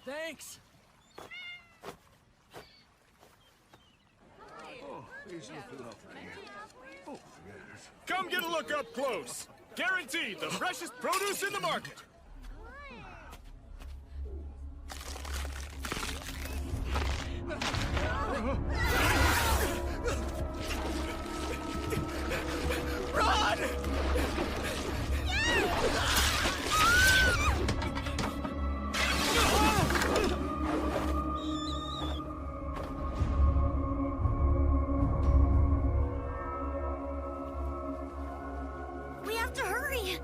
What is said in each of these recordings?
Thanks. Come get a look up close. Guaranteed the freshest produce in the market. Run! We have to hurry.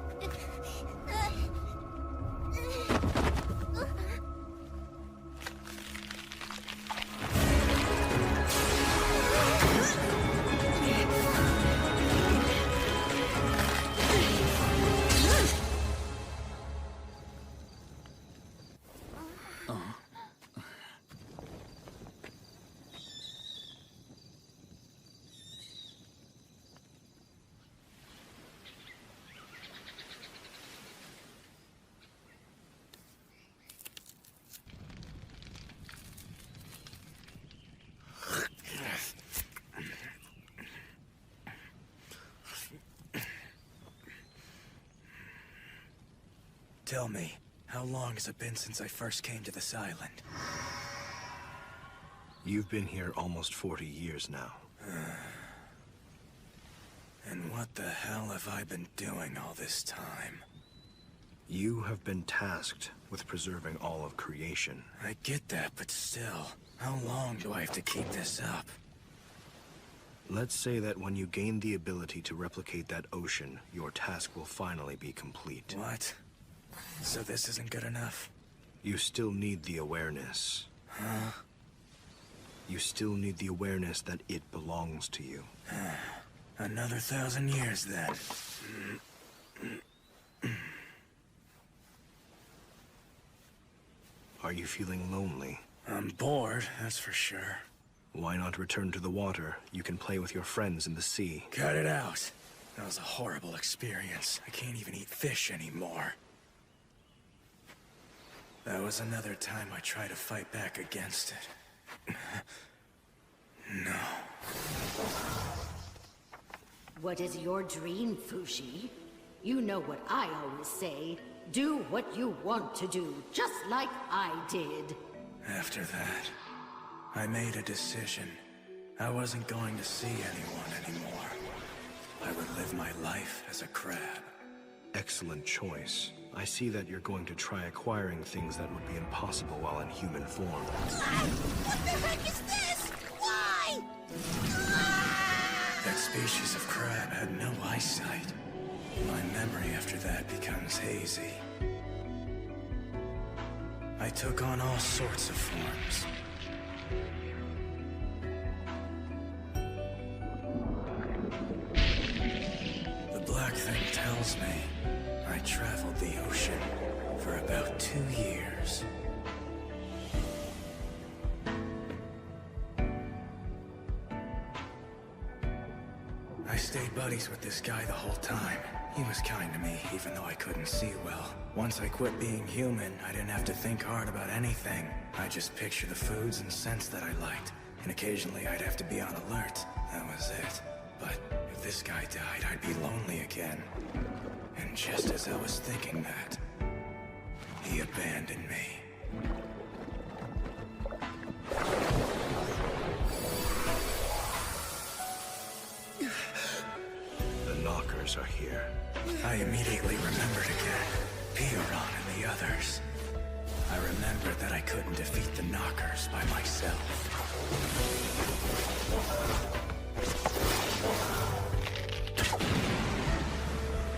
Tell me, how long has it been since I first came to this island? You've been here almost 40 years now. And what the hell have I been doing all this time? You have been tasked with preserving all of creation. I get that, but still, how long do I have to keep this up? Let's say that when you gain the ability to replicate that ocean, your task will finally be complete. What? So this isn't good enough? You still need the awareness. Huh? You still need the awareness that it belongs to you. Another 1,000 years, then. Are you feeling lonely? I'm bored, that's for sure. Why not return to the water? You can play with your friends in the sea. Cut it out. That was a horrible experience. I can't even eat fish anymore. That was another time I tried to fight back against it. No. What is your dream, Fushi? You know what I always say. Do what you want to do, just like I did. After that, I made a decision. I wasn't going to see anyone anymore. I would live my life as a crab. Excellent choice. I see that you're going to try acquiring things that would be impossible while in human form. What the heck is this? Why? That species of crab had no eyesight. My memory after that becomes hazy. I took on all sorts of forms. The black thing tells me I traveled the ocean for about 2 years. I stayed buddies with this guy the whole time. He was kind to me, even though I couldn't see well. Once I quit being human, I didn't have to think hard about anything. I just picture the foods and scents that I liked. And occasionally I'd have to be on alert. That was it. But if this guy died, I'd be lonely again. And just as I was thinking that, he abandoned me. The knockers are here. I immediately remembered again. Pioran and the others. I remembered that I couldn't defeat the knockers by myself.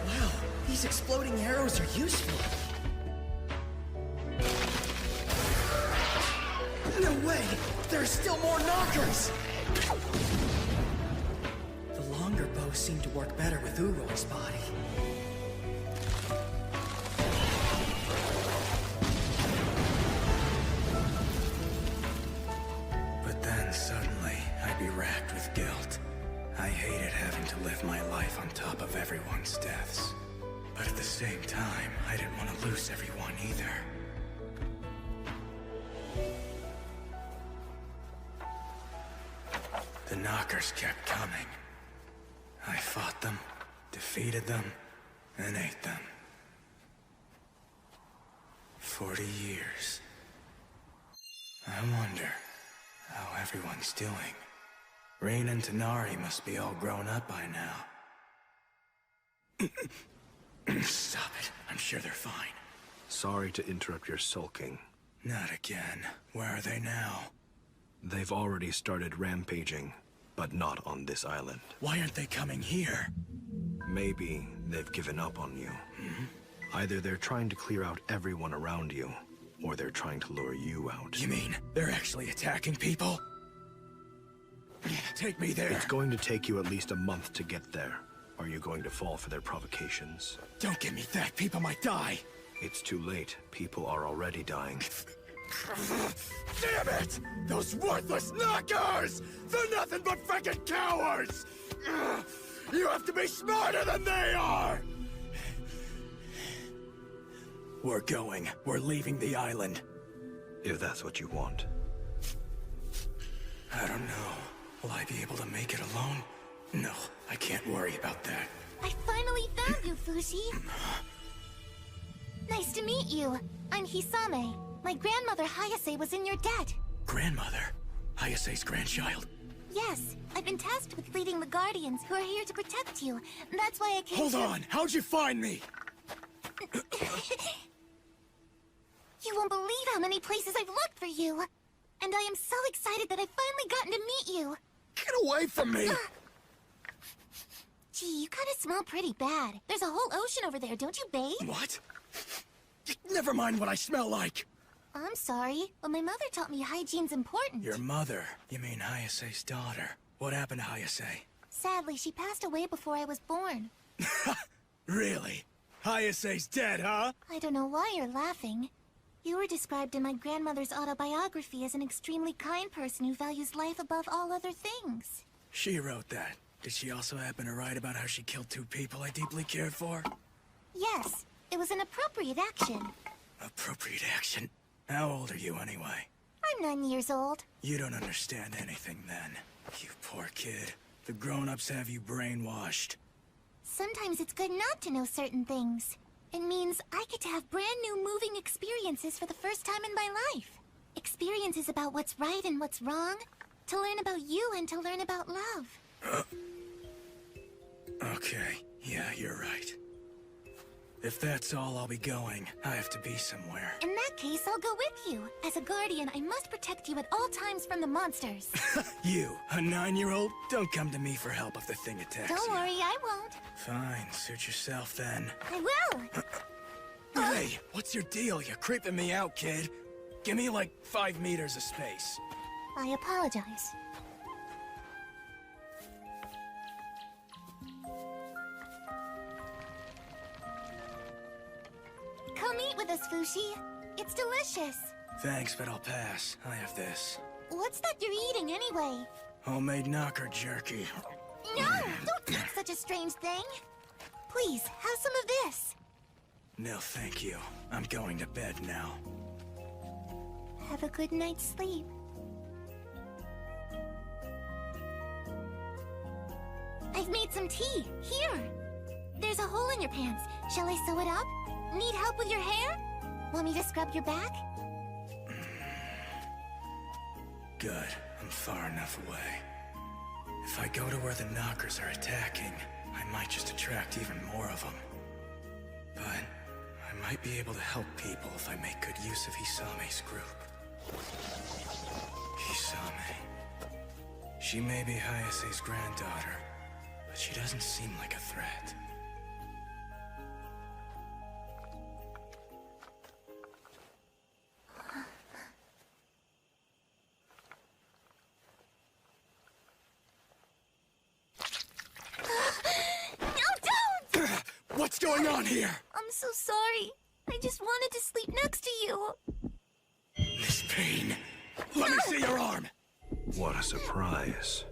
Wow, these exploding arrows are useful. No way! There are still more knockers! The longer bows seem to work better with Uroy's body. But then suddenly, I'd be racked with guilt. I hated having to live my life on top of everyone's deaths. But at the same time, I didn't want to lose everyone either. The knockers kept coming. I fought them, defeated them, and ate them. 40 years. I wonder how everyone's doing. Rain and Tanari must be all grown up by now. Stop it. I'm sure they're fine. Sorry to interrupt your sulking. Not again. Where are they now? They've already started rampaging, but not on this island. Why aren't they coming here? Maybe they've given up on you. Either they're trying to clear out everyone around you, or they're trying to lure you out. You mean they're actually attacking people? Take me there. It's going to take you at least a month to get there. Are you going to fall for their provocations? Don't give me that. People might die. It's too late. People are already dying. Damn it! Those worthless knockers! They're nothing but freaking cowards! Ugh. You have to be smarter than they are! We're going. We're leaving the island. If that's what you want. I don't know. Will I be able to make it alone? No, I can't worry about that. I finally found you, Fushi. Nice to meet you. I'm Hisame. My grandmother Hayase was in your debt. Grandmother? Hayase's grandchild? Yes, I've been tasked with leading the Guardians who are here to protect you. That's why I came Hold on! How'd you find me? You won't believe how many places I've looked for you. And I am so excited that I've finally gotten to meet you. Get away from me! Gee, you kinda smell pretty bad. There's a whole ocean over there, don't you bathe? What? Never mind what I smell like! I'm sorry, but my mother taught me hygiene's important. Your mother? You mean Hayase's daughter? What happened to Hayase? Sadly, she passed away before I was born. Really? Hayase's dead, huh? I don't know why you're laughing. You were described in my grandmother's autobiography as an extremely kind person who values life above all other things. She wrote that. Did she also happen to write about how she killed 2 people I deeply cared for? Yes, it was an appropriate action. Appropriate action? How old are you anyway? I'm 9 years old. You don't understand anything then. You poor kid. The grown-ups have you brainwashed. Sometimes it's good not to know certain things. It means I get to have brand new moving experiences for the first time in my life. Experiences about what's right and what's wrong. To learn about you and to learn about love. Okay, yeah, you're right. If that's all, I'll be going. I have to be somewhere. In that case, I'll go with you. As a guardian, I must protect you at all times from the monsters. You, a 9-year-old? Don't come to me for help if the thing attacks Don't you. worry, I won't. Fine, suit yourself then. I will! Hey, what's your deal? You're creeping me out, kid. Give me like 5 meters of space. I apologize. Come eat with us, Fushi. It's delicious. Thanks, but I'll pass. I have this. What's that you're eating anyway? Homemade knocker jerky. No! Don't eat such a strange thing. Please, have some of this. No, thank you. I'm going to bed now. Have a good night's sleep. I've made some tea. Here. There's a hole in your pants. Shall I sew it up? Need help with your hair? Want me to scrub your back? Good. I'm far enough away. If I go to where the knockers are attacking, I might just attract even more of them. But I might be able to help people if I make good use of Hisame's group. Hisame. She may be Hayase's granddaughter, but she doesn't seem like a threat. What's going on here? I'm so sorry. I just wanted to sleep next to you. This pain. Let me see your arm. What a surprise.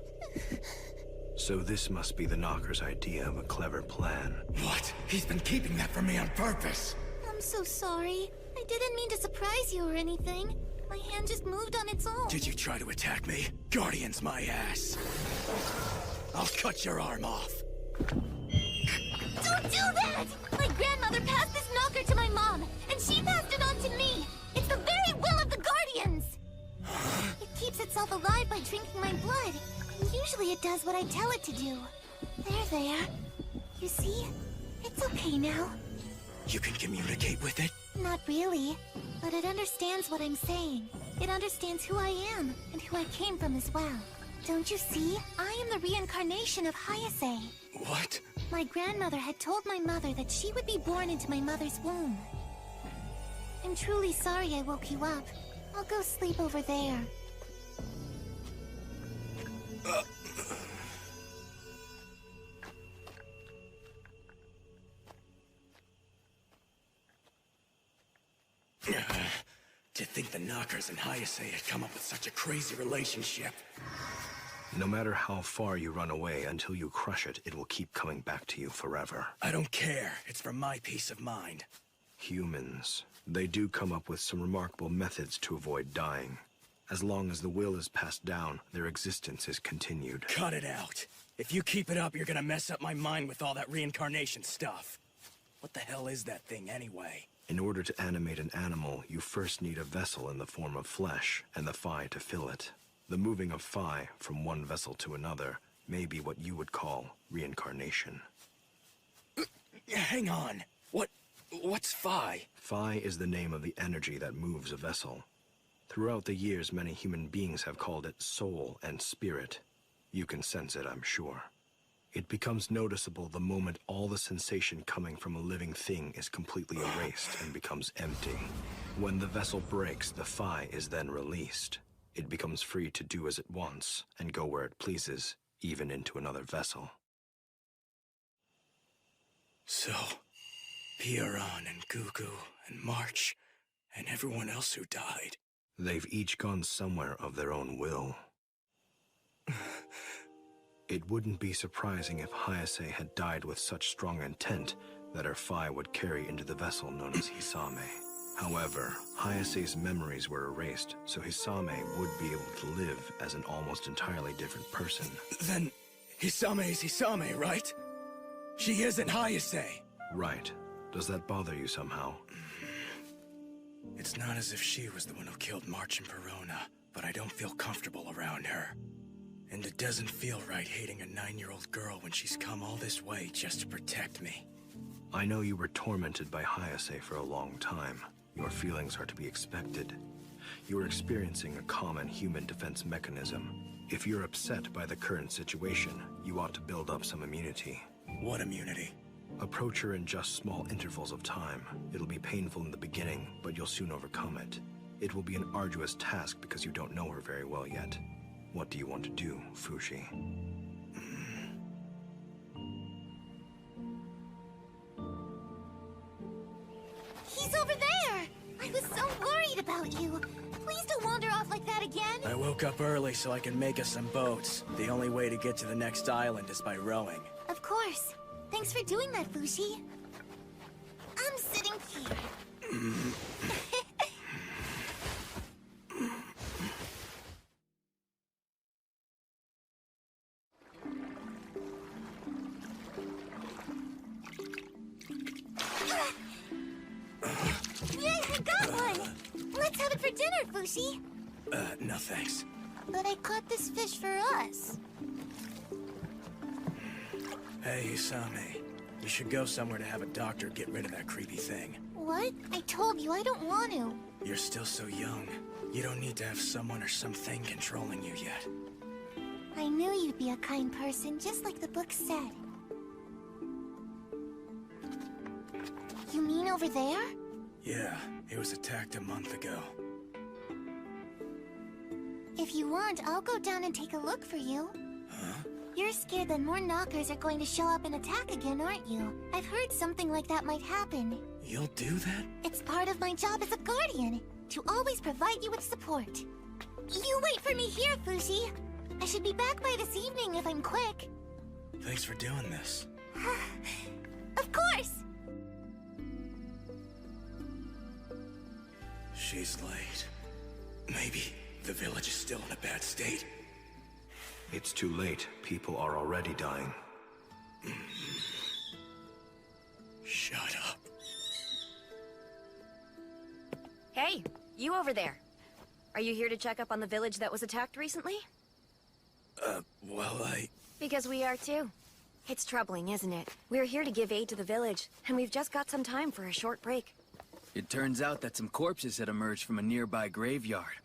So this must be the Knocker's idea of a clever plan. What? He's been keeping that from me on purpose. I'm so sorry. I didn't mean to surprise you or anything. My hand just moved on its own. Did you try to attack me? Guardian's my ass. I'll cut your arm off. Don't do that! My grandmother passed this knocker to my mom, and she passed it on to me. It's the very will of the Guardians. It keeps itself alive by drinking my blood. And usually it does what I tell it to do. There. You see? It's okay now. You can communicate with it? Not really, but it understands what I'm saying. It understands who I am, and who I came from as well. Don't you see? I am the reincarnation of Hayase. What? My grandmother had told my mother that she would be born into my mother's womb. I'm truly sorry I woke you up. I'll go sleep over there. To think the Knockers and Hayase had come up with such a crazy relationship. No matter how far you run away, until you crush it, it will keep coming back to you forever. I don't care. It's for my peace of mind. Humans. They do come up with some remarkable methods to avoid dying. As long as the will is passed down, their existence is continued. Cut it out. If you keep it up, you're gonna mess up my mind with all that reincarnation stuff. What the hell is that thing anyway? In order to animate an animal, you first need a vessel in the form of flesh, and the Phi to fill it. The moving of Phi from one vessel to another may be what you would call reincarnation. Hang on. What's Phi? Phi is the name of the energy that moves a vessel. Throughout the years, many human beings have called it soul and spirit. You can sense it, I'm sure. It becomes noticeable the moment all the sensation coming from a living thing is completely erased and becomes empty. When the vessel breaks, the Phi is then released. It becomes free to do as it wants and go where it pleases, even into another vessel. So, Piran and Gugu and March and everyone else who died. They've each gone somewhere of their own will. It wouldn't be surprising if Hayase had died with such strong intent that her Phi would carry into the vessel known as Hisame. However, Hayase's memories were erased, so Hisame would be able to live as an almost entirely different person. Then, Hisame is Hisame, right? She isn't Hayase. Right. Does that bother you somehow? It's not as if she was the one who killed March and Perona, but I don't feel comfortable around her. And it doesn't feel right hating a 9-year-old girl when she's come all this way just to protect me. I know you were tormented by Hayase for a long time. Your feelings are to be expected. You are experiencing a common human defense mechanism. If you're upset by the current situation, you ought to build up some immunity. What immunity? Approach her in just small intervals of time. It'll be painful in the beginning, but you'll soon overcome it. It will be an arduous task because you don't know her very well yet. What do you want to do, Fushi? He's over there! I was so worried about you. Please don't wander off like that again. I woke up early so I can make us some boats. The only way to get to the next island is by rowing. Of course. Thanks for doing that, Fushi. I'm sitting here. Yay, I got one! Let's have it for dinner, Fushi. No thanks. But I caught this fish for us. Hey, Isame. You should go somewhere to have a doctor get rid of that creepy thing. What? I told you I don't want to. You're still so young. You don't need to have someone or something controlling you yet. I knew you'd be a kind person, just like the book said. You mean over there? Yeah, it was attacked a month ago. If you want, I'll go down and take a look for you. Huh? You're scared that more knockers are going to show up and attack again, aren't you? I've heard something like that might happen. You'll do that? It's part of my job as a guardian, to always provide you with support. You wait for me here, Fushi. I should be back by this evening if I'm quick. Thanks for doing this. Of course! She's late. Maybe the village is still in a bad state. It's too late. People are already dying. Shut up. Hey, you over there. Are you here to check up on the village that was attacked recently? Well, Because we are too. It's troubling, isn't it? We're here to give aid to the village, and we've just got some time for a short break. It turns out that some corpses had emerged from a nearby graveyard.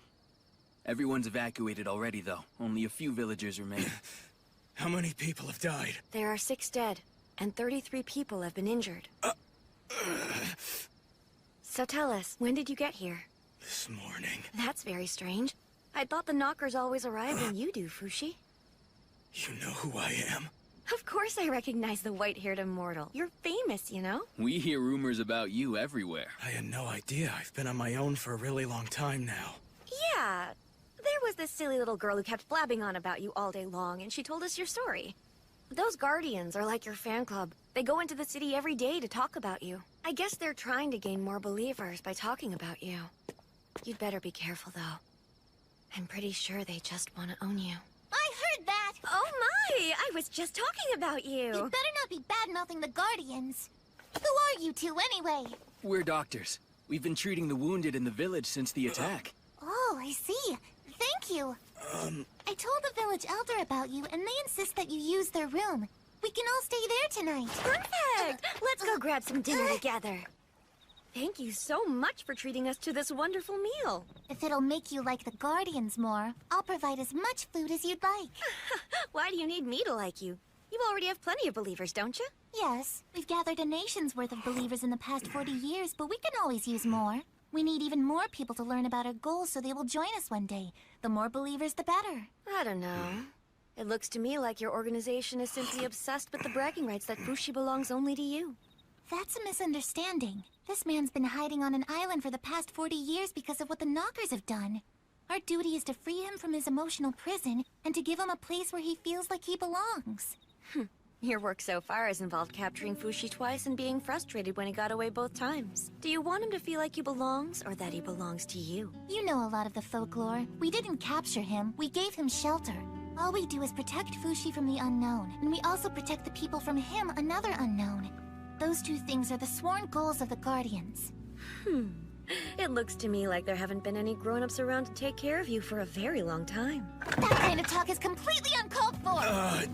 Everyone's evacuated already, though. Only a few villagers remain. How many people have died? There are 6 dead, and 33 people have been injured. So tell us, when did you get here? This morning. That's very strange. I thought the knockers always arrive when you do, Fushi. You know who I am? Of course I recognize the white-haired immortal. You're famous, you know? We hear rumors about you everywhere. I had no idea. I've been on my own for a really long time now. Yeah. There was this silly little girl who kept blabbing on about you all day long, and she told us your story. Those guardians are like your fan club. They go into the city every day to talk about you. I guess they're trying to gain more believers by talking about you. You'd better be careful, though. I'm pretty sure they just want to own you. I heard that! Oh my! I was just talking about you! You better not be bad-mouthing the Guardians. Who are you two, anyway? We're doctors. We've been treating the wounded in the village since the attack. Oh, I see. Thank you. I told the village elder about you, and they insist that you use their room. We can all stay there tonight. Perfect! Let's go grab some dinner together. Thank you so much for treating us to this wonderful meal. If it'll make you like the Guardians more, I'll provide as much food as you'd like. Why do you need me to like you? You already have plenty of believers, don't you? Yes, we've gathered a nation's worth of believers in the past 40 years, but we can always use more. We need even more people to learn about our goals so they will join us one day. The more believers, the better. I don't know. It looks to me like your organization is simply obsessed with the bragging rights that Fushi belongs only to you. That's a misunderstanding. This man's been hiding on an island for the past 40 years because of what the Knockers have done. Our duty is to free him from his emotional prison and to give him a place where he feels like he belongs. Your work so far has involved capturing Fushi twice and being frustrated when he got away both times. Do you want him to feel like he belongs, or that he belongs to you? You know a lot of the folklore. We didn't capture him, we gave him shelter. All we do is protect Fushi from the unknown, and we also protect the people from him, another unknown. Those two things are the sworn goals of the Guardians. It looks to me like there haven't been any grown-ups around to take care of you for a very long time. That kind of talk is completely uncalled for!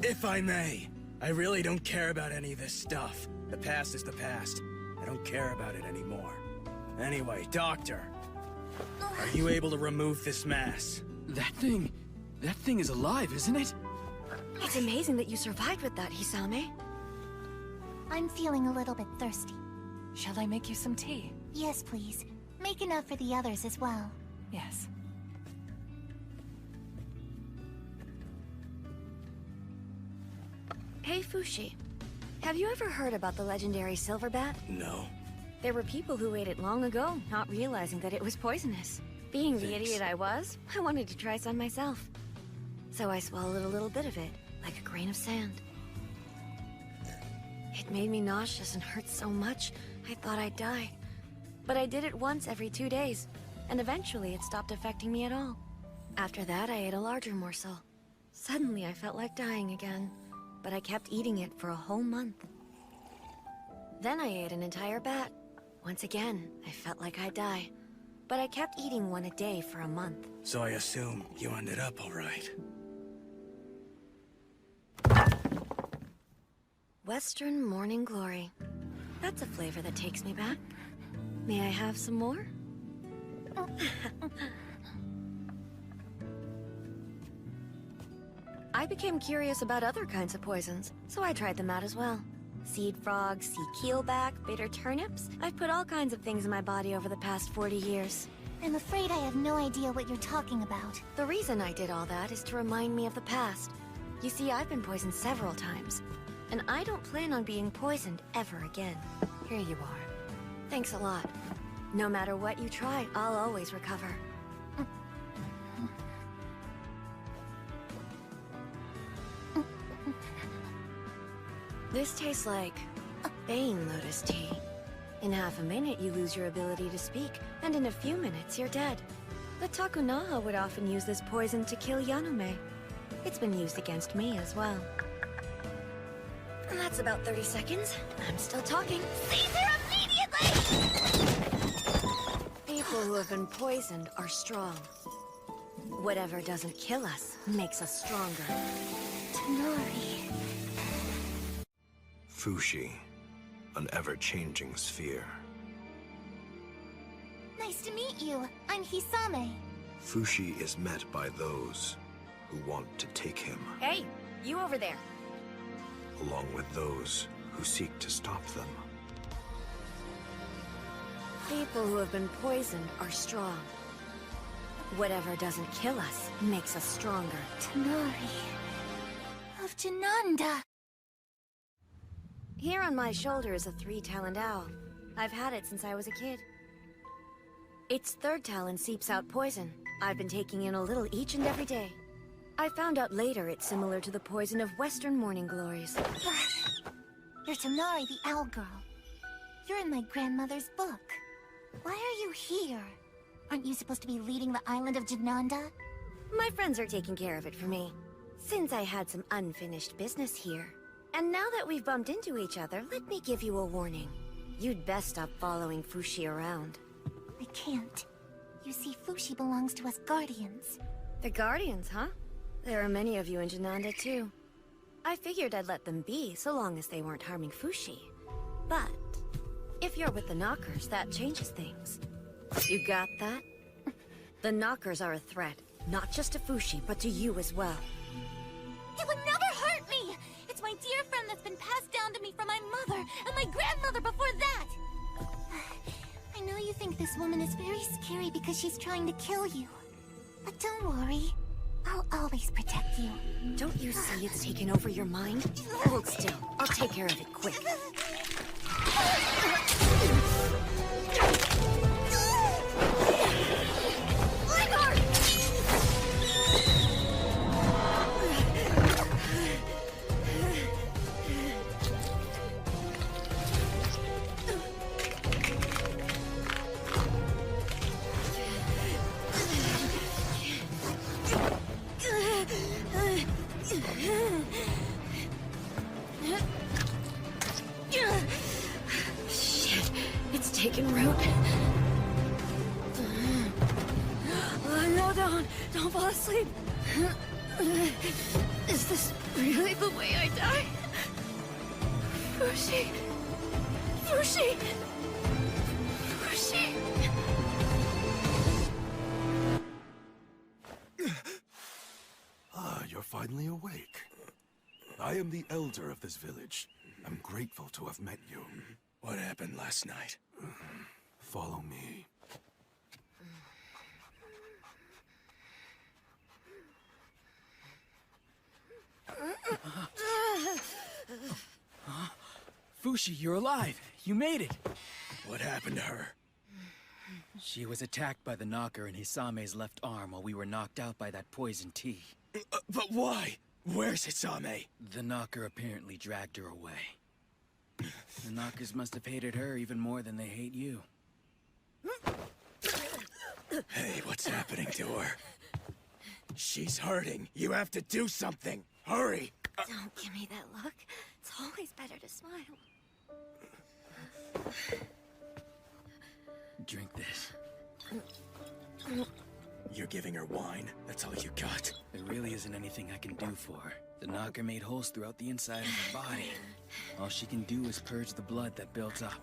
If I may, I really don't care about any of this stuff. The past is the past. I don't care about it anymore. Anyway, Doctor, are you able to remove this mass? That thing is alive, isn't it? It's amazing that you survived with that, Hisame. I'm feeling a little bit thirsty. Shall I make you some tea? Yes, please. Make enough for the others as well. Yes. Hey, Fushi. Have you ever heard about the legendary silver bat? No. There were people who ate it long ago, not realizing that it was poisonous. Being the Thanks. idiot I was, I wanted to try some myself. So I swallowed a little bit of it, like a grain of sand. It made me nauseous and hurt so much, I thought I'd die. But I did it once every 2 days, and eventually it stopped affecting me at all. After that, I ate a larger morsel. Suddenly, I felt like dying again, but I kept eating it for a whole month. Then I ate an entire bat. Once again, I felt like I'd die, but I kept eating one a day for a month. So I assume you ended up all right. Western Morning Glory. That's a flavor that takes me back. May I have some more? I became curious about other kinds of poisons, so I tried them out as well. Seed frog, sea keelback, bitter turnips. I've put all kinds of things in my body over the past 40 years. I'm afraid I have no idea what you're talking about. The reason I did all that is to remind me of the past. You see, I've been poisoned several times, and I don't plan on being poisoned ever again. Here you are. Thanks a lot. No matter what you try, I'll always recover. This tastes like Bane Lotus tea. In half a minute, you lose your ability to speak, and in a few minutes, you're dead. The Takunaha would often use this poison to kill Yanume. It's been used against me as well. And that's about 30 seconds. I'm still talking. Seize her immediately! People who have been poisoned are strong. Whatever doesn't kill us makes us stronger. Tonari. Fushi, an ever-changing sphere. Nice to meet you. I'm Hisame. Fushi is met by those who want to take him, Hey, you over there. along with those who seek to stop them. People who have been poisoned are strong. Whatever doesn't kill us makes us stronger. Tonari. Of Jananda. Here on my shoulder is a 3-taloned owl. I've had it since I was a kid. Its third talon seeps out poison. I've been taking in a little each and every day. I found out later it's similar to the poison of Western morning glories. You're Tonari, the owl girl. You're in my grandmother's book. Why are you here? Aren't you supposed to be leading the island of Jananda? My friends are taking care of it for me, since I had some unfinished business here. And now that we've bumped into each other, let me give you a warning. You'd best stop following Fushi around. I can't. You see, Fushi belongs to us Guardians. The Guardians, huh? There are many of you in Jananda, too. I figured I'd let them be, so long as they weren't harming Fushi. But if you're with the Knockers, that changes things. You got that? The Knockers are a threat, not just to Fushi, but to you as well. It would never hurt me! It's my dear friend that's been passed down to me from my mother and my grandmother before that! I know you think this woman is very scary because she's trying to kill you. But don't worry. I'll always protect you. Don't you see it's taken over your mind? Hold still. I'll take care of it quick. Shit, it's taken root. No, don't fall asleep. Is this really the way I die? Fushi. Fushi. Fushi. Ah, you're finally awake. I am the elder of this village. I'm grateful to have met you. What happened last night? Follow me. Fushi, you're alive. You made it. What happened to her? She was attacked by the knocker in Hisame's left arm while we were knocked out by that poison tea. But why? Where's Hisame? The knocker apparently dragged her away. The knockers must have hated her even more than they hate you. Hey, what's happening to her? She's hurting. You have to do something. Hurry! Don't give me that look. It's always better to smile. Drink this. You're giving her wine? That's all you got? There really isn't anything I can do for her. The knocker made holes throughout the inside of her body. All she can do is purge the blood that builds up.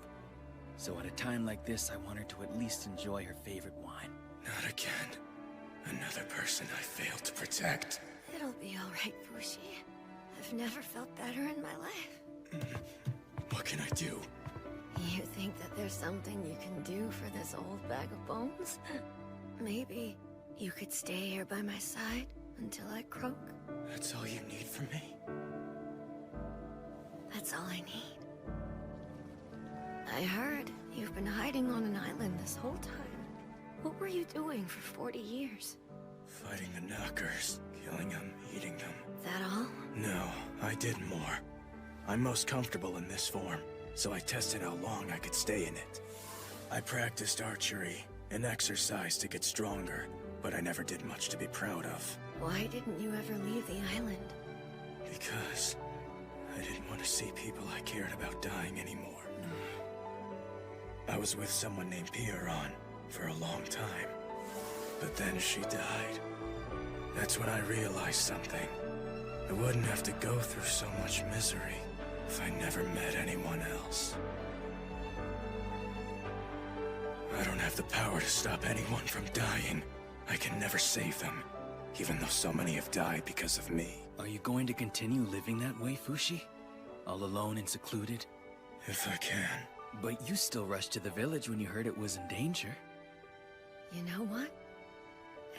So at a time like this, I want her to at least enjoy her favorite wine. Not again. Another person I failed to protect. It'll be all right, Fushi. I've never felt better in my life. What can I do? You think that there's something you can do for this old bag of bones? Maybe you could stay here by my side until I croak? That's all you need from me? That's all I need. I heard you've been hiding on an island this whole time. What were you doing for 40 years? Fighting the knockers, killing them, eating them. That all? No, I did more. I'm most comfortable in this form, so I tested how long I could stay in it. I practiced archery and exercise to get stronger, but I never did much to be proud of. Why didn't you ever leave the island? Because I didn't want to see people I cared about dying anymore. I was with someone named Pierron for a long time, but then she died. That's when I realized something. I wouldn't have to go through so much misery if I never met anyone else. I don't have the power to stop anyone from dying. I can never save them, even though so many have died because of me. Are you going to continue living that way, Fushi? All alone and secluded? If I can. But you still rushed to the village when you heard it was in danger. You know what?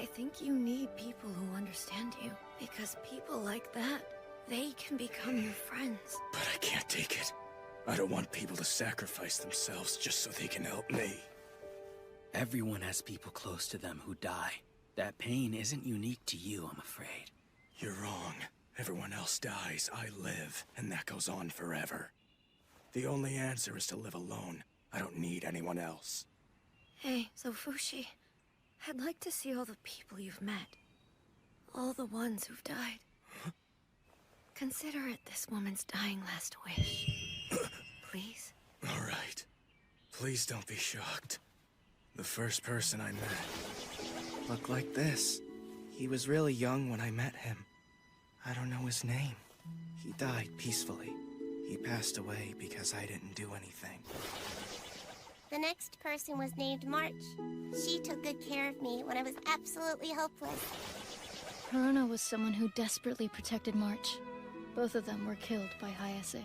I think you need people who understand you. Because people like that, they can become your friends. But I can't take it. I don't want people to sacrifice themselves just so they can help me. Everyone has people close to them who die. That pain isn't unique to you, I'm afraid. You're wrong. Everyone else dies, I live, and that goes on forever. The only answer is to live alone. I don't need anyone else. Hey, so Fushi, I'd like to see all the people you've met. All the ones who've died. Huh? Consider it this woman's dying last wish. Please? All right. Please don't be shocked. The first person I met looked like this. He was really young when I met him. I don't know his name. He died peacefully. He passed away because I didn't do anything. The next person was named March. She took good care of me when I was absolutely helpless. Haruna was someone who desperately protected March. Both of them were killed by Hayase.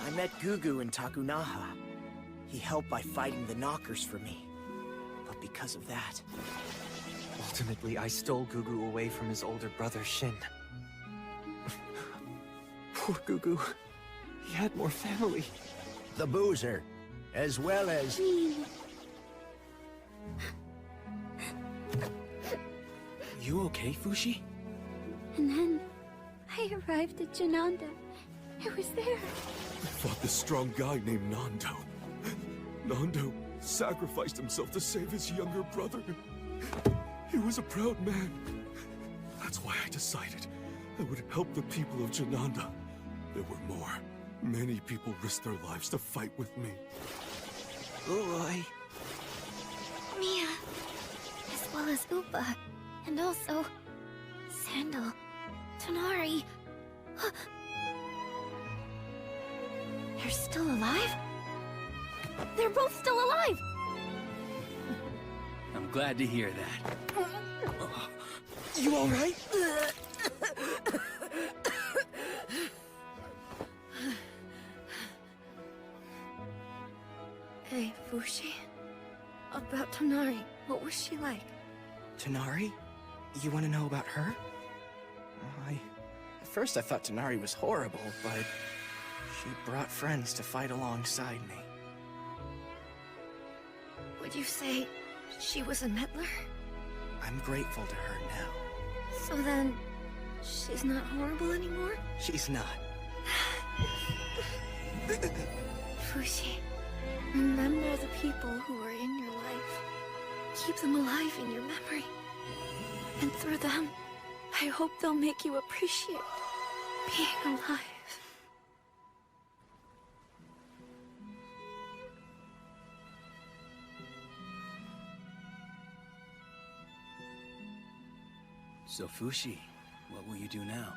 I met Gugu in Takunaha. He helped by fighting the Knockers for me. But because of that... Ultimately, I stole Gugu away from his older brother, Shin. Poor Gugu. He had more family. The boozer, as well as... You okay, Fushi? And then, I arrived at Jananda. I was there. I fought this strong guy named Nando. Nando sacrificed himself to save his younger brother. He was a proud man. That's why I decided I would help the people of Jananda. There were more. Many people risked their lives to fight with me. Uroi. Mia. As well as Upa. And also... Sandal. Tonari. They're still alive? They're both still alive! I'm glad to hear that. You alright? Hey, Fushi. About Tonari, what was she like? Tonari? You want to know about her? At first I thought Tonari was horrible, but... she brought friends to fight alongside me. Would you say she was a meddler? I'm grateful to her now. So then, she's not horrible anymore? She's not. Fushi, remember the people who are in your life. Keep them alive in your memory. And through them, I hope they'll make you appreciate being alive. So Fushi, what will you do now?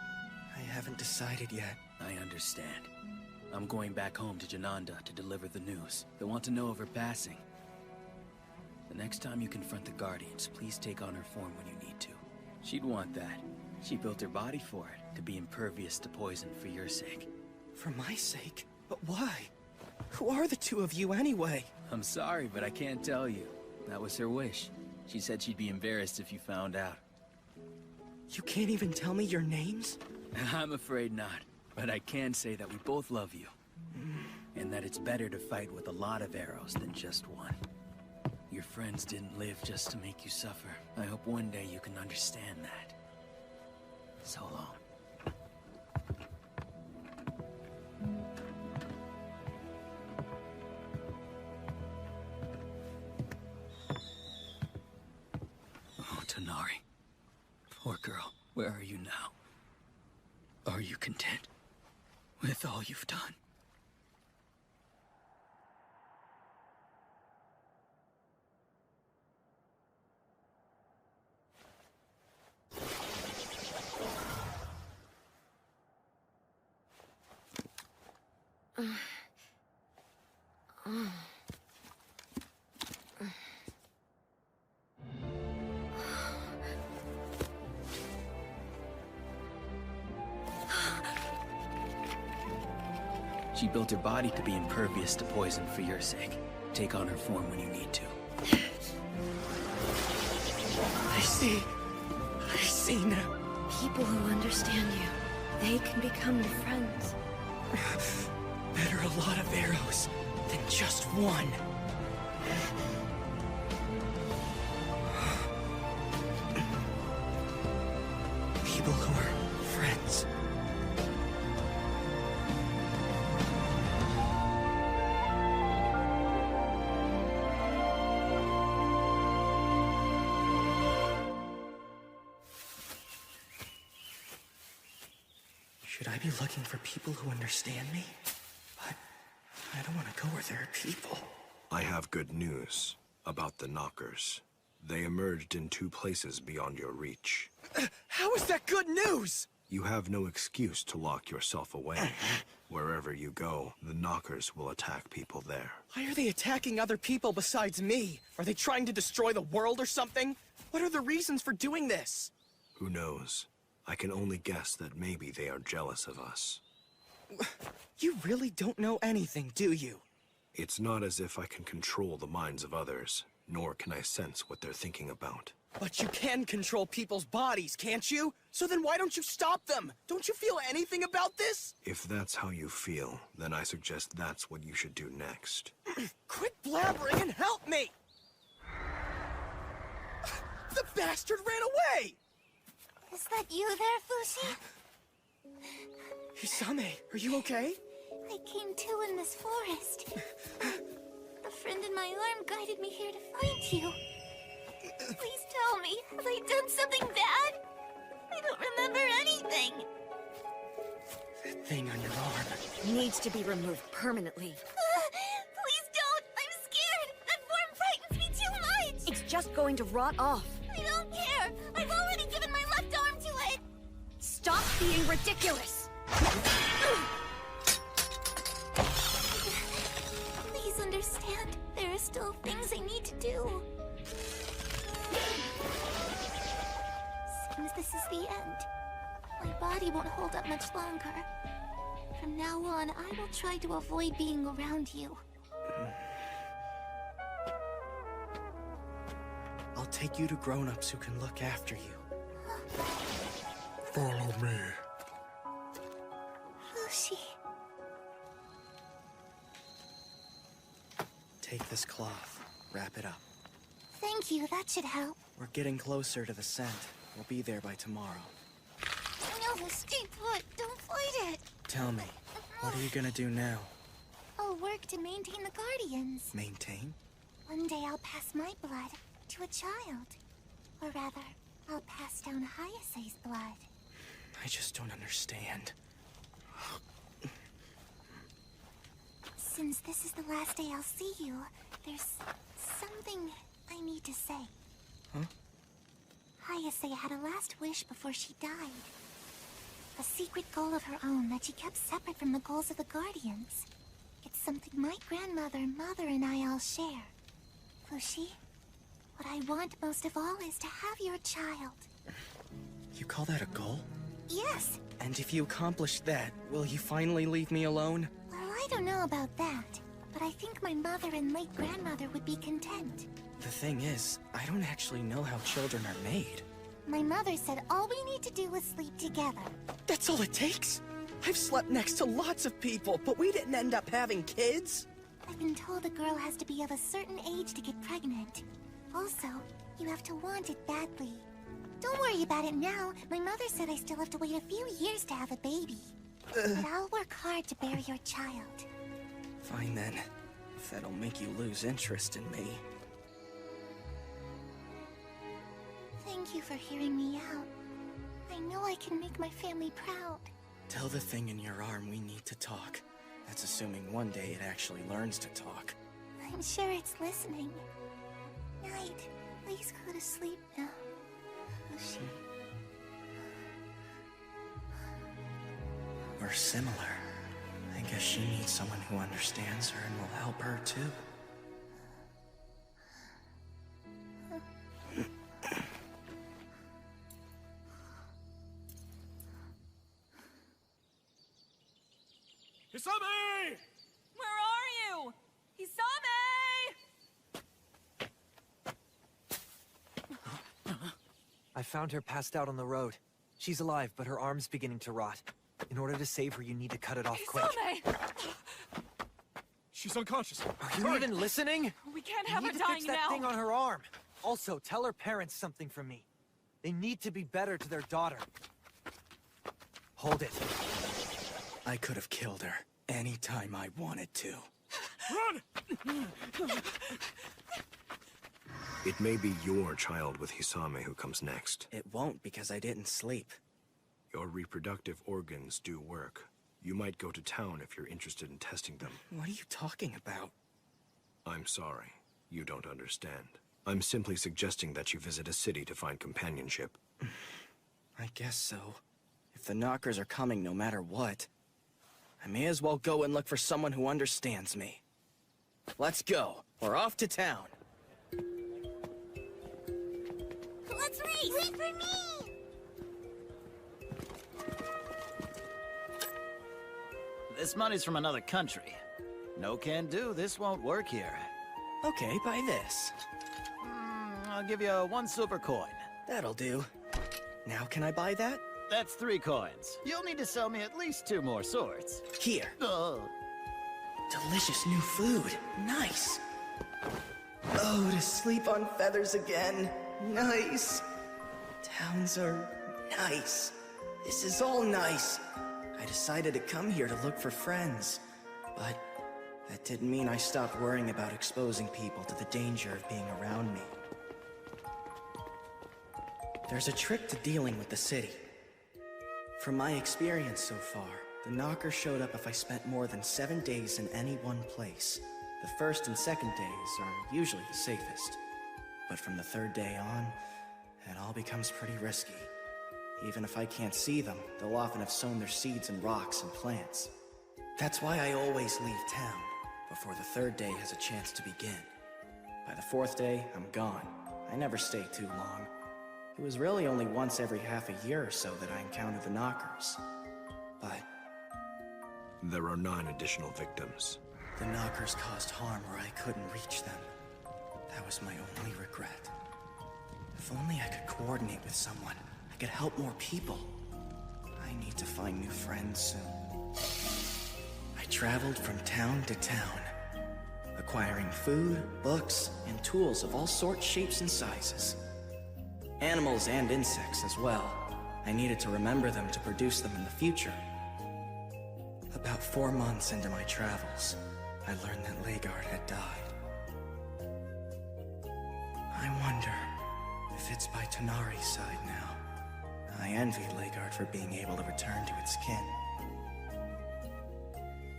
I haven't decided yet. I understand. I'm going back home to Jananda to deliver the news. They want to know of her passing. The next time you confront the Guardians, please take on her form when you need to. She'd want that. She built her body for it, to be impervious to poison for your sake. For my sake? But why? Who are the two of you anyway? I'm sorry, but I can't tell you. That was her wish. She said she'd be embarrassed if you found out. You can't even tell me your names? I'm afraid not. But I can say that we both love you. And that it's better to fight with a lot of arrows than just one. Your friends didn't live just to make you suffer. I hope one day you can understand that. So long. Tonari. Poor girl, where are you now? Are you content with all you've done? She built her body to be impervious to poison for your sake. Take on her form when you need to. I see now. People who understand you, they can become your friends. Better a lot of arrows than just one. People who are friends. Should I be looking for people who understand me? But I don't want to go where there are people. I have good news about the Knockers. They emerged in 2 places beyond your reach. How is that good news? You have no excuse to lock yourself away. Wherever you go, the Knockers will attack people there. Why are they attacking other people besides me? Are they trying to destroy the world or something? What are the reasons for doing this? Who knows? I can only guess that maybe they are jealous of us. You really don't know anything, do you? It's not as if I can control the minds of others, nor can I sense what they're thinking about. But you can control people's bodies, can't you? So then why don't you stop them? Don't you feel anything about this? If that's how you feel, then I suggest that's what you should do next. Quit blabbering and help me! The bastard ran away! Is that you there, Fushi? Hisame, are you okay? I came to in this forest. The friend in my arm guided me here to find you. Please tell me, have I done something bad? I don't remember anything. That thing on your arm Needs to be removed permanently. Please don't! I'm scared! That form frightens me too much! It's just going to rot off. I don't care! I've already given my left arm to it! Stop being ridiculous! Please understand, there are still things I need to do. Seems this is the end. My body won't hold up much longer. From now on, I will try to avoid being around you. I'll take you to grown-ups who can look after you. Follow me. Fushi. Take this cloth, wrap it up. Thank you, that should help. We're getting closer to the scent. We'll be there by tomorrow. No, stay put. Don't fight it. Tell me, what are you gonna do now? I'll work to maintain the Guardians. Maintain? One day I'll pass my blood to a child. Or rather, I'll pass down Hayase's blood. I just don't understand. Since this is the last day I'll see you, there's something I need to say. Huh? Hayase had a last wish before she died. A secret goal of her own that she kept separate from the goals of the Guardians. It's something my grandmother, mother, and I all share. Fushi, what I want most of all is to have your child. You call that a goal? Yes. And if you accomplish that, will you finally leave me alone? Well, I don't know about that, but I think my mother and late grandmother would be content. The thing is, I don't actually know how children are made. My mother said all we need to do is sleep together. That's all it takes? I've slept next to lots of people, but we didn't end up having kids? I've been told a girl has to be of a certain age to get pregnant. Also, you have to want it badly. Don't worry about it now. My mother said I still have to wait a few years to have a baby. But I'll work hard to bear your child. Fine then, if that'll make you lose interest in me. Thank Thank you for hearing me out. I know I can make my family proud. Tell the thing in your arm we need to talk. That's assuming one day it actually learns to talk. I'm sure it's listening. Night, please go to sleep now. Fushi. We're similar. I guess she needs someone who understands her and will help her too. Hisame! Where are you? Hisame! I found her passed out on the road. She's alive, but her arm's beginning to rot. In order to save her, you need to cut it off quick. Hisame! She's unconscious. Are you even listening? We can't You have her need to dying fix that now! thing on her arm. Also, tell her parents something from me. They need to be better to their daughter. Hold it. I could have killed her anytime I wanted to. Run! It may be your child with Hisame who comes next. It won't because I didn't sleep. Your reproductive organs do work. You might go to town if you're interested in testing them. What are you talking about? I'm sorry. You don't understand. I'm simply suggesting that you visit a city to find companionship. I guess so. If the knockers are coming no matter what, I may as well go and look for someone who understands me. Let's go. We're off to town. Let's race! Wait for me! This money's from another country. No can do, this won't work here. Okay, buy this. I'll give you 1 silver coin. That'll do. Now can I buy that? That's 3 coins. You'll need to sell me at least 2 more swords. Here. Delicious new food. Nice. Oh, to sleep on feathers again. Nice. Towns are nice. This is all nice. I decided to come here to look for friends, but that didn't mean I stopped worrying about exposing people to the danger of being around me. There's a trick to dealing with the city. From my experience so far, the knocker showed up if I spent more than 7 days in any one place. The first and second days are usually the safest. But from the 3rd day on, it all becomes pretty risky. Even if I can't see them, they'll often have sown their seeds in rocks and plants. That's why I always leave town, before the 3rd day has a chance to begin. By the 4th day, I'm gone. I never stay too long. It was really only once every half a year or so that I encountered the knockers. But There are 9 additional victims. the knockers caused harm where I couldn't reach them. That was my only regret. If only I could coordinate with someone, I could help more people. I need to find new friends soon. I traveled from town to town, acquiring food, books, and tools of all sorts, shapes, and sizes. Animals and insects as well. I needed to remember them to produce them in the future. About 4 months into my travels, I learned that Legard had died. I wonder if it's by Tonari's side now. I envy Legard for being able to return to its kin.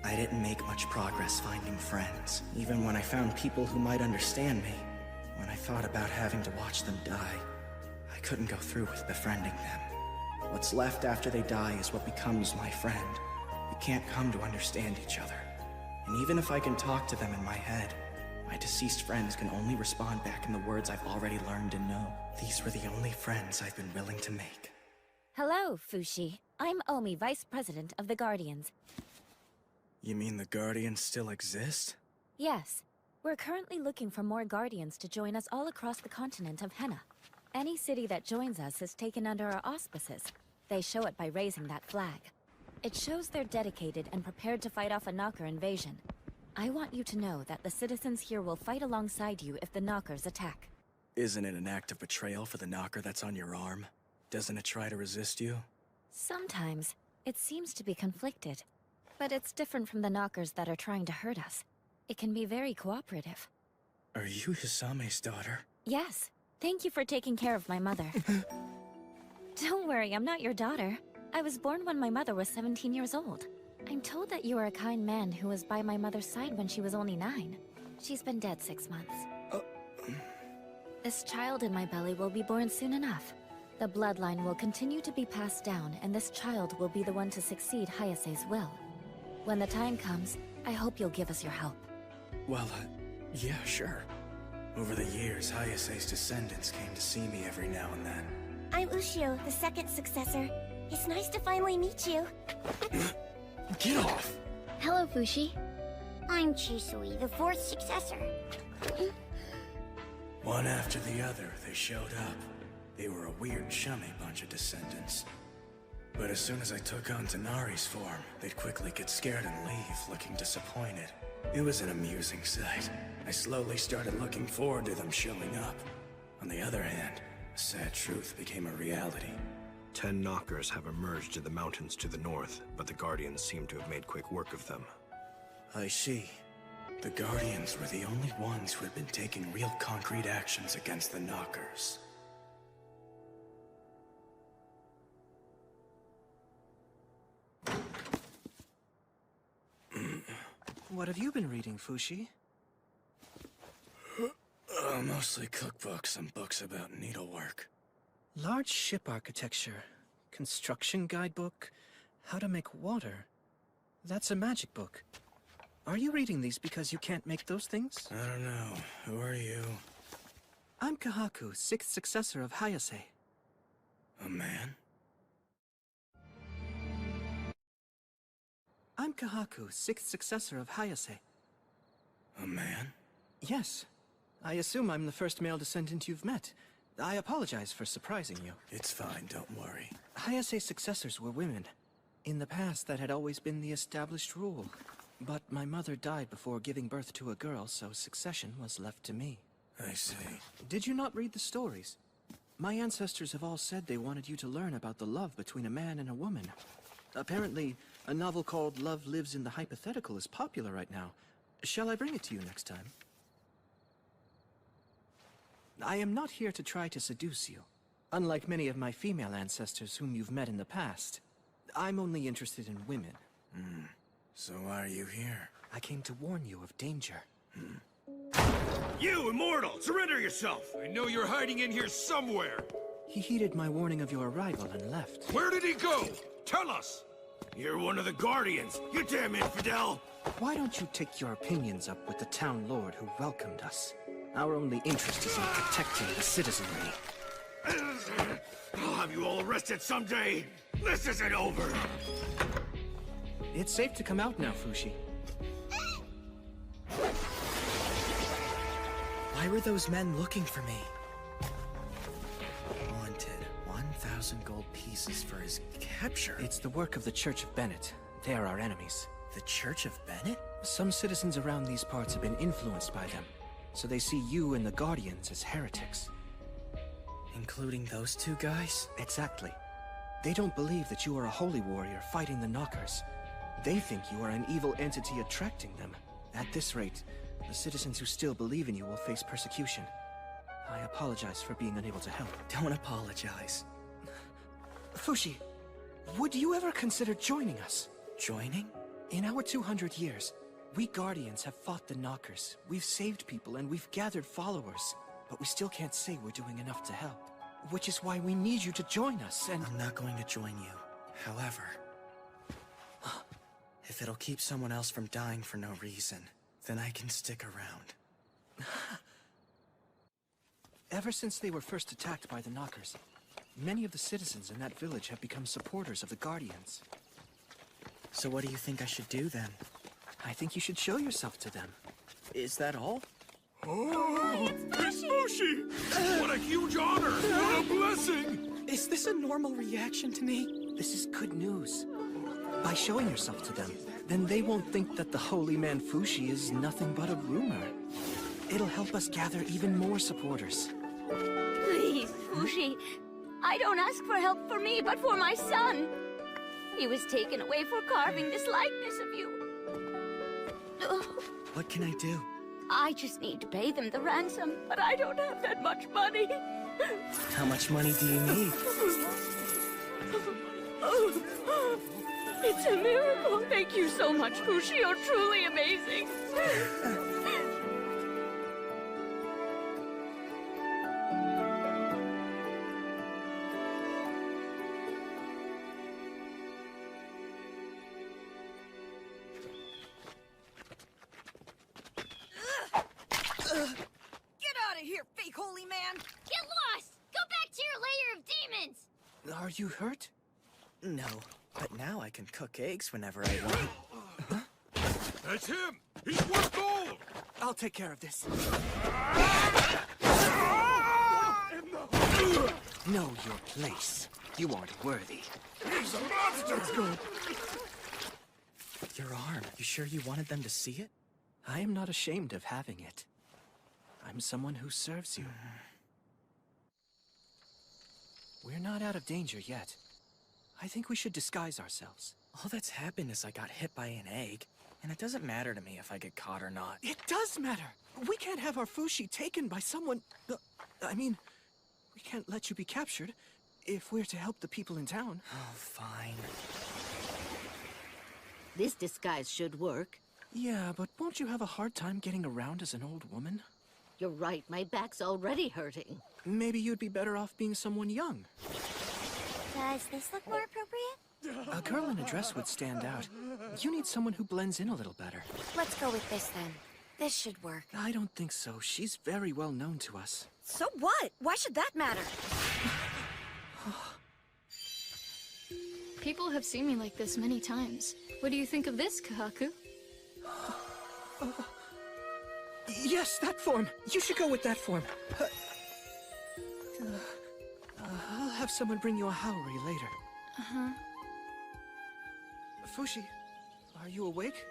I didn't make much progress finding friends, even when I found people who might understand me. When I thought about having to watch them die, I couldn't go through with befriending them. What's left after they die is what becomes my friend. We can't come to understand each other. And even if I can talk to them in my head, my deceased friends can only respond back in the words I've already learned and know. These were the only friends I've been willing to make. Hello, Fushi. I'm Omi, Vice President of the Guardians. You mean the Guardians still exist? Yes. We're currently looking for more Guardians to join us all across the continent of Henna. Any city that joins us is taken under our auspices. They show it by raising that flag. It shows they're dedicated and prepared to fight off a Knocker invasion. I want you to know that the citizens here will fight alongside you if the Knockers attack. Isn't it an act of betrayal for the Knocker that's on your arm? Doesn't it try to resist you? Sometimes, it seems to be conflicted. But it's different from the Knockers that are trying to hurt us. It can be very cooperative. Are you Hisame's daughter? Yes. Thank you for taking care of my mother. Don't worry, I'm not your daughter. I was born when my mother was 17 years old. I'm told that you are a kind man who was by my mother's side when she was only 9. She's been dead 6 months. This child in my belly will be born soon enough. The bloodline will continue to be passed down, and this child will be the one to succeed Hayase's will. When the time comes, I hope you'll give us your help. Well, yeah, sure. Over the years, Hayase's descendants came to see me every now and then. I'm Ushio, the second successor. It's nice to finally meet you. Get off! Hello, Fushi. I'm Chisui, the fourth successor. One after the other, they showed up. They were a weird, chummy bunch of descendants. But as soon as I took on Tanari's form, they'd quickly get scared and leave, looking disappointed. It was an amusing sight. I slowly started looking forward to them showing up. On the other hand, a sad truth became a reality. 10 knockers have emerged in the mountains to the north, but the Guardians seem to have made quick work of them. I see. The Guardians were the only ones who had been taking real concrete actions against the knockers. What have you been reading, Fushi? Mostly cookbooks and books about needlework. Large ship architecture, construction guidebook, how to make water. That's a magic book. Are you reading these because you can't make those things? I don't know. Who are you? I'm Kahaku, 6th successor of Hayase. A man? I'm Kahaku, 6th successor of Hayase. A man? Yes. I assume I'm the first male descendant you've met. I apologize for surprising you. It's fine, don't worry. Hayase's successors were women. In the past, that had always been the established rule. But my mother died before giving birth to a girl, so succession was left to me. I see. Did you not read the stories? My ancestors have all said they wanted you to learn about the love between a man and a woman. Apparently, a novel called Love Lives in the Hypothetical is popular right now. Shall I bring it to you next time? I am not here to try to seduce you. Unlike many of my female ancestors whom you've met in the past, I'm only interested in women. So why are you here? I came to warn you of danger. You, Immortal! Surrender yourself! I know you're hiding in here somewhere! He heeded my warning of your arrival and left. Where did he go? Tell us! You're one of the Guardians, you damn infidel! Why don't you take your opinions up with the town lord who welcomed us? Our only interest is in protecting the citizenry. I'll have you all arrested someday! This isn't over! It's safe to come out now, Fushi. Why were those men looking for me? Wanted 1,000 gold pieces for his capture. It's the work of the Church of Bennett. They're our enemies. The Church of Bennett? Some citizens around these parts have been influenced by them, so they see you and the Guardians as heretics. Including those two guys? Exactly. They don't believe that you are a holy warrior fighting the knockers. They think you are an evil entity attracting them. At this rate, the citizens who still believe in you will face persecution. I apologize for being unable to help. Don't apologize. Fushi, would you ever consider joining us? Joining? In our 200 years, we Guardians have fought the knockers. We've saved people and we've gathered followers. But we still can't say we're doing enough to help. Which is why we need you to join us and— I'm not going to join you. However, if it'll keep someone else from dying for no reason, then I can stick around. Ever since they were first attacked by the knockers, many of the citizens in that village have become supporters of the Guardians. So what do you think I should do then? I think you should show yourself to them. Is that all? Oh, it's Fushi! What a huge honor! What a blessing! Is this a normal reaction to me? This is good news. By showing yourself to them, then they won't think that the holy man Fushi is nothing but a rumor. It'll help us gather even more supporters. Please, Fushi. I don't ask for help for me, but for my son. He was taken away for carving this likeness of you. What can I do? I just need to pay them the ransom, but I don't have that much money. How much money do you need? It's a miracle. Thank you so much, Fushi. You're truly amazing. Get out of here, fake holy man! Get lost! Go back to your layer of demons! Are you hurt? No, but now I can cook eggs whenever I want. That's him! He's worth gold! I'll take care of this. Know your place. You aren't worthy. He's a monster! Your arm, you sure you wanted them to see it? I am not ashamed of having it. I'm someone who serves you. We're not out of danger yet. I think we should disguise ourselves. All that's happened is I got hit by an egg, and it doesn't matter to me if I get caught or not. It does matter! We can't have our Fushi taken by someone... I mean, we can't let you be captured if we're to help the people in town. Oh, fine. This disguise should work. Yeah, but won't you have a hard time getting around as an old woman? You're right, my back's already hurting. Maybe you'd be better off being someone young. Does this look more appropriate? A girl in a dress would stand out. You need someone who blends in a little better. Let's go with this then. This should work. I don't think so. She's very well known to us. So what? Why should that matter? People have seen me like this many times. What do you think of this, Kahaku? Yes, that form. You should go with that form. I'll have someone bring you a Haori later. Uh-huh. Fushi, are you awake?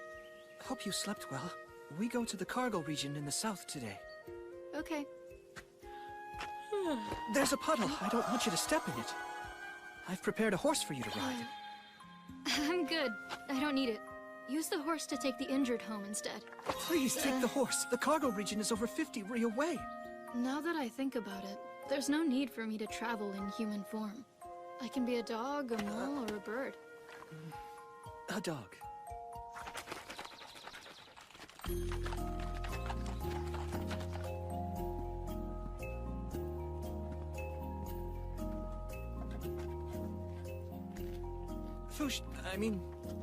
Hope you slept well. We go to the cargo region in the south today. Okay. There's a puddle. I don't want you to step in it. I've prepared a horse for you to ride. I'm good. I don't need it. Use the horse to take the injured home instead. Please take the horse. The cargo region is over 50 ri away. Now that I think about it, there's no need for me to travel in human form. I can be a dog, a mole, or a bird. A dog.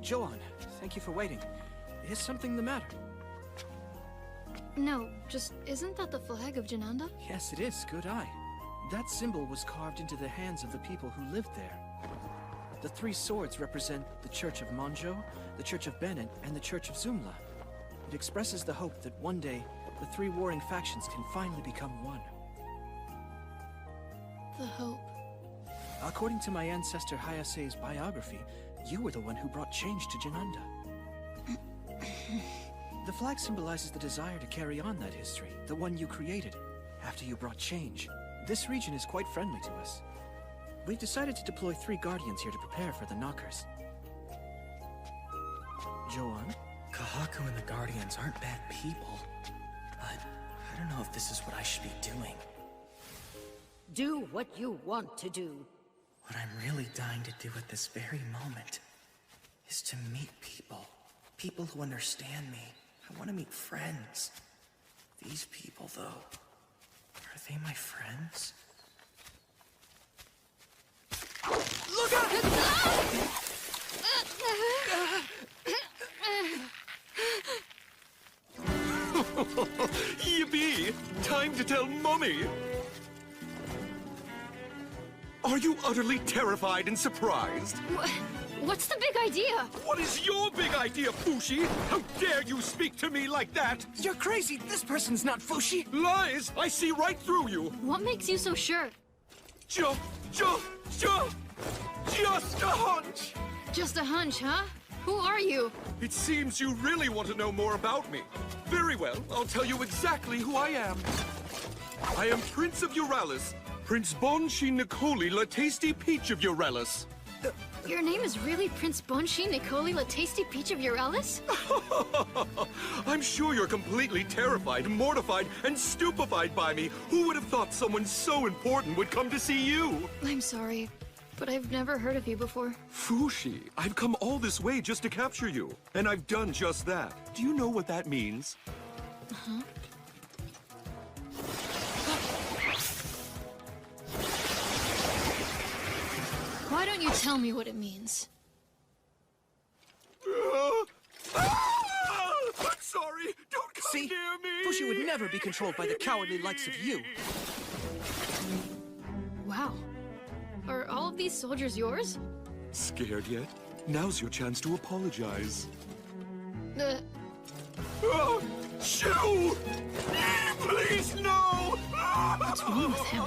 Joan, thank you for waiting. Is something the matter? No, just isn't that the flag of Jananda? Yes, it is. Good eye. That symbol was carved into the hands of the people who lived there. The three swords represent the Church of Monjo, the Church of Bennett, and the Church of Zumla. It expresses the hope that one day, the three warring factions can finally become one. The hope. According to my ancestor Hayase's biography, you were the one who brought change to Jananda. The flag symbolizes the desire to carry on that history, the one you created, after you brought change. This region is quite friendly to us. We've decided to deploy 3 guardians here to prepare for the knockers. Joan? Kahaku and the guardians aren't bad people, but I don't know if this is what I should be doing. Do what you want to do. What I'm really dying to do at this very moment is to meet people. People who understand me. I want to meet friends. These people, though, are they my friends? Look out! Yippee! Time to tell Mommy! Are you utterly terrified and surprised? What's the big idea? What is your big idea, Fushi? How dare you speak to me like that? You're crazy! This person's not Fushi! Lies! I see right through you! What makes you so sure? Just a hunch! Just a hunch, huh? Who are you? It seems you really want to know more about me. Very well, I'll tell you exactly who I am. I am Prince of Euralis, Prince Bon Shi Nikoli La Tasty Peach of Euralis. Your name is really Prince Bonshi Nicoli La Tasty Peach of Euralis? I'm sure you're completely terrified, mortified, and stupefied by me. Who would have thought someone so important would come to see you? I'm sorry, but I've never heard of you before. Fushi, I've come all this way just to capture you, and I've done just that. Do you know what that means? Uh-huh. Why don't you tell me what it means? I'm sorry! Don't come See? near me! Fushi would never be controlled by the cowardly likes of you. Wow. Are all of these soldiers yours? Scared yet? Now's your chance to apologize. Shoo! Please, no! What's wrong with him?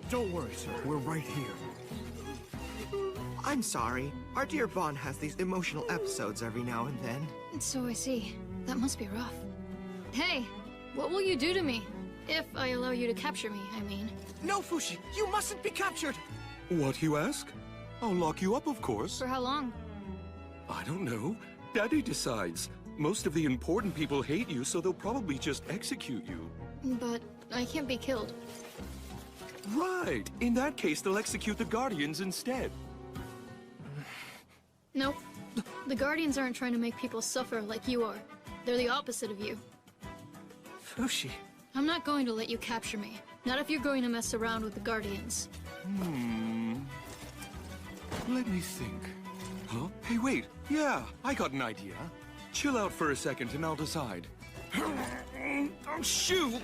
Don't worry, sir. We're right here. I'm sorry. Our dear Bond has these emotional episodes every now and then. So I see. That must be rough. Hey, what will you do to me? If I allow you to capture me, I mean. No, Fushi! You mustn't be captured! What, you ask? I'll lock you up, of course. For how long? I don't know. Daddy decides. Most of the important people hate you, so they'll probably just execute you. But I can't be killed. Right! In that case, they'll execute the Guardians instead. Nope. The Guardians aren't trying to make people suffer like you are. They're the opposite of you. Fushi. I'm not going to let you capture me. Not if you're going to mess around with the Guardians. Let me think. Huh? Hey, wait. Yeah, I got an idea. Chill out for a second and I'll decide. Shoo!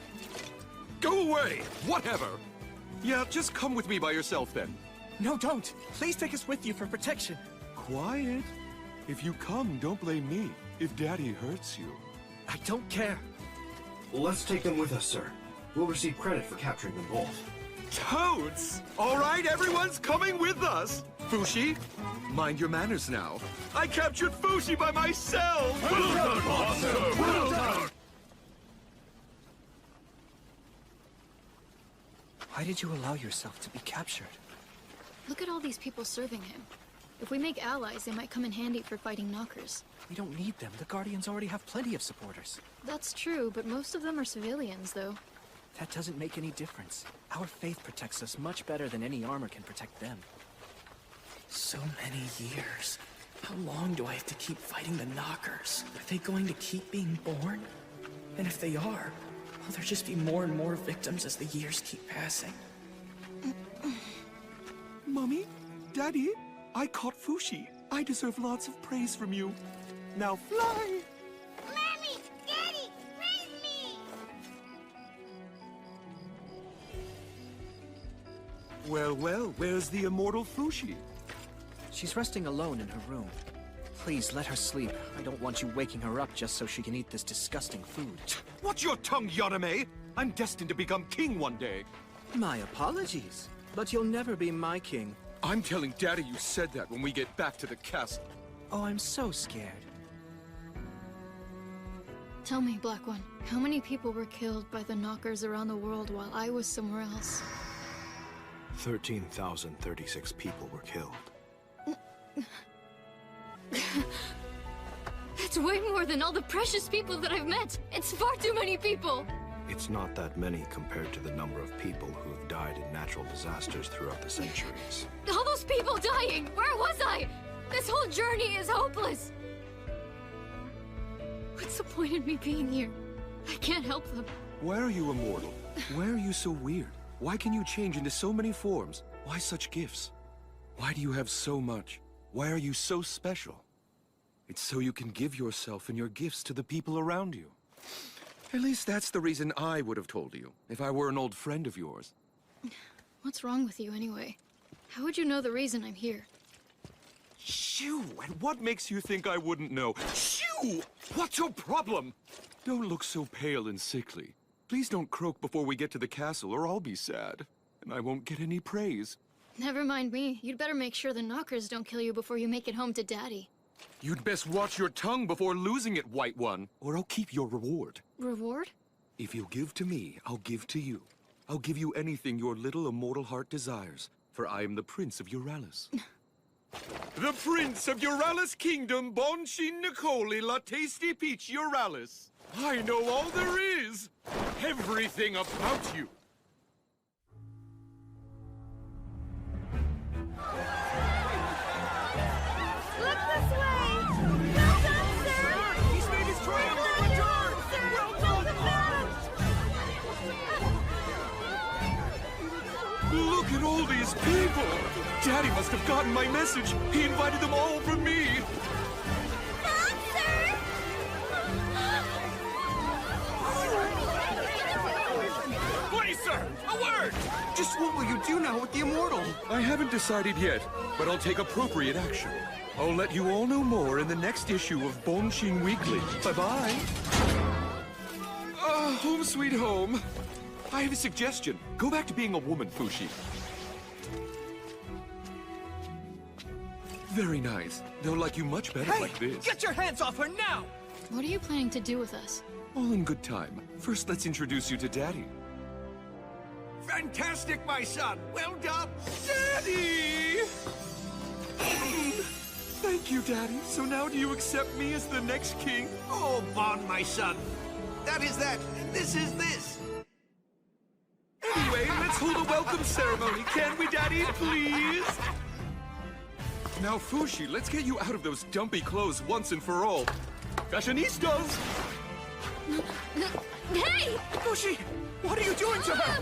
Go away! Whatever! Yeah, just come with me by yourself then. No, don't! Please take us with you for protection. Quiet. If you come, don't blame me. If Daddy hurts you. I don't care. Let's take them with us, sir. We'll receive credit for capturing them both. Toads! All right, everyone's coming with us! Fushi, mind your manners now. I captured Fushi by myself! Well done, Monster! Well done! Why did you allow yourself to be captured? Look at all these people serving him. If we make allies, they might come in handy for fighting knockers. We don't need them. The Guardians already have plenty of supporters. That's true, but most of them are civilians, though. That doesn't make any difference. Our faith protects us much better than any armor can protect them. So many years. How long do I have to keep fighting the knockers? Are they going to keep being born? And if they are, will there just be more and more victims as the years keep passing? Mommy? Daddy? I caught Fushi. I deserve lots of praise from you. Now fly! Mommy! Daddy! Raise me! Well, well, where's the immortal Fushi? She's resting alone in her room. Please, let her sleep. I don't want you waking her up just so she can eat this disgusting food. Watch your tongue, Yarame! I'm destined to become king one day. My apologies, but you'll never be my king. I'm telling Daddy you said that when we get back to the castle. Oh, I'm so scared. Tell me, Black One, how many people were killed by the knockers around the world while I was somewhere else? 13,036 people were killed. That's way more than all the precious people that I've met! It's far too many people! It's not that many compared to the number of people who have died in natural disasters throughout the centuries. All those people dying! Where was I? This whole journey is hopeless! What's the point in me being here? I can't help them. Why are you immortal? Why are you so weird? Why can you change into so many forms? Why such gifts? Why do you have so much? Why are you so special? It's so you can give yourself and your gifts to the people around you. At least that's the reason I would have told you, if I were an old friend of yours. What's wrong with you anyway? How would you know the reason I'm here? Shoo! And what makes you think I wouldn't know? Shoo! What's your problem? Don't look so pale and sickly. Please don't croak before we get to the castle, or I'll be sad. And I won't get any praise. Never mind me. You'd better make sure the knockers don't kill you before you make it home to Daddy. You'd best watch your tongue before losing it, White One, or I'll keep your reward. Reward? If you'll give to me, I'll give to you. I'll give you anything your little immortal heart desires, for I am the Prince of Euralis. The Prince of Euralis Kingdom, Bonshin Nicoli La Tasty Peach Euralis. I know all there is. Everything about you. Look this way! Well done, sir! He's made his triumphant return! Well done! Look at all these people! Daddy must have gotten my message. He invited them all for me. Please, sir, a word! Just what will you do now with the Immortal? I haven't decided yet, but I'll take appropriate action. I'll let you all know more in the next issue of Bonshin Weekly. Bye-bye. Home sweet home. I have a suggestion. Go back to being a woman, Fushi. Very nice. They'll like you much better like this. Get your hands off her now! What are you planning to do with us? All in good time. First, let's introduce you to Daddy. Fantastic, my son! Well done! Daddy! Thank you, Daddy. So now do you accept me as the next king? Oh, Bon, my son. That is that, and this is this. Anyway, let's hold a welcome ceremony, can we, Daddy, please? Now, Fushi, let's get you out of those dumpy clothes once and for all. Fashionistas! Hey! Fushi! What are you doing to her?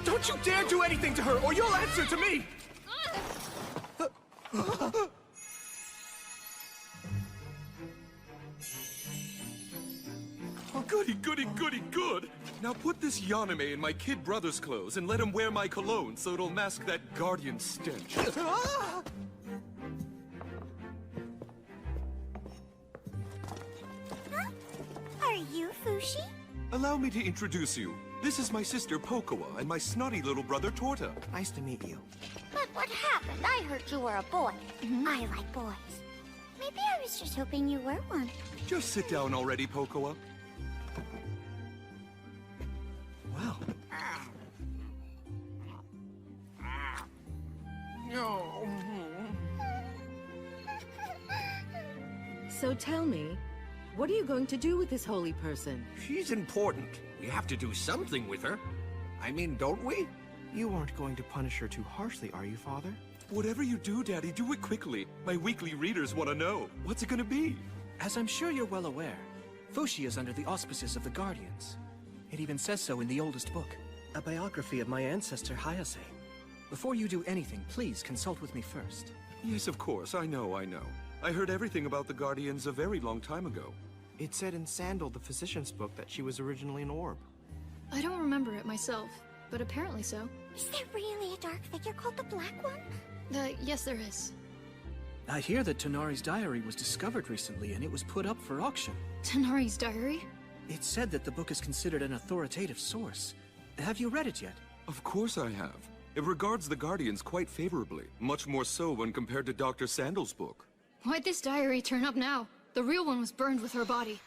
Don't you dare do anything to her, or you'll answer to me! Oh, goody, goody, goody, good. Now put this Yaname in my kid brother's clothes and let him wear my cologne so it'll mask that guardian stench. Are you Fushi? Allow me to introduce you. This is my sister Pokoa and my snotty little brother Torta. Nice to meet you. But what happened? I heard you were a boy. I like boys. Maybe I was just hoping you were one. Just sit down already, Pokoa. Well. So tell me, what are you going to do with this holy person? She's important. We have to do something with her. I mean, don't we? You aren't going to punish her too harshly, are you, Father? Whatever you do, Daddy, do it quickly. My weekly readers want to know. What's it gonna be? As I'm sure you're well aware, Fushi is under the auspices of the Guardians. It even says so in the oldest book. A biography of my ancestor, Hayase. Before you do anything, please consult with me first. Yes, of course. I know. I heard everything about the Guardians a very long time ago. It said in Sandal, the physician's book, that she was originally an orb. I don't remember it myself, but apparently so. Is there really a dark figure called the Black One? Yes, there is. I hear that Tonari's diary was discovered recently and it was put up for auction. Tonari's diary? It said that the book is considered an authoritative source. Have you read it yet? Of course I have. It regards the Guardians quite favorably, much more so when compared to Dr. Sandal's book. Why'd this diary turn up now? The real one was burned with her body.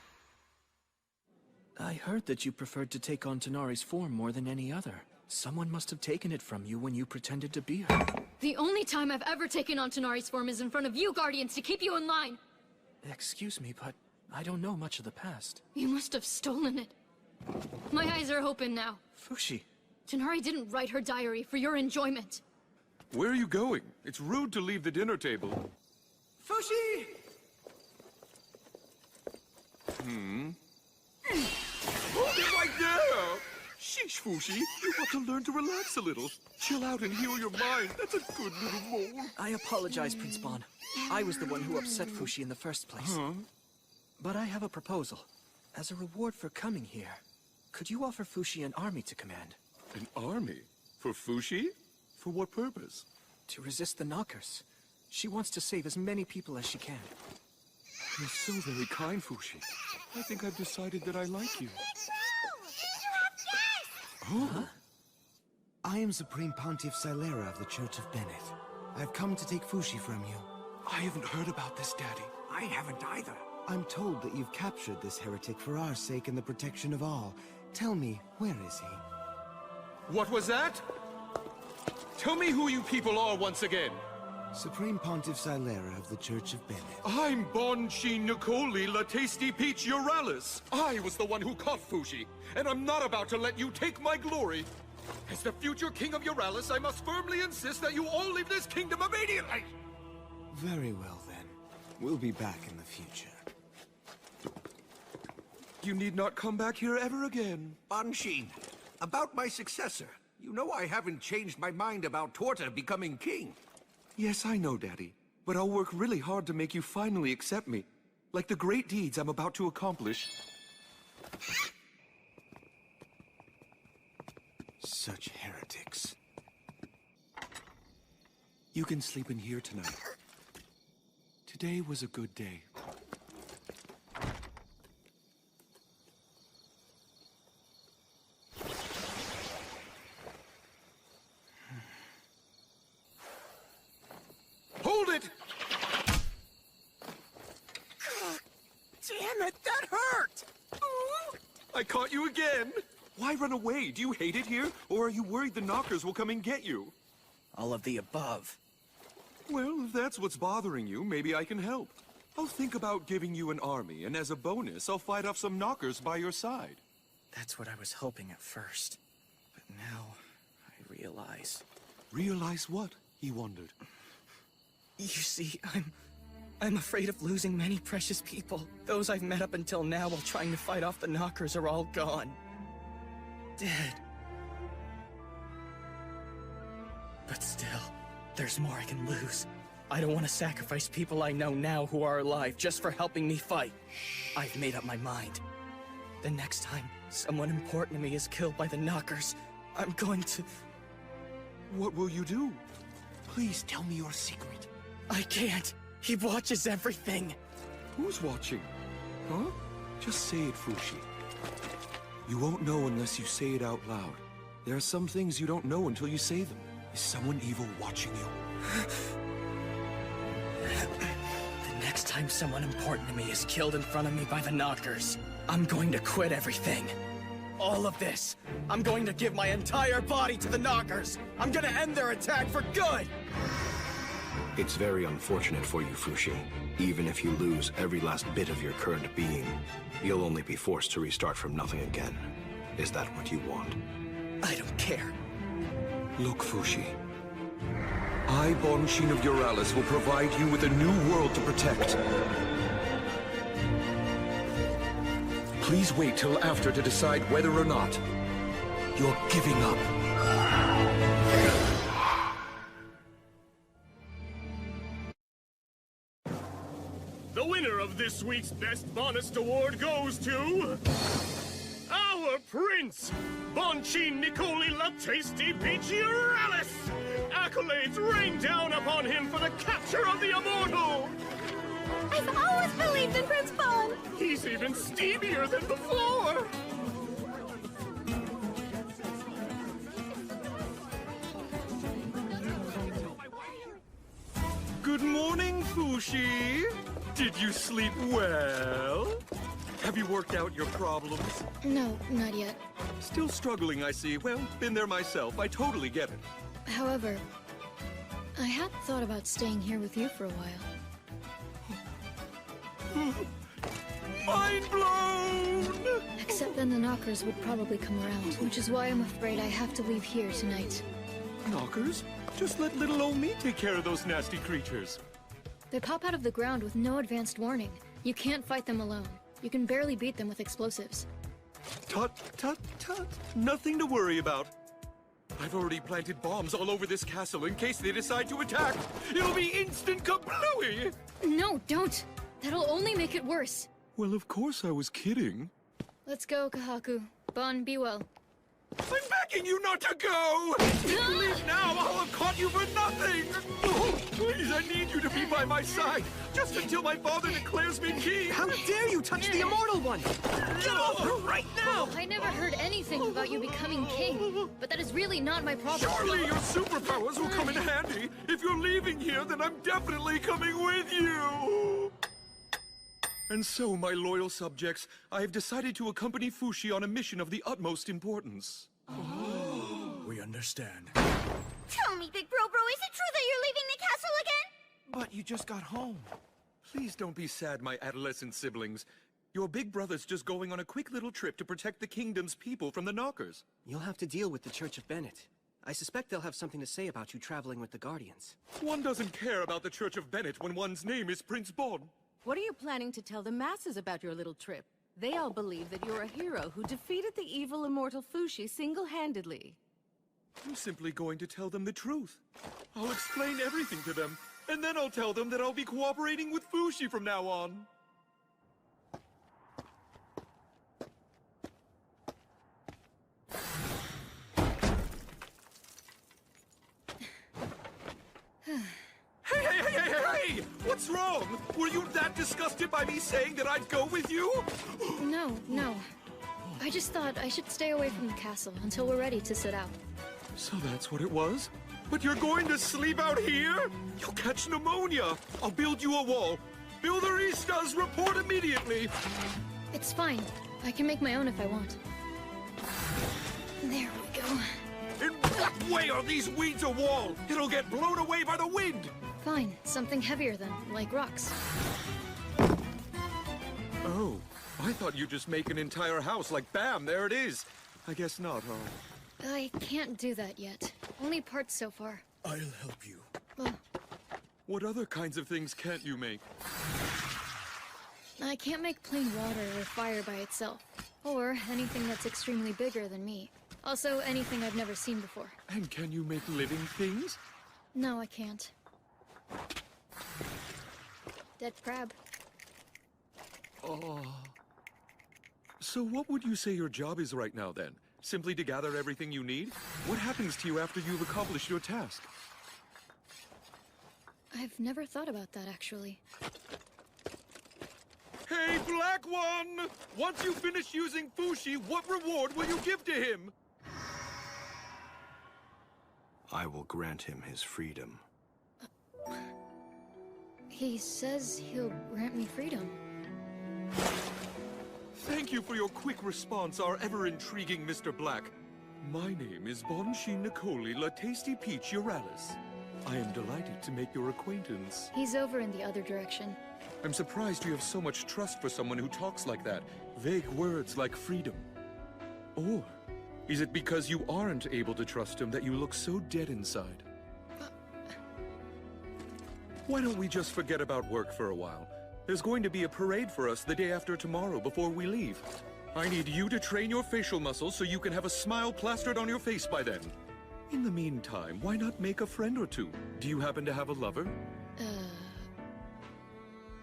I heard that you preferred to take on Tonari's form more than any other. Someone must have taken it from you when you pretended to be her. The only time I've ever taken on Tonari's form is in front of you Guardians to keep you in line. Excuse me, but I don't know much of the past. You must have stolen it. My eyes are open now. Fushi. Tonari didn't write her diary for your enjoyment. Where are you going? It's rude to leave the dinner table. Fushi! Hold it right there! Sheesh, Fushi. You want to learn to relax a little. Chill out and heal your mind. That's a good little mole. I apologize, Prince Bon. I was the one who upset Fushi in the first place. But I have a proposal. As a reward for coming here, could you offer Fushi an army to command? An army? For Fushi? For what purpose? To resist the Knockers. She wants to save as many people as she can. You're so very kind, Fushi. I think I've decided that I like you. Huh? I am Supreme Pontiff Silera of the Church of Bennett. I've come to take Fushi from you. I haven't heard about this, Daddy. I haven't either. I'm told that you've captured this heretic for our sake and the protection of all. Tell me, where is he? What was that? Tell me who you people are once again. Supreme Pontiff Silera of the Church of Bennett. I'm Bon-Chi Nicoli La Tasty Peach Euralis. I was the one who caught Fushi, and I'm not about to let you take my glory. As the future king of Euralis, I must firmly insist that you all leave this kingdom immediately! Very well, then. We'll be back in the future. You need not come back here ever again. Banshin, about my successor. You know I haven't changed my mind about Torta becoming king. Yes, I know, Daddy. But I'll work really hard to make you finally accept me. Like the great deeds I'm about to accomplish. Such heretics. You can sleep in here tonight. Today was a good day. Hold it! Damn it, that hurt! I caught you again! Why run away? Do you hate it here? Or are you worried the knockers will come and get you? All of the above. Well, if that's what's bothering you, maybe I can help. I'll think about giving you an army, and as a bonus, I'll fight off some knockers by your side. That's what I was hoping at first. But now, I realize... Realize what? He wondered. You see, I'm afraid of losing many precious people. Those I've met up until now while trying to fight off the knockers are all gone. Dead. But still, there's more I can lose. I don't want to sacrifice people I know now who are alive just for helping me fight. I've made up my mind. The next time someone important to me is killed by the knockers, I'm going to... What will you do? Please tell me your secret. I can't. He watches everything. Who's watching? Huh? Just say it, Fushi. You won't know unless you say it out loud. There are some things you don't know until you say them. Is someone evil watching you? The next time someone important to me is killed in front of me by the knockers, I'm going to quit everything. All of this. I'm going to give my entire body to the knockers. I'm gonna end their attack for good! It's very unfortunate for you, Fushi. Even if you lose every last bit of your current being, you'll only be forced to restart from nothing again. Is that what you want? I don't care. Look, Fushi. I, Bon-Shin of Euralis, will provide you with a new world to protect. Please wait till after to decide whether or not you're giving up. The winner of this week's Best Bonus Award goes to... our Prince, Bon-Chin Nicoli La Tasty Peach Euralis! Accolades rain down upon him for the capture of the Immortal! I've always believed in Prince Bon! He's even steamier than before! Good morning, Fushi. Did you sleep well? Have you worked out your problems? No, not yet. Still struggling, I see. Well, been there myself. I totally get it. However, I had thought about staying here with you for a while. Mind blown! Except then the knockers would probably come around, which is why I'm afraid I have to leave here tonight. Knockers? Just let little old me take care of those nasty creatures. They pop out of the ground with no advanced warning. You can't fight them alone. You can barely beat them with explosives. Tut, tut, tut. Nothing to worry about. I've already planted bombs all over this castle in case they decide to attack. It'll be instant kablooey! No, don't! That'll only make it worse. Well, of course I was kidding. Let's go, Kahaku. Bon, be well. I'm begging you not to go! If you leave now, I'll have caught you for nothing! Oh, please, I need you to be by my side, just until my father declares me king! How dare you touch the Immortal One! Get off her right now! I never heard anything about you becoming king, but that is really not my problem. Surely your superpowers will come in handy! If you're leaving here, then I'm definitely coming with you! And so, my loyal subjects, I have decided to accompany Fushi on a mission of the utmost importance. We understand. Tell me, Big Bro, is it true that you're leaving the castle again? But you just got home. Please don't be sad, my adolescent siblings. Your big brother's just going on a quick little trip to protect the kingdom's people from the Knockers. You'll have to deal with the Church of Bennett. I suspect they'll have something to say about you traveling with the Guardians. One doesn't care about the Church of Bennett when one's name is Prince Bon. What are you planning to tell the masses about your little trip? They all believe that you're a hero who defeated the evil immortal Fushi single-handedly. I'm simply going to tell them the truth. I'll explain everything to them, and then I'll tell them that I'll be cooperating with Fushi from now on. Hey! What's wrong? Were you that disgusted by me saying that I'd go with you? No. I just thought I should stay away from the castle until we're ready to set out. So that's what it was? But you're going to sleep out here? You'll catch pneumonia. I'll build you a wall. Builderistas, report immediately. It's fine. I can make my own if I want. There we go. In what way are these weeds a wall? It'll get blown away by the wind. Fine. Something heavier then, like rocks. Oh, I thought you'd just make an entire house like bam, there it is. I guess not, huh? I can't do that yet. Only parts so far. I'll help you. Well, What other kinds of things can't you make? I can't make plain water or fire by itself. Or anything that's extremely bigger than me. Also, anything I've never seen before. And can you make living things? No, I can't. Dead crab. Oh. So what would you say your job is right now, then? Simply to gather everything you need? What happens to you after you've accomplished your task? I've never thought about that, actually. Hey, Black One! Once you finish using Fushi, what reward will you give to him? I will grant him his freedom. He says he'll grant me freedom. Thank you for your quick response, our ever-intriguing Mr. Black. My name is Bonshin Nicoli La Tasty Peach Uralis. I am delighted to make your acquaintance. He's over in the other direction. I'm surprised you have so much trust for someone who talks like that. Vague words like freedom. Or is it because you aren't able to trust him that you look so dead inside? Why don't we just forget about work for a while? There's going to be a parade for us the day after tomorrow before we leave. I need you to train your facial muscles so you can have a smile plastered on your face by then. In the meantime, why not make a friend or two? Do you happen to have a lover?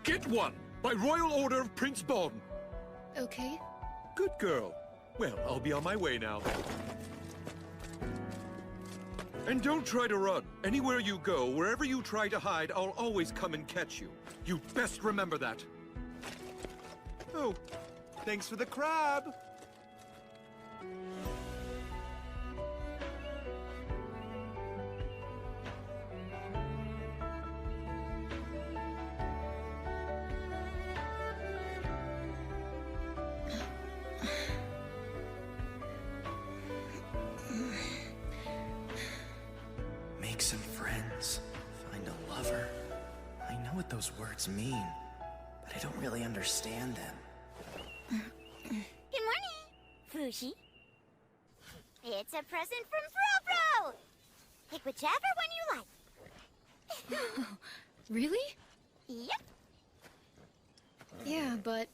Get one! By royal order of Prince Bon! Okay. Good girl. Well, I'll be on my way now. And don't try to run. Anywhere you go, wherever you try to hide, I'll always come and catch you. You best remember that. Oh, thanks for the crab. Make some friends. Find a lover. I know what those words mean, but I don't really understand them. Good morning, Fushi. It's a present from Bro. Pick whichever one you like. Really? Yep. Yeah, but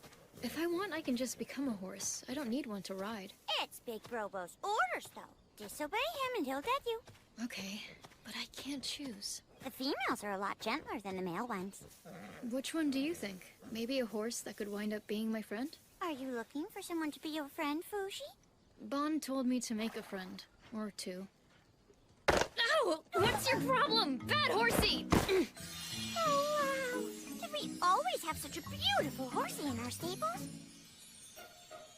if I want, I can just become a horse. I don't need one to ride. It's Big Brobo's orders, though. Disobey him and he'll get you. Okay, but I can't choose. The females are a lot gentler than the male ones. Which one do you think? Maybe a horse that could wind up being my friend? Are you looking for someone to be your friend, Fushi? Bon told me to make a friend. Or two. Ow! What's your problem? Bad horsey! Oh, wow. Did we always have such a beautiful horsey in our stables?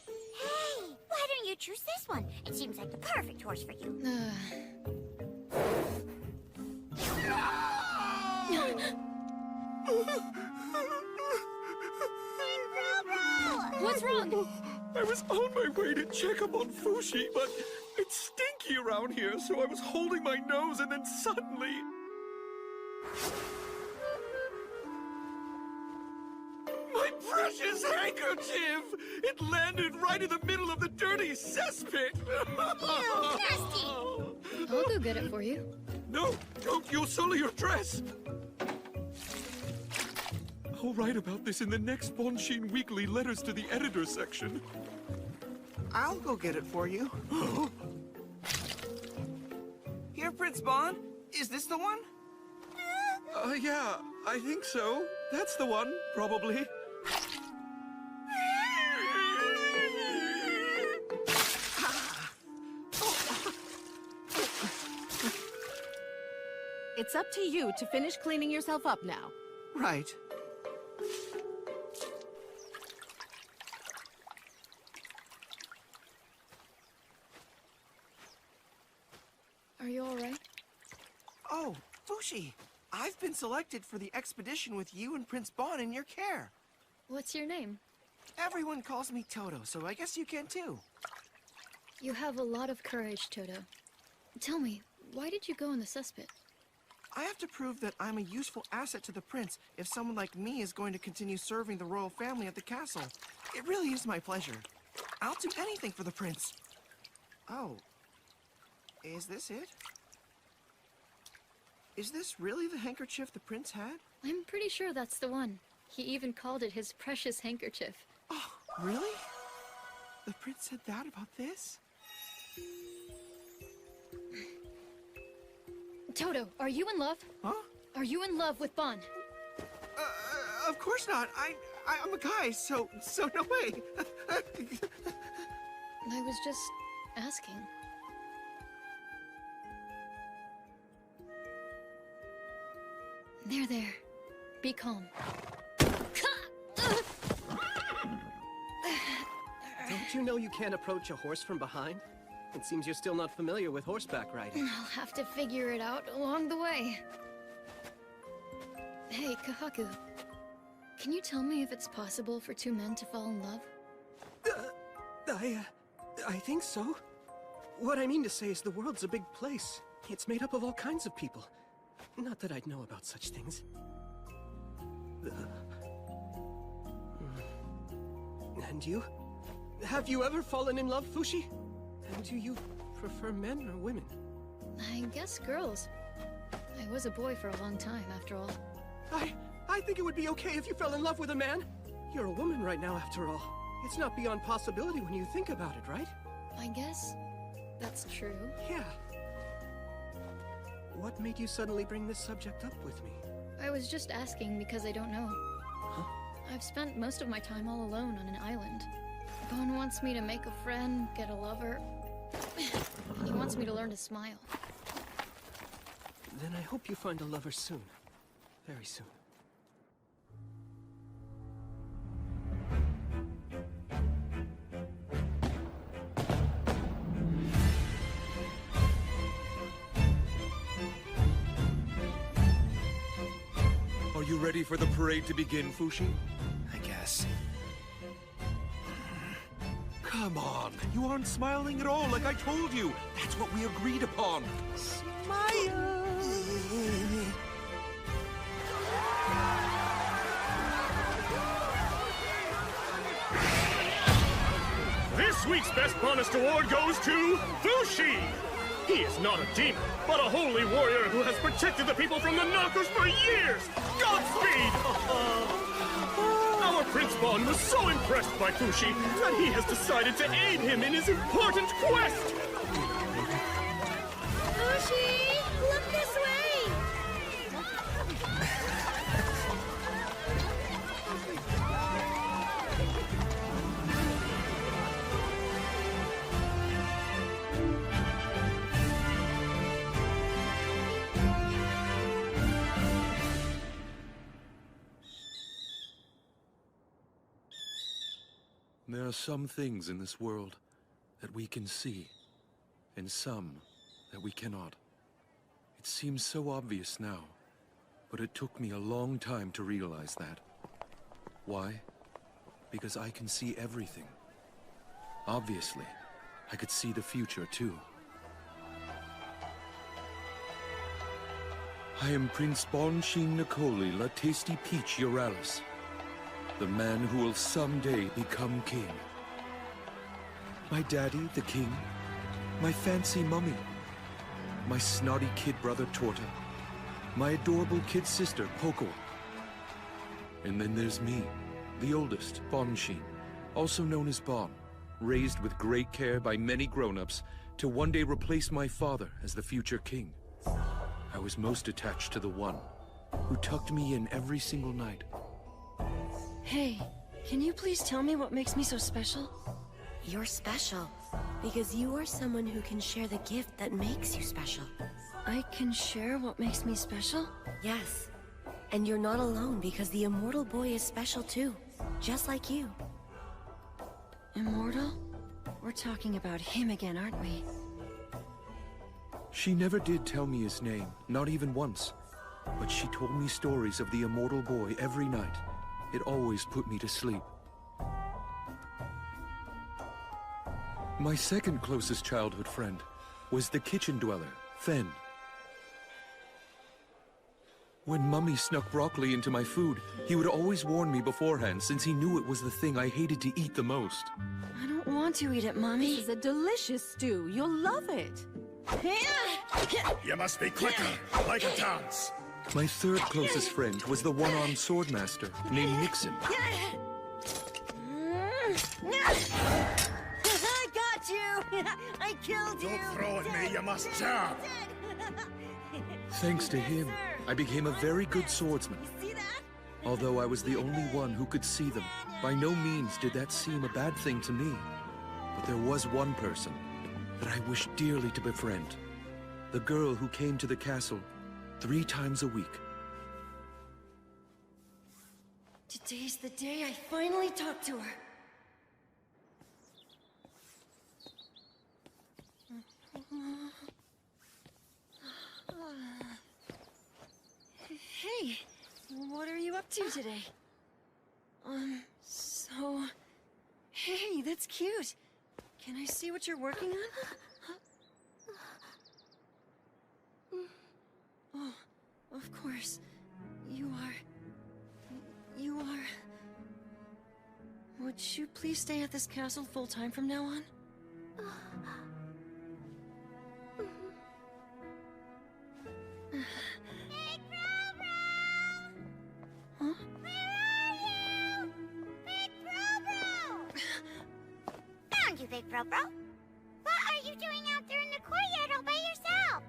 Hey, why don't you choose this one? It seems like the perfect horse for you. What's wrong? I was on my way to check up on Fushi, but it's stinky. squeaky around here, so I was holding my nose and then suddenly... My precious handkerchief! It landed right in the middle of the dirty cesspit! Ew, nasty! I'll go get it for you. No, don't! You'll sully your dress! I'll write about this in the next Bonshin Weekly Letters to the Editor section. I'll go get it for you. Here, Prince Bon. Is this the one? Yeah, I think so. That's the one, probably. It's up to you to finish cleaning yourself up now. Right. Are you all right? Oh, Fushi, I've been selected for the expedition with you and Prince Bon in your care. What's your name? Everyone calls me Toto, so I guess you can too. You have a lot of courage, Toto. Tell me, why did you go in the cesspit? I have to prove that I'm a useful asset to the prince if someone like me is going to continue serving the royal family at the castle. It really is my pleasure. I'll do anything for the prince. Oh. Is this it? Is this really the handkerchief the prince had? I'm pretty sure that's the one. He even called it his precious handkerchief. Oh, really? The prince said that about this? Toto, are you in love? Huh? Are you in love with Bon? Of course not. I'm a guy, so no way. I was just asking. There. Be calm. Don't you know you can't approach a horse from behind? It seems you're still not familiar with horseback riding. I'll have to figure it out along the way. Hey, Kahaku. Can you tell me if it's possible for two men to fall in love? I think so. What I mean to say is the world's a big place. It's made up of all kinds of people. Not that I'd know about such things. And you? Have you ever fallen in love, Fushi? And do you prefer men or women? I guess girls. I was a boy for a long time, after all. I think it would be okay if you fell in love with a man. You're a woman right now, after all. It's not beyond possibility when you think about it, right? I guess that's true. Yeah. What made you suddenly bring this subject up with me? I was just asking because I don't know. Huh? I've spent most of my time all alone on an island. Bon wants me to make a friend, get a lover, and he wants me to learn to smile. Then I hope you find a lover soon. Very soon. Are you ready for the parade to begin, Fushi? I guess. Come on, you aren't smiling at all like I told you. That's what we agreed upon. Smile! This week's Best Honest Award goes to Fushi! He is not a demon, but a holy warrior who has protected the people from the knockers for years! Godspeed! Our Prince Bon was so impressed by Fushi that he has decided to aid him in his important quest! Fushi, look this way! There are some things in this world that we can see, and some that we cannot. It seems so obvious now, but it took me a long time to realize that. Why? Because I can see everything. Obviously, I could see the future too. I am Prince Bonshin Nicoli La Tasty Peach Euralis, the man who will someday become king. My daddy, the king, my fancy mummy, my snotty kid brother Torta, my adorable kid sister Poco. And then there's me, the oldest, Bonshin, also known as Bon, raised with great care by many grown-ups to one day replace my father as the future king. I was most attached to the one who tucked me in every single night. Hey, can you please tell me what makes me so special? You're special, because you are someone who can share the gift that makes you special. I can share what makes me special? Yes. And you're not alone, because the immortal boy is special too, just like you. Immortal? We're talking about him again, aren't we? She never did tell me his name, not even once. But she told me stories of the immortal boy every night. It always put me to sleep. My second closest childhood friend was the kitchen dweller, Fen. When Mummy snuck broccoli into my food, he would always warn me beforehand since he knew it was the thing I hated to eat the most. I don't want to eat it, Mommy. This is a delicious stew. You'll love it. You must be quicker, like a dance. My third closest friend was the one-armed swordmaster named Nixon. I got you! I killed you! Don't throw at me, you must jab! Thanks to him, I became a very good swordsman. Although I was the only one who could see them, by no means did that seem a bad thing to me. But there was one person that I wished dearly to befriend. The girl who came to the castle 3 times a week. Today's the day I finally talk to her. Hey, what are you up to today? Hey, that's cute. Can I see what you're working on? Oh, of course. You are... Would you please stay at this castle full-time from now on? Huh? Found you, Big Bro Bro. What are you doing out there in the courtyard all by yourself?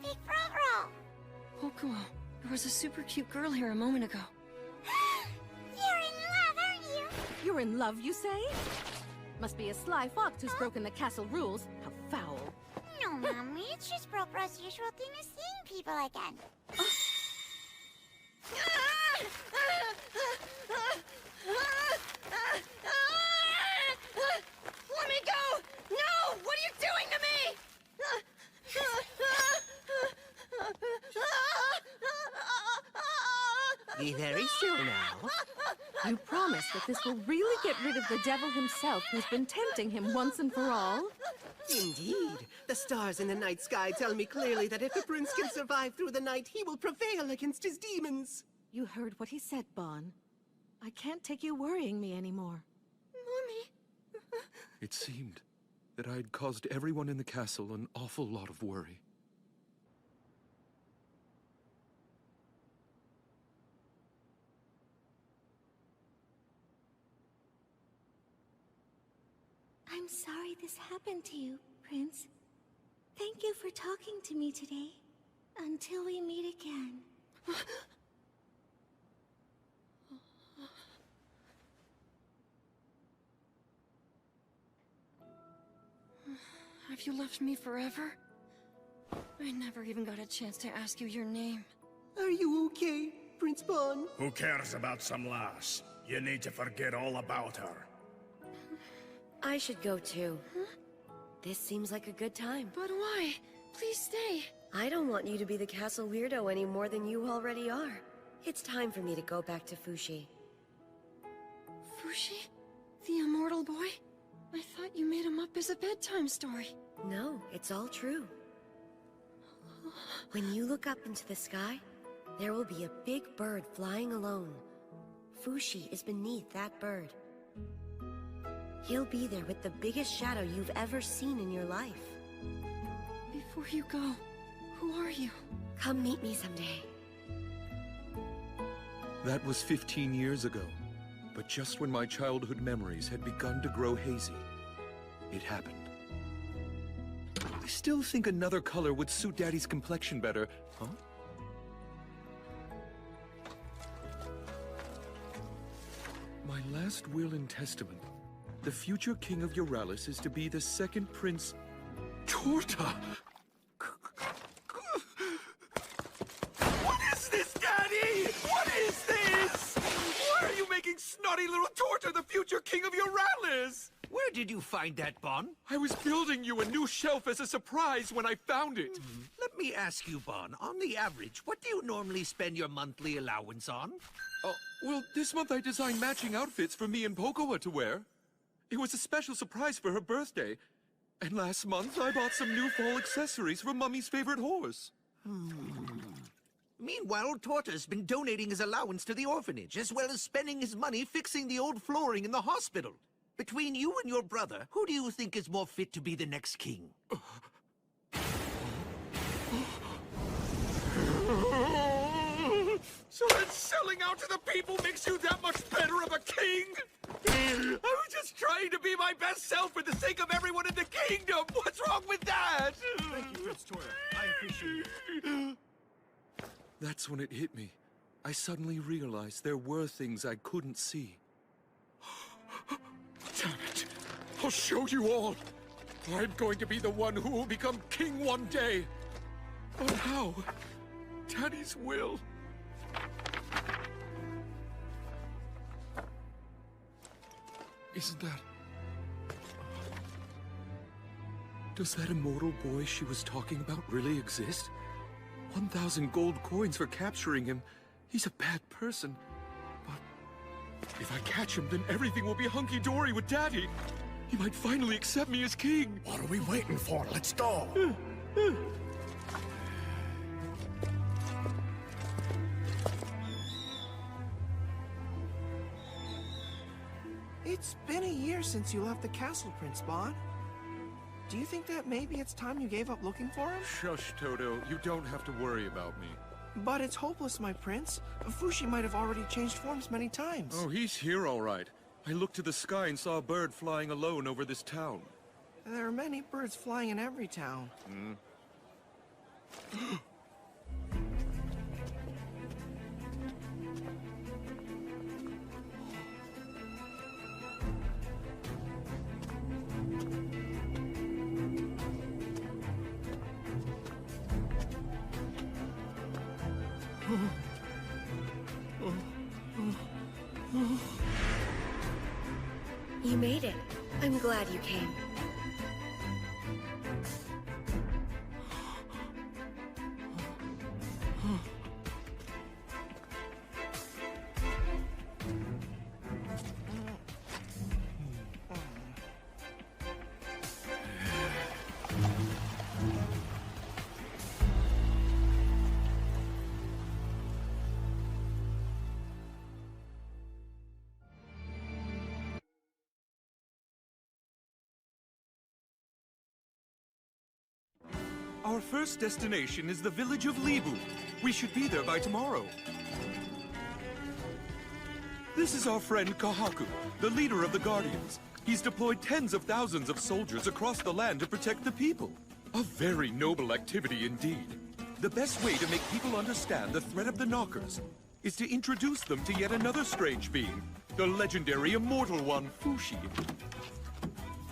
Big Bro Bro. Okuo, there was a super cute girl here a moment ago. You're in love, aren't you? You're in love, you say? Must be a sly fox who's broken the castle rules. How foul. No, Mommy, it's just Bro Bro's usual thing of seeing people again. Let me go! No! What are you doing to me? Be very still now. You promise that this will really get rid of the devil himself who's been tempting him once and for all? Indeed. The stars in the night sky tell me clearly that if the prince can survive through the night, he will prevail against his demons. You heard what he said, Bon. I can't take you worrying me anymore. Mommy. It seemed that I had caused everyone in the castle an awful lot of worry. I'm sorry this happened to you, Prince. Thank you for talking to me today. Until we meet again. Have you left me forever? I never even got a chance to ask you your name. Are you okay, Prince Bon? Who cares about some lass? You need to forget all about her. I should go too. This seems like a good time. But why? Please stay. I don't want you to be the castle weirdo any more than you already are. It's time for me to go back to Fushi. Fushi? The immortal boy? I thought you made him up as a bedtime story. No, it's all true. When you look up into the sky, there will be a big bird flying alone. Fushi is beneath that bird. He'll be there with the biggest shadow you've ever seen in your life. Before you go, who are you? Come meet me someday. That was 15 years ago. But just when my childhood memories had begun to grow hazy, it happened. I still think another color would suit Daddy's complexion better. Huh? My last will and testament. The future king of Euralis is to be the second prince... Torta! What is this, Daddy? What is this? Why are you making snotty little Torta the future king of Euralis? Where did you find that, Bon? I was building you a new shelf as a surprise when I found it. Let me ask you, Bon, on the average, what do you normally spend your monthly allowance on? Oh, well, this month I designed matching outfits for me and Pocoa to wear. It was a special surprise for her birthday. And last month I bought some new fall accessories for Mummy's favorite horse. Meanwhile, Torta's been donating his allowance to the orphanage, as well as spending his money fixing the old flooring in the hospital. Between you and your brother, who do you think is more fit to be the next king? So that selling out to the people makes you that much better of a king? I was just trying to be my best self for the sake of everyone in the kingdom! What's wrong with that? Thank you, Prince Torta. I appreciate it. That's when it hit me. I suddenly realized there were things I couldn't see. Damn it! I'll show you all! I'm going to be the one who will become king one day! But how? Daddy's will. Isn't that... Does that immortal boy she was talking about really exist? 1,000 gold coins for capturing him. He's a bad person. But if I catch him, then everything will be hunky-dory with Daddy. He might finally accept me as king. What are we waiting for? Let's go! It's been a year since you left the castle, Prince Bon. Do you think that maybe it's time you gave up looking for him? Shush, Toto. You don't have to worry about me. But it's hopeless, my prince. Fushi might have already changed forms many times. Oh, he's here all right. I looked to the sky and saw a bird flying alone over this town. There are many birds flying in every town. You made it. I'm glad you came. Our first destination is the village of Libu. We should be there by tomorrow. This is our friend Kahaku, the leader of the Guardians. He's deployed tens of thousands of soldiers across the land to protect the people. A very noble activity indeed. The best way to make people understand the threat of the Knockers is to introduce them to yet another strange being, the legendary immortal one, Fushi.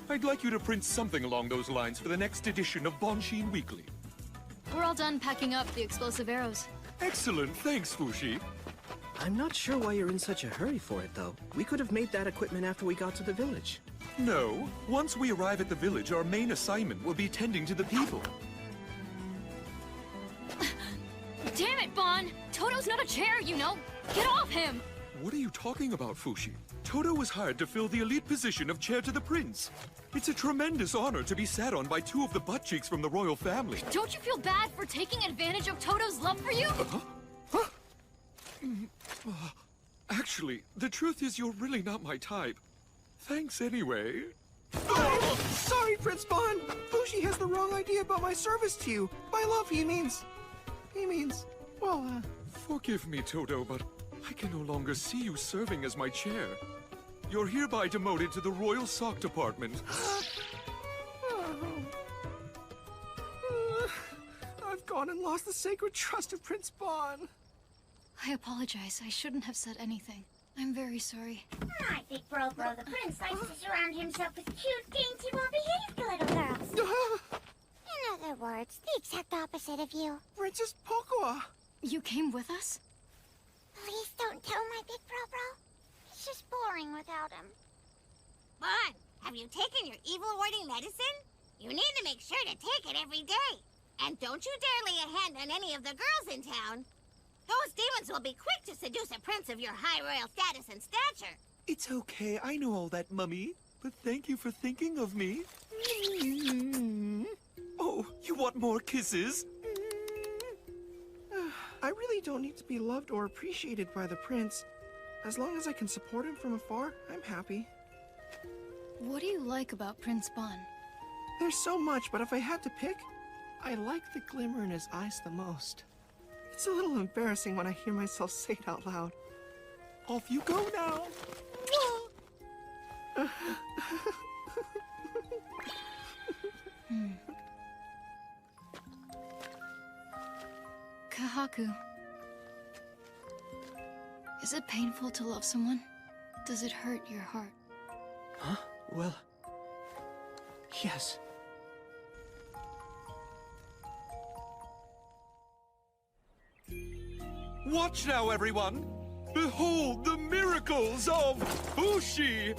I'd like you to print something along those lines for the next edition of Bonshin Weekly. We're all done packing up the explosive arrows. Excellent, thanks, Fushi. I'm not sure why you're in such a hurry for it, though. We could have made that equipment after we got to the village. No. Once we arrive at the village, our main assignment will be tending to the people. Damn it, Bon! Toto's not a chair, you know! Get off him! What are you talking about, Fushi? Toto was hired to fill the elite position of chair to the prince. It's a tremendous honor to be sat on by two of the butt cheeks from the royal family. Don't you feel bad for taking advantage of Toto's love for you? Actually, the truth is you're really not my type. Thanks anyway. Sorry, Prince Bon! Fushi has the wrong idea about my service to you. By love, he means, well, Forgive me, Toto, but I can no longer see you serving as my chair. You're hereby demoted to the Royal Sock Department. I've gone and lost the sacred trust of Prince Bon. I apologize. I shouldn't have said anything. I'm very sorry. I think bro the prince likes to surround himself with cute, dainty, well-behaved little girls. In other words, the exact opposite of you. Princess Pocoa! You came with us? Please don't tell my big bro. It's just boring without him. Bon, have you taken your evil-avoiding medicine? You need to make sure to take it every day. And don't you dare lay a hand on any of the girls in town. Those demons will be quick to seduce a prince of your high royal status and stature. It's okay, I know all that, Mummy. But thank you for thinking of me. Oh, you want more kisses? I really don't need to be loved or appreciated by the prince. As long as I can support him from afar, I'm happy. What do you like about Prince Bon? There's so much, but if I had to pick, I like the glimmer in his eyes the most. It's a little embarrassing when I hear myself say it out loud. Off you go now! Kahaku. Is it painful to love someone? Does it hurt your heart? Huh? Well... yes. Watch now, everyone! Behold the miracles of Fushi!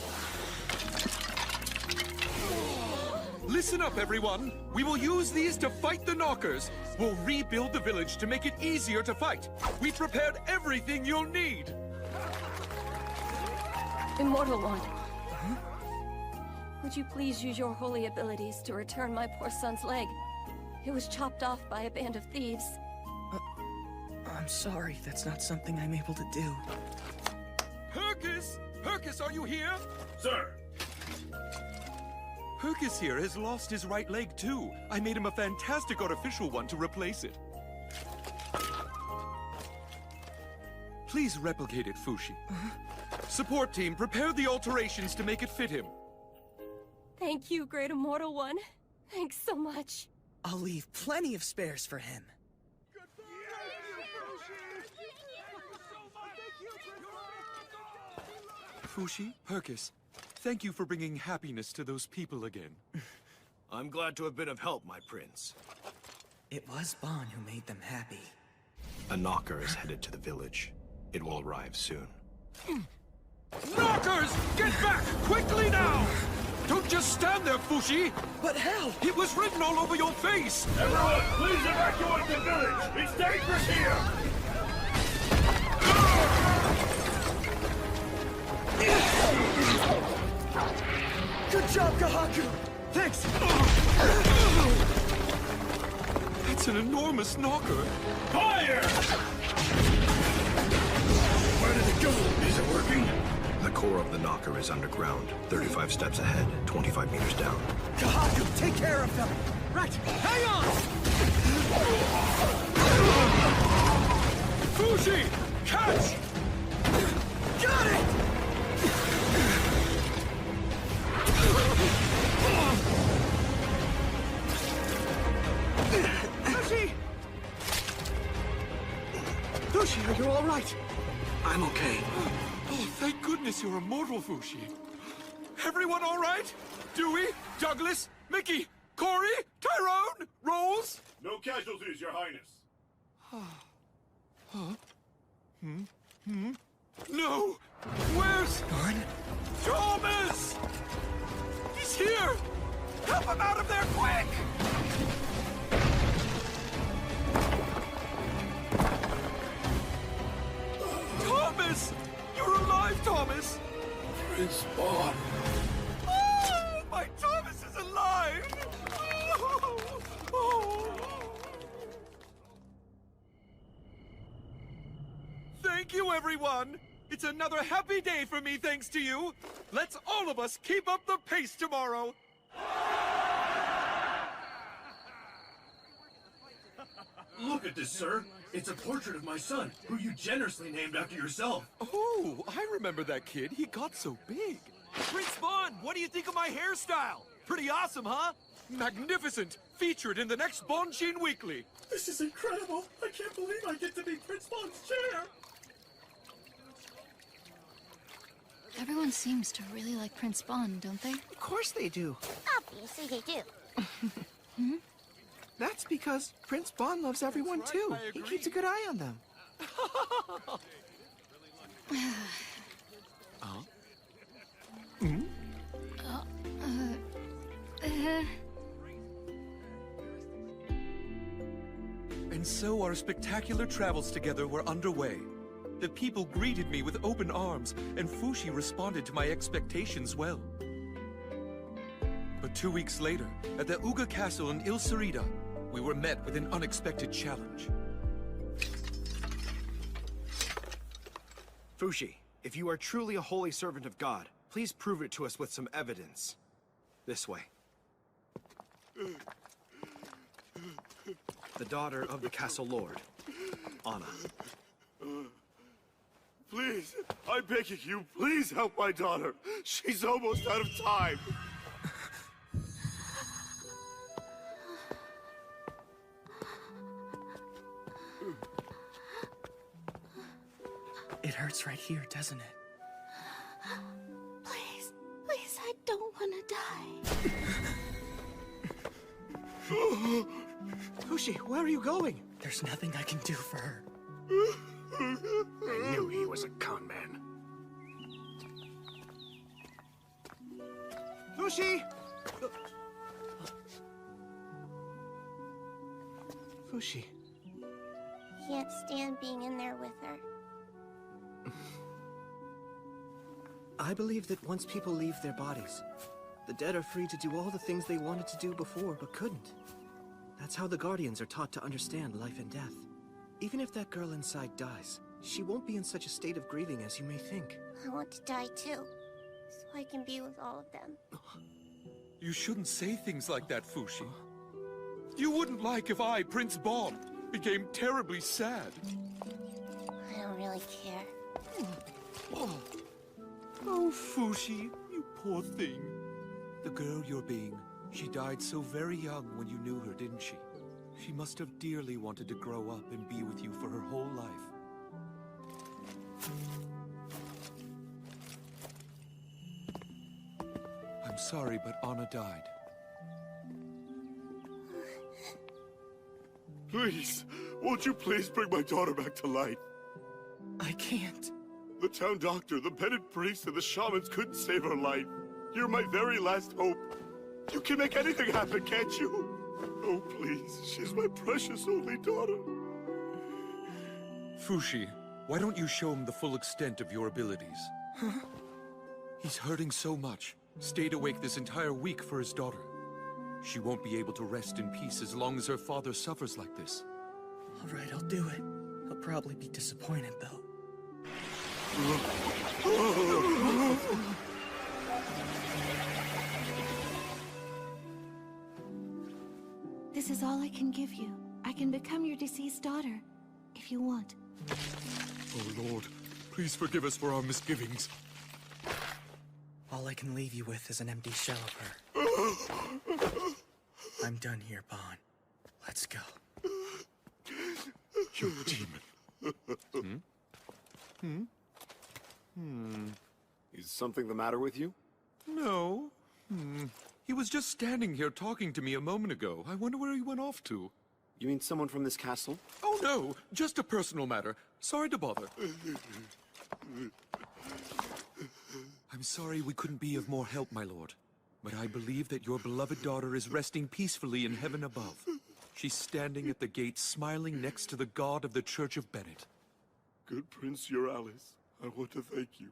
Listen up, everyone! We will use these to fight the Knockers. We'll rebuild the village to make it easier to fight. We prepared everything you'll need. Immortal One. Would you please use your holy abilities to return my poor son's leg? It was chopped off by a band of thieves. I'm sorry, that's not something I'm able to do. Hercus! Hercus, are you here? Sir! Hercus here has lost his right leg too. I made him a fantastic artificial one to replace it. Please replicate it, Fushi. Support team, prepare the alterations to make it fit him. Thank you, Great Immortal One. Thanks so much. I'll leave plenty of spares for him. Fushi, Hercus, thank you for bringing happiness to those people again. I'm glad to have been of help, my prince. It was Bon who made them happy. A knocker is headed to the village. It will arrive soon. Knockers! Get back! Quickly now! Don't just stand there, Fushi! But how? It was written all over your face! Everyone, please evacuate the village! It's dangerous here! Good job, Kahaku! Thanks! It's an enormous knocker. Fire! Where did it go? Is it working? The core of the knocker is underground. 35 steps ahead, 25 meters down. Kahaku, take care of them! Right, hang on! Fushi! Catch! Got it! Fushi! Fushi, are you all right? I'm okay. Oh, thank goodness you're immortal, Fushi. Everyone all right? Dewey, Douglas, Mickey, Corey, Tyrone, Rolls? No casualties, Your Highness. Huh? No! Where's... Bon? Thomas! He's here! Help him out of there, quick! Thomas! You're Thomas! Prince Bon. Oh, my Thomas is alive! Thank you, everyone! It's another happy day for me thanks to you! Let's all of us keep up the pace tomorrow! Look at this, sir. It's a portrait of my son, who you generously named after yourself. Oh, I remember that kid. He got so big. Prince Bon, what do you think of my hairstyle? Pretty awesome, huh? Magnificent! Featured in the next Bonchin Weekly. This is incredible. I can't believe I get to be Prince Bon's chair. Everyone seems to really like Prince Bon, don't they? Of course they do. Obviously they do. Hmm? That's because Prince Bon loves everyone too. He keeps a good eye on them. And so our spectacular travels together were underway. The people greeted me with open arms, and Fushi responded to my expectations well. But 2 weeks later, at the Uga Castle in Il Sarita, we were met with an unexpected challenge. Fushi, if you are truly a holy servant of God, please prove it to us with some evidence. This way. The daughter of the castle lord, Anna. Please, I'm begging you, please help my daughter. She's almost out of time. It hurts right here, doesn't it? Please, please, I don't want to die. Fushi, where are you going? There's nothing I can do for her. I knew he was a con man. Fushi! Fushi. Can't stand being in there with her. I believe that once people leave their bodies, the dead are free to do all the things they wanted to do before but couldn't. That's how the Guardians are taught to understand life and death. Even if that girl inside dies, she won't be in such a state of grieving as you may think. I want to die too, so I can be with all of them. You shouldn't say things like that, Fushi. You wouldn't like if I, Prince Bon, became terribly sad. I don't really care. Oh, Fushi, you poor thing. The girl you're being, she died so very young when you knew her, didn't she? She must have dearly wanted to grow up and be with you for her whole life. I'm sorry, but Anna died. Please, won't you please bring my daughter back to life? I can't. The town doctor, the Bennett priest, and the shamans couldn't save her life. You're my very last hope. You can make anything happen, can't you? Oh, please, she's my precious only daughter. Fushi, why don't you show him the full extent of your abilities? Huh? He's hurting so much. Stayed awake this entire week for his daughter. She won't be able to rest in peace as long as her father suffers like this. All right, I'll do it. He'll probably be disappointed, though. This is all I can give you. I can become your deceased daughter, if you want. Oh, Lord, please forgive us for our misgivings. All I can leave you with is an empty shell of her. I'm done here, Bon. Let's go. You demon. Is something the matter with you? No. He was just standing here talking to me a moment ago. I wonder where he went off to. You mean someone from this castle? Oh, no. Just a personal matter. Sorry to bother. I'm sorry we couldn't be of more help, my lord. But I believe that your beloved daughter is resting peacefully in heaven above. She's standing at the gate, smiling next to the god of the Church of Bennett. Good Prince Euralis, I want to thank you.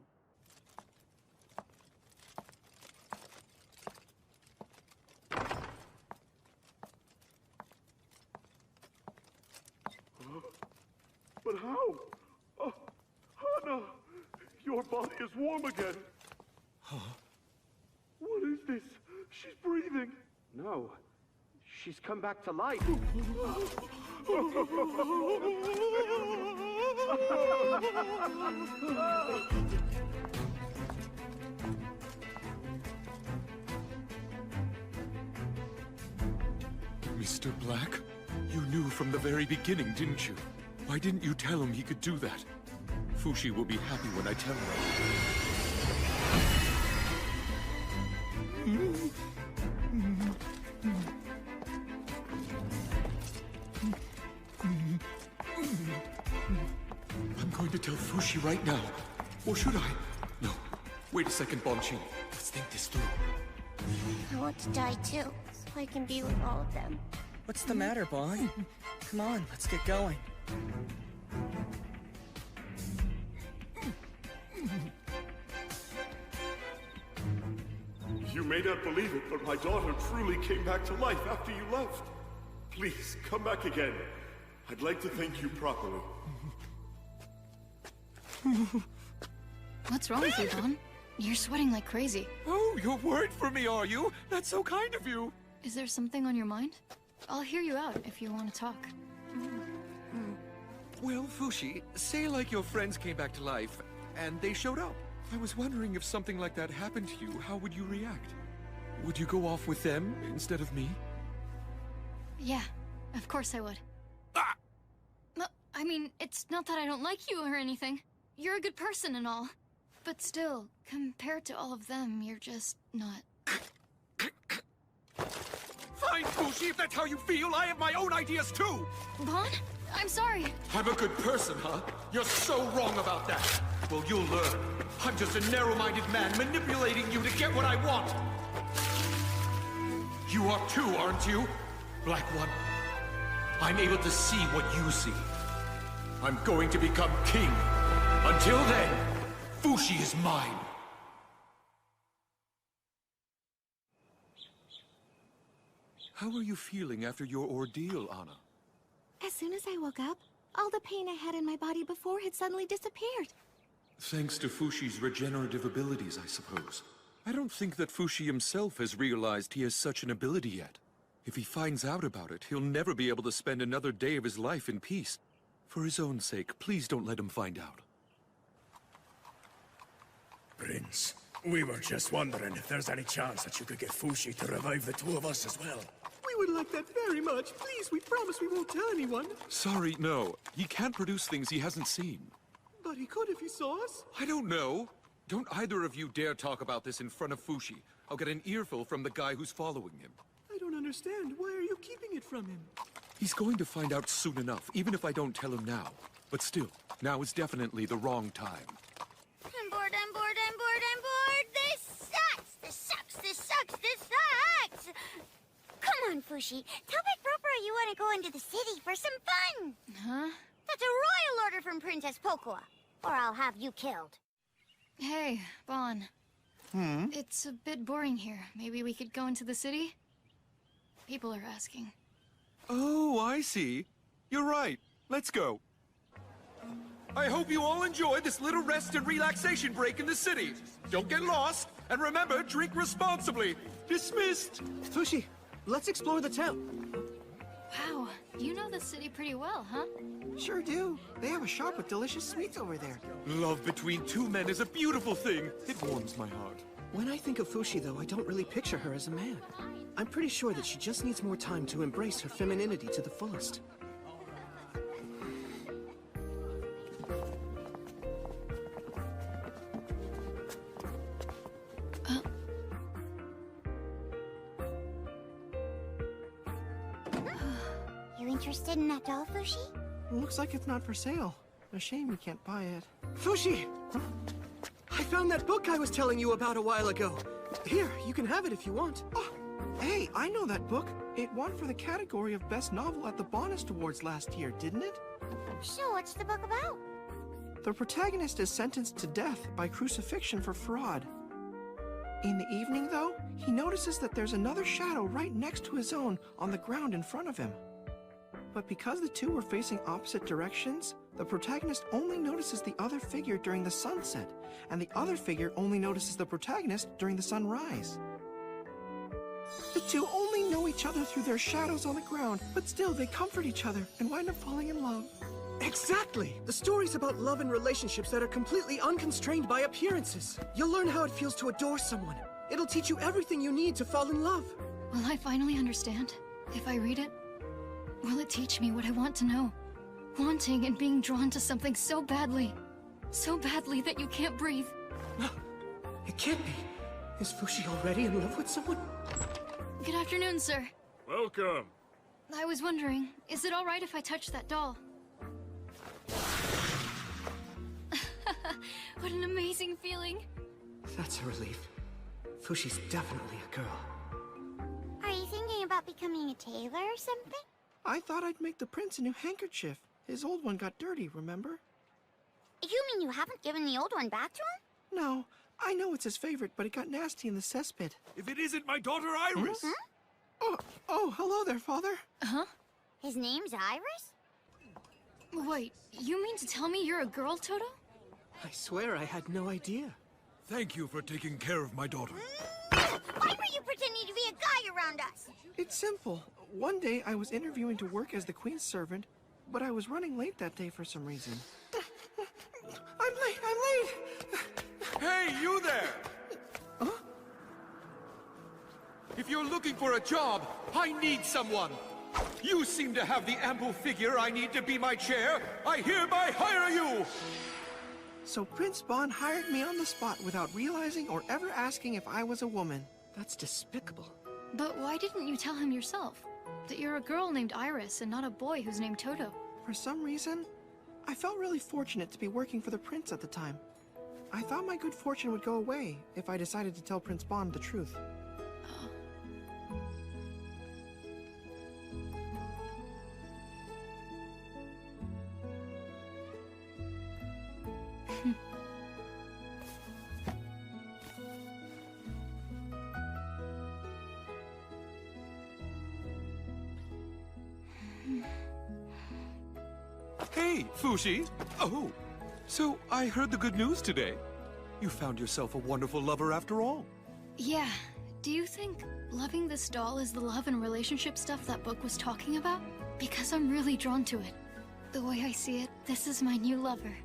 But how? Hana! Your body is warm again. Huh? What is this? She's breathing. No. She's come back to life. Mr. Black? You knew from the very beginning, didn't you? Why didn't you tell him he could do that? Fushi will be happy when I tell her. I'm going to tell Fushi right now. Or should I? No. Wait a second, Bonchin. Let's think this through. I want to die too, so I can be with all of them. What's the matter, Bon? Come on, let's get going. You may not believe it, but my daughter truly came back to life after you left. Please, come back again. I'd like to thank you properly. What's wrong with you, Bon? You're sweating like crazy. Oh, you're worried for me, are you? That's so kind of you. Is there something on your mind? I'll hear you out if you want to talk. Well, Fushi, say like your friends came back to life, and they showed up. I was wondering if something like that happened to you, how would you react? Would you go off with them instead of me? Yeah, of course I would. No, I mean, it's not that I don't like you or anything. You're a good person and all. But still, compared to all of them, you're just not. Fine, Fushi, if that's how you feel, I have my own ideas too! Bon? I'm sorry. I'm a good person, huh? You're so wrong about that. Well, you'll learn. I'm just a narrow-minded man manipulating you to get what I want. You are too, aren't you? Black One. I'm able to see what you see. I'm going to become king. Until then, Fushi is mine. How are you feeling after your ordeal, Anna? As soon as I woke up, all the pain I had in my body before had suddenly disappeared. Thanks to Fushi's regenerative abilities, I suppose. I don't think that Fushi himself has realized he has such an ability yet. If he finds out about it, he'll never be able to spend another day of his life in peace. For his own sake, please don't let him find out. Prince, we were just wondering if there's any chance that you could get Fushi to revive the two of us as well. We would like that very much. Please, we promise we won't tell anyone. Sorry, no. He can't produce things he hasn't seen. But he could if he saw us. I don't know. Don't either of you dare talk about this in front of Fushi. I'll get an earful from the guy who's following him. I don't understand. Why are you keeping it from him? He's going to find out soon enough, even if I don't tell him now. But still, now is definitely the wrong time. I'm bored, I'm bored, I'm bored, I'm bored! This sucks! This sucks, this sucks, this sucks! Come on, Fushi. Tell Big Roper you want to go into the city for some fun! Huh? That's a royal order from Princess Pocoa, or I'll have you killed. Hey, Bon. It's a bit boring here. Maybe we could go into the city? People are asking. Oh, I see. You're right. Let's go. I hope you all enjoy this little rest and relaxation break in the city. Don't get lost, and remember, drink responsibly. Dismissed. Fushi, let's explore the town. Wow, you know the city pretty well, huh? Sure do. They have a shop with delicious sweets over there. Love between two men is a beautiful thing. It warms my heart. When I think of Fushi, though, I don't really picture her as a man. I'm pretty sure that she just needs more time to embrace her femininity to the fullest. You interested in that doll, Fushi? Looks like it's not for sale. A shame you can't buy it. Fushi! I found that book I was telling you about a while ago. Here, you can have it if you want. Oh, hey, I know that book. It won for the category of Best Novel at the Bonist Awards last year, didn't it? So what's the book about? The protagonist is sentenced to death by crucifixion for fraud. In the evening, though, he notices that there's another shadow right next to his own on the ground in front of him. But because the two were facing opposite directions, the protagonist only notices the other figure during the sunset, and the other figure only notices the protagonist during the sunrise. The two only know each other through their shadows on the ground, but still they comfort each other and wind up falling in love. Exactly! The story's about love and relationships that are completely unconstrained by appearances. You'll learn how it feels to adore someone. It'll teach you everything you need to fall in love. Will I finally understand if I read it? Will it teach me what I want to know? Wanting and being drawn to something so badly that you can't breathe. It can't be. Is Fushi already in love with someone? Good afternoon, sir. Welcome. I was wondering, is it all right if I touch that doll? What an amazing feeling. That's a relief. Fushi's definitely a girl. Are you thinking about becoming a tailor or something? I thought I'd make the prince a new handkerchief. His old one got dirty, remember? You mean you haven't given the old one back to him? No, I know it's his favorite, but it got nasty in the cesspit. If it isn't my daughter Iris! Oh, hello there, Father. Huh? His name's Iris? Wait, you mean to tell me you're a girl, Toto? I swear I had no idea. Thank you for taking care of my daughter. Why were you pretending to be a guy around us? It's simple. One day I was interviewing to work as the Queen's servant, but I was running late that day for some reason. I'm late! Hey, you there! Huh? If you're looking for a job, I need someone. You seem to have the ample figure I need to be my chair. I hereby hire you! So Prince Bon hired me on the spot without realizing or ever asking if I was a woman. That's despicable. But why didn't you tell him yourself? That you're a girl named Iris and not a boy who's named Toto? For some reason, I felt really fortunate to be working for the prince at the time. I thought my good fortune would go away if I decided to tell Prince Bon the truth. Hey, Fushi! Oh, so I heard the good news today. You found yourself a wonderful lover after all. Yeah. Do you think loving this doll is the love and relationship stuff that book was talking about? Because I'm really drawn to it. The way I see it, this is my new lover.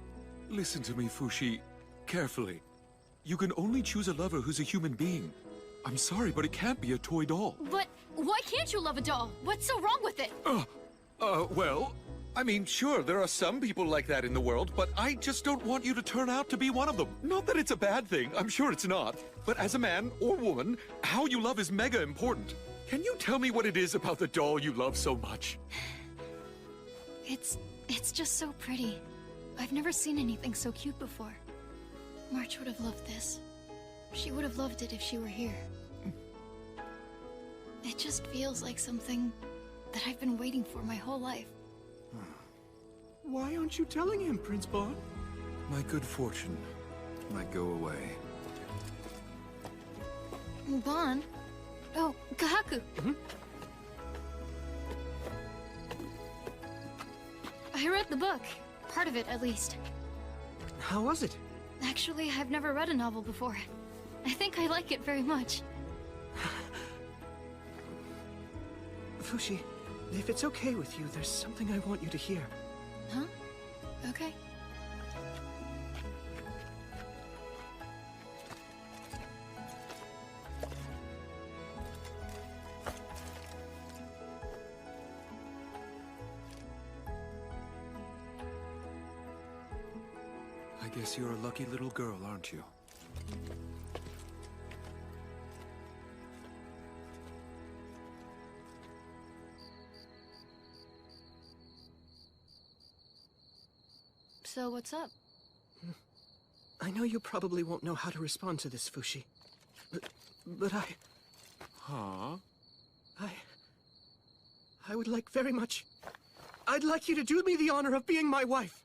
Listen to me, Fushi, carefully. You can only choose a lover who's a human being. I'm sorry, but it can't be a toy doll. But why can't you love a doll? What's so wrong with it? Well, I mean, sure, there are some people like that in the world, but I just don't want you to turn out to be one of them. Not that it's a bad thing, I'm sure it's not. But as a man or woman, how you love is mega important. Can you tell me what it is about the doll you love so much? It's just so pretty. I've never seen anything so cute before. March would have loved this. She would have loved it if she were here. It just feels like something that I've been waiting for my whole life. Why aren't you telling him, Prince Bon? My good fortune might go away. Bon? Oh, Kahaku! I read the book. Part of it, at least. How was it? Actually, I've never read a novel before. I think I like it very much. Fushi, if it's okay with you, there's something I want you to hear. Huh? Okay. I guess you're a lucky little girl, aren't you? So what's up? I know you probably won't know how to respond to this, Fushi. But I... Huh? I would like very much... I'd like you to do me the honor of being my wife.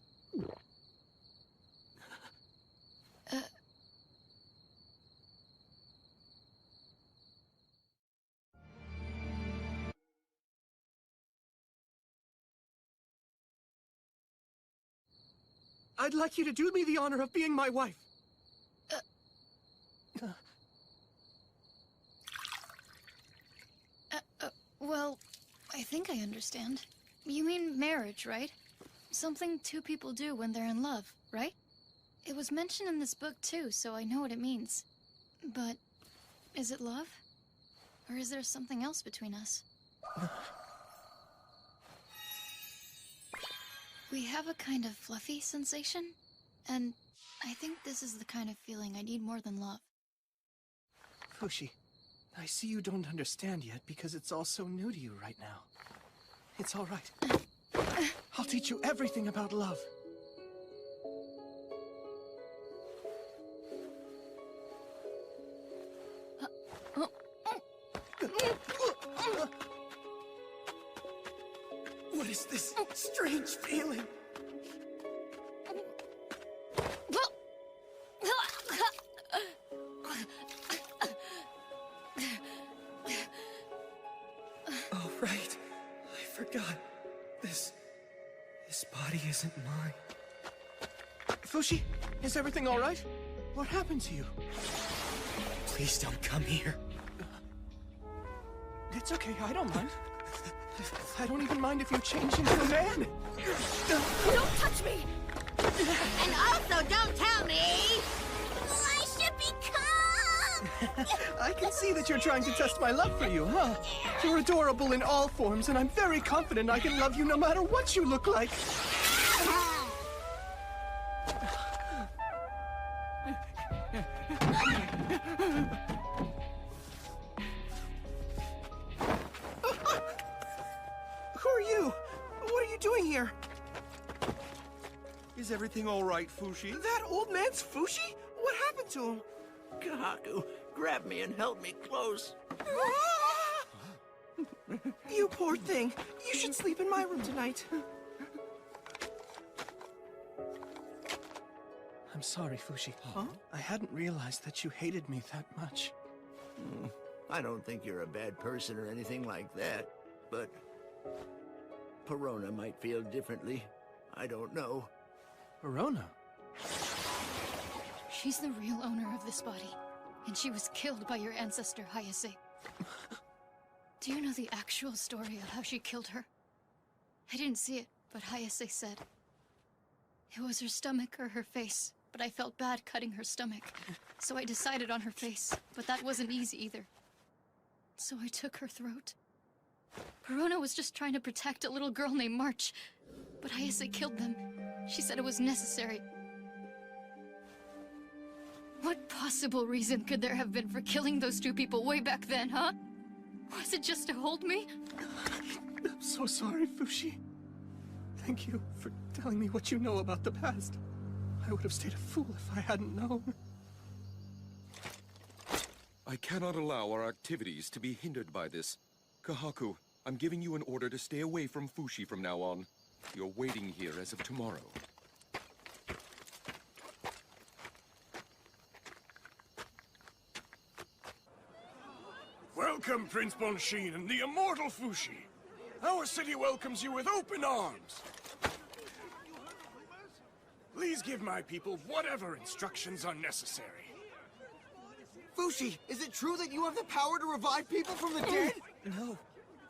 I'd like you to do me the honor of being my wife. Well, I think I understand. You mean marriage, right? Something two people do when they're in love, right? It was mentioned in this book too, so I know what it means. But is it love? Or is there something else between us? We have a kind of fluffy sensation, and I think this is the kind of feeling I need more than love. Fushi, I see you don't understand yet because it's all so new to you right now. It's all right. I'll teach you everything about love. What is this strange feeling? Oh, right. I forgot. This body isn't mine. Fushi, is everything all right? What happened to you? Please don't come here. It's okay, I don't mind. I don't even mind if you change into a man. Don't touch me! And also, don't tell me who I should become! I can see that you're trying to test my love for you, huh? You're adorable in all forms, and I'm very confident I can love you no matter what you look like. Who are you? What are you doing here? Is everything all right, Fushi? That old man's Fushi? What happened to him? Kahaku, grab me and help me close. You poor thing. You should sleep in my room tonight. I'm sorry, Fushi. Huh? I hadn't realized that you hated me that much. I don't think you're a bad person or anything like that, but Perona might feel differently. I don't know. Perona? She's the real owner of this body, and she was killed by your ancestor, Hayase. Do you know the actual story of how she killed her? I didn't see it, but Hayase said. It was her stomach or her face, but I felt bad cutting her stomach. So I decided on her face, but that wasn't easy either. So I took her throat. Perona was just trying to protect a little girl named March, but Hayase killed them. She said it was necessary. What possible reason could there have been for killing those two people way back then, huh? Was it just to hold me? I'm so sorry, Fushi. Thank you for telling me what you know about the past. I would have stayed a fool if I hadn't known. I cannot allow our activities to be hindered by this. Kahaku, I'm giving you an order to stay away from Fushi from now on. You're waiting here as of tomorrow. Welcome, Prince Bonshin and the immortal Fushi. Our city welcomes you with open arms. Please give my people whatever instructions are necessary. Fushi, is it true that you have the power to revive people from the dead? No,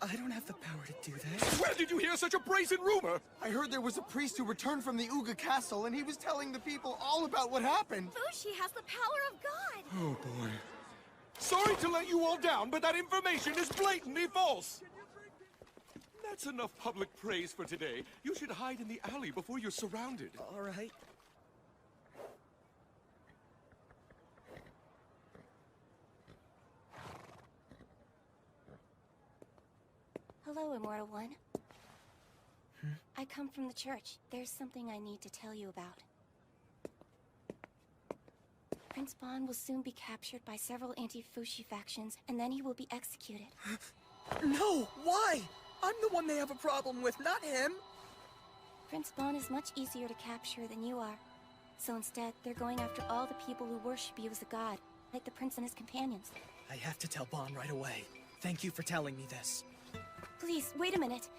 I don't have the power to do that. Where did you hear such a brazen rumor? I heard there was a priest who returned from the Uga castle, and he was telling the people all about what happened. Fushi has the power of God! Oh, boy. Sorry to let you all down, but that information is blatantly false. That's enough public praise for today. You should hide in the alley before you're surrounded. All right. Hello, Immortal One. I come from the church. There's something I need to tell you about. Prince Bon will soon be captured by several anti-Fushi factions, and then he will be executed. No! Why? I'm the one they have a problem with, not him! Prince Bon is much easier to capture than you are. So instead, they're going after all the people who worship you as a god, like the prince and his companions. I have to tell Bon right away. Thank you for telling me this. Please, wait a minute.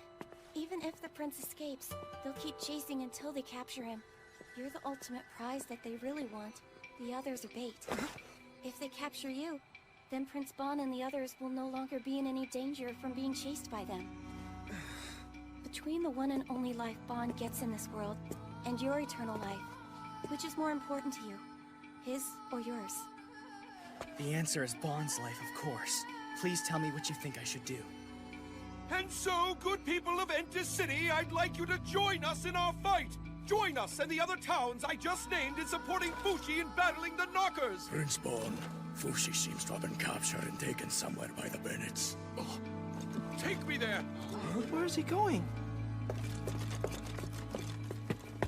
Even if the prince escapes, they'll keep chasing until they capture him. You're the ultimate prize that they really want. The others are bait. If they capture you, then Prince Bon and the others will no longer be in any danger from being chased by them. Between the one and only life Bon gets in this world, and your eternal life, which is more important to you? His or yours? The answer is Bon's life, of course. Please tell me what you think I should do. And so, good people of Enter City, I'd like you to join us in our fight! Join us and the other towns I just named in supporting Fushi in battling the Knockers! Prince Bon, Fushi seems to have been captured and taken somewhere by the Bennets. Oh, take me there! Where is he going?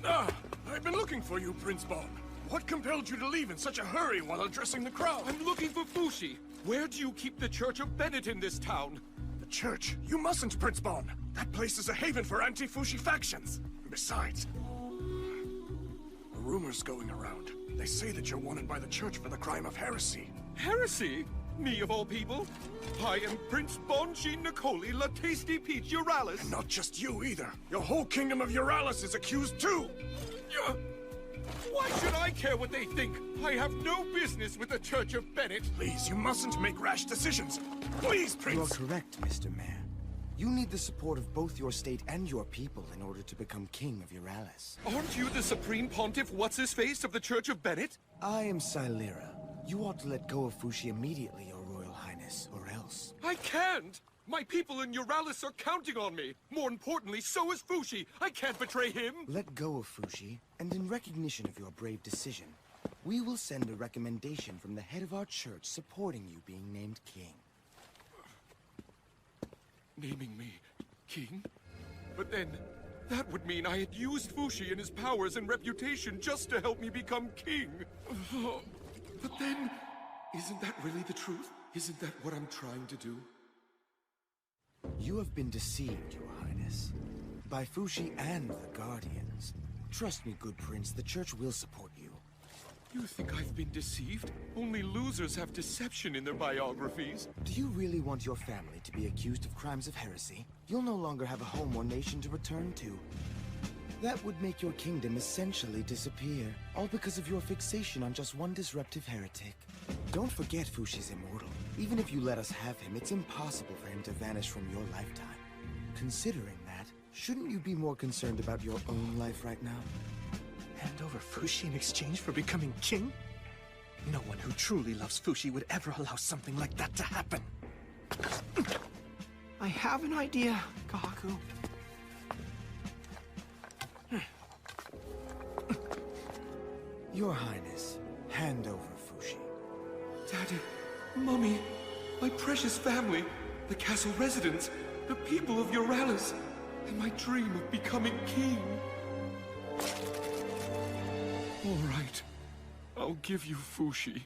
I've been looking for you, Prince Bon. What compelled you to leave in such a hurry while addressing the crowd? I'm looking for Fushi. Where do you keep the Church of Bennett in this town? The church? You mustn't, Prince Bon. That place is a haven for anti-Fushi factions. Besides, a rumor's going around. They say that you're wanted by the church for the crime of heresy. Heresy? Me of all people? I am Prince Bonchin Nicoli La Tasty Peach Euralis. And not just you either. Your whole kingdom of Euralis is accused too. Why should I care what they think? I have no business with the Church of Bennett. Please, you mustn't make rash decisions. Please, Prince. You are correct, Mr. Mayor. You need the support of both your state and your people in order to become king of Euralis. Aren't you the Supreme Pontiff What's-His-Face of the Church of Bennett? I am Silera. You ought to let go of Fushi immediately, Your Royal Highness, or else. I can't! My people in Euralis are counting on me. More importantly, so is Fushi. I can't betray him. Let go of Fushi, and in recognition of your brave decision, we will send a recommendation from the head of our church supporting you being named king. Naming me king? But then, that would mean I had used Fushi and his powers and reputation just to help me become king. But then, isn't that really the truth? Isn't that what I'm trying to do? You have been deceived, Your Highness, by Fushi and the Guardians. Trust me, good prince, the church will support you. You think I've been deceived? Only losers have deception in their biographies. Do you really want your family to be accused of crimes of heresy? You'll no longer have a home or nation to return to. That would make your kingdom essentially disappear, all because of your fixation on just one disruptive heretic. Don't forget Fushi's immortal. Even if you let us have him, it's impossible for him to vanish from your lifetime. Considering that, shouldn't you be more concerned about your own life right now? Hand over Fushi in exchange for becoming king? No one who truly loves Fushi would ever allow something like that to happen. I have an idea, Kahaku. Your Highness, hand over Fushi. Daddy, Mommy, my precious family, the castle residents, the people of Euralis, and my dream of becoming king. All right, I'll give you Fushi.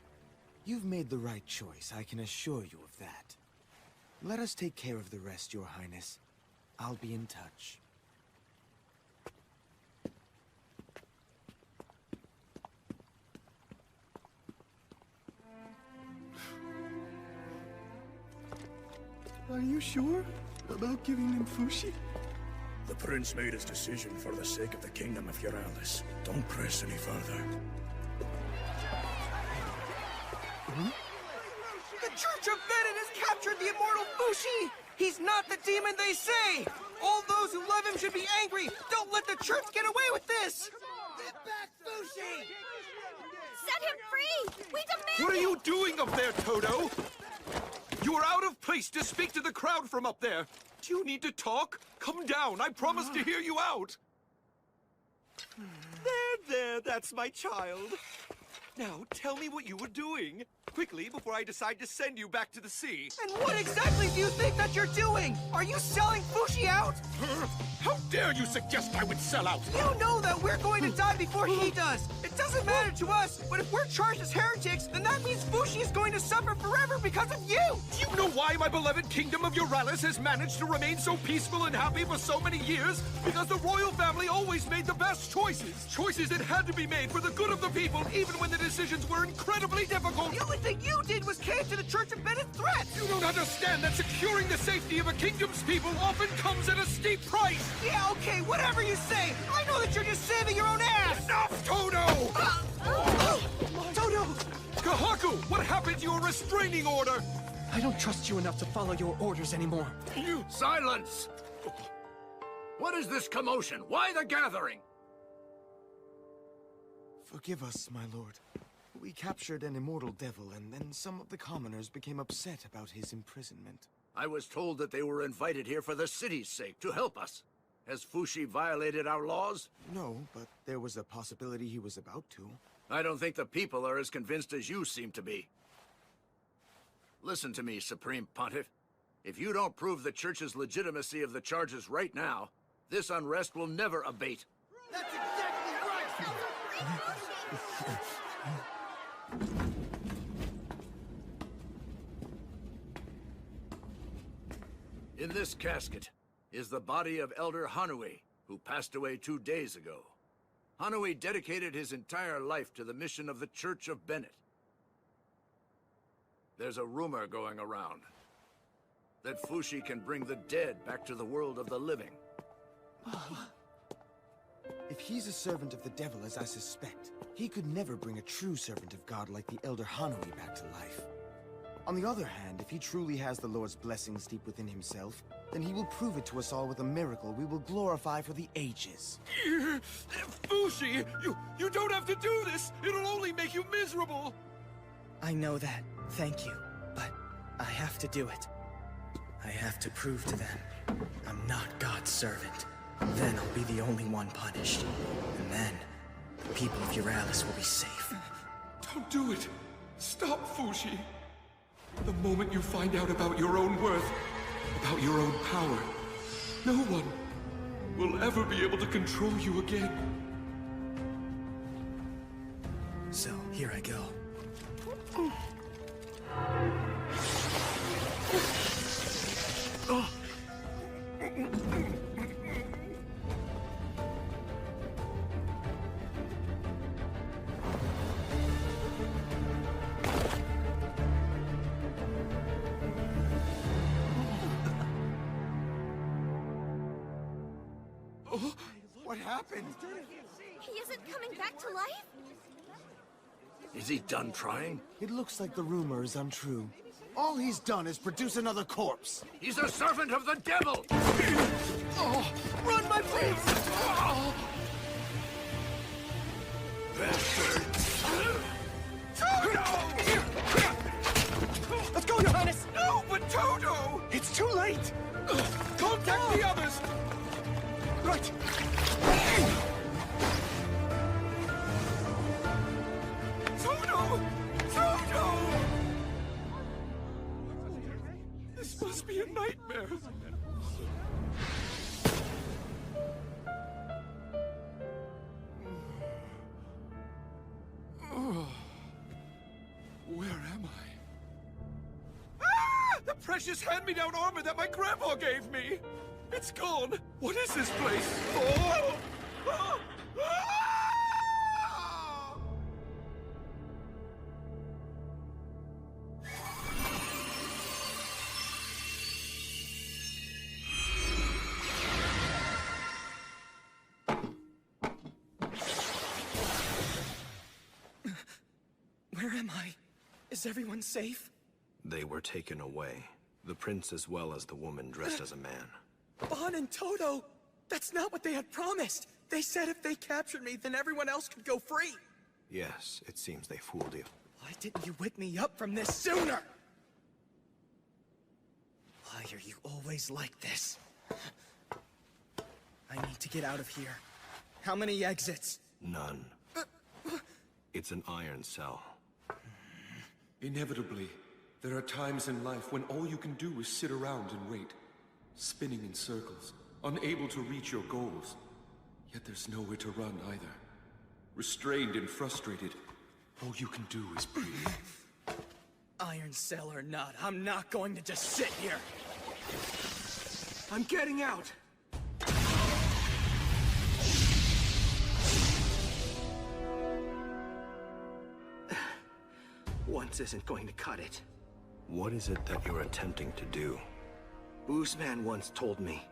You've made the right choice, I can assure you of that. Let us take care of the rest, Your Highness. I'll be in touch. Are you sure about giving him Fushi? The prince made his decision for the sake of the kingdom of Euralis. Don't press any further. The Church of Bennett has captured the immortal Fushi! He's not the demon they say! All those who love him should be angry! Don't let the church get away with this! Get back, Fushi! Set him free! We demand What are you doing up there, Toto? You are out of place to speak to the crowd from up there. Do you need to talk? Come down. I promise to hear you out. There, that's my child. Now, tell me what you were doing. Quickly, before I decide to send you back to the sea. And what exactly do you think that you're doing? Are you selling Fushi out? How dare you suggest I would sell out? You know that we're going to die before he does. It doesn't matter to us, but if we're charged as heretics, then that means Fushi is going to suffer forever because of you! Do you know why my beloved kingdom of Euralis has managed to remain so peaceful and happy for so many years? Because the royal family always made the best choices. Choices that had to be made for the good of the people, even when the decisions were incredibly difficult. The only thing you did was cave to the Church of Bennett's threat! You don't understand that securing the safety of a kingdom's people often comes at a steep price! Yeah, okay, Whatever you say! I know that you're just saving your own ass! Enough, Todo! Todo! Kahaku, what happened to your restraining order? I don't trust you enough to follow your orders anymore. Silence! What is this commotion? Why the gathering? Forgive us, my lord. We captured an immortal devil, and then some of the commoners became upset about his imprisonment. I was told that they were invited here for the city's sake, to help us. Has Fushi violated our laws? No, but there was a possibility he was about to. I don't think the people are as convinced as you seem to be. Listen to me, Supreme Pontiff. If you don't prove the Church's legitimacy of the charges right now, this unrest will never abate. That's exactly right! In this casket is the body of Elder Hanui, who passed away 2 days ago. Hanui dedicated his entire life to the mission of the Church of Bennett. There's a rumor going around that Fushi can bring the dead back to the world of the living. If he's a servant of the devil, as I suspect, he could never bring a true servant of God like the Elder Hanui back to life. On the other hand, if he truly has the Lord's blessings deep within himself, then he will prove it to us all with a miracle we will glorify for the ages. Fushi, you don't have to do this! It'll only make you miserable! I know that, thank you, but I have to do it. I have to prove to them I'm not God's servant. Then I'll be the only one punished. And then, the people of Euralis will be safe. Don't do it! Stop, Fushi! The moment you find out about your own worth, about your own power, no one will ever be able to control you again. So, here I go. What happened? He isn't coming back to life? Is he done trying? It looks like the rumor is untrue. All he's done is produce another corpse. He's a servant of the devil! Oh, run, my prince! Oh. Todo! Let's go, Your Highness! No, but Todo! It's too late! Contact the others! Right! Todo! Todo! This must be a nightmare. Where am I? Ah! The precious hand-me-down armor that my grandpa gave me! It's gone! What is this place? Oh! Ah! Ah! Where am I? Is everyone safe? They were taken away. The prince as well as the woman dressed as a man. Bon and Toto! That's not what they had promised! They said if they captured me, then everyone else could go free! Yes, it seems they fooled you. Why didn't you wake me up from this sooner? Why are you always like this? I need to get out of here. How many exits? None. It's an iron cell. Inevitably, there are times in life when all you can do is sit around and wait, spinning in circles, unable to reach your goals. Yet there's nowhere to run either. Restrained and frustrated, all you can do is breathe. Iron cell or not, I'm not going to just sit here! I'm getting out! Once isn't going to cut it. What is it that you're attempting to do? Boozman once told me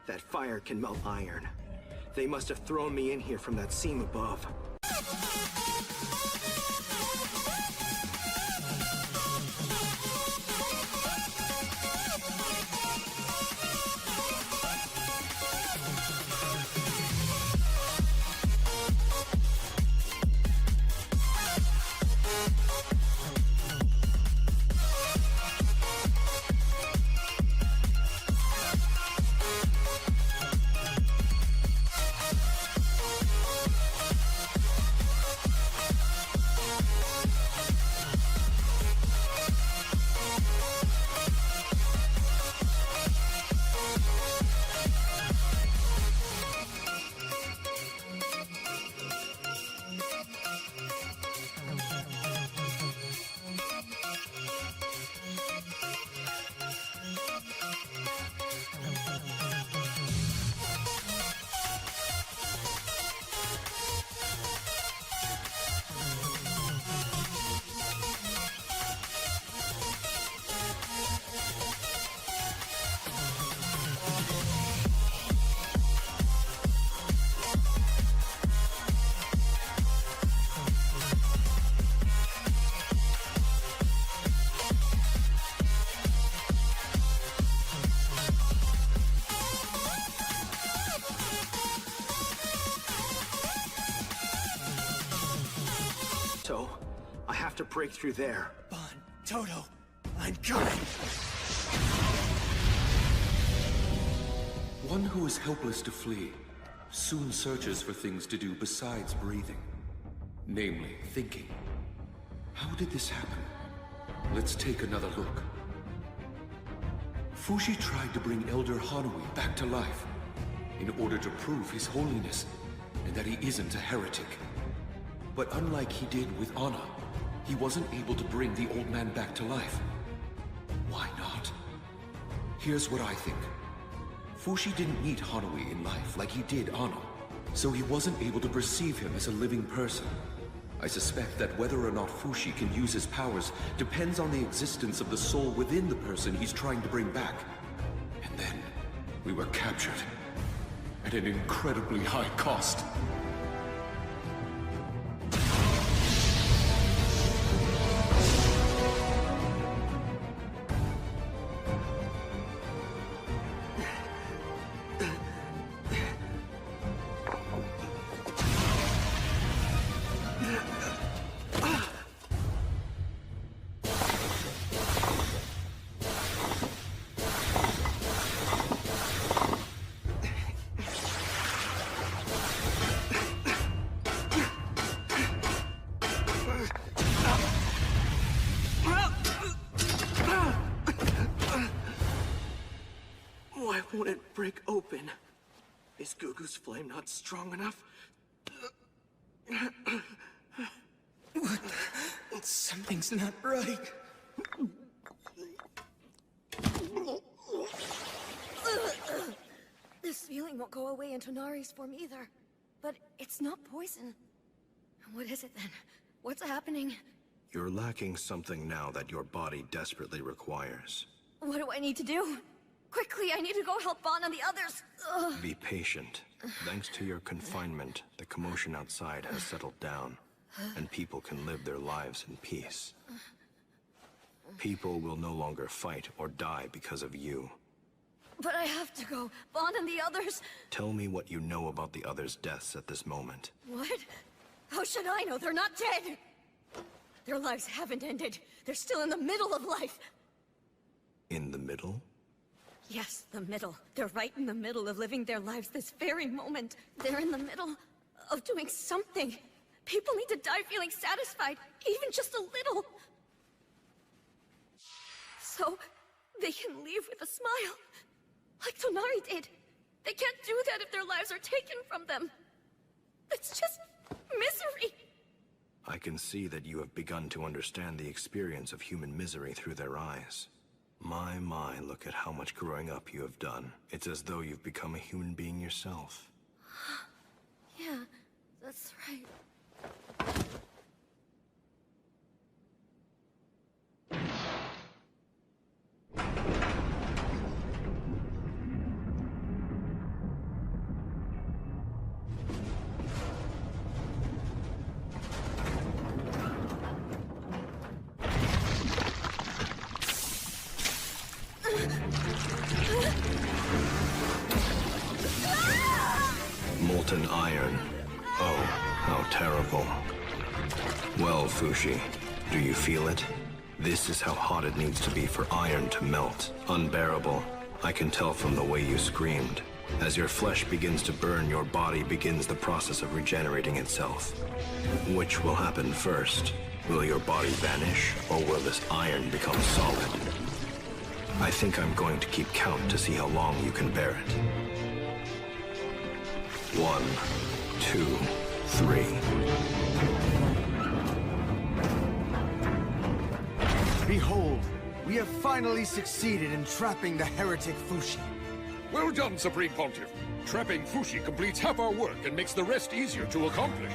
that fire can melt iron. They must have thrown me in here from that seam above. So, I have to break through there. Bon, Toto, I'm coming! One who is helpless to flee soon searches for things to do besides breathing. Namely, thinking. How did this happen? Let's take another look. Fushi tried to bring Elder Hanui back to life in order to prove his holiness and that he isn't a heretic. But unlike he did with Anna, he wasn't able to bring the old man back to life. Why not? Here's what I think. Fushi didn't meet Hanui in life like he did Anna, so he wasn't able to perceive him as a living person. I suspect that whether or not Fushi can use his powers depends on the existence of the soul within the person he's trying to bring back. And then, we were captured. At an incredibly high cost. Why won't it break open? Is Gugu's flame not strong enough? What? Something's not right. This feeling won't go away in Tonari's form either. But it's not poison. What is it then? What's happening? You're lacking something now that your body desperately requires. What do I need to do? Quickly, I need to go help Bon and the others. Ugh. Be patient. Thanks to your confinement, the commotion outside has settled down, and people can live their lives in peace. People will no longer fight or die because of you. But I have to go. Bon and the others. Tell me what you know about the others' deaths at this moment. What? How should I know? They're not dead. Their lives haven't ended. They're still in the middle of life. In the middle? Yes, the middle. They're right in the middle of living their lives this very moment. They're in the middle of doing something. People need to die feeling satisfied, even just a little. So, they can leave with a smile. Like Tonari did. They can't do that if their lives are taken from them. It's just misery. I can see that you have begun to understand the experience of human misery through their eyes. My, look at how much growing up you have done. It's as though you've become a human being yourself. Yeah, that's right. Fushi. Do you feel it? This is how hot it needs to be for iron to melt. Unbearable. I can tell from the way you screamed. As your flesh begins to burn, your body begins the process of regenerating itself. Which will happen first? Will your body vanish, or will this iron become solid? I think I'm going to keep count to see how long you can bear it. 1, 2, 3. Behold, we have finally succeeded in trapping the heretic Fushi. Well done, Supreme Pontiff. Trapping Fushi completes half our work and makes the rest easier to accomplish.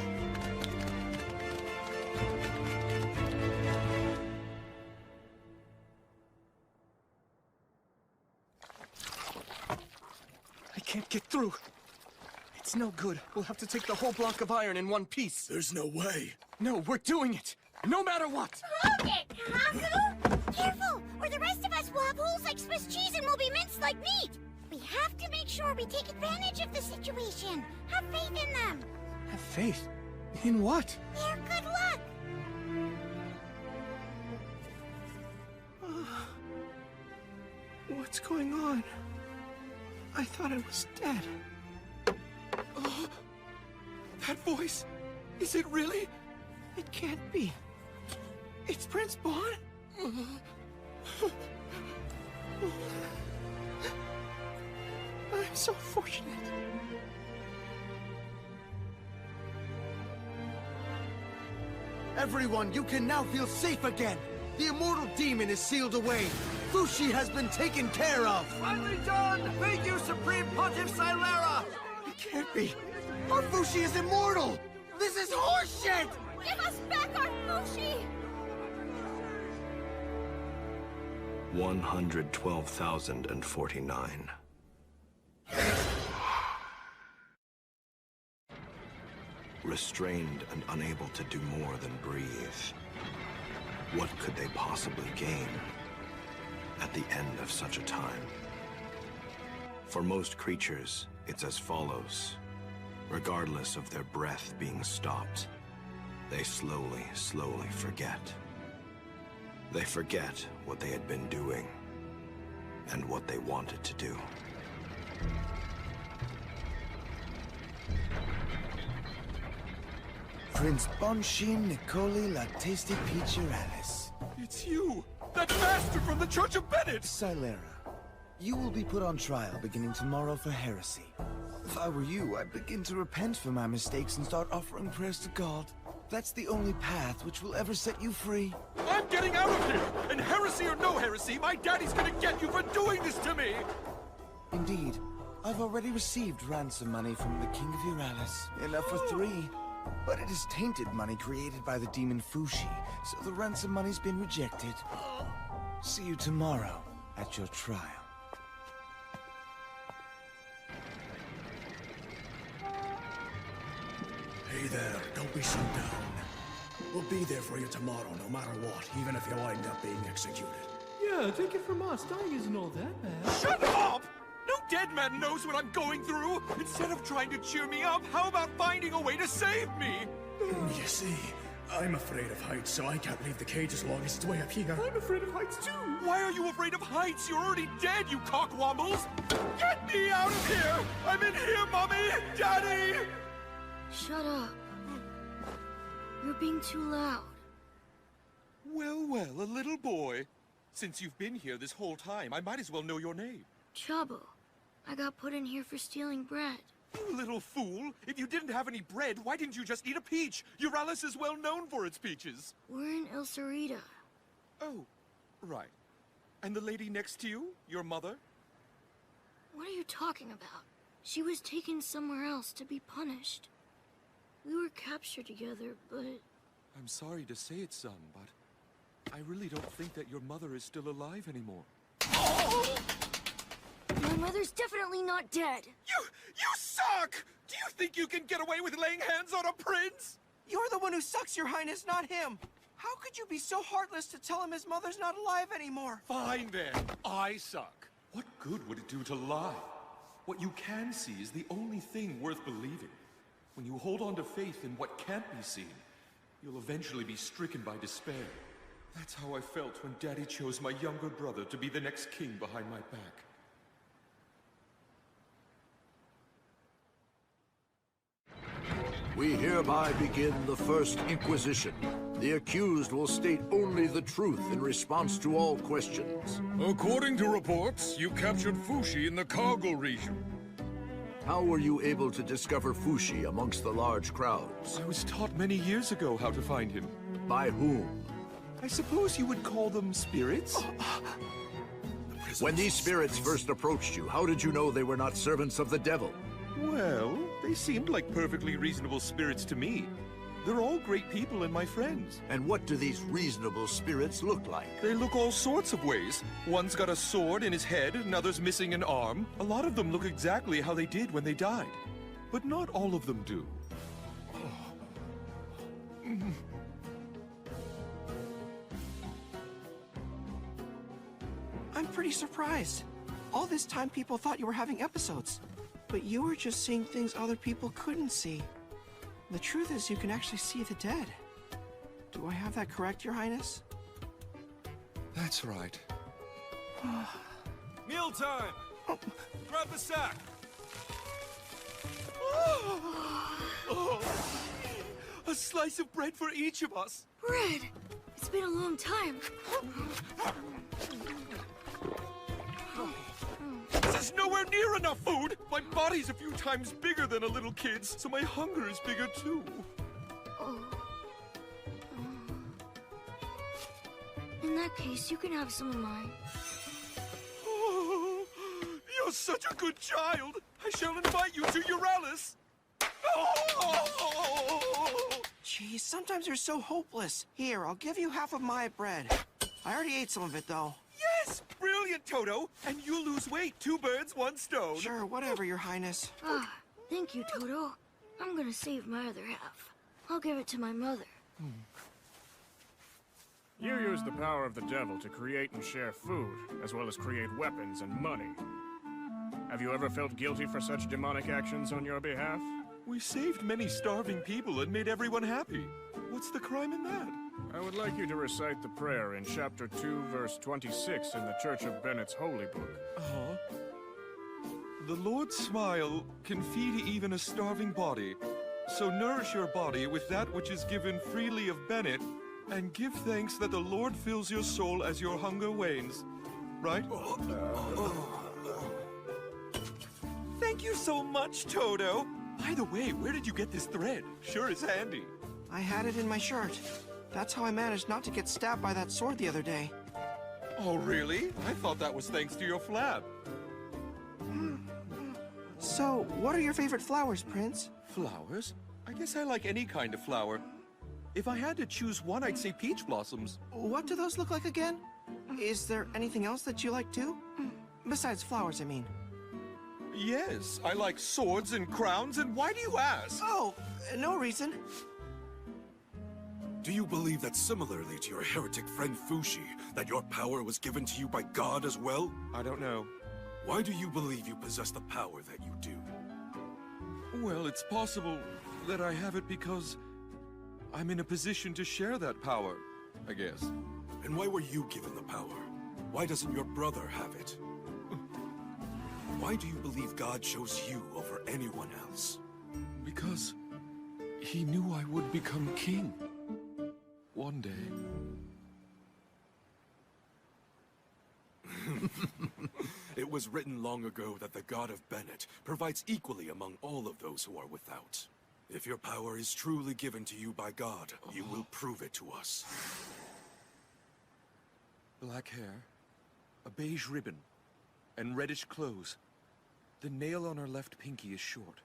I can't get through. It's no good. We'll have to take the whole block of iron in one piece. There's no way. No, we're doing it. No matter what. Hold it, Haku! Careful, or the rest of us will have holes like Swiss cheese and will be minced like meat. We have to make sure we take advantage of the situation. Have faith in them. Have faith? In what? Here, good luck. What's going on? I thought I was dead. Oh, that voice. Is it really? It can't be. It's Prince Bon? I'm so fortunate. Everyone, you can now feel safe again. The immortal demon is sealed away. Fushi has been taken care of. Finally done! Thank you, Supreme Pontiff Silera! It can't be. Our Fushi is immortal. This is horseshit! Give us back our Fushi! 112,049. Restrained and unable to do more than breathe. What could they possibly gain at the end of such a time? For most creatures, it's as follows. Regardless of their breath being stopped, they slowly forget. They forget what they had been doing and what they wanted to do. Prince Bonshin Nicoli La Tasty Peacheralis. It's you! That bastard from the Church of Bennett! Silera, you will be put on trial beginning tomorrow for heresy. If I were you, I'd begin to repent for my mistakes and start offering prayers to God. That's the only path which will ever set you free. I'm getting out of here! And heresy or no heresy, my daddy's gonna get you for doing this to me! Indeed. I've already received ransom money from the King of Euralis. Enough for 3. But it is tainted money created by the demon Fushi, so the ransom money's been rejected. See you tomorrow at your trial. Hey there, don't be so down. We'll be there for you tomorrow, no matter what, even if you wind up being executed. Yeah, take it from us. Dying isn't all that bad. Shut up! No dead man knows what I'm going through! Instead of trying to cheer me up, how about finding a way to save me? You see, I'm afraid of heights, so I can't leave the cage as long as it's way up here. I'm afraid of heights too. Why are you afraid of heights? You're already dead, you cockwombles! Get me out of here! I'm in here, Mommy! Daddy! Shut up. You're being too loud. Well, a little boy. Since you've been here this whole time, I might as well know your name. Chabo. I got put in here for stealing bread. You little fool! If you didn't have any bread, why didn't you just eat a peach? Euralis is well known for its peaches. We're in El Cerrito. Oh, right. And the lady next to you? Your mother? What are you talking about? She was taken somewhere else to be punished. We were captured together, but... I'm sorry to say it, son, but I really don't think that your mother is still alive anymore. Oh! My mother's definitely not dead. You suck! Do you think you can get away with laying hands on a prince? You're the one who sucks, Your Highness, not him. How could you be so heartless to tell him his mother's not alive anymore? Fine then, I suck. What good would it do to lie? What you can see is the only thing worth believing. When you hold on to faith in what can't be seen, you'll eventually be stricken by despair. That's how I felt when Daddy chose my younger brother to be the next king behind my back. We hereby begin the First Inquisition. The accused will state only the truth in response to all questions. According to reports, you captured Fushi in the Cargo region. How were you able to discover Fushi amongst the large crowds? I was taught many years ago how to find him. By whom? I suppose you would call them spirits? When these spirits first approached you, how did you know they were not servants of the devil? Well, they seemed like perfectly reasonable spirits to me. They're all great people and my friends. And what do these reasonable spirits look like? They look all sorts of ways. One's got a sword in his head, another's missing an arm. A lot of them look exactly how they did when they died. But not all of them do. I'm pretty surprised. All this time people thought you were having episodes. But you were just seeing things other people couldn't see. The truth is you can actually see the dead. Do I have that correct, Your Highness? That's right. Mealtime! Grab the sack! A slice of bread for each of us! Bread! It's been a long time. This is nowhere near enough food! My body's a few times bigger than a little kid's, so my hunger is bigger too. In that case, you can have some of mine. Oh, you're such a good child! I shall invite you to Euralis! Geez, sometimes you're so hopeless. Here, I'll give you half of my bread. I already ate some of it, though. Yes! Brilliant, Toto! And you lose weight, 2 birds, 1 stone. Sure, whatever, Your Highness. Thank you, Toto. I'm gonna save my other half. I'll give it to my mother. You use the power of the devil to create and share food, as well as create weapons and money. Have you ever felt guilty for such demonic actions on your behalf? We saved many starving people and made everyone happy. What's the crime in that? I would like you to recite the prayer in chapter 2, verse 26 in the Church of Bennett's Holy Book. The Lord's smile can feed even a starving body. So nourish your body with that which is given freely of Bennett, and give thanks that the Lord fills your soul as your hunger wanes. Right? Thank you so much, Toto. By the way, where did you get this thread? Sure is handy. I had it in my shirt. That's how I managed not to get stabbed by that sword the other day. Oh, really? I thought that was thanks to your flab. So, what are your favorite flowers, Prince? Flowers? I guess I like any kind of flower. If I had to choose one, I'd say peach blossoms. What do those look like again? Is there anything else that you like too? Besides flowers, I mean. Yes, I like swords and crowns, and why do you ask? Oh, no reason. Do you believe that similarly to your heretic friend Fushi, that your power was given to you by God as well? I don't know. Why do you believe you possess the power that you do? Well, it's possible that I have it because I'm in a position to share that power, I guess. And why were you given the power? Why doesn't your brother have it? Why do you believe God chose you over anyone else? Because he knew I would become king. One day. It was written long ago that the God of Bennett provides equally among all of those who are without. If your power is truly given to you by God, you will prove it to us. Black hair, a beige ribbon, and reddish clothes. The nail on her left pinky is short.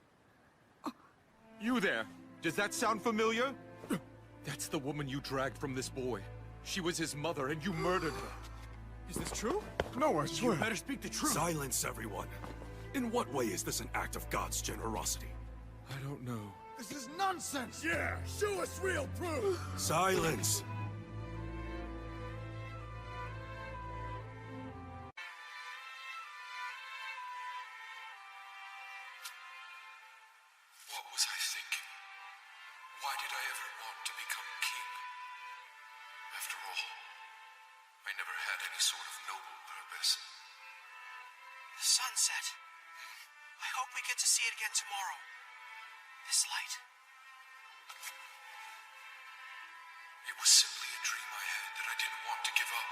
You there! Does that sound familiar? That's the woman you dragged from this boy. She was his mother, and you murdered her. Is this true? No, I swear. You better speak the truth. Silence, everyone. In what way is this an act of God's generosity? I don't know. This is nonsense! Yeah, show us real proof! Silence! What was I thinking? Why did I ever want to become king? After all, I never had any sort of noble purpose. The sunset. I hope we get to see it again tomorrow. This light. It was simply a dream I had that I didn't want to give up.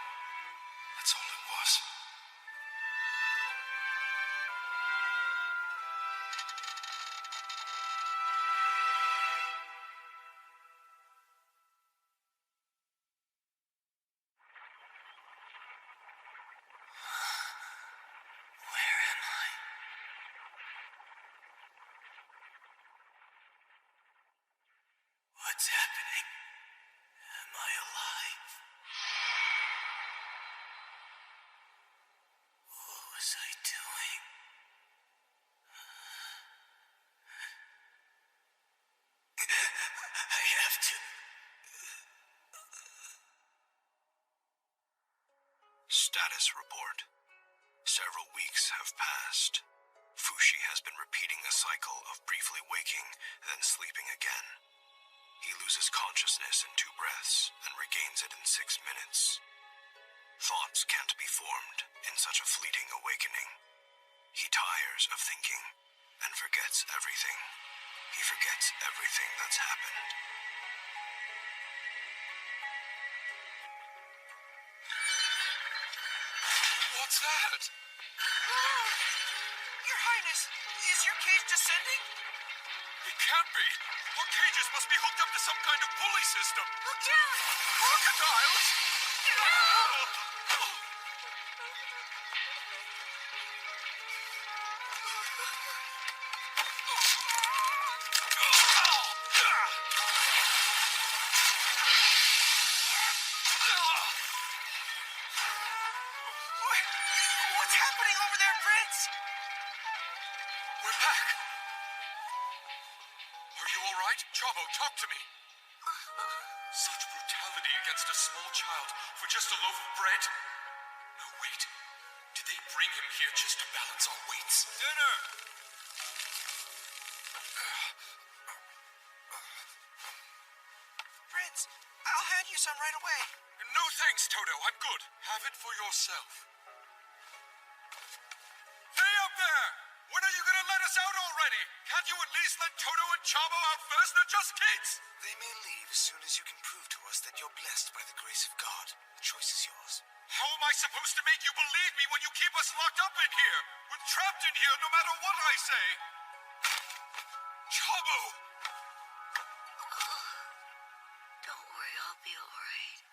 That's all it was. Where am I? What's happening? Am I alive? What was I doing? I have to. Status report. Several weeks have passed. Fushi has been repeating a cycle of briefly waking, then sleeping again. He loses consciousness in 2 breaths and regains it in 6 minutes. Thoughts can't be formed in such a fleeting awakening. He tires of thinking and forgets everything. He forgets everything that's happened. What's that? Your Highness, is your cage descending? It can't be. Our cages must be hooked up to some kind of pulley system. Look down! Crocodiles? What's happening over there, Prince? We're back. Are you all right? Chabo, talk to me. Such brutality against a small child for just a loaf of bread? No, wait. Did they bring him here just to balance our weights? Dinner! Prince, I'll hand you some right away. No thanks, Toto. I'm good. Have it for yourself. Hey up there! When are you gonna let us out already? Can't you at least let Toto and Chabo out first? They're just kids! They may leave as soon as you can prove to us that you're blessed by the grace of God. The choice is yours. How am I supposed to make you believe me when you keep us locked up in here? We're trapped in here no matter what I say! Chabo! Don't worry, I'll be alright.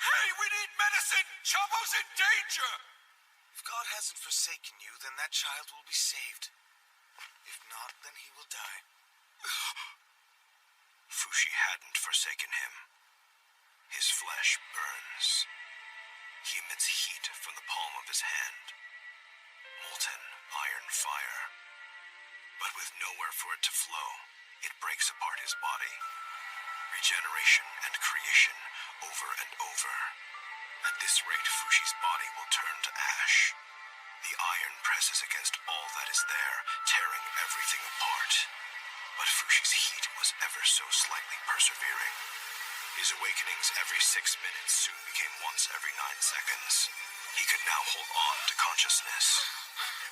Hey, we need medicine! Chabo's in danger! If God hasn't forsaken you, then that child will be saved. If not, then he will die. Fushi hadn't forsaken him. His flesh burns. He emits heat from the palm of his hand. Molten iron fire. But with nowhere for it to flow, it breaks apart his body. Regeneration and creation over and over. At this rate, Fushi's body will turn to ash. The iron presses against all that is there, tearing everything apart. But Fushi's heat was ever so slightly persevering. His awakenings every 6 minutes soon became once every 9 seconds. He could now hold on to consciousness.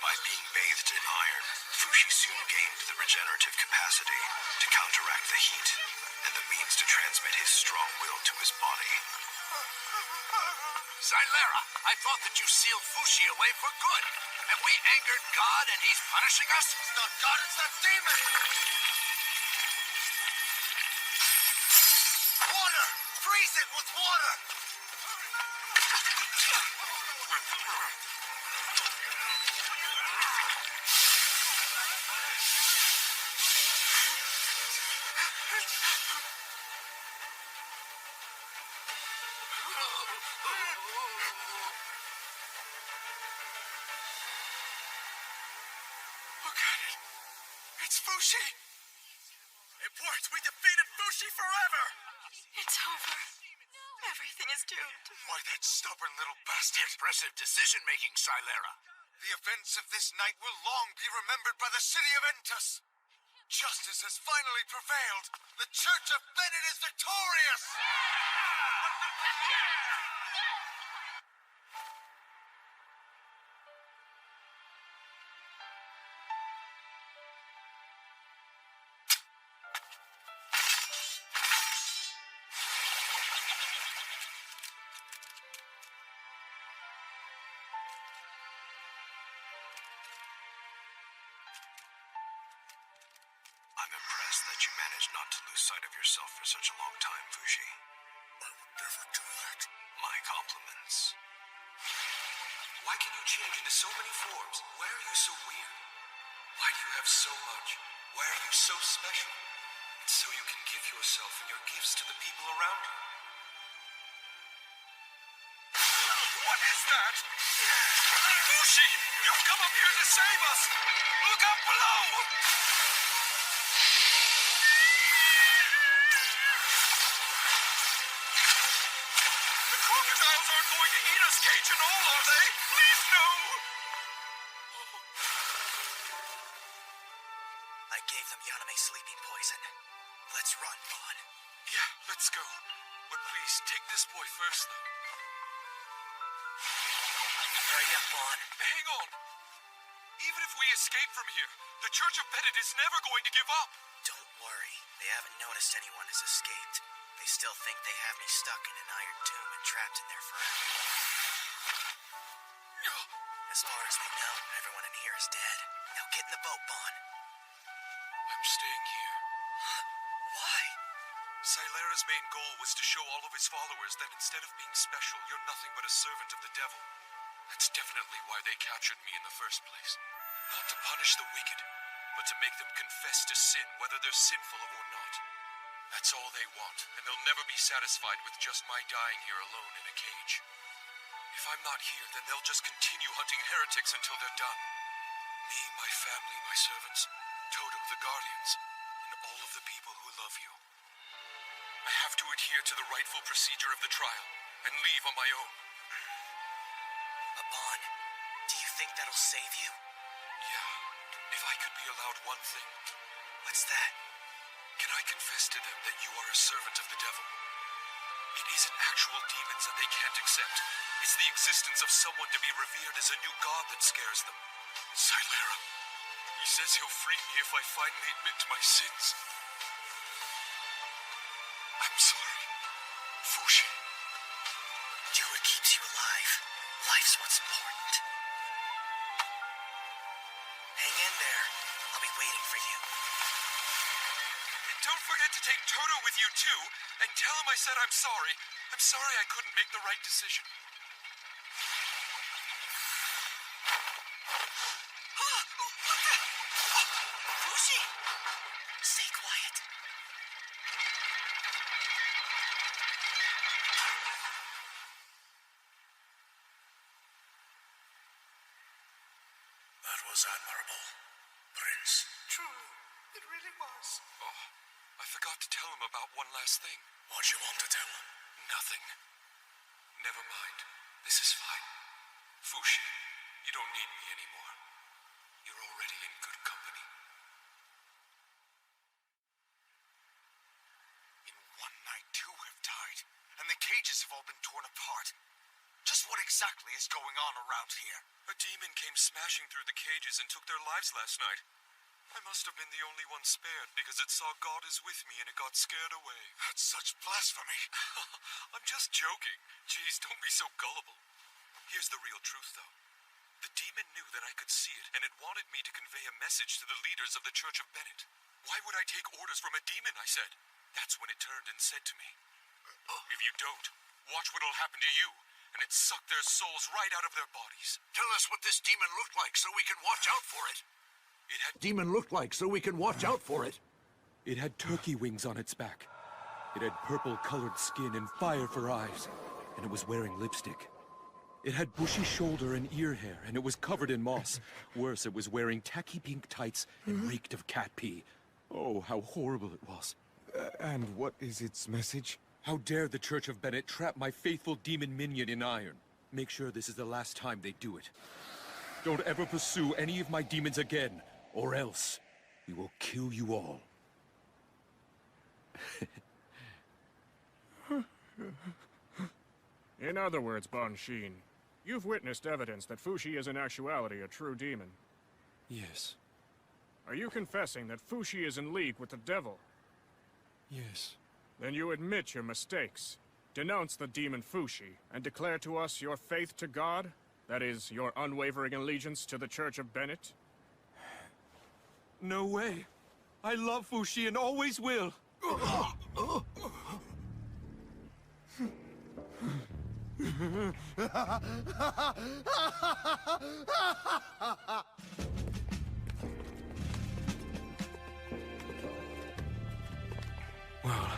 By being bathed in iron, Fushi soon gained the regenerative capacity to counteract the heat and the means to transmit his strong will to his body. Xylera, I thought that you sealed Fushi away for good. Have we angered God and he's punishing us? It's not God, it's that demon! Water! Freeze it with water! Look at it. It's Fushi! It worked! We defeated Fushi forever! It's over. Everything is doomed. Why, that stubborn little bastard. Impressive decision-making, Xylera. The events of this night will long be remembered by the city of Entus. Justice has finally prevailed! The Church of Bennett is victorious! I'm impressed that you managed not to lose sight of yourself for such a long time, Fushi. I would never do that. My compliments. Why can you change into so many forms? Why are you so weird? Why do you have so much? Why are you so special? It's so you can give yourself and your gifts to the people around you. What is that? Fushi! You've come up here to save us! Look out below! The crocodiles aren't going to eat us, cage and all, are they? Please, no! I gave them Yaname sleeping poison. Let's run, Bon. Yeah, let's go. But please, take this boy first, though. Hurry up, Bon. Hang on. Even if we escape from here, the Church of Bennett is never going to give up. Don't worry. They haven't noticed anyone has escaped. They still think they have me stuck in an iron tomb and trapped in there forever. As far as they know, everyone in here is dead. Now get in the boat, Bon. I'm staying here. Huh? Why? Silera's main goal was to show all of his followers that instead of being special, you're nothing but a servant of the devil. That's definitely why they captured me in the first place. Not to punish the wicked, but to make them confess to sin, whether they're sinful or not. That's all they want, and they'll never be satisfied with just my dying here alone in a cage. If I'm not here, then they'll just continue hunting heretics until they're done. Me, my family, my servants, Toto, the Guardians, and all of the people who love you. I have to adhere to the rightful procedure of the trial, and leave on my own. Bon, do you think that'll save you? Yeah, if I could be allowed one thing. What's that? Can I confess to them that you are a servant of the devil? It isn't actual demons that they can't accept. It's the existence of someone to be revered as a new god that scares them. Silera. He says he'll free me if I finally admit to my sins. I'm sorry, Fushi. Do what keeps you alive. Life's what's important. Hang in there. I'll be waiting for you. And don't forget to take Toto with you, too, and tell him I said I'm sorry. I'm sorry I couldn't make the right decision. Fushi! Stay quiet. That was admirable, Prince. True, it really was. Oh, I forgot to tell him about one last thing. What you want to tell him? Nothing. Never mind. This is fine. Fushi, you don't need me anymore. You're already in good company. In one night, 2 have died, and the cages have all been torn apart. Just what exactly is going on around here? A demon came smashing through the cages and took their lives last night. I must have been the only one spared because it saw God is with me and it got scared away. That's such blasphemy. I'm just joking. Jeez, don't be so gullible. Here's the real truth, though. The demon knew that I could see it, and it wanted me to convey a message to the leaders of the Church of Bennett. Why would I take orders from a demon, I said. That's when it turned and said to me, if you don't, watch what'll happen to you. And it sucked their souls right out of their bodies. Tell us what this demon looked like so we can watch out for it. Demon looked like so we can watch out for it. It had turkey wings on its back. It had purple-colored skin and fire for eyes, and it was wearing lipstick. It had bushy shoulder and ear hair, and it was covered in moss. Worse, it was wearing tacky pink tights and reeked of cat pee. Oh, how horrible it was. And what is its message? How dare the Church of Bennett trap my faithful demon minion in iron? Make sure this is the last time they do it. Don't ever pursue any of my demons again, or else. We will kill you all. In other words, Bon Shin, you've witnessed evidence that Fushi is in actuality a true demon. Yes. Are you confessing that Fushi is in league with the devil? Yes. Then you admit your mistakes, denounce the demon Fushi, and declare to us your faith to God? That is, your unwavering allegiance to the Church of Bennett? No way. I love Fushi and always will. Well,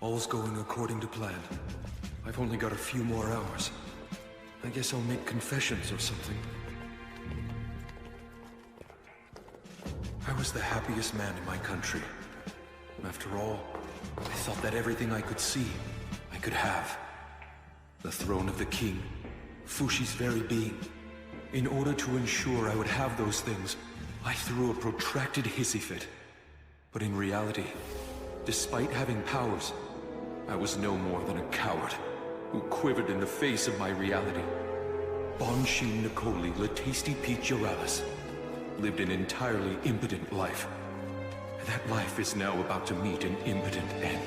all's going according to plan. I've only got a few more hours. I guess I'll make confessions or something. I was the happiest man in my country. After all, I thought that everything I could see, I could have. The throne of the king, Fushi's very being. In order to ensure I would have those things, I threw a protracted hissy fit. But in reality, despite having powers, I was no more than a coward who quivered in the face of my reality. Bon Shin Nicoli Le Tasty Peach Uralis lived an entirely impotent life. That life is now about to meet an impotent end.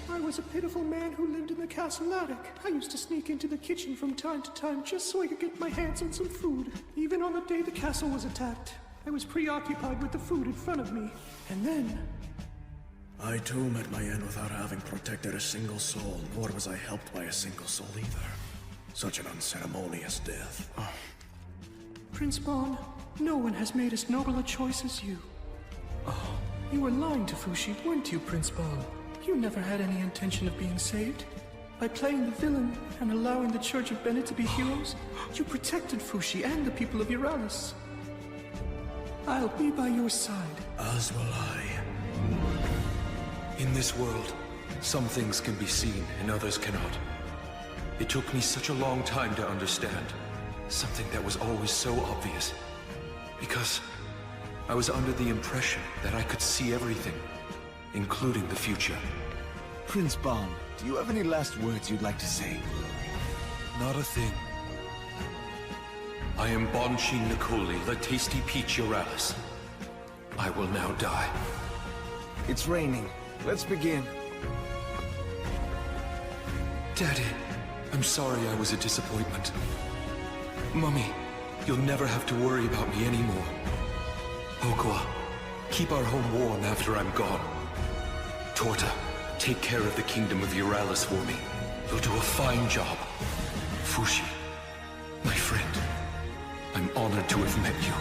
I was a pitiful man who lived in the castle attic. I used to sneak into the kitchen from time to time just so I could get my hands on some food. Even on the day the castle was attacked, I was preoccupied with the food in front of me. And then... I too met my end without having protected a single soul, nor was I helped by a single soul either. Such an unceremonious death. Prince Bon, no one has made as noble a choice as you. Oh, you were lying to Fushi, weren't you, Prince Bon? You never had any intention of being saved. By playing the villain and allowing the Church of Bennett to be heroes, you protected Fushi and the people of Uralis. I'll be by your side. As will I. In this world, some things can be seen and others cannot. It took me such a long time to understand something that was always so obvious. Because I was under the impression that I could see everything, including the future. Prince Bon, do you have any last words you'd like to say? Not a thing. I am Bon Shin Nicoli, Le Tasty Peach Uralis. I will now die. It's raining. Let's begin. Daddy, I'm sorry I was a disappointment. Mummy, you'll never have to worry about me anymore. Okwa, keep our home warm after I'm gone. Torta, take care of the kingdom of Uralis for me. You'll do a fine job. Fushi, my friend, I'm honored to have met you.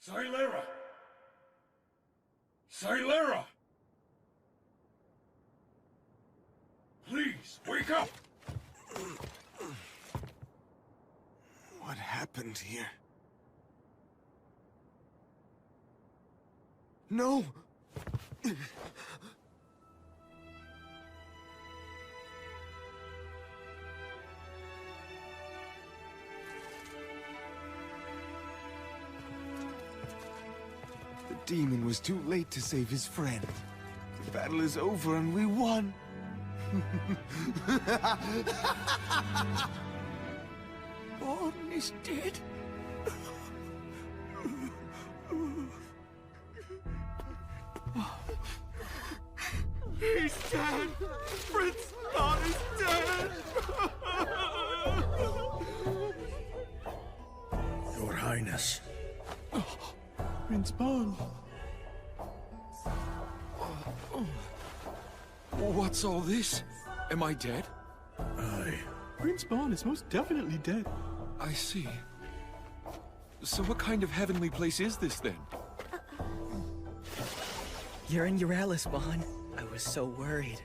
Silera! Silera! Please, wake up! What happened here? No! The demon was too late to save his friend. The battle is over and we won! Bon is dead. He's dead! Prince Bon is dead! Your Highness. Prince Bon. What's all this? Am I dead? Aye. Prince Bon is most definitely dead. I see. So what kind of heavenly place is this then? You're in Uralis, Bon. I was so worried.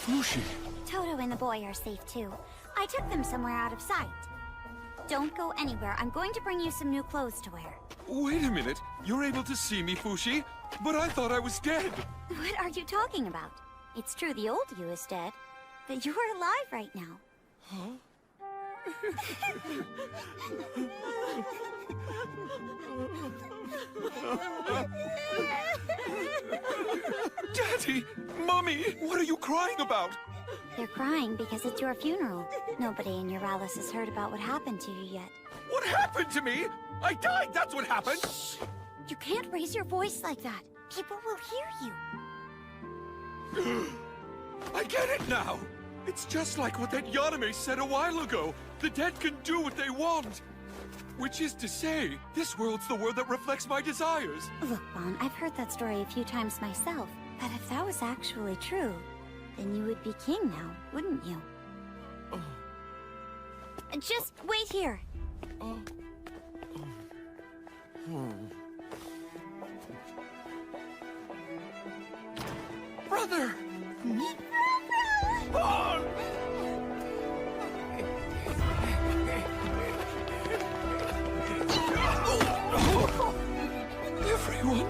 Fushi! Toto and the boy are safe too. I took them somewhere out of sight. Don't go anywhere. I'm going to bring you some new clothes to wear. Wait a minute. You're able to see me, Fushi? But I thought I was dead! What are you talking about? It's true the old you is dead, but you're alive right now. Huh? Daddy! Mommy! What are you crying about? They're crying because it's your funeral. Nobody in Euralis has heard about what happened to you yet. What happened to me? I died, that's what happened! Shh! You can't raise your voice like that. People will hear you. I get it now! It's just like what that Yaname said a while ago. The dead can do what they want. Which is to say, this world's the world that reflects my desires. Look, Bon, I've heard that story a few times myself. But if that was actually true, then you would be king now, wouldn't you? Just wait here. Brother! Everyone!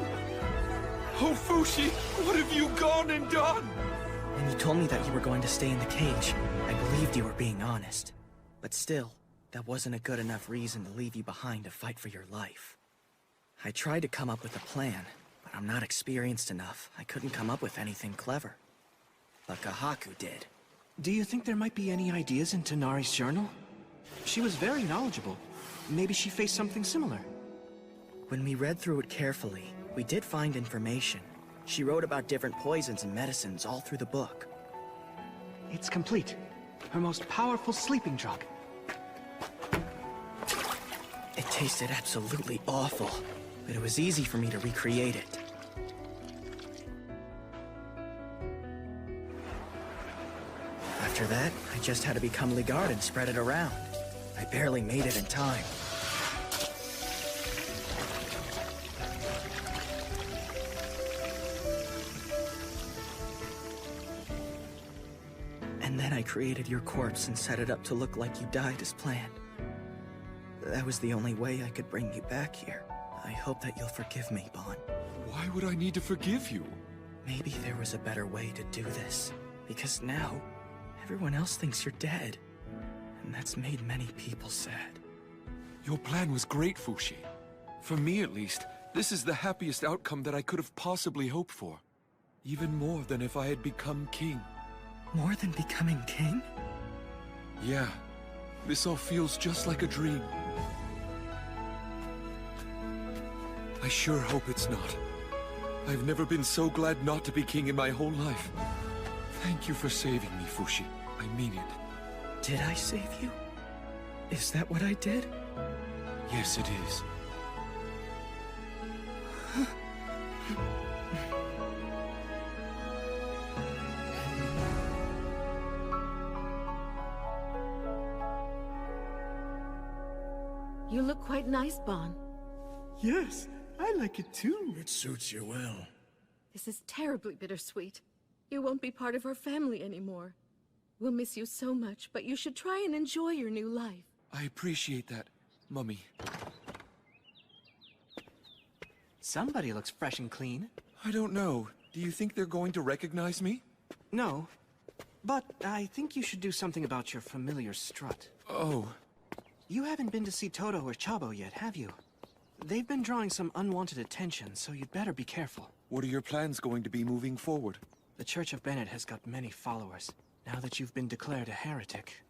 Oh, Fushi, what have you gone and done? When you told me that you were going to stay in the cage, I believed you were being honest. But still, that wasn't a good enough reason to leave you behind to fight for your life. I tried to come up with a plan, but I'm not experienced enough. I couldn't come up with anything clever. But Kahaku did. Do you think there might be any ideas in Tanari's journal? She was very knowledgeable. Maybe she faced something similar. When we read through it carefully, we did find information. She wrote about different poisons and medicines all through the book. It's complete. Her most powerful sleeping drug. It tasted absolutely awful, but it was easy for me to recreate it. After that, I just had to become Ligard and spread it around. I barely made it in time. And then I created your corpse and set it up to look like you died as planned. That was the only way I could bring you back here. I hope that you'll forgive me, Bon. Why would I need to forgive you? Maybe there was a better way to do this. Because now, everyone else thinks you're dead. And that's made many people sad. Your plan was great, Fushi. For me, at least, this is the happiest outcome that I could have possibly hoped for. Even more than if I had become king. More than becoming king? Yeah. This all feels just like a dream. I sure hope it's not. I've never been so glad not to be king in my whole life. Thank you for saving me, Fushi. I mean it. Did I save you? Is that what I did? Yes, it is. You look quite nice, Bon. Yes, I like it too. It suits you well. This is terribly bittersweet. You won't be part of our family anymore. We'll miss you so much, but you should try and enjoy your new life. I appreciate that, Mummy. Somebody looks fresh and clean. I don't know. Do you think they're going to recognize me? No. But I think you should do something about your familiar strut. Oh. You haven't been to see Toto or Chabo yet, have you? They've been drawing some unwanted attention, so you'd better be careful. What are your plans going to be moving forward? The Church of Bennett has got many followers. Now that you've been declared a heretic,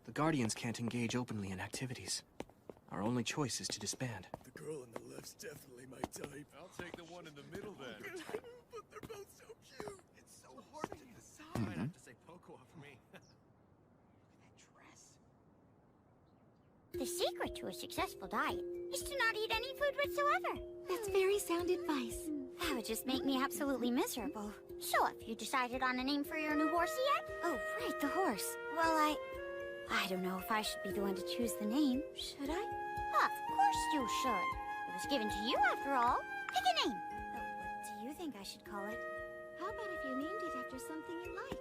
the Guardians can't engage openly in activities. Our only choice is to disband. The girl on the left's definitely my type. I'll take the one in the middle then. But they're both so cute. It's so hard to decide. Might have to say Poco for me. The secret to a successful diet is to not eat any food whatsoever. That's very sound advice. That would just make me absolutely miserable. So have you decided on a name for your new horsey yet? Oh, right, the horse. Well, I don't know if I should be the one to choose the name. Should I? Of course you should. It was given to you after all. Pick a name. Oh, what do you think I should call it? How about if you named it after something you like?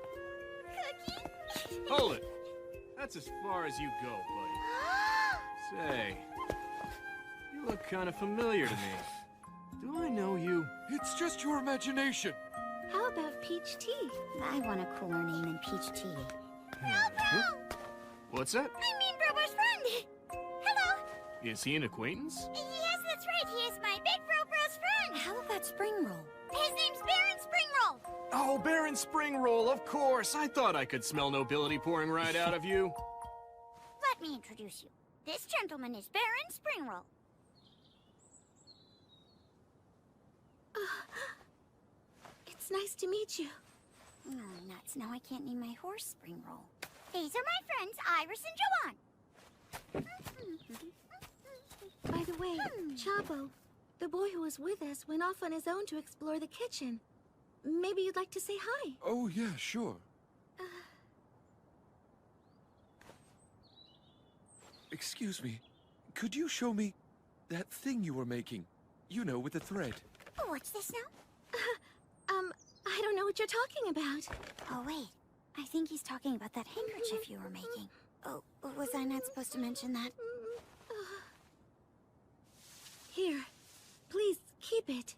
Cookie? Hold it. That's as far as you go, buddy. Say, you look kind of familiar to me. Do I know you? It's just your imagination. How about peach tea? I want a cooler name than peach tea. What's that? I mean Brobo's friend! Hello! Is he an acquaintance? Yes, that's right. He is my big Bro's friend! How about spring roll? His name's Baron Springroll! Oh, Baron Springroll, of course. I thought I could smell nobility pouring right out of you. Let me introduce you. This gentleman is Baron Springroll. It's nice to meet you. Oh, nuts. Now I can't name my horse Spring Roll. These are my friends, Iris and Joanne. By the way, Chabo, the boy who was with us went off on his own to explore the kitchen. Maybe you'd like to say hi. Oh, yeah, sure. Excuse me. Could you show me that thing you were making? You know, with the thread. What's this now? I don't know what you're talking about. Oh, wait. I think he's talking about that handkerchief you were making. Oh, was I not supposed to mention that? Here, please keep it.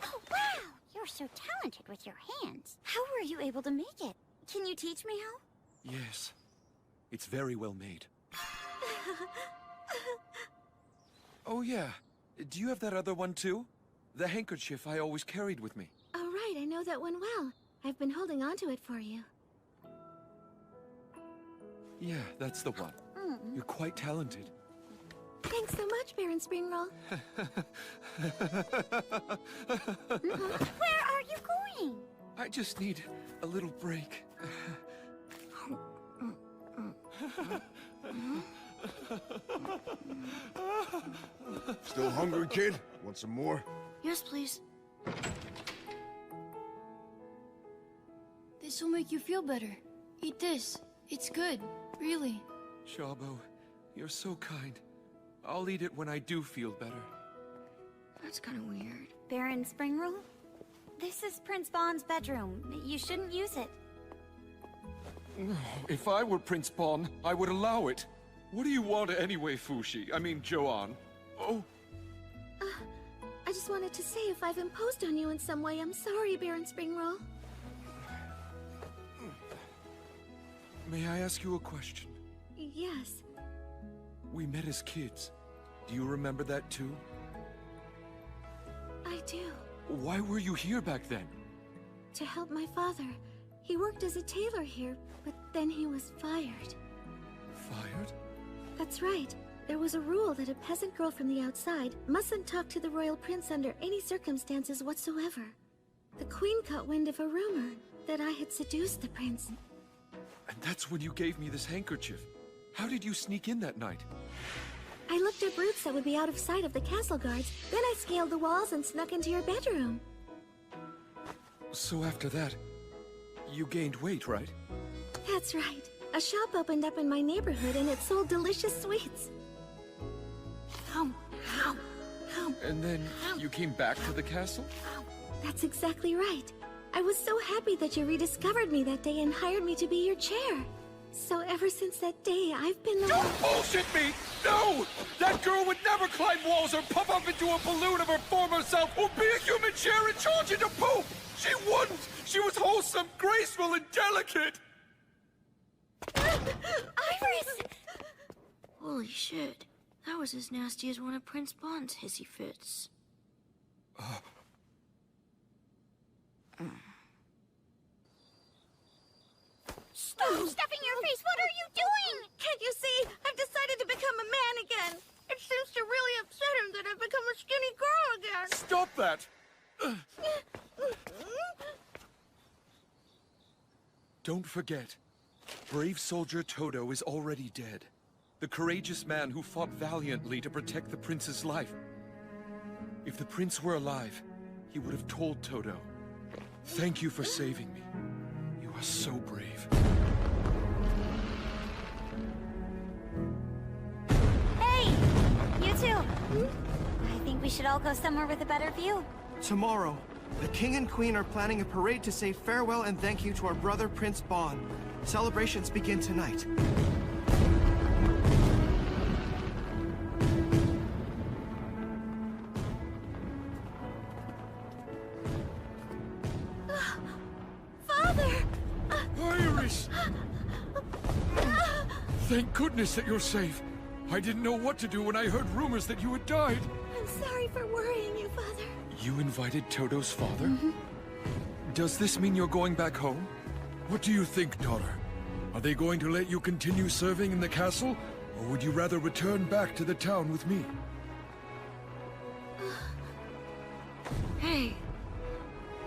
Oh, wow! You're so talented with your hands. How were you able to make it? Can you teach me how? Yes. It's very well made. Oh, yeah. Do you have that other one, too? The handkerchief I always carried with me. Oh, right, I know that one well. I've been holding on to it for you. Yeah, that's the one. You're quite talented. Thanks so much, Baron Springroll. Where are you going? I just need a little break. Still hungry, kid? Want some more? Yes, please. This will make you feel better. Eat this. It's good. Really. Chabo, you're so kind. I'll eat it when I do feel better. That's kind of weird. Baron Springroll? This is Prince Bond's bedroom. You shouldn't use it. If I were Prince Bon, I would allow it. What do you want anyway, Fushi? I mean, Joanne. Oh. I just wanted to say if I've imposed on you in some way, I'm sorry, Baron Springroll. May I ask you a question? Yes. We met as kids. Do you remember that too? I do. Why were you here back then? To help my father. He worked as a tailor here, but then he was fired. Fired? That's right. There was a rule that a peasant girl from the outside mustn't talk to the royal prince under any circumstances whatsoever. The queen caught wind of a rumor that I had seduced the prince. And that's when you gave me this handkerchief. How did you sneak in that night? I looked up routes that would be out of sight of the castle guards, then I scaled the walls and snuck into your bedroom. So after that, you gained weight, right? That's right. A shop opened up in my neighborhood and it sold delicious sweets. And then you came back to the castle? That's exactly right. I was so happy that you rediscovered me that day and hired me to be your chair. So ever since that day, I've been the Don't bullshit me! No! That girl would never climb walls or puff up into a balloon of her former self or be a human chair and charge into poop! She wouldn't! She was wholesome, graceful, and delicate! Iris! Holy shit. That was as nasty as one of Prince Bond's hissy fits. Stop stuffing your face! What are you doing? Can't you see? I've decided to become a man again. It seems to really upset him that I've become a skinny girl again. Stop that! Don't forget, brave soldier Todo is already dead. The courageous man who fought valiantly to protect the prince's life. If the prince were alive, he would have told Todo. Thank you for saving me. You are so brave. Hey! You two! I think we should all go somewhere with a better view. Tomorrow, the king and queen are planning a parade to say farewell and thank you to our brother Prince Bon. Celebrations begin tonight. Thank goodness that you're safe. I didn't know what to do when I heard rumors that you had died. I'm sorry for worrying you, Father. You invited Todo's father? Does this mean you're going back home? What do you think, daughter? Are they going to let you continue serving in the castle? Or would you rather return back to the town with me? Hey,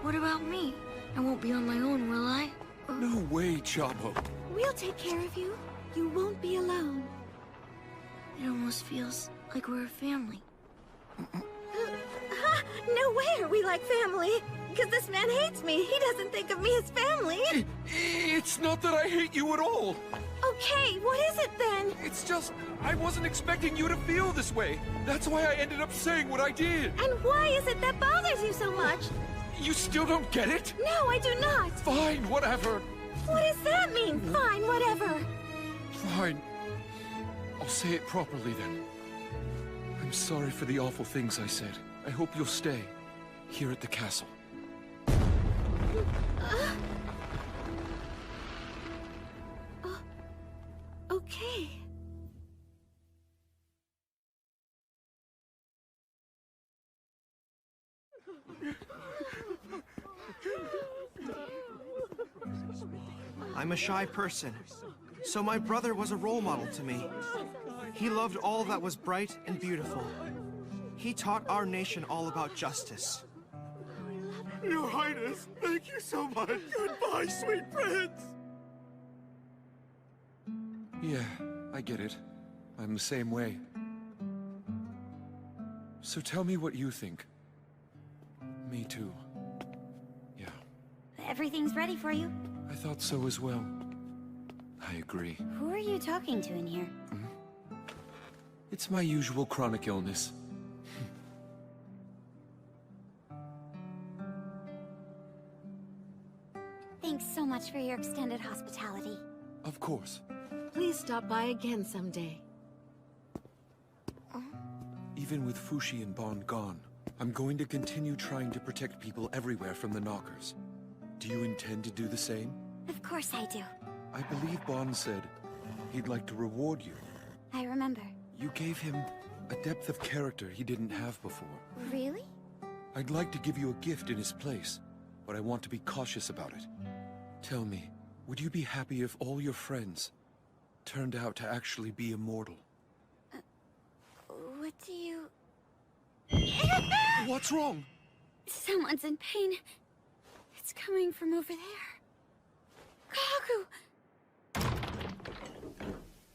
what about me? I won't be on my own, will I? No way, Chabo. We'll take care of you. You won't be alone. It almost feels like we're a family. No way are we like family. Because this man hates me. He doesn't think of me as family. It's not that I hate you at all. Okay, what is it then? It's just, I wasn't expecting you to feel this way. That's why I ended up saying what I did. And why is it that bothers you so much? You still don't get it? No, I do not. Fine, whatever. What does that mean? Fine, whatever. Fine. I'll say it properly then. I'm sorry for the awful things I said. I hope you'll stay here at the castle. Okay. I'm a shy person, so my brother was a role model to me. He loved all that was bright and beautiful. He taught our nation all about justice. Your Highness, thank you so much. Goodbye, sweet prince. Yeah, I get it. I'm the same way. So tell me what you think. Me too. Yeah. Everything's ready for you. I thought so as well. I agree. Who are you talking to in here? It's my usual chronic illness. Thanks so much for your extended hospitality. Of course. Please stop by again someday. Even with Fushi and Bon gone, I'm going to continue trying to protect people everywhere from the Knockers. Do you intend to do the same? Of course I do. I believe Bon said he'd like to reward you. I remember. You gave him a depth of character he didn't have before. Really? I'd like to give you a gift in his place, but I want to be cautious about it. Tell me, would you be happy if all your friends turned out to actually be immortal? What do you... What's wrong? Someone's in pain. It's coming from over there. Kagu!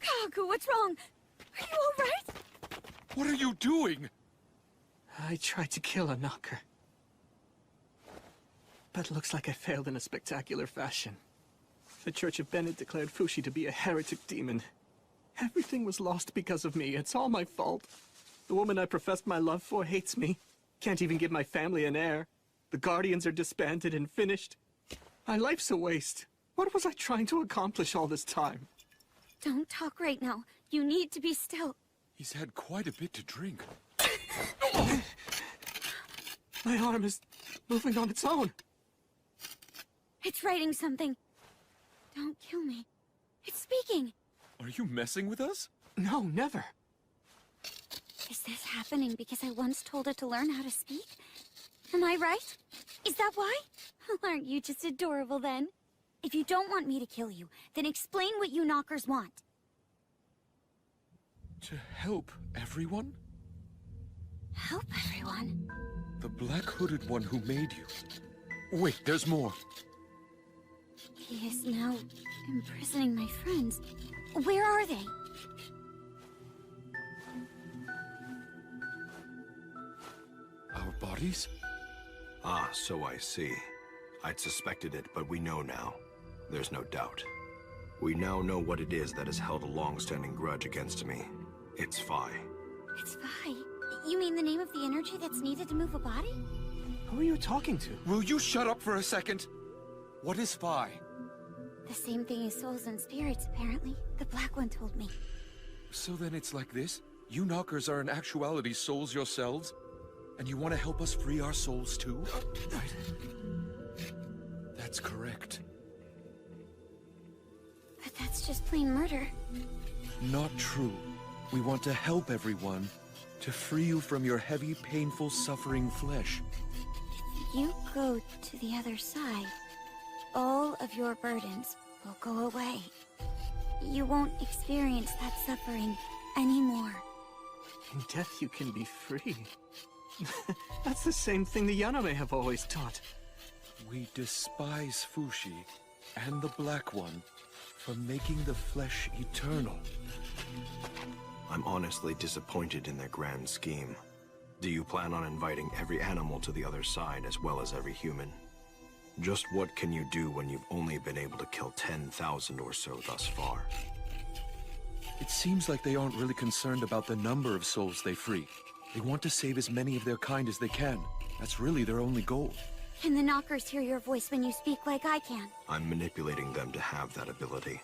Kagu, what's wrong? Are you alright? What are you doing? I tried to kill a knocker. But looks like I failed in a spectacular fashion. The Church of Bennett declared Fushi to be a heretic demon. Everything was lost because of me. It's all my fault. The woman I professed my love for hates me. Can't even give my family an heir. The Guardians are disbanded and finished. My life's a waste. What was I trying to accomplish all this time? Don't talk right now. You need to be still. He's had quite a bit to drink. My arm is moving on its own. It's writing something. Don't kill me. It's speaking. Are you messing with us? No, never. Is this happening because I once told it to learn how to speak? Am I right? Is that why? Aren't you just adorable then? If you don't want me to kill you, then explain what you knockers want. To help everyone? Help everyone? The black-hooded one who made you. Wait, there's more. He is now imprisoning my friends. Where are they? Our bodies? Ah, so I see. I'd suspected it, but we know now. There's no doubt. We now know what it is that has held a long-standing grudge against me. It's Phi. It's Vi. You mean the name of the energy that's needed to move a body? Who are you talking to? Will you shut up for a second? What is Phi? The same thing as souls and spirits, apparently. The black one told me. So then it's like this? You knockers are in actuality souls yourselves? And you want to help us free our souls too? That's correct. But that's just plain murder. Not true. We want to help everyone, to free you from your heavy, painful, suffering flesh. If you go to the other side, all of your burdens will go away. You won't experience that suffering anymore. In death you can be free. That's the same thing the Yaname have always taught. We despise Fushi and the Black One for making the flesh eternal. I'm honestly disappointed in their grand scheme. Do you plan on inviting every animal to the other side as well as every human? Just what can you do when you've only been able to kill 10,000 or so thus far? It seems like they aren't really concerned about the number of souls they free. They want to save as many of their kind as they can. That's really their only goal. Can the Knockers hear your voice when you speak like I can? I'm manipulating them to have that ability.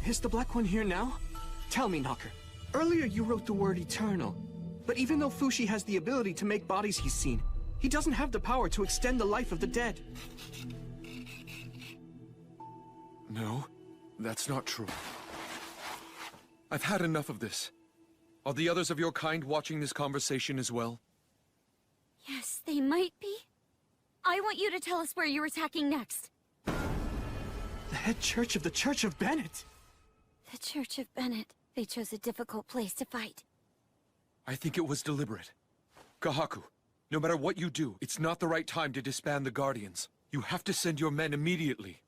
Is the Black One here now? Tell me, Knocker. Earlier you wrote the word eternal. But even though Fushi has the ability to make bodies he's seen, he doesn't have the power to extend the life of the dead. No, that's not true. I've had enough of this. Are the others of your kind watching this conversation as well? Yes, they might be. I want you to tell us where you're attacking next. The head church of the Church of Bennett! The Church of Bennett. They chose a difficult place to fight. I think it was deliberate. Kahaku, no matter what you do, it's not the right time to disband the Guardians. You have to send your men immediately.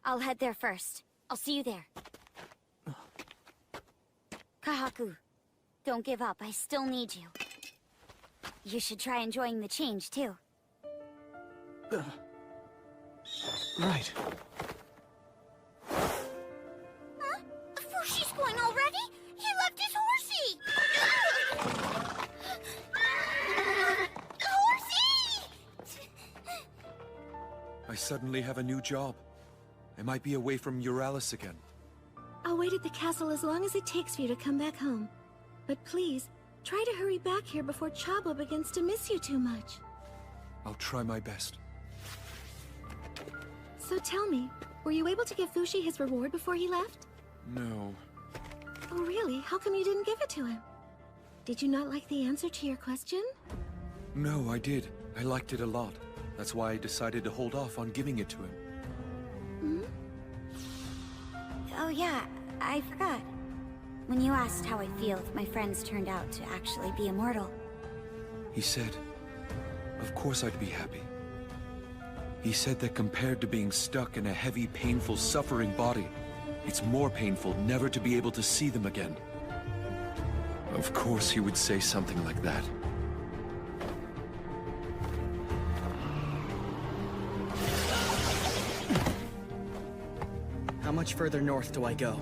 I'll head there first. I'll see you there. Kahaku, don't give up. I still need you. You should try enjoying the change, too. Right. Huh? Fushi's going already? He left his horsey! Horsey! I suddenly have a new job. I might be away from Euralis again. I'll wait at the castle as long as it takes for you to come back home. But please, try to hurry back here before Chabo begins to miss you too much. I'll try my best. So tell me, were you able to give Fushi his reward before he left? No. Oh really? How come you didn't give it to him? Did you not like the answer to your question? No, I did. I liked it a lot. That's why I decided to hold off on giving it to him. Hmm? Oh yeah, I forgot. When you asked how I feel if my friends turned out to actually be immortal. He said, of course I'd be happy. He said that compared to being stuck in a heavy, painful, suffering body, it's more painful never to be able to see them again. Of course he would say something like that. How much further north do I go?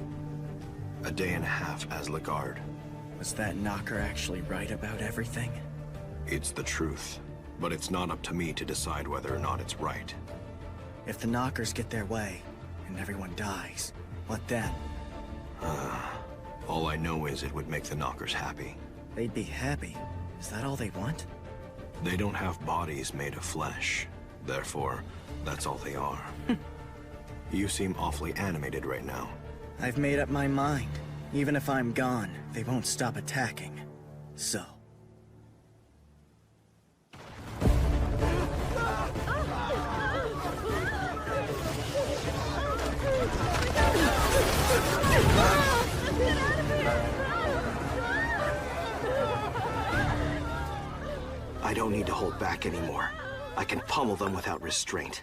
A day and a half as Lagarde. Was that knocker actually right about everything? It's the truth, but it's not up to me to decide whether or not it's right. If the knockers get their way, and everyone dies, what then? All I know is it would make the knockers happy. They'd be happy? Is that all they want? They don't have bodies made of flesh. Therefore, that's all they are. You seem awfully animated right now. I've made up my mind. Even if I'm gone, they won't stop attacking. So... I don't need to hold back anymore. I can pummel them without restraint.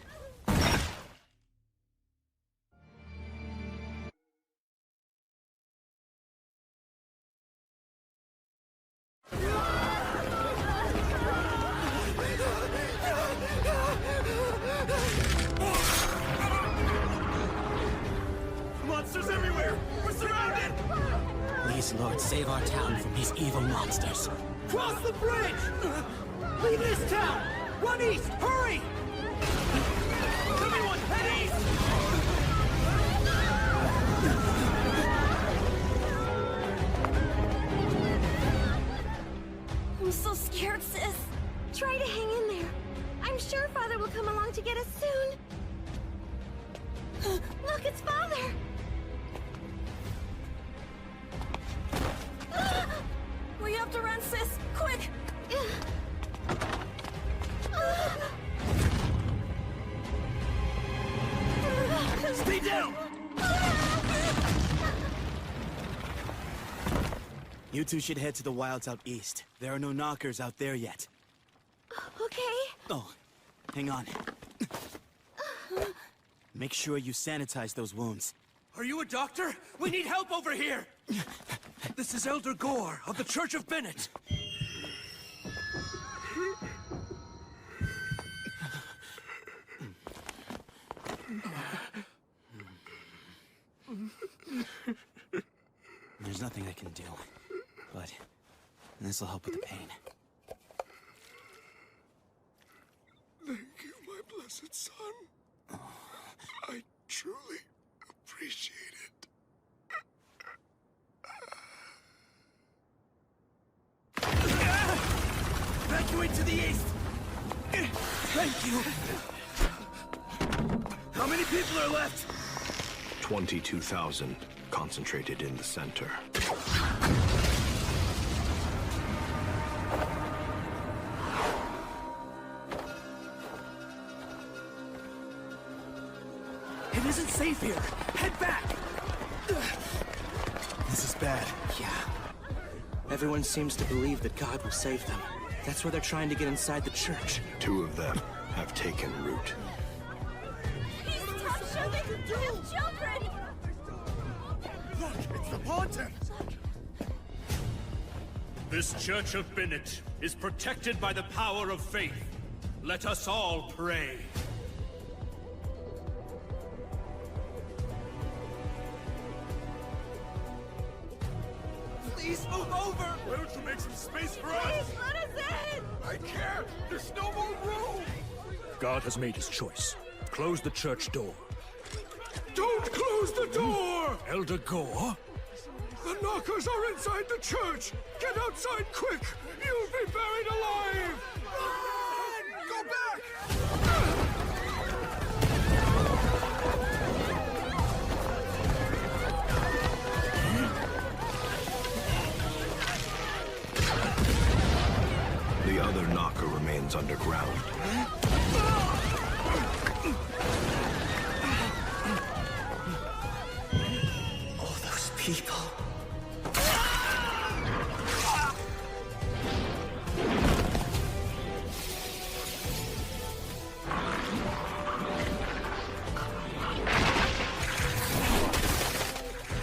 Monsters everywhere! We're surrounded! Please, Lord, save our town from these evil monsters. Cross the bridge! Leave this town! Run east! Hurry! Everyone, head east! I'm so scared, sis. Try to hang in there. I'm sure Father will come along to get us soon. Look, it's Father! have to run, sis! Quick! Stay down! You two should head to the wilds out east. There are no knockers out there yet. Okay. Oh, hang on. Make sure you sanitize those wounds. Are you a doctor? We need help over here! This is Elder Gore of the Church of Bennett. There's nothing I can do, but this'll help with the pain. Thank you, my blessed son. I truly appreciate it. Evacuate to the east! Thank you! How many people are left? 22,000 concentrated in the center. It isn't safe here. Head back! This is bad. Yeah. Everyone seems to believe that God will save them. That's where they're trying to get inside the church. 2 of them have taken root. Stop shooting! You have children! Look, it's the pontiff! This Church of Bennett is protected by the power of faith. Let us all pray. Please move over! Why don't you make some space for us? Please let us in! I can't! There's no more room! God has made his choice. Close the church door. Don't close the door! Elder Gore? The knockers are inside the church! Get outside quick! You'll be buried alive! Run! Go back! The other knocker remains underground. All those people.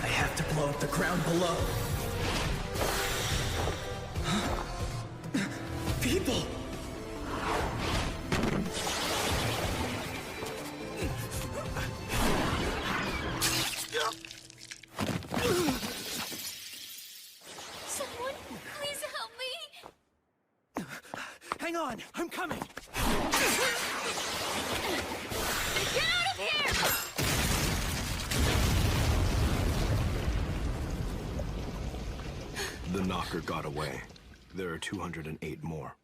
I have to blow up the ground below. People! Someone, please help me! Hang on, I'm coming! Get out of here! The knocker got away. There are 208 more.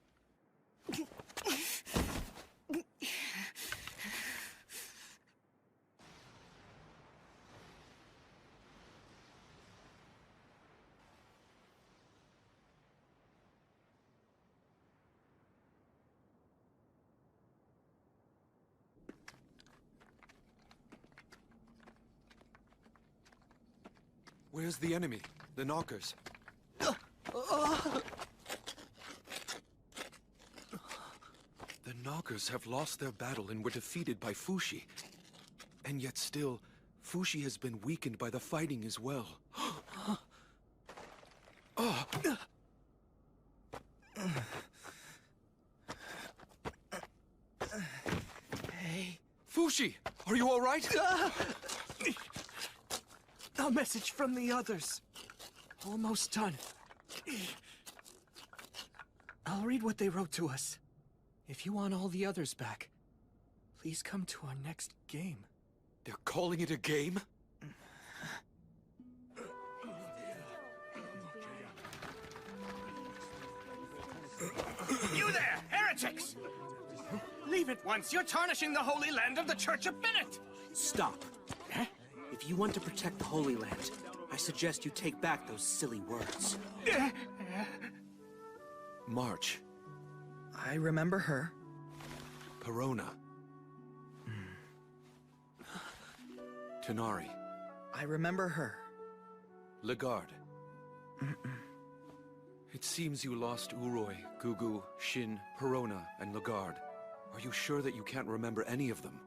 Where's the enemy? The knockers? The knockers have lost their battle and were defeated by Fushi. And yet still, Fushi has been weakened by the fighting as well. Oh. Hey. Fushi, are you all right? A message from the others. Almost done. I'll read what they wrote to us. If you want all the others back, please come to our next game. They're calling it a game? You there, heretics! Leave it once. You're tarnishing the holy land of the Church of Bennett! Stop. If you want to protect the Holy Land, I suggest you take back those silly words. March. I remember her. Perona. Tenari. I remember her. Lagarde. It seems you lost Uroi, Gugu, Shin, Perona, and Lagarde. Are you sure that you can't remember any of them?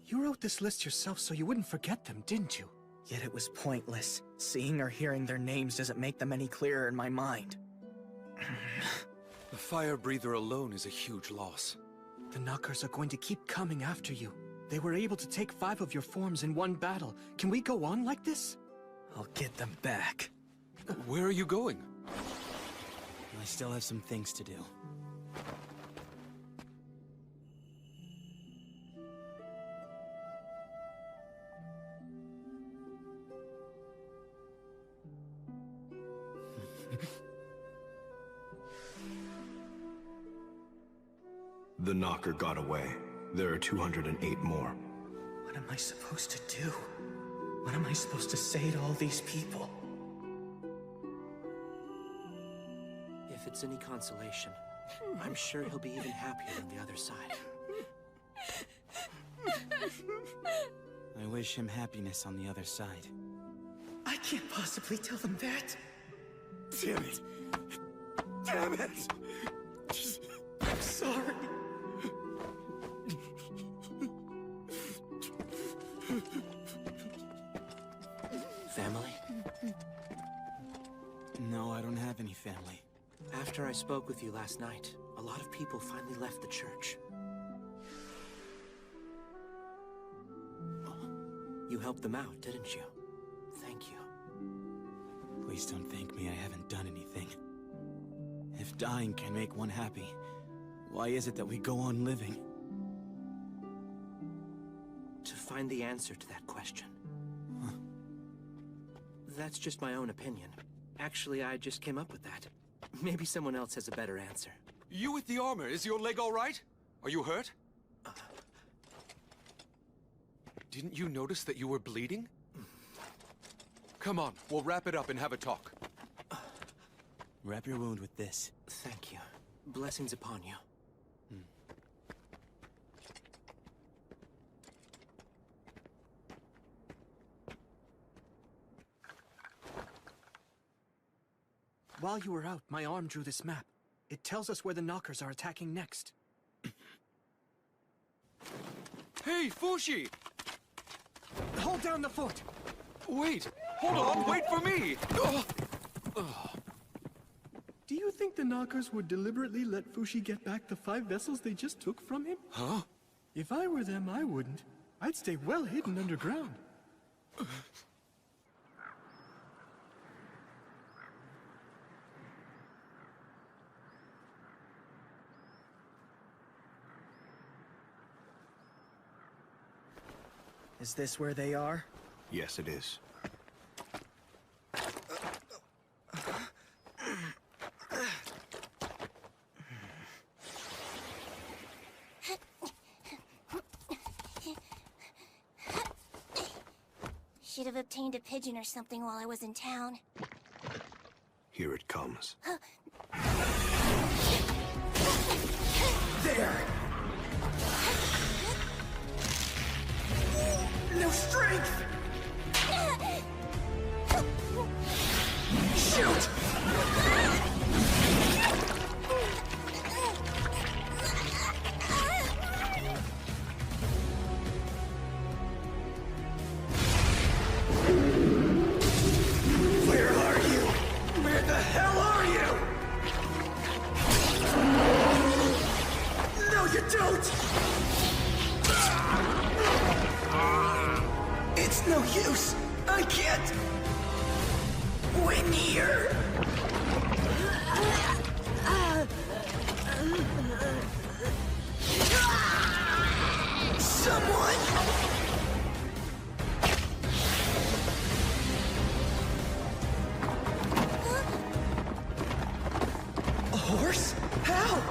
You wrote this list yourself so you wouldn't forget them, didn't you? Yet it was pointless. Seeing or hearing their names doesn't make them any clearer in my mind. The fire breather alone is a huge loss. The Knockers are going to keep coming after you. They were able to take 5 of your forms in one battle. Can we go on like this? I'll get them back. Where are you going? I still have some things to do. The Knocker got away. There are 208 more. What am I supposed to do? What am I supposed to say to all these people? If it's any consolation, I'm sure he'll be even happier on the other side. I wish him happiness on the other side. I can't possibly tell them that. Damn it! Damn it! I'm sorry. Family? No, I don't have any family. After I spoke with you last night, a lot of people finally left the church. You helped them out, didn't you? Thank you. Please don't thank me, I haven't done anything. If dying can make one happy, why is it that we go on living? To find the answer to that question. Huh. That's just my own opinion. Actually, I just came up with that. Maybe someone else has a better answer. You with the armor, is your leg all right? Are you hurt? Didn't you notice that you were bleeding? Come on, we'll wrap it up and have a talk. Wrap your wound with this. Thank you. Blessings upon you. While you were out, my arm drew this map. It tells us where the Knockers are attacking next. Hey, Fushi! Hold down the fort! Wait! Hold on! Wait for me! Do you think the Knockers would deliberately let Fushi get back the 5 vessels they just took from him? Huh? If I were them, I wouldn't. I'd stay well hidden underground. Is this where they are? Yes, it is. Should have obtained a pigeon or something while I was in town. Here it comes. There! No strength! Shoot! Where are you? Where the hell are you? No, you don't! It's no use! I can't win here! Someone! A horse? How?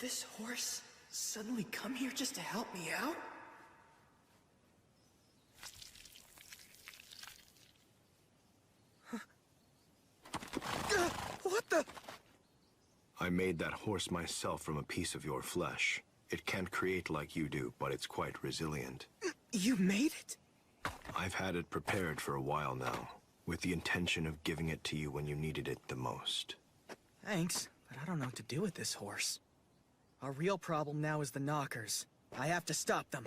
this horse suddenly come here just to help me out? What the? I made that horse myself from a piece of your flesh. It can't create like you do, but it's quite resilient. You made it? I've had it prepared for a while now, with the intention of giving it to you when you needed it the most. Thanks, but I don't know what to do with this horse. Our real problem now is the knockers. I have to stop them.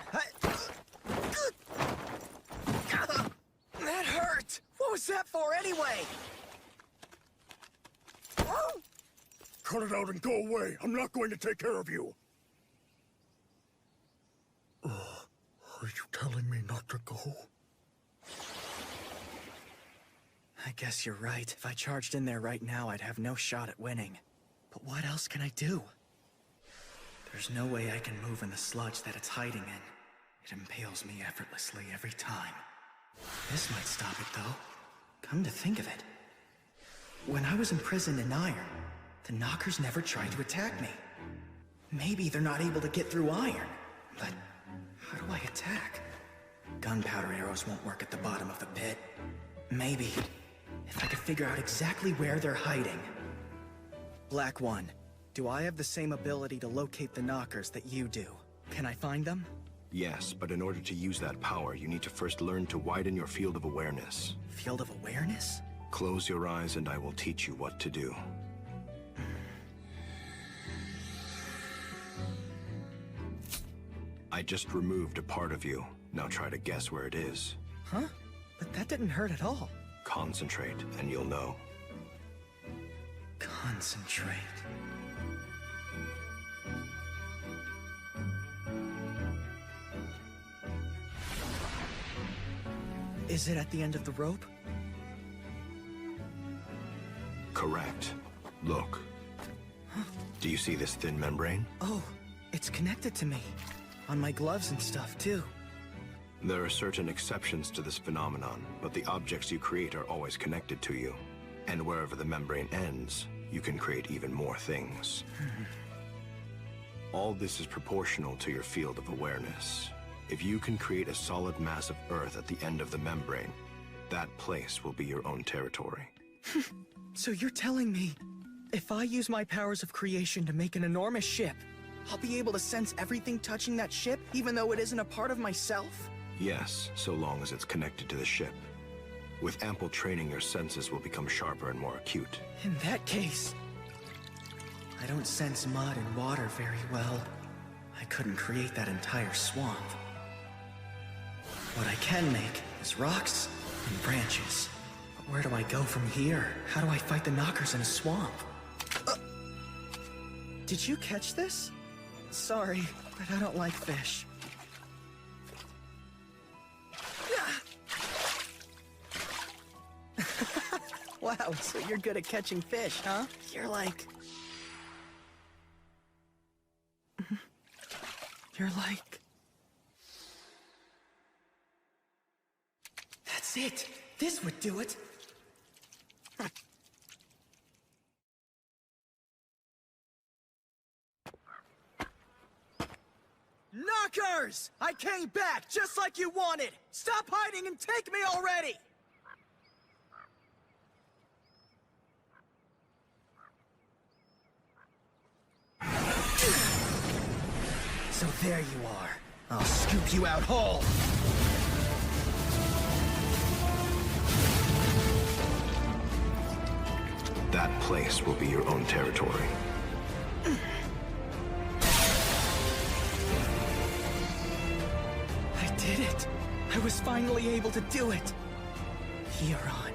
That hurt! What was that for anyway? Cut it out and go away. I'm not going to take care of you. Are you telling me not to go? I guess you're right. If I charged in there right now, I'd have no shot at winning. But what else can I do? There's no way I can move in the sludge that it's hiding in. It impales me effortlessly every time. This might stop it, though. Come to think of it. When I was imprisoned in iron, the knockers never tried to attack me. Maybe they're not able to get through iron, but how do I attack? Gunpowder arrows won't work at the bottom of the pit. Maybe if I could figure out exactly where they're hiding. Black One, do I have the same ability to locate the knockers that you do? Can I find them? Yes, but in order to use that power, you need to first learn to widen your field of awareness. Field of awareness? Close your eyes and I will teach you what to do. I just removed a part of you. Now try to guess where it is. Huh? But that didn't hurt at all. Concentrate, and you'll know. Concentrate. Is it at the end of the rope? Correct. Look. Do you see this thin membrane? Oh, it's connected to me. On my gloves and stuff, too. There are certain exceptions to this phenomenon, but the objects you create are always connected to you. And wherever the membrane ends, you can create even more things. All this is proportional to your field of awareness. If you can create a solid mass of Earth at the end of the membrane, that place will be your own territory. So you're telling me, if I use my powers of creation to make an enormous ship, I'll be able to sense everything touching that ship, even though it isn't a part of myself? Yes, so long as it's connected to the ship. With ample training, your senses will become sharper and more acute. In that case, I don't sense mud and water very well. I couldn't create that entire swamp. What I can make is rocks and branches. But where do I go from here? How do I fight the knockers in a swamp? Did you catch this? Sorry, but I don't like fish. Wow, so you're good at catching fish, huh? You're like... That's it! This would do it! Knockers! I came back, just like you wanted! Stop hiding and take me already! So there you are. I'll scoop you out whole! That place will be your own territory. I did it! I was finally able to do it! Here on.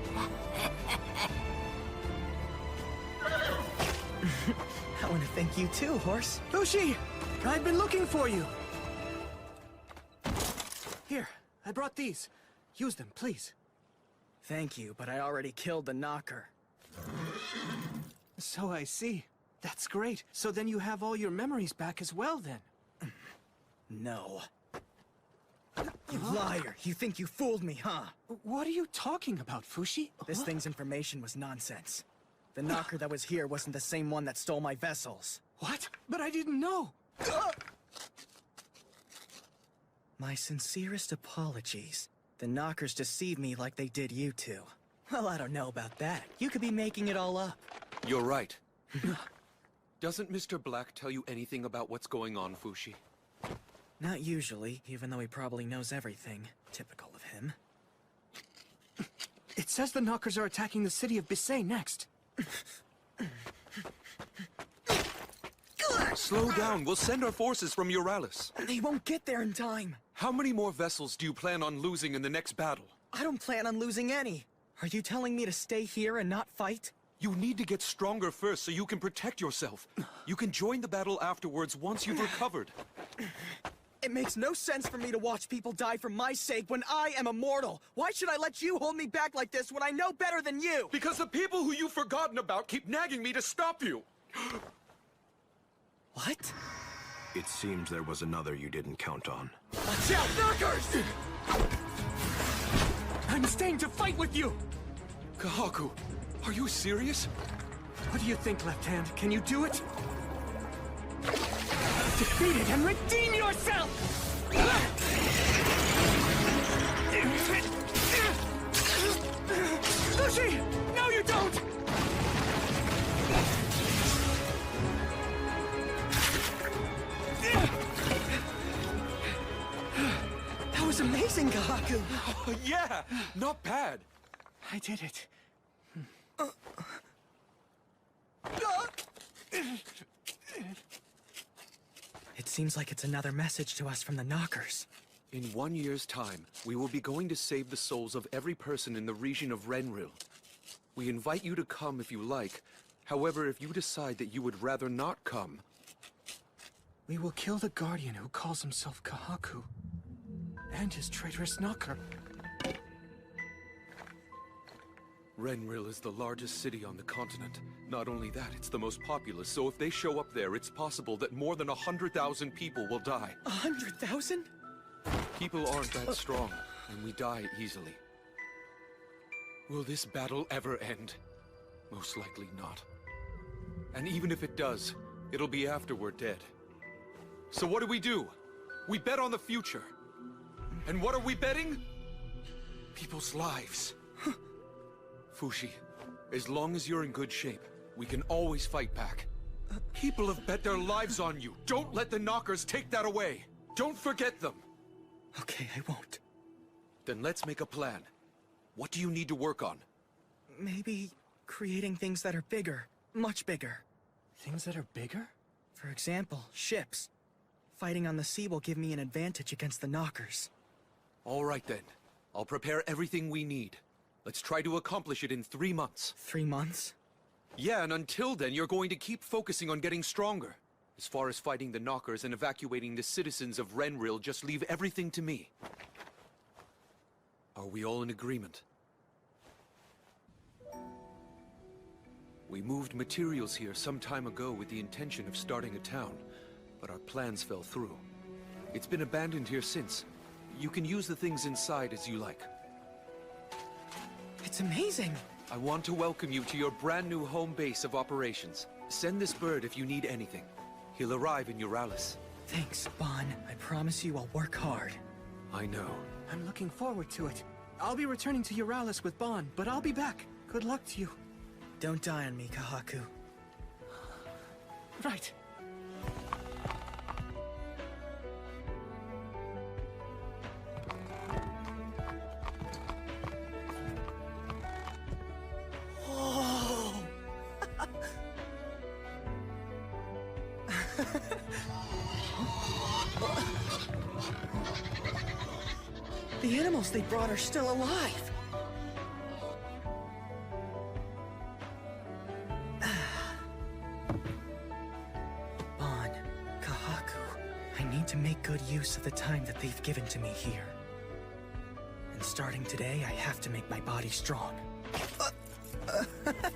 I want to thank you too, horse. Fushi! I've been looking for you! Here, I brought these. Use them, please. Thank you, but I already killed the knocker. So I see. That's great. So then you have all your memories back as well, then? No. You liar! You think you fooled me, huh? What are you talking about, Fushi? This thing's information was nonsense. The knocker that was here wasn't the same one that stole my vessels. What? But I didn't know! My sincerest apologies. The Knockers deceived me like they did you two. Well, I don't know about that. You could be making it all up. You're right. Doesn't Mr. Black tell you anything about what's going on, Fushi? Not usually, even though he probably knows everything. Typical of him. It says the Knockers are attacking the city of Bisei next. Slow down. We'll send our forces from Euralis. They won't get there in time. How many more vessels do you plan on losing in the next battle? I don't plan on losing any. Are you telling me to stay here and not fight? You need to get stronger first so you can protect yourself. You can join the battle afterwards once you've recovered. It makes no sense for me to watch people die for my sake when I am immortal. Why should I let you hold me back like this when I know better than you? Because the people who you've forgotten about keep nagging me to stop you. What? It seems there was another you didn't count on. Watch out, Knockers! I'm staying to fight with you! Kahaku, are you serious? What do you think, Left Hand? Can you do it? Defeat it and redeem yourself! Fushi! No, you don't! That was amazing, Kahaku! Yeah, not bad. I did it. It seems like it's another message to us from the Knockers. In 1 year's time, we will be going to save the souls of every person in the region of Renril. We invite you to come if you like. However, if you decide that you would rather not come... We will kill the Guardian who calls himself Kahaku. And his traitorous Knocker. Renril is the largest city on the continent. Not only that, it's the most populous, so if they show up there, it's possible that more than 100,000 people will die. 100,000? People aren't that strong, and we die easily. Will this battle ever end? Most likely not. And even if it does, it'll be after we're dead. So what do? We bet on the future. And what are we betting? People's lives. Fushi, as long as you're in good shape, we can always fight back. People have bet their lives on you. Don't let the Knockers take that away. Don't forget them. Okay, I won't. Then let's make a plan. What do you need to work on? Maybe creating things that are bigger. Much bigger. Things that are bigger? For example, ships. Fighting on the sea will give me an advantage against the Knockers. All right then. I'll prepare everything we need. Let's try to accomplish it in 3 months. 3 months? Yeah, and until then, you're going to keep focusing on getting stronger. As far as fighting the Knockers and evacuating the citizens of Renril, just leave everything to me. Are we all in agreement? We moved materials here some time ago with the intention of starting a town, but our plans fell through. It's been abandoned here since. You can use the things inside as you like. It's amazing! I want to welcome you to your brand new home base of operations. Send this bird if you need anything. He'll arrive in Euralis. Thanks, Bon. I promise you I'll work hard. I know. I'm looking forward to it. I'll be returning to Euralis with Bon, but I'll be back. Good luck to you. Don't die on me, Kahaku. Right. Oh! The animals they brought are still alive. Bon, Kahaku, I need to make good use of the time that they've given to me here. And starting today, I have to make my body strong.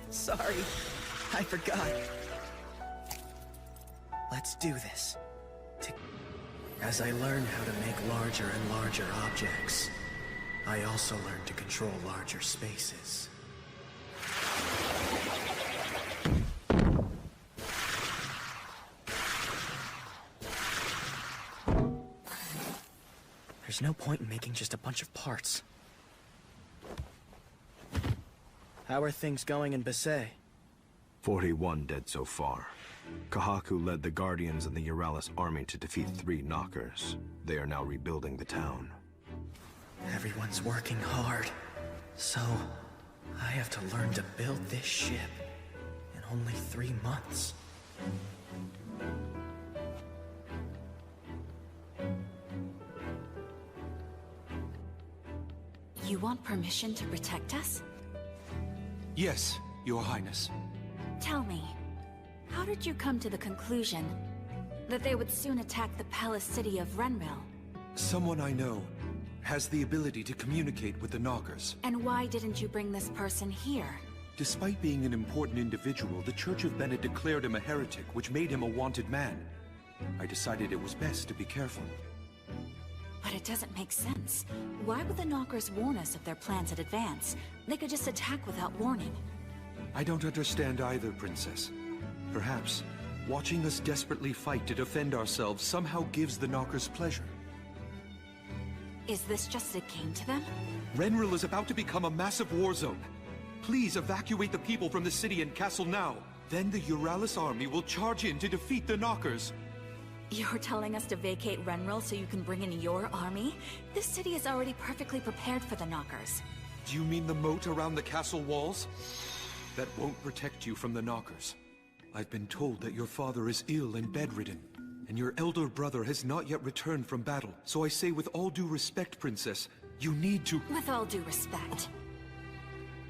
Sorry, I forgot. Let's do this. As I learned how to make larger and larger objects, I also learned to control larger spaces. There's no point in making just a bunch of parts. How are things going in Basay? 41 dead so far. Kahaku led the Guardians and the Euralis army to defeat 3 knockers. They are now rebuilding the town. Everyone's working hard. So, I have to learn to build this ship in only 3 months. You want permission to protect us? Yes, Your Highness. Tell me, how did you come to the conclusion that they would soon attack the palace city of Renril? Someone I know has the ability to communicate with the Knockers. And why didn't you bring this person here? Despite being an important individual, the Church of Bennett declared him a heretic, which made him a wanted man. I decided it was best to be careful. But it doesn't make sense. Why would the Knockers warn us of their plans in advance? They could just attack without warning. I don't understand either, Princess. Perhaps watching us desperately fight to defend ourselves somehow gives the Knockers pleasure. Is this just a game to them? Renril is about to become a massive war zone. Please evacuate the people from the city and castle now. Then the Euralis army will charge in to defeat the Knockers. You're telling us to vacate Renril so you can bring in your army? This city is already perfectly prepared for the Knockers. Do you mean the moat around the castle walls? That won't protect you from the Knockers. I've been told that your father is ill and bedridden, and your elder brother has not yet returned from battle. So I say with all due respect, Princess, you need to— With all due respect,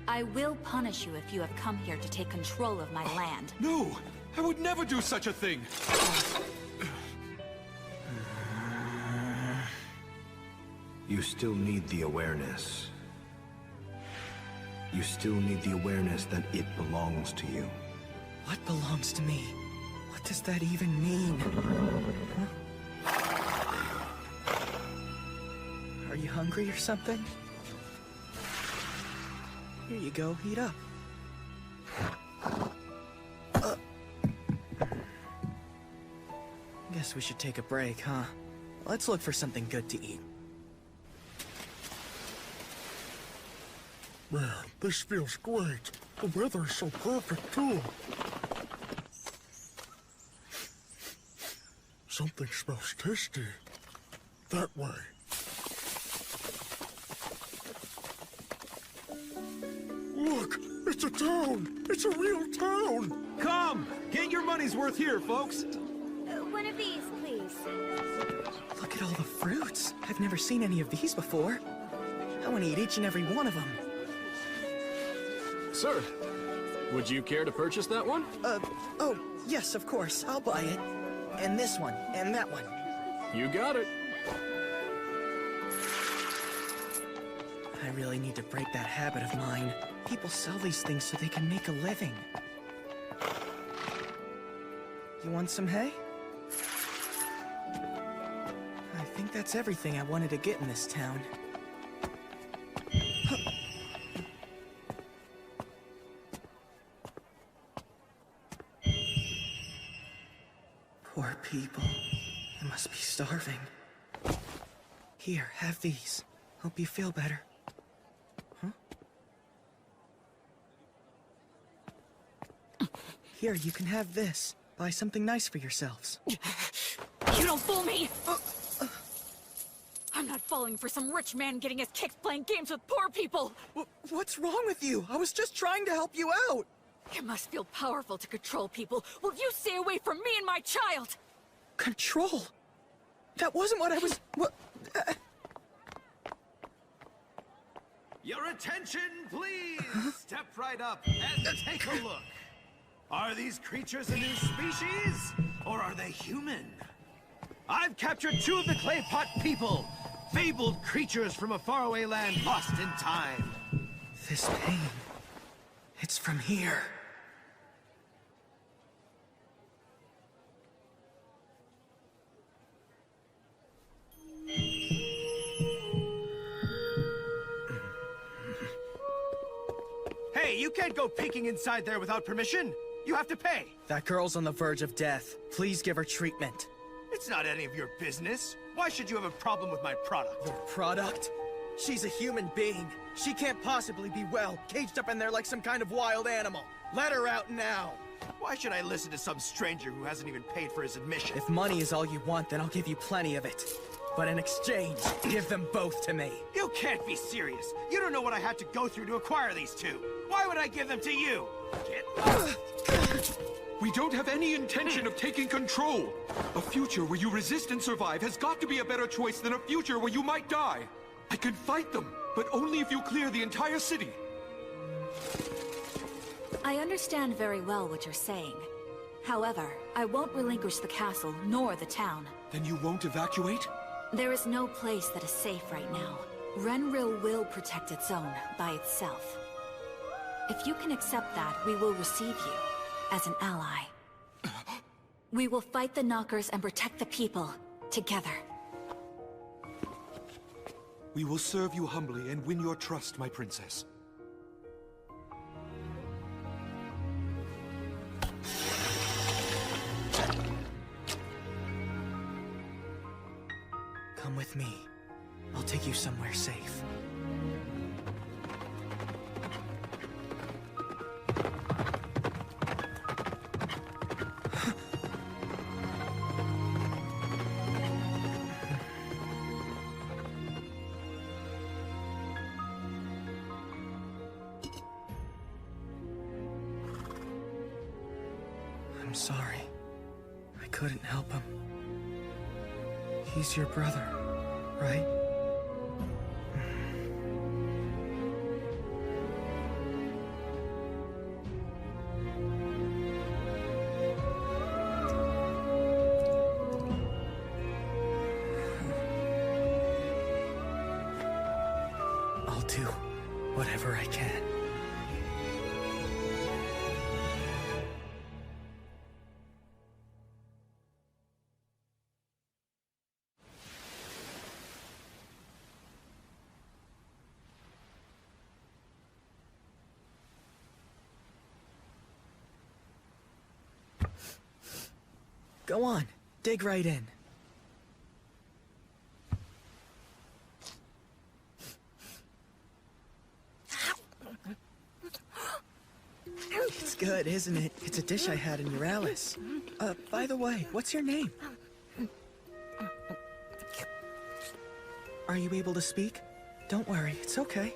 I will punish you if you have come here to take control of my land. No! I would never do such a thing! You still need the awareness. You still need the awareness that it belongs to you. What belongs to me? What does that even mean? Are you hungry or something? Here you go, eat up. Guess we should take a break, huh? Let's look for something good to eat. Man, this feels great. The weather is so perfect, too. Something smells tasty. That way. Look! It's a town! It's a real town! Come! Get your money's worth here, folks! One of these, please. Look at all the fruits. I've never seen any of these before. I want to eat each and every one of them. Sir, would you care to purchase that one? Oh, yes, of course. I'll buy it. And this one, and that one. You got it. I really need to break that habit of mine. People sell these things so they can make a living. You want some hay? I think that's everything I wanted to get in this town. Poor people. They must be starving. Here, have these. Hope you feel better. Huh? Here, you can have this. Buy something nice for yourselves. You don't fool me! I'm not falling for some rich man getting his kicks playing games with poor people! What's wrong with you? I was just trying to help you out! It must feel powerful to control people. Will you stay away from me and my child? Control? That wasn't what I was... What? Your attention, please! Step right up and take a look. Are these creatures a new species, or are they human? I've captured 2 of the clay pot people, fabled creatures from a faraway land lost in time. This pain... it's from here. Hey, you can't go peeking inside there without permission. You have to pay. That girl's on the verge of death. Please give her treatment. It's not any of your business. Why should you have a problem with my product? Your product? She's a human being. She can't possibly be well, caged up in there like some kind of wild animal. Let her out now. Why should I listen to some stranger who hasn't even paid for his admission? If money is all you want, then I'll give you plenty of it. But in exchange, give them both to me. You can't be serious. You don't know what I had to go through to acquire these two. Why would I give them to you? We don't have any intention of taking control. A future where you resist and survive has got to be a better choice than a future where you might die. I can fight them, but only if you clear the entire city. I understand very well what you're saying. However, I won't relinquish the castle nor the town. Then you won't evacuate? There is no place that is safe right now. Renril will protect its own by itself. If you can accept that, we will receive you as an ally. We will fight the Knockers and protect the people together. We will serve you humbly and win your trust, my princess. Come with me. I'll take you somewhere safe. I'm sorry. I couldn't help him. He's your brother, right? I'll do whatever I can. Go on, dig right in. It's good, isn't it? It's a dish I had in Immortals. By the way, what's your name? Are you able to speak? Don't worry, it's okay.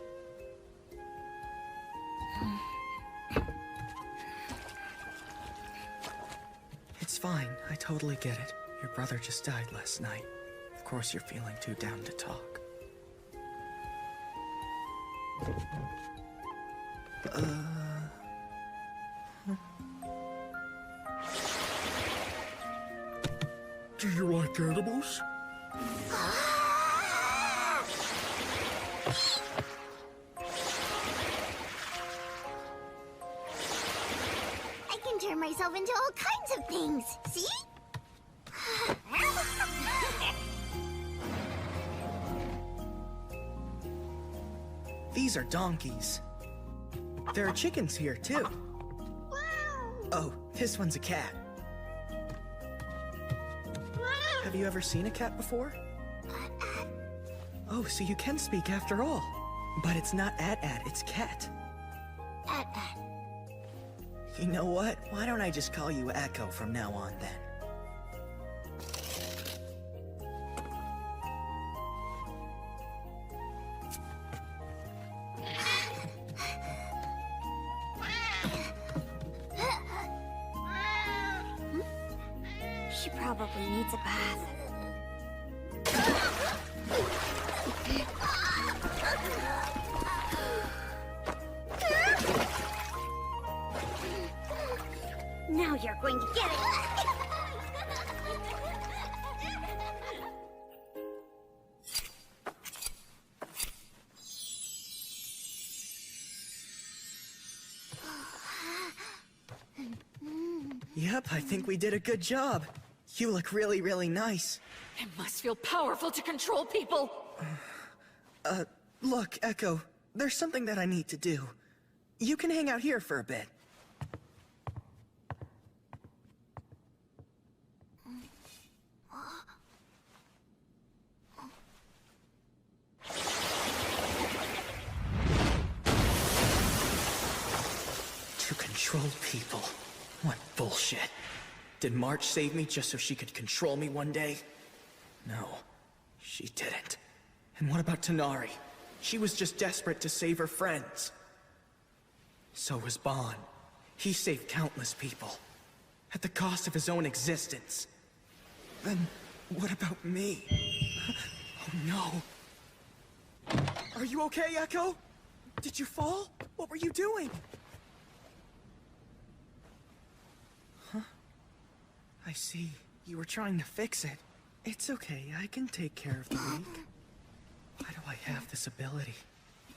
It's fine, I totally get it. Your brother just died last night. Of course you're feeling too down to talk. Do you like animals? I can turn myself into all kinds of things. See? These are donkeys. There are chickens here, too. Oh, this one's a cat. Have you ever seen a cat before? Oh, so you can speak after all. But it's not at, it's cat. You know what? Why don't I just call you Echo from now on, then? She probably needs a bath. Now you're going to get it! Yep, I think we did a good job. You look really, really nice. It must feel powerful to control people! Look, Echo, there's something that I need to do. You can hang out here for a bit. To control people? What bullshit. Did March save me just so she could control me one day? No, she didn't. And what about Tanari? She was just desperate to save her friends. So was Bon. He saved countless people. At the cost of his own existence. Then, what about me? Oh no. Are you okay, Echo? Did you fall? What were you doing? Huh? I see. You were trying to fix it. It's okay, I can take care of the weak. Why do I have this ability?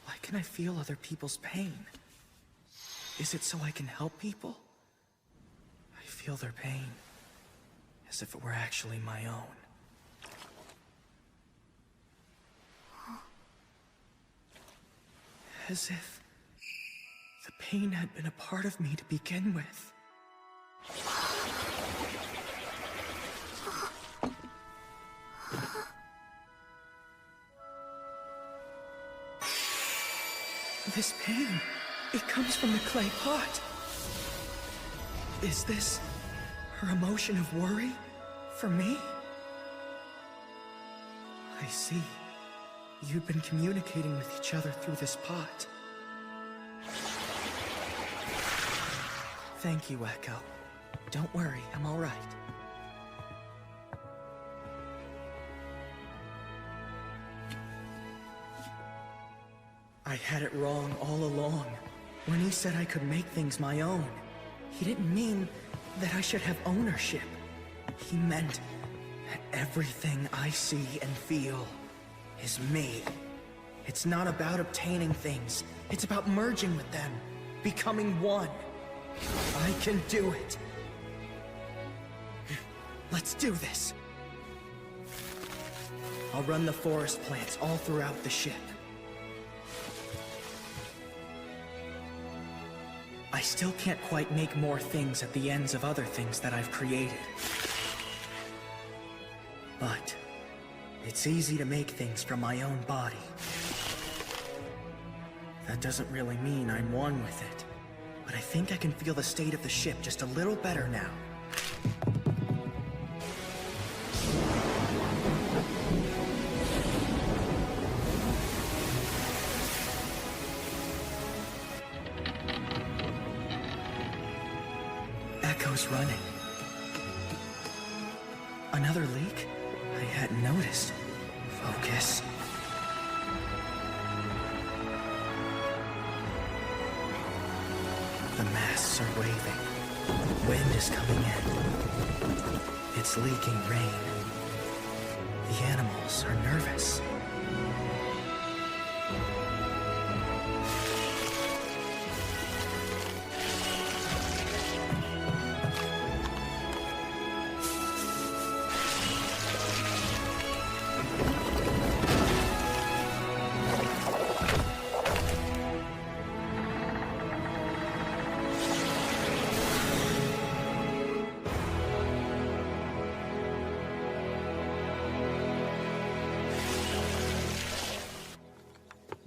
Why can I feel other people's pain? Is it so I can help people? I feel their pain, as if it were actually my own. As if the pain had been a part of me to begin with. This pain, it comes from the clay pot. Is this her emotion of worry for me? I see. You've been communicating with each other through this pot. Thank you, Echo. Don't worry, I'm all right. I had it wrong all along. When he said I could make things my own, he didn't mean that I should have ownership. He meant that everything I see and feel is me. It's not about obtaining things. It's about merging with them, becoming one. I can do it. Let's do this. I'll run the forest plants all throughout the ship. I still can't quite make more things at the ends of other things that I've created. But it's easy to make things from my own body. That doesn't really mean I'm one with it, but I think I can feel the state of the ship just a little better now. Echo's running. Another leak? I hadn't noticed. Focus. The masts are waving. Wind is coming in. It's leaking rain. The animals are nervous.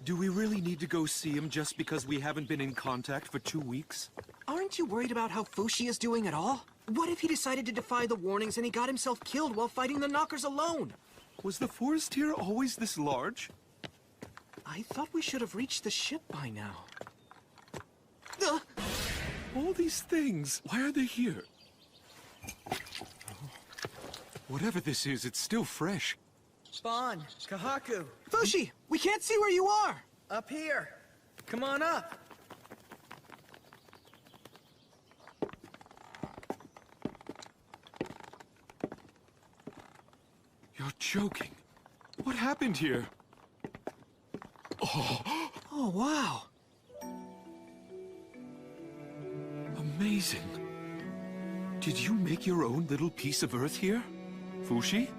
Do we really need to go see him just because we haven't been in contact for 2 weeks? Aren't you worried about how Fushi is doing at all? What if he decided to defy the warnings and he got himself killed while fighting the Knockers alone? Was the forest here always this large? I thought we should have reached the ship by now. All these things, why are they here? Whatever this is, it's still fresh. Bon, Kahaku. Fushi, we can't see where you are. Up here. Come on up. You're joking. What happened here? Oh, Oh, wow. amazing. Did you make your own little piece of Earth here, Fushi?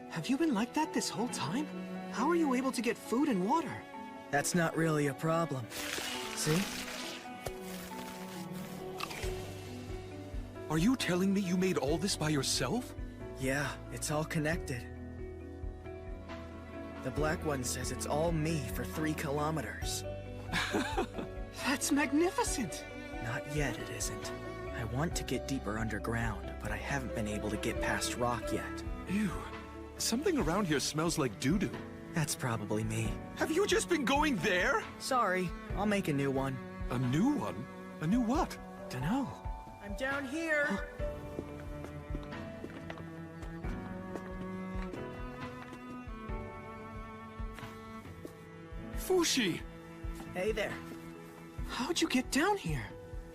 Have you been like that this whole time? How are you able to get food and water? That's not really a problem. See? Are you telling me you made all this by yourself? Yeah, it's all connected. The Black One says it's all me for 3 kilometers. That's magnificent! Not yet, it isn't. I want to get deeper underground, but I haven't been able to get past rock yet. Ew. Something around here smells like doo-doo. That's probably me. Have you just been going there? Sorry, I'll make a new one. A new one? A new what? Dunno. I'm down here! Fushi! Hey there. How'd you get down here?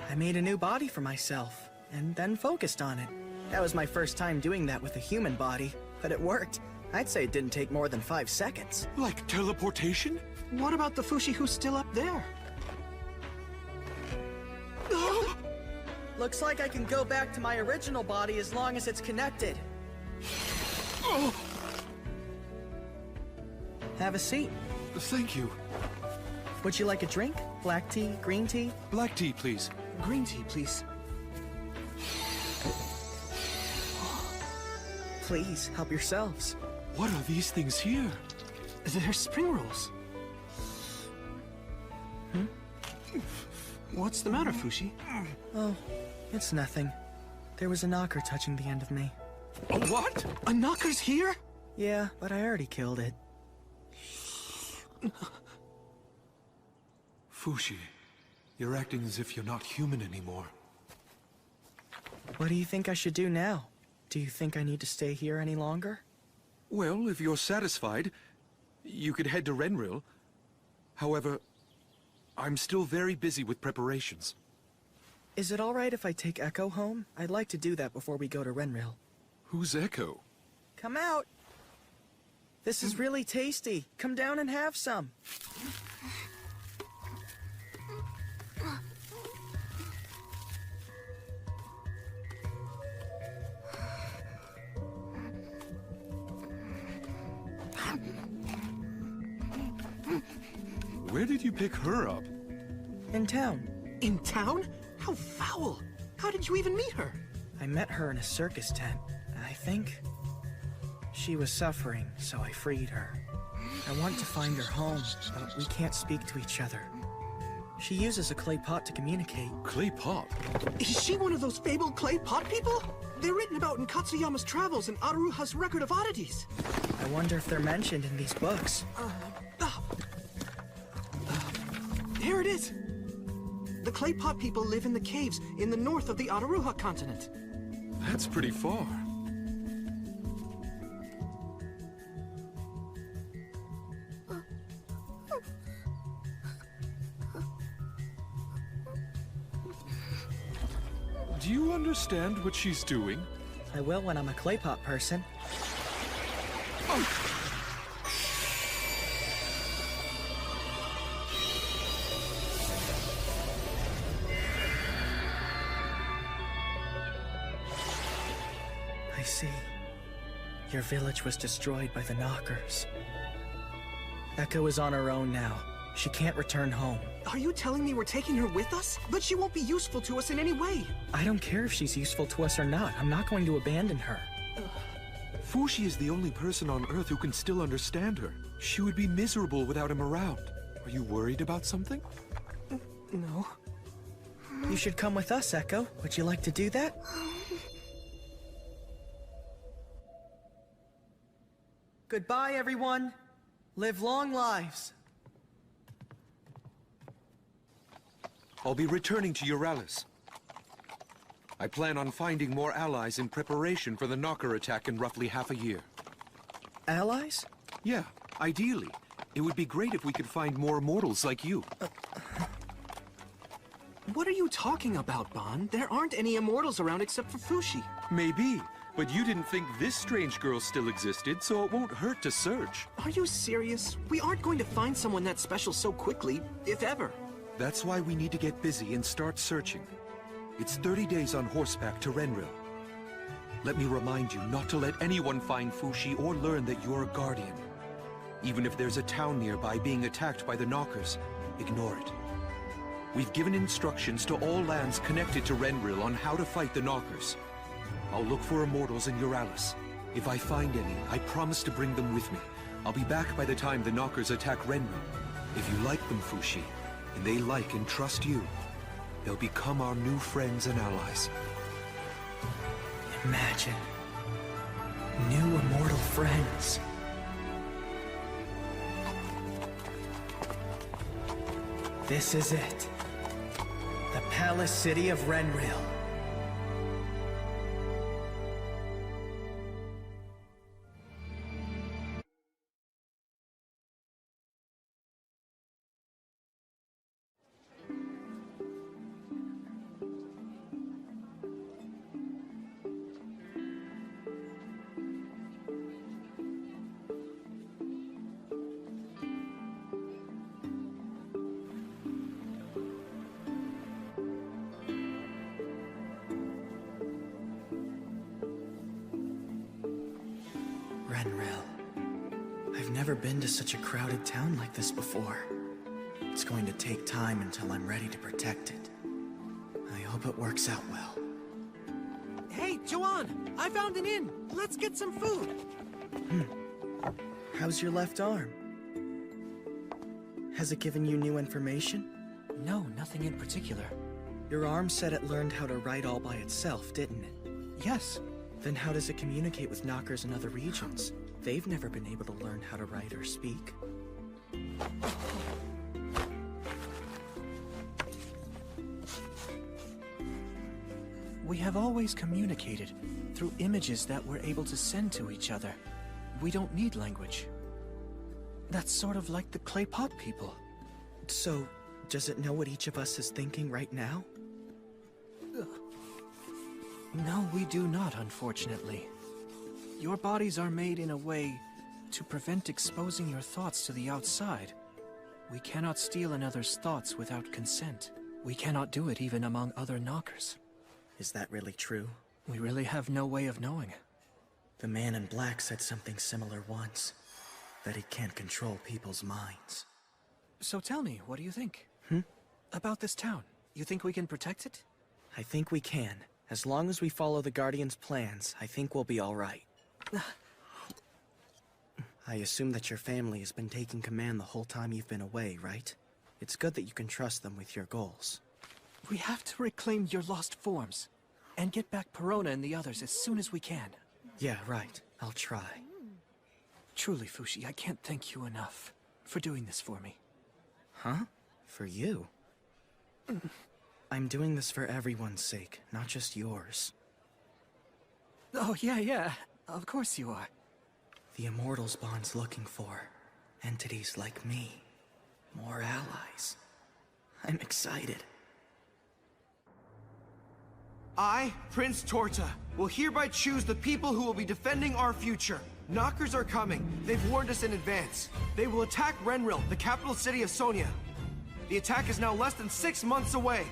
I made a new body for myself, and then focused on it. That was my first time doing that with a human body, but it worked. I'd say it didn't take more than 5 seconds. Like teleportation? What about the Fushi who's still up there? Looks like I can go back to my original body as long as it's connected. Have a seat. Thank you. Would you like a drink? Black tea, green tea? Black tea, please. Green tea, please. Please, help yourselves. What are these things here? They're spring rolls. What's the matter, Fushi? Oh, it's nothing. There was a knocker touching the end of me. A what? A knocker's here? Yeah, but I already killed it. Fushi, you're acting as if you're not human anymore. What do you think I should do now? Do you think I need to stay here any longer? Well, if you're satisfied, you could head to Renril. However, I'm still very busy with preparations. Is it alright if I take Echo home? I'd like to do that before we go to Renril. Who's Echo? Come out! This is really tasty. Come down and have some. Where did you pick her up? In town. In town? How foul! How did you even meet her? I met her in a circus tent. I think she was suffering, so I freed her. I want to find her home, but we can't speak to each other. She uses a clay pot to communicate. Clay pot? Is she one of those fabled clay pot people? They're written about in Katsuyama's travels and Aruha's Record of Oddities. I wonder if they're mentioned in these books. Here it is. The clay pot people live in the caves in the north of the Aruha continent. That's pretty far. Do you understand what she's doing? I will when I'm a clay pot person. I see. Your village was destroyed by the Knockers. Echo is on her own now. She can't return home. Are you telling me we're taking her with us? But she won't be useful to us in any way. I don't care if she's useful to us or not. I'm not going to abandon her. Fushi is the only person on Earth who can still understand her. She would be miserable without him around. Are you worried about something? No. You should come with us, Echo. Would you like to do that? Goodbye, everyone. Live long lives. I'll be returning to Euralis. I plan on finding more allies in preparation for the Knocker attack in roughly half a year. Allies? Yeah, ideally. It would be great if we could find more immortals like you. What are you talking about, Bon? There aren't any immortals around except for Fushi. Maybe, but you didn't think this strange girl still existed, so it won't hurt to search. Are you serious? We aren't going to find someone that special so quickly, if ever. That's why we need to get busy and start searching. It's 30 days on horseback to Renril. Let me remind you not to let anyone find Fushi or learn that you're a guardian. Even if there's a town nearby being attacked by the Knockers, ignore it. We've given instructions to all lands connected to Renril on how to fight the Knockers. I'll look for immortals in Euralis. If I find any, I promise to bring them with me. I'll be back by the time the Knockers attack Renril. If you like them, Fushi, and they like and trust you, they'll become our new friends and allies. Imagine. New immortal friends. This is it. The Palace City of Renril. Renril. I've never been to such a crowded town like this before. It's going to take time until I'm ready to protect it. I hope it works out well. Hey, Joanne! I found an inn! Let's get some food! How's your left arm? Has it given you new information? No, nothing in particular. Your arm said it learned how to write all by itself, didn't it? Yes. Then how does it communicate with knockers in other regions? They've never been able to learn how to write or speak. We have always communicated through images that we're able to send to each other. We don't need language. That's sort of like the clay pot people. So, does it know what each of us is thinking right now? No, we do not, unfortunately. Your bodies are made in a way to prevent exposing your thoughts to the outside. We cannot steal another's thoughts without consent. We cannot do it even among other knockers. Is that really true? We really have no way of knowing. The man in black said something similar once. That he can't control people's minds. So tell me, what do you think? About this town? You think we can protect it? I think we can. As long as we follow the Guardian's plans, I think we'll be all right. I assume that your family has been taking command the whole time you've been away, right? It's good that you can trust them with your goals. We have to reclaim your lost forms, and get back Perona and the others as soon as we can. Yeah, right. I'll try. Truly, Fushi, I can't thank you enough for doing this for me. Huh? For you? I'm doing this for everyone's sake, not just yours. Oh, yeah. Of course you are. The Immortals Bond's looking for entities like me. More allies. I'm excited. I, Prince Torta, will hereby choose the people who will be defending our future. Knockers are coming. They've warned us in advance. They will attack Renril, the capital city of Sonia. The attack is now less than 6 months away.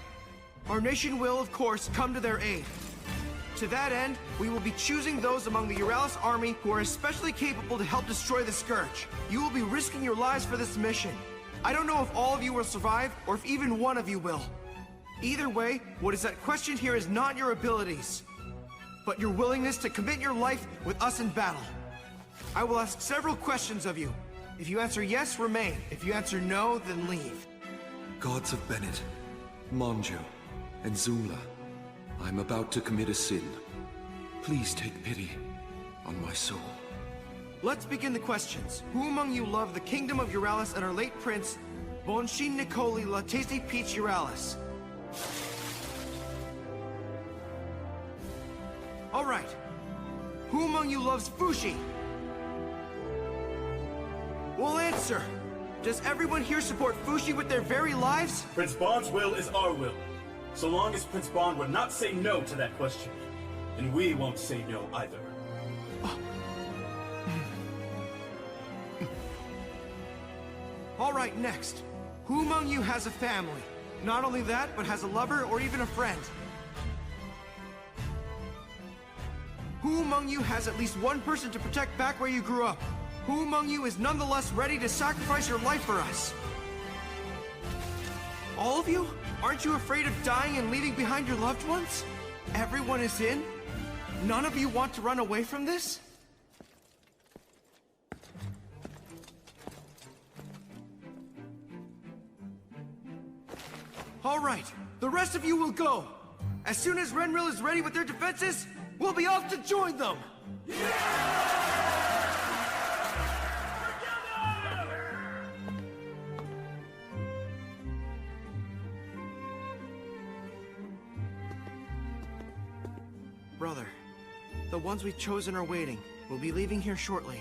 Our nation will, of course, come to their aid. To that end, we will be choosing those among the Euralis army who are especially capable to help destroy the Scourge. You will be risking your lives for this mission. I don't know if all of you will survive, or if even one of you will. Either way, what is at question here is not your abilities, but your willingness to commit your life with us in battle. I will ask several questions of you. If you answer yes, remain. If you answer no, then leave. Gods of Bennett, Monjo, and Zula, I'm about to commit a sin. Please take pity on my soul. Let's begin the questions. Who among you loved the kingdom of Euralis and our late prince, Bonshin Nicoli La Tasty Peach Euralis? All right. Who among you loves Fushi? Well, answer. Does everyone here support Fushi with their very lives? Prince Bond's will is our will. So long as Prince Bond would not say no to that question. And we won't say no either. All right, next. Who among you has a family? Not only that, but has a lover or even a friend? Who among you has at least one person to protect back where you grew up? Who among you is nonetheless ready to sacrifice your life for us? All of you? Aren't you afraid of dying and leaving behind your loved ones? Everyone is in? None of you want to run away from this? All right, the rest of you will go. As soon as Renril is ready with their defenses, we'll be off to join them! Brother, the ones we've chosen are waiting. We'll be leaving here shortly.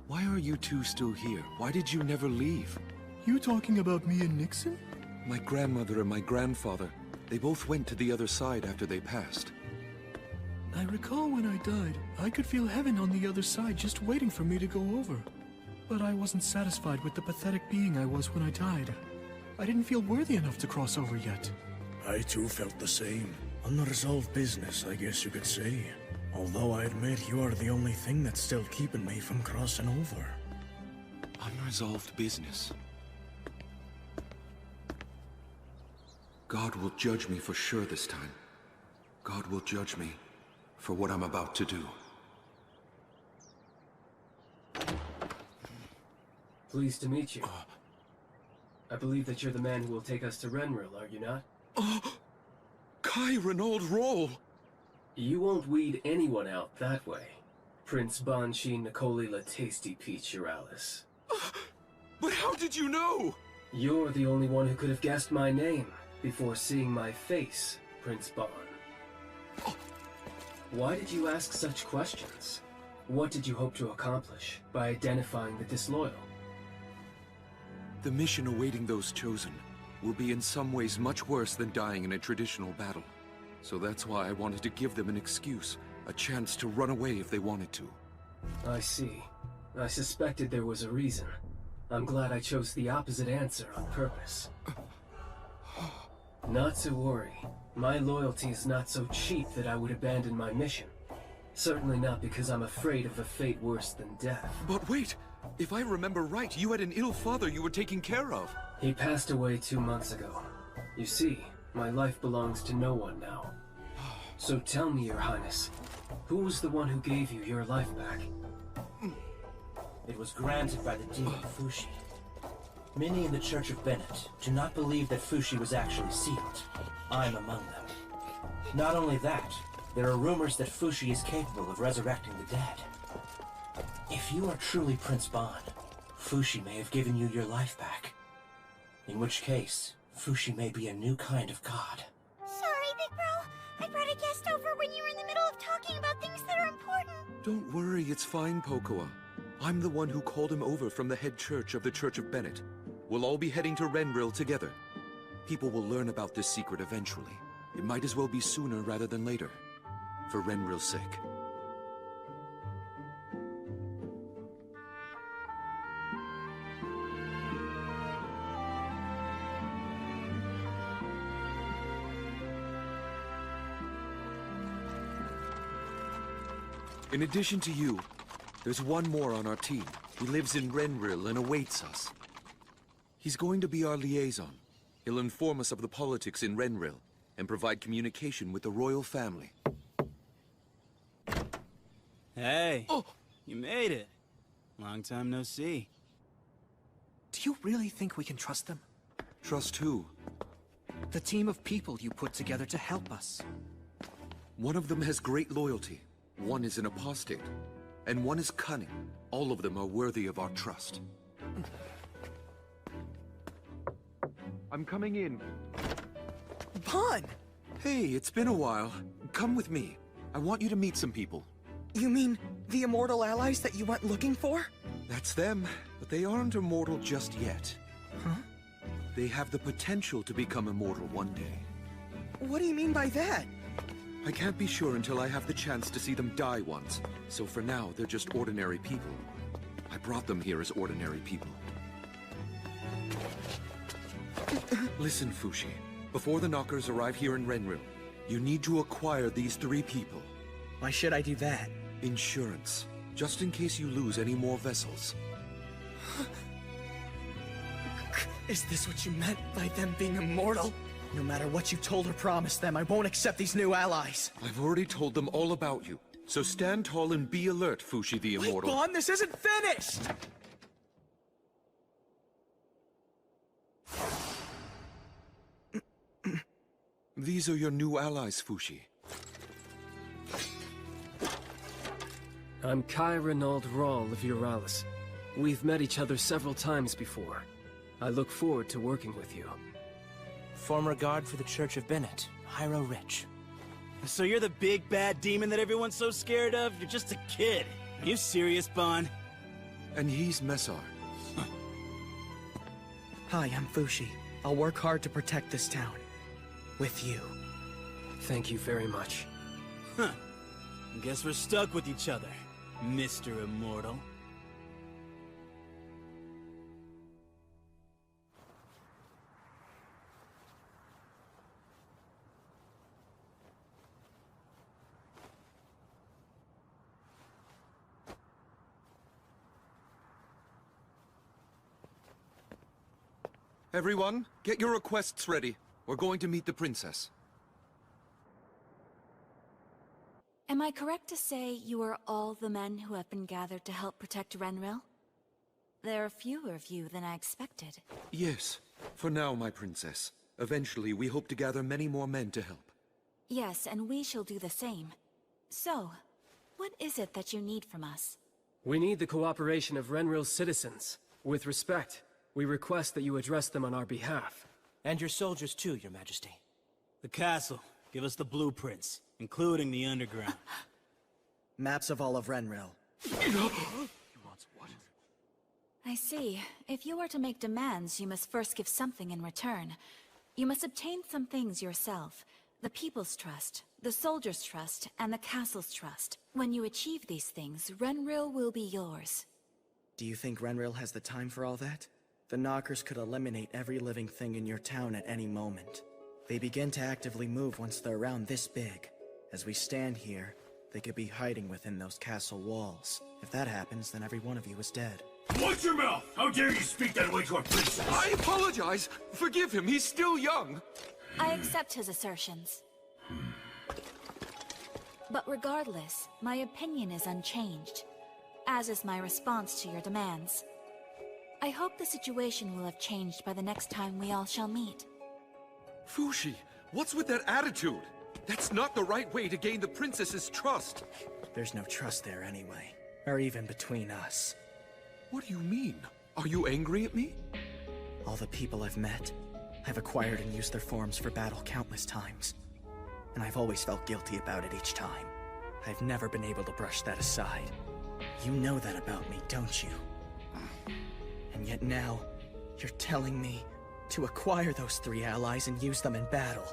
Why are you two still here? Why did you never leave? You talking about me and Nixon? My grandmother and my grandfather, they both went to the other side after they passed. I recall when I died, I could feel heaven on the other side just waiting for me to go over. But I wasn't satisfied with the pathetic being I was when I died. I didn't feel worthy enough to cross over yet. I too felt the same. Unresolved business, I guess you could say. Although I admit you are the only thing that's still keeping me from crossing over. Unresolved business. God will judge me for sure this time. God will judge me for what I'm about to do. Pleased to meet you. I believe that you're the man who will take us to Renril, are you not? Kai Renauld Roll! You won't weed anyone out that way. Prince Banshee Nicoli La Tasty Peach Uralis. But how did you know? You're the only one who could have guessed my name before seeing my face, Prince Ban. Why did you ask such questions? What did you hope to accomplish by identifying the disloyal? The mission awaiting those chosen will be in some ways much worse than dying in a traditional battle. So that's why I wanted to give them an excuse, a chance to run away if they wanted to. I see. I suspected there was a reason. I'm glad I chose the opposite answer on purpose. Not to worry. My loyalty is not so cheap that I would abandon my mission. Certainly not because I'm afraid of a fate worse than death. But wait! If I remember right, you had an ill father you were taking care of. He passed away 2 months ago. You see, my life belongs to no one now. So tell me, Your Highness, who was the one who gave you your life back? It was granted by the demon Fushi. Many in the Church of Bennett do not believe that Fushi was actually sealed. I'm among them. Not only that, there are rumors that Fushi is capable of resurrecting the dead. If you are truly Prince Ban, Fushi may have given you your life back. In which case, Fushi may be a new kind of god. Sorry, Big Bro. I brought a guest over when you were in the middle of talking about things that are important. Don't worry, it's fine, Pocoa. I'm the one who called him over from the head church of the Church of Bennett. We'll all be heading to Renril together. People will learn about this secret eventually. It might as well be sooner rather than later. For Renril's sake. In addition to you, there's one more on our team. He lives in Renril and awaits us. He's going to be our liaison. He'll inform us of the politics in Renril and provide communication with the royal family. Hey, you made it. Long time no see. Do you really think we can trust them? Trust who? The team of people you put together to help us. One of them has great loyalty. One is an apostate. And one is cunning. All of them are worthy of our trust. I'm coming in. Ban! Hey, it's been a while. Come with me. I want you to meet some people. You mean the immortal allies that you went looking for? That's them, but they aren't immortal just yet. Huh? They have the potential to become immortal one day. What do you mean by that? I can't be sure until I have the chance to see them die once. So for now, they're just ordinary people. I brought them here as ordinary people. Listen, Fushi. Before the Knockers arrive here in Renril, you need to acquire these 3 people. Why should I do that? Insurance. Just in case you lose any more vessels. Is this what you meant by them being immortal? No matter what you told or promised them, I won't accept these new allies. I've already told them all about you. So stand tall and be alert, Fushi the Immortal. Wait, Bon, this isn't finished! These are your new allies, Fushi. I'm Kai Renaud Rawl of Euralis. We've met each other several times before. I look forward to working with you. Former guard for the Church of Bennett, Hyro Rich. So you're the big bad demon that everyone's so scared of? You're just a kid. Are you serious, Bon? And he's Messar. Hi, I'm Fushi. I'll work hard to protect this town. With you. Thank you very much. Huh. Guess we're stuck with each other, Mr. Immortal. Everyone, get your requests ready. We're going to meet the princess. Am I correct to say you are all the men who have been gathered to help protect Renril? There are fewer of you than I expected. Yes, for now, my princess. Eventually, we hope to gather many more men to help. Yes, and we shall do the same. So, what is it that you need from us? We need the cooperation of Renril's citizens. With respect, we request that you address them on our behalf. And your soldiers too, Your Majesty. The castle. Give us the blueprints, including the underground. Maps of all of Renril. I see. If you are to make demands, you must first give something in return. You must obtain some things yourself. The people's trust, the soldiers' trust, and the castle's trust. When you achieve these things, Renril will be yours. Do you think Renril has the time for all that? The Knockers could eliminate every living thing in your town at any moment. They begin to actively move once they're around this big. As we stand here, they could be hiding within those castle walls. If that happens, then every one of you is dead. Watch your mouth! How dare you speak that way to our princess? I apologize! Forgive him, he's still young! I accept his assertions. But regardless, my opinion is unchanged, as is my response to your demands. I hope the situation will have changed by the next time we all shall meet. Fushi, what's with that attitude? That's not the right way to gain the princess's trust. There's no trust there anyway, or even between us. What do you mean? Are you angry at me? All the people I've met, I've acquired and used their forms for battle countless times. And I've always felt guilty about it each time. I've never been able to brush that aside. You know that about me, don't you? And yet now, you're telling me to acquire those 3 allies and use them in battle.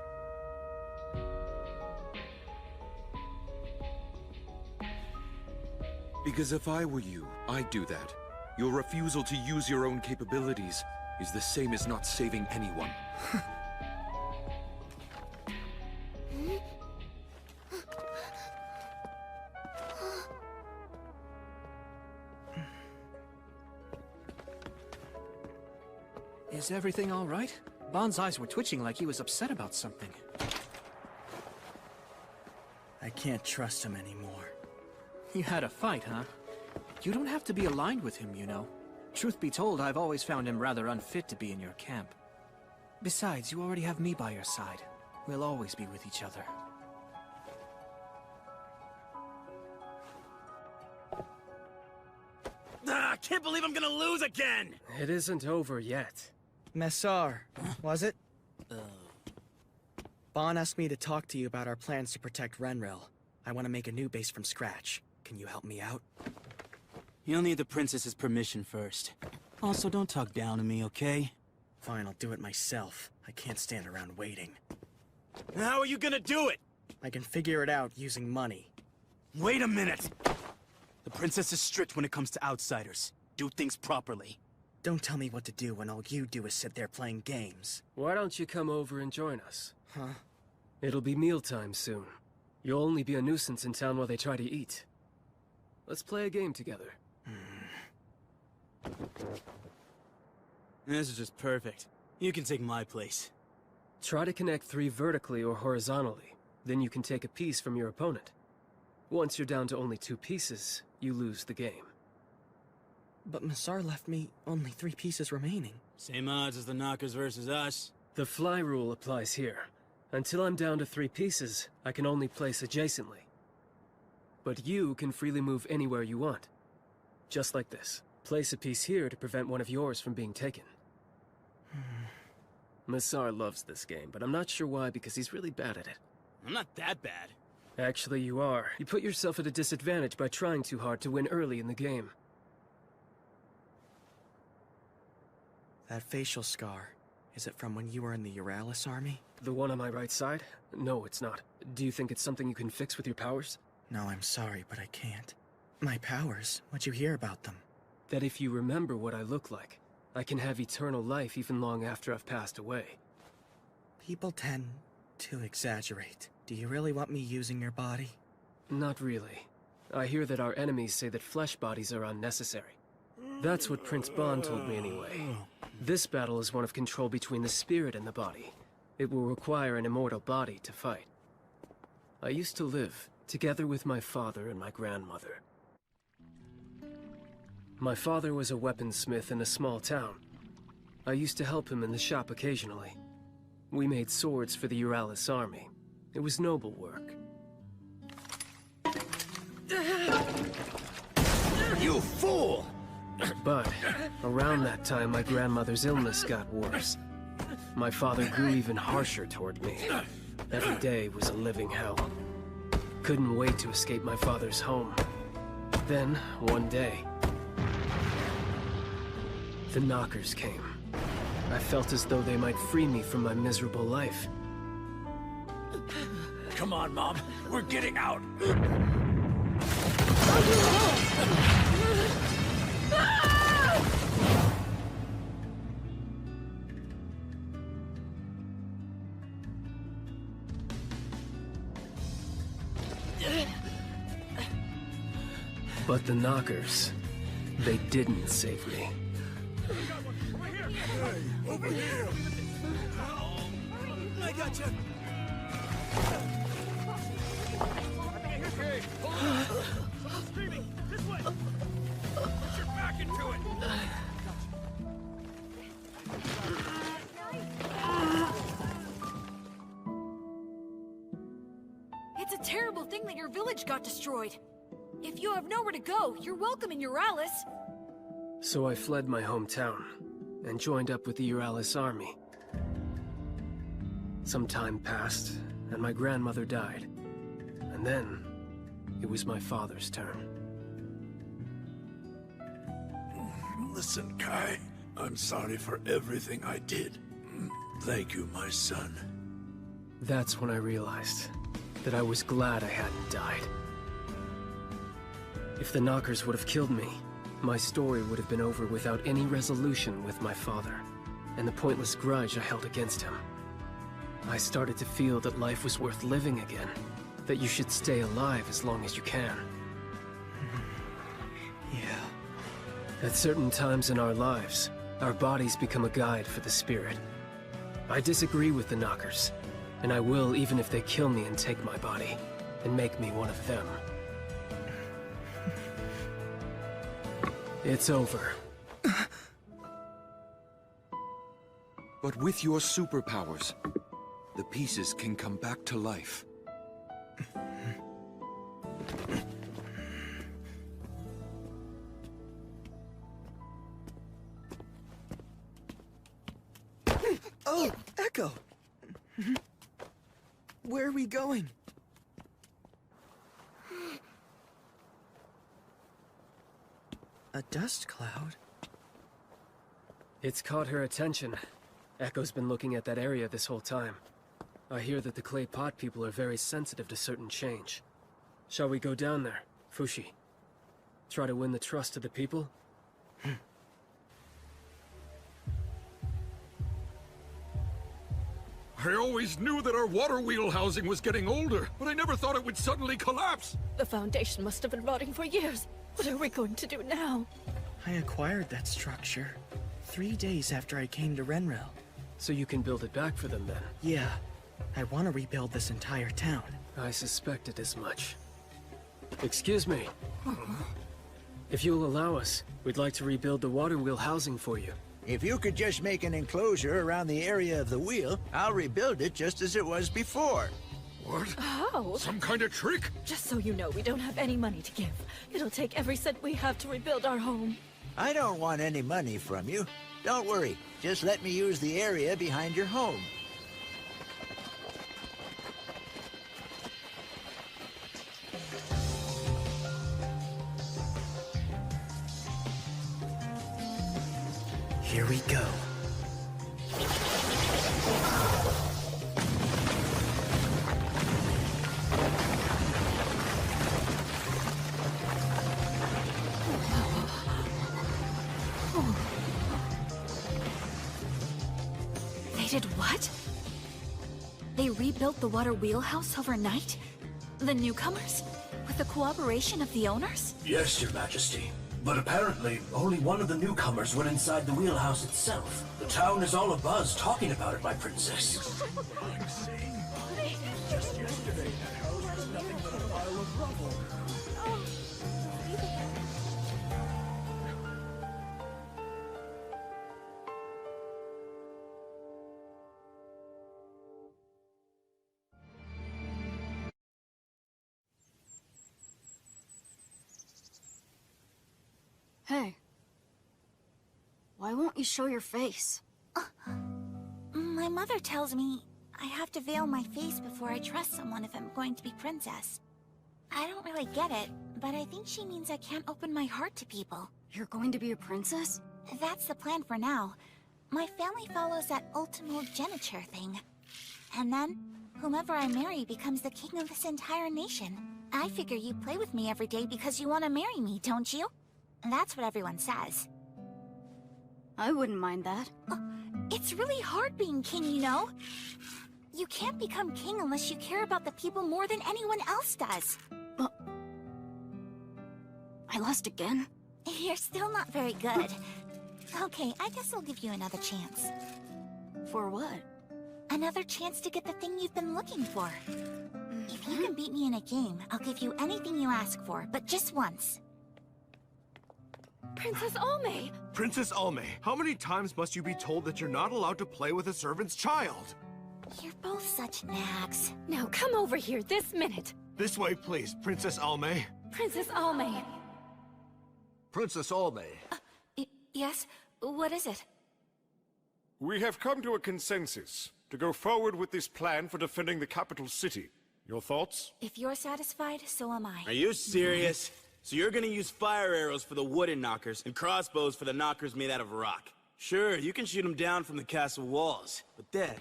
Because if I were you, I'd do that. Your refusal to use your own capabilities is the same as not saving anyone. Is everything all right? Bon's eyes were twitching like he was upset about something. I can't trust him anymore. You had a fight, huh? You don't have to be aligned with him, you know. Truth be told, I've always found him rather unfit to be in your camp. Besides, you already have me by your side. We'll always be with each other. I can't believe I'm gonna lose again! It isn't over yet. Messar, was it? Bon asked me to talk to you about our plans to protect Renril. I want to make a new base from scratch. Can you help me out? You'll need the princess's permission first. Also, don't talk down to me, okay? Fine, I'll do it myself. I can't stand around waiting. How are you gonna do it? I can figure it out using money. Wait a minute! The princess is strict when it comes to outsiders. Do things properly. Don't tell me what to do when all you do is sit there playing games. Why don't you come over and join us? Huh? It'll be mealtime soon. You'll only be a nuisance in town while they try to eat. Let's play a game together. This is just perfect. You can take my place. Try to connect 3 vertically or horizontally. Then you can take a piece from your opponent. Once you're down to only 2 pieces, you lose the game. But Masar left me only 3 pieces remaining. Same odds as the knockers versus us. The fly rule applies here. Until I'm down to 3 pieces, I can only place adjacently. But you can freely move anywhere you want. Just like this. Place a piece here to prevent one of yours from being taken. Masar loves this game, but I'm not sure why, because he's really bad at it. I'm not that bad. Actually, you are. You put yourself at a disadvantage by trying too hard to win early in the game. That facial scar, is it from when you were in the Immortals army? The one on my right side? No, it's not. Do you think it's something you can fix with your powers? No, I'm sorry, but I can't. My powers? What'd you hear about them? That if you remember what I look like, I can have eternal life even long after I've passed away. People tend to exaggerate. Do you really want me using your body? Not really. I hear that our enemies say that flesh bodies are unnecessary. That's what Prince Bond told me anyway. This battle is one of control between the spirit and the body. It will require an immortal body to fight. I used to live together with my father and my grandmother. My father was a weaponsmith in a small town. I used to help him in the shop occasionally. We made swords for the Immortals army. It was noble work. You fool! But around that time, my grandmother's illness got worse. My father grew even harsher toward me. Every day was a living hell. Couldn't wait to escape my father's home. Then, one day, the knockers came. I felt as though they might free me from my miserable life. Come on, Mom. We're getting out. But the knockers, they didn't save me. Over here! I got you! Okay, hold on! Someone's screaming! This way! Put your back into it! It's a terrible thing that your village got destroyed. If you have nowhere to go, you're welcome in Immortals. So I fled my hometown and joined up with the Immortals army. Some time passed, and my grandmother died. And then, it was my father's turn. Listen, Kai. I'm sorry for everything I did. Thank you, my son. That's when I realized that I was glad I hadn't died. If the knockers would have killed me, my story would have been over without any resolution with my father, and the pointless grudge I held against him. I started to feel that life was worth living again, that you should stay alive as long as you can. Yeah. At certain times in our lives, our bodies become a guide for the spirit. I disagree with the knockers, and I will even if they kill me and take my body, and make me one of them. It's over. But with your superpowers, the pieces can come back to life. Oh, Echo! Where are we going? A dust cloud? It's caught her attention. Echo's been looking at that area this whole time. I hear that the clay pot people are very sensitive to certain change. Shall we go down there, Fushi? Try to win the trust of the people? I always knew that our water wheel housing was getting older, but I never thought it would suddenly collapse. The Foundation must have been rotting for years. What are we going to do now? I acquired that structure 3 days after I came to Renril. So you can build it back for them then? Yeah. I want to rebuild this entire town. I suspected as much. Excuse me. If you'll allow us, we'd like to rebuild the water wheel housing for you. If you could just make an enclosure around the area of the wheel, I'll rebuild it just as it was before. What? How? Some kind of trick? Just so you know, we don't have any money to give. It'll take every cent we have to rebuild our home. I don't want any money from you. Don't worry, just let me use the area behind your home. Here we go. They did what? They rebuilt the water wheelhouse overnight? The newcomers? With the cooperation of the owners? Yes, Your Majesty. But apparently, only one of the newcomers went inside the wheelhouse itself. The town is all abuzz talking about it, my princess. I'm saying, just yesterday, that house was nothing but a pile of rubble. Hey. Why won't you show your face? My mother tells me I have to veil my face before I trust someone if I'm going to be princess. I don't really get it, but I think she means I can't open my heart to people. You're going to be a princess? That's the plan for now. My family follows that ultimo geniture thing. And then, whomever I marry becomes the king of this entire nation. I figure you play with me every day because you want to marry me, don't you? That's what everyone says. I wouldn't mind that. It's really hard being king, you know? You can't become king unless you care about the people more than anyone else does. I lost again? You're still not very good. Okay, I guess I'll give you another chance. For what? Another chance to get the thing you've been looking for. If you can beat me in a game, I'll give you anything you ask for, but just once. Princess Almay! Princess Almay, how many times must you be told that you're not allowed to play with a servant's child? You're both such nags. Now come over here this minute! This way, please, Princess Almay. Princess Almay! Princess Almay. Yes? What is it? We have come to a consensus to go forward with this plan for defending the capital city. Your thoughts? If you're satisfied, so am I. Are you serious? So you're gonna use fire arrows for the wooden knockers and crossbows for the knockers made out of rock? Sure, you can shoot them down from the castle walls, but then...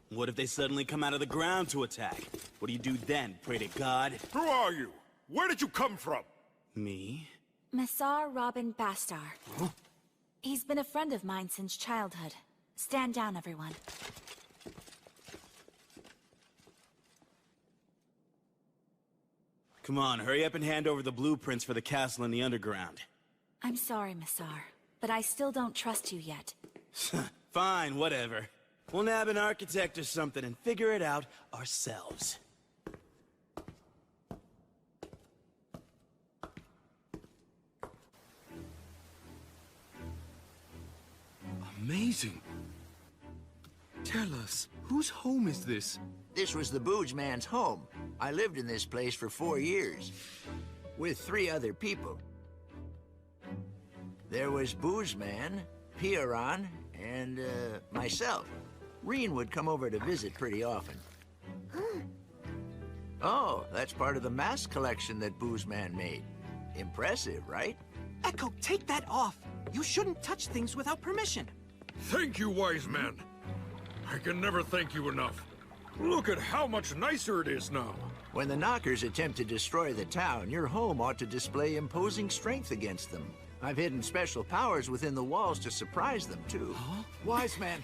what if they suddenly come out of the ground to attack? What do you do then? Pray to God? Who are you? Where did you come from? Me? Massar Robin Bastar. Huh? He's been a friend of mine since childhood. Stand down, everyone. Come on, hurry up and hand over the blueprints for the castle in the underground. I'm sorry, Massar, but I still don't trust you yet. Fine, whatever. We'll nab an architect or something and figure it out ourselves. Amazing. Tell us, whose home is this? This was the Booge Man's home. I lived in this place for 4 years, with 3 other people. There was Booge Man, Piaran, and, myself. Reen would come over to visit pretty often. Oh, that's part of the mask collection that Booze Man made. Impressive, right? Echo, take that off! You shouldn't touch things without permission. Thank you, wise man. I can never thank you enough. Look at how much nicer it is now. When the Knockers attempt to destroy the town, your home ought to display imposing strength against them. I've hidden special powers within the walls to surprise them, too. Huh? Wise man,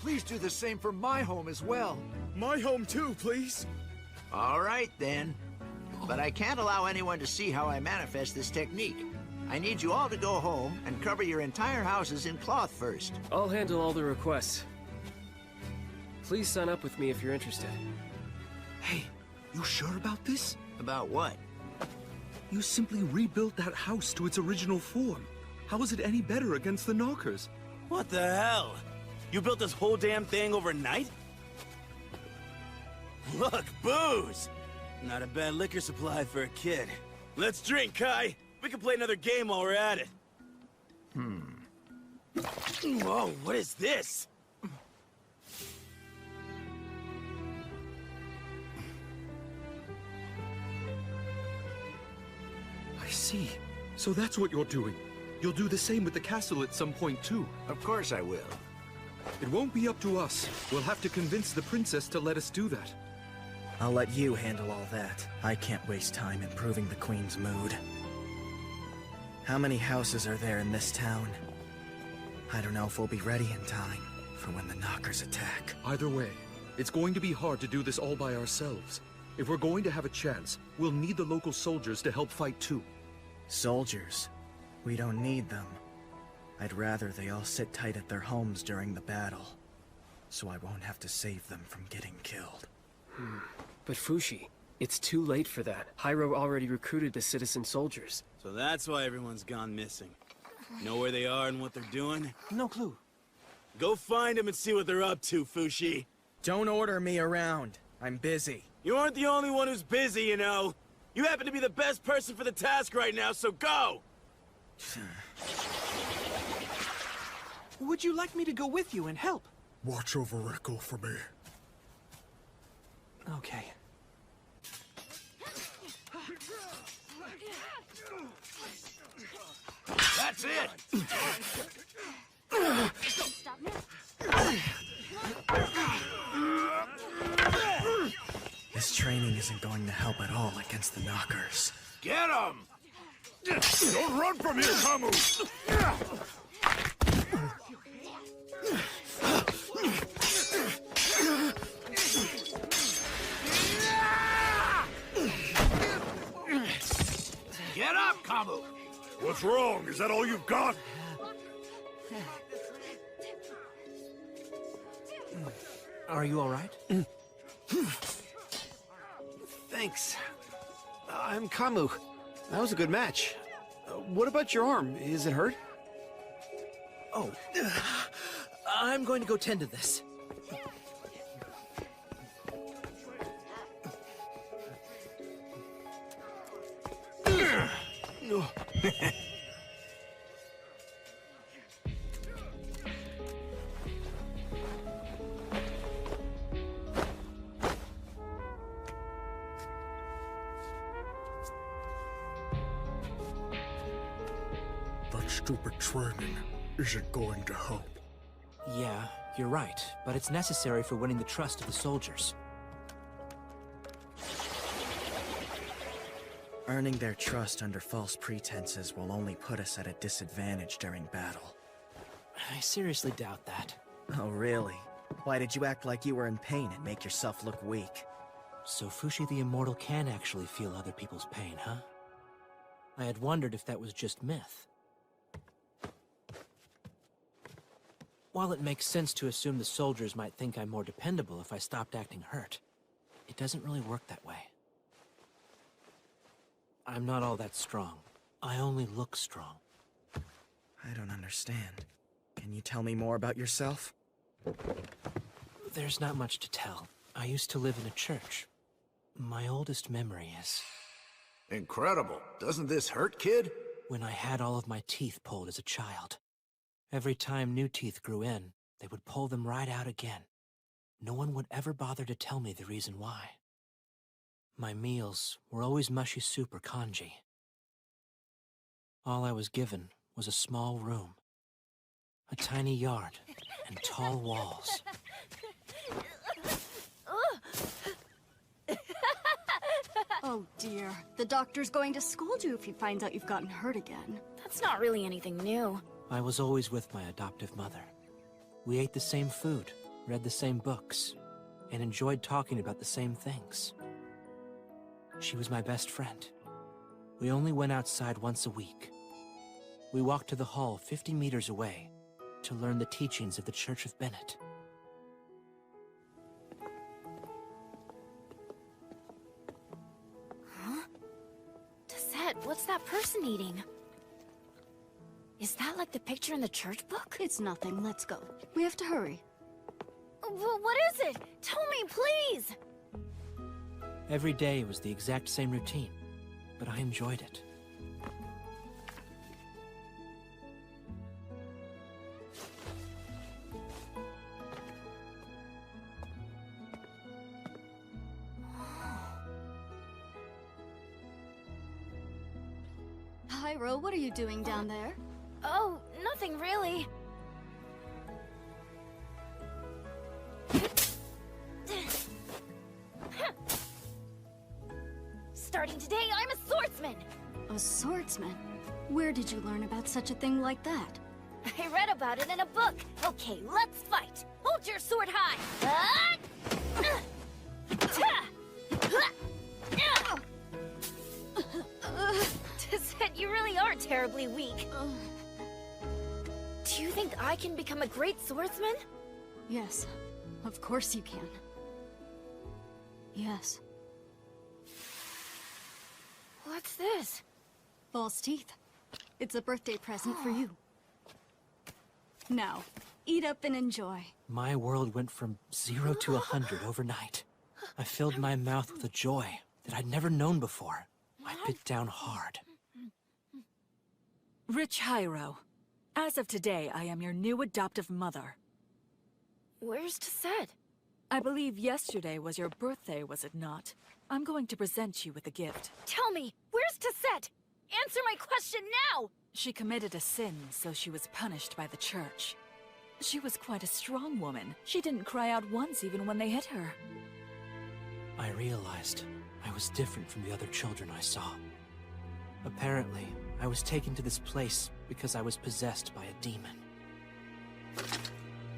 please do the same for my home as well. My home too, please. All right, then. But I can't allow anyone to see how I manifest this technique. I need you all to go home and cover your entire houses in cloth first. I'll handle all the requests. Please sign up with me if you're interested. Hey, you sure about this? About what? You simply rebuilt that house to its original form. How is it any better against the Knockers? What the hell? You built this whole damn thing overnight? Look, booze! Not a bad liquor supply for a kid. Let's drink, Kai! We can play another game while we're at it. Whoa, what is this? I see. So that's what you're doing. You'll do the same with the castle at some point, too. Of course I will. It won't be up to us. We'll have to convince the princess to let us do that. I'll let you handle all that. I can't waste time improving the Queen's mood. How many houses are there in this town? I don't know if we'll be ready in time for when the Knockers attack. Either way, it's going to be hard to do this all by ourselves. If we're going to have a chance, we'll need the local soldiers to help fight too. Soldiers? We don't need them. I'd rather they all sit tight at their homes during the battle, so I won't have to save them from getting killed. But Fushi, it's too late for that. Hyro already recruited the citizen soldiers. So that's why everyone's gone missing. Know where they are and what they're doing? No clue. Go find them and see what they're up to, Fushi. Don't order me around. I'm busy. You aren't the only one who's busy, you know. You happen to be the best person for the task right now, so go! Would you like me to go with you and help? Watch over Echo for me. Okay. That's it! This training isn't going to help at all against the Knockers. Get him! Don't run from here, Kamu! Get up, Kamu! What's wrong? Is that all you've got? Are you all right? Thanks. I'm Kamu. That was a good match. What about your arm? Is it hurt? Oh. I'm going to go tend to this. That stupid training isn't going to help. Yeah, you're right, but it's necessary for winning the trust of the soldiers. Earning their trust under false pretenses will only put us at a disadvantage during battle. I seriously doubt that. Oh, really? Why did you act like you were in pain and make yourself look weak? So Fushi the Immortal can actually feel other people's pain, huh? I had wondered if that was just myth. While it makes sense to assume the soldiers might think I'm more dependable if I stopped acting hurt, it doesn't really work that way. I'm not all that strong. I only look strong. I don't understand. Can you tell me more about yourself? There's not much to tell. I used to live in a church. My oldest memory is... Incredible. Doesn't this hurt, kid? When I had all of my teeth pulled as a child. Every time new teeth grew in, they would pull them right out again. No one would ever bother to tell me the reason why. My meals were always mushy soup or congee. All I was given was a small room, a tiny yard, and tall walls. Oh dear. The doctor's going to scold you if he finds out you've gotten hurt again. That's not really anything new. I was always with my adoptive mother. We ate the same food, read the same books, and enjoyed talking about the same things. She was my best friend. We only went outside once a week. We walked to the hall 50 meters away to learn the teachings of the Church of Bennett. What's that person eating? Is that like the picture in the church book? It's nothing. Let's go. We have to hurry. What is it? Tell me, please! Every day was the exact same routine, but I enjoyed it. Hyro, what are you doing down there? Oh, nothing really. Starting today, I'm a swordsman! A swordsman? Where did you learn about such a thing like that? I read about it in a book. Okay, let's fight. Hold your sword high. Tizette, you really are terribly weak. Do you think I can become a great swordsman? Yes, of course you can. Yes. What's this? False teeth. It's a birthday present for you. Now, eat up and enjoy. My world went from 0 to 100 overnight. I filled my mouth with a joy that I'd never known before. I bit down hard. Rich Hyro, as of today, I am your new adoptive mother. Where's Tizette? I believe yesterday was your birthday, was it not? I'm going to present you with a gift. Tell me, where's Tizette? Answer my question now! She committed a sin, so she was punished by the church. She was quite a strong woman. She didn't cry out once even when they hit her. I realized I was different from the other children I saw. Apparently, I was taken to this place because I was possessed by a demon.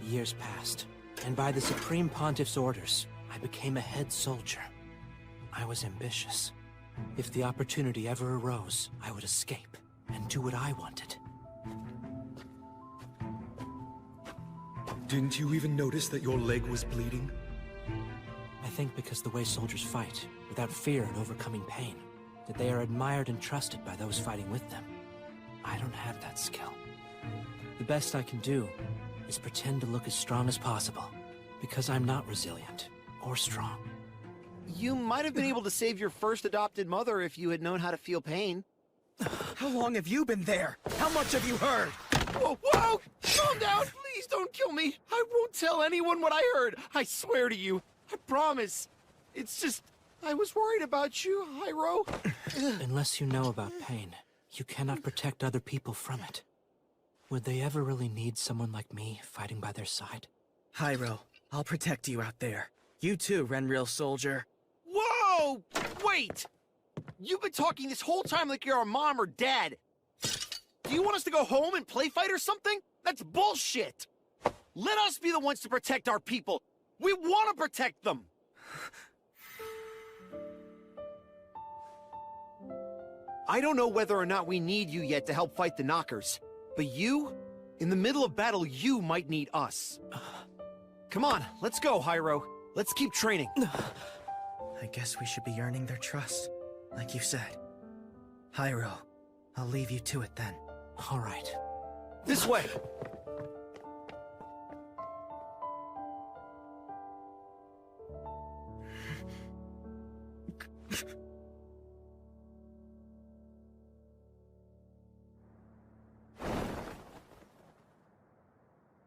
Years passed, and by the Supreme Pontiff's orders, I became a head soldier. I was ambitious. If the opportunity ever arose, I would escape and do what I wanted. Didn't you even notice that your leg was bleeding? I think because the way soldiers fight, without fear and overcoming pain, that they are admired and trusted by those fighting with them. I don't have that skill. The best I can do is pretend to look as strong as possible, because I'm not resilient or strong. You might have been able to save your first adopted mother if you had known how to feel pain. How long have you been there? How much have you heard? Whoa, whoa! Calm down! Please don't kill me! I won't tell anyone what I heard! I swear to you! I promise! It's just... I was worried about you, Hyro. Unless you know about pain, you cannot protect other people from it. Would they ever really need someone like me fighting by their side? Hyro, I'll protect you out there. You too, Renril soldier. Whoa! Wait! You've been talking this whole time like you're our mom or dad. Do you want us to go home and play fight or something? That's bullshit! Let us be the ones to protect our people. We want to protect them! I don't know whether or not we need you yet to help fight the Knockers, but you, in the middle of battle, you might need us. Come on, let's go, Hyro. Let's keep training. I guess we should be earning their trust, like you said. Hyro, I'll leave you to it then. All right. This way!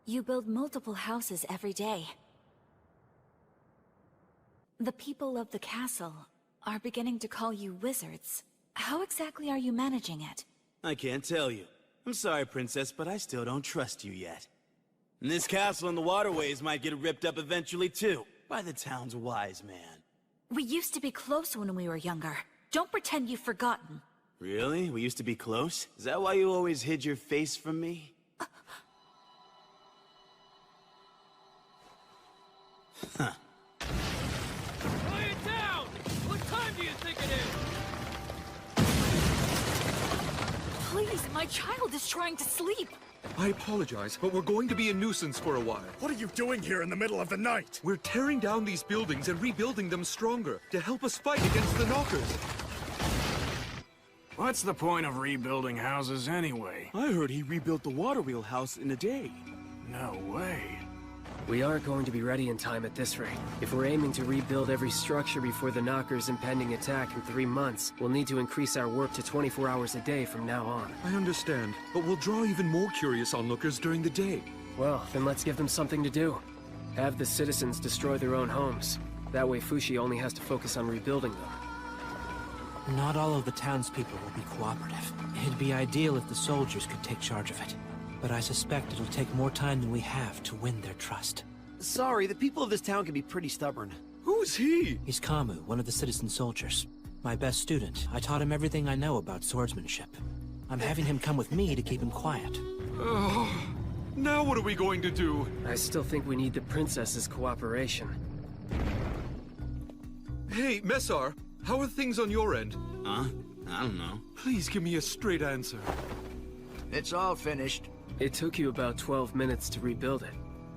You build multiple houses every day. The people of the castle are beginning to call you wizards. How exactly are you managing it? I can't tell you. I'm sorry, Princess, but I still don't trust you yet. And this castle and the waterways might get ripped up eventually, too, by the town's wise man. We used to be close when we were younger. Don't pretend you've forgotten. Really? We used to be close? Is that why you always hid your face from me? Huh. Lay it down! What time do you think it is? Please, my child is trying to sleep. I apologize, but we're going to be a nuisance for a while. What are you doing here in the middle of the night? We're tearing down these buildings and rebuilding them stronger to help us fight against the Knockers. What's the point of rebuilding houses anyway? I heard he rebuilt the water wheel house in a day. No way. We aren't going to be ready in time at this rate. If we're aiming to rebuild every structure before the Knocker's impending attack in 3 months, we'll need to increase our work to 24 hours a day from now on. I understand, but we'll draw even more curious onlookers during the day. Well, then let's give them something to do. Have the citizens destroy their own homes. That way Fushi only has to focus on rebuilding them. Not all of the townspeople will be cooperative. It'd be ideal if the soldiers could take charge of it. But I suspect it'll take more time than we have to win their trust. Sorry, the people of this town can be pretty stubborn. Who's he? He's Kamu, one of the citizen soldiers. My best student. I taught him everything I know about swordsmanship. I'm having him come with me to keep him quiet. Oh, now what are we going to do? I still think we need the princess's cooperation. Hey, Messar, how are things on your end? Huh? I don't know. Please give me a straight answer. It's all finished. It took you about 12 minutes to rebuild it.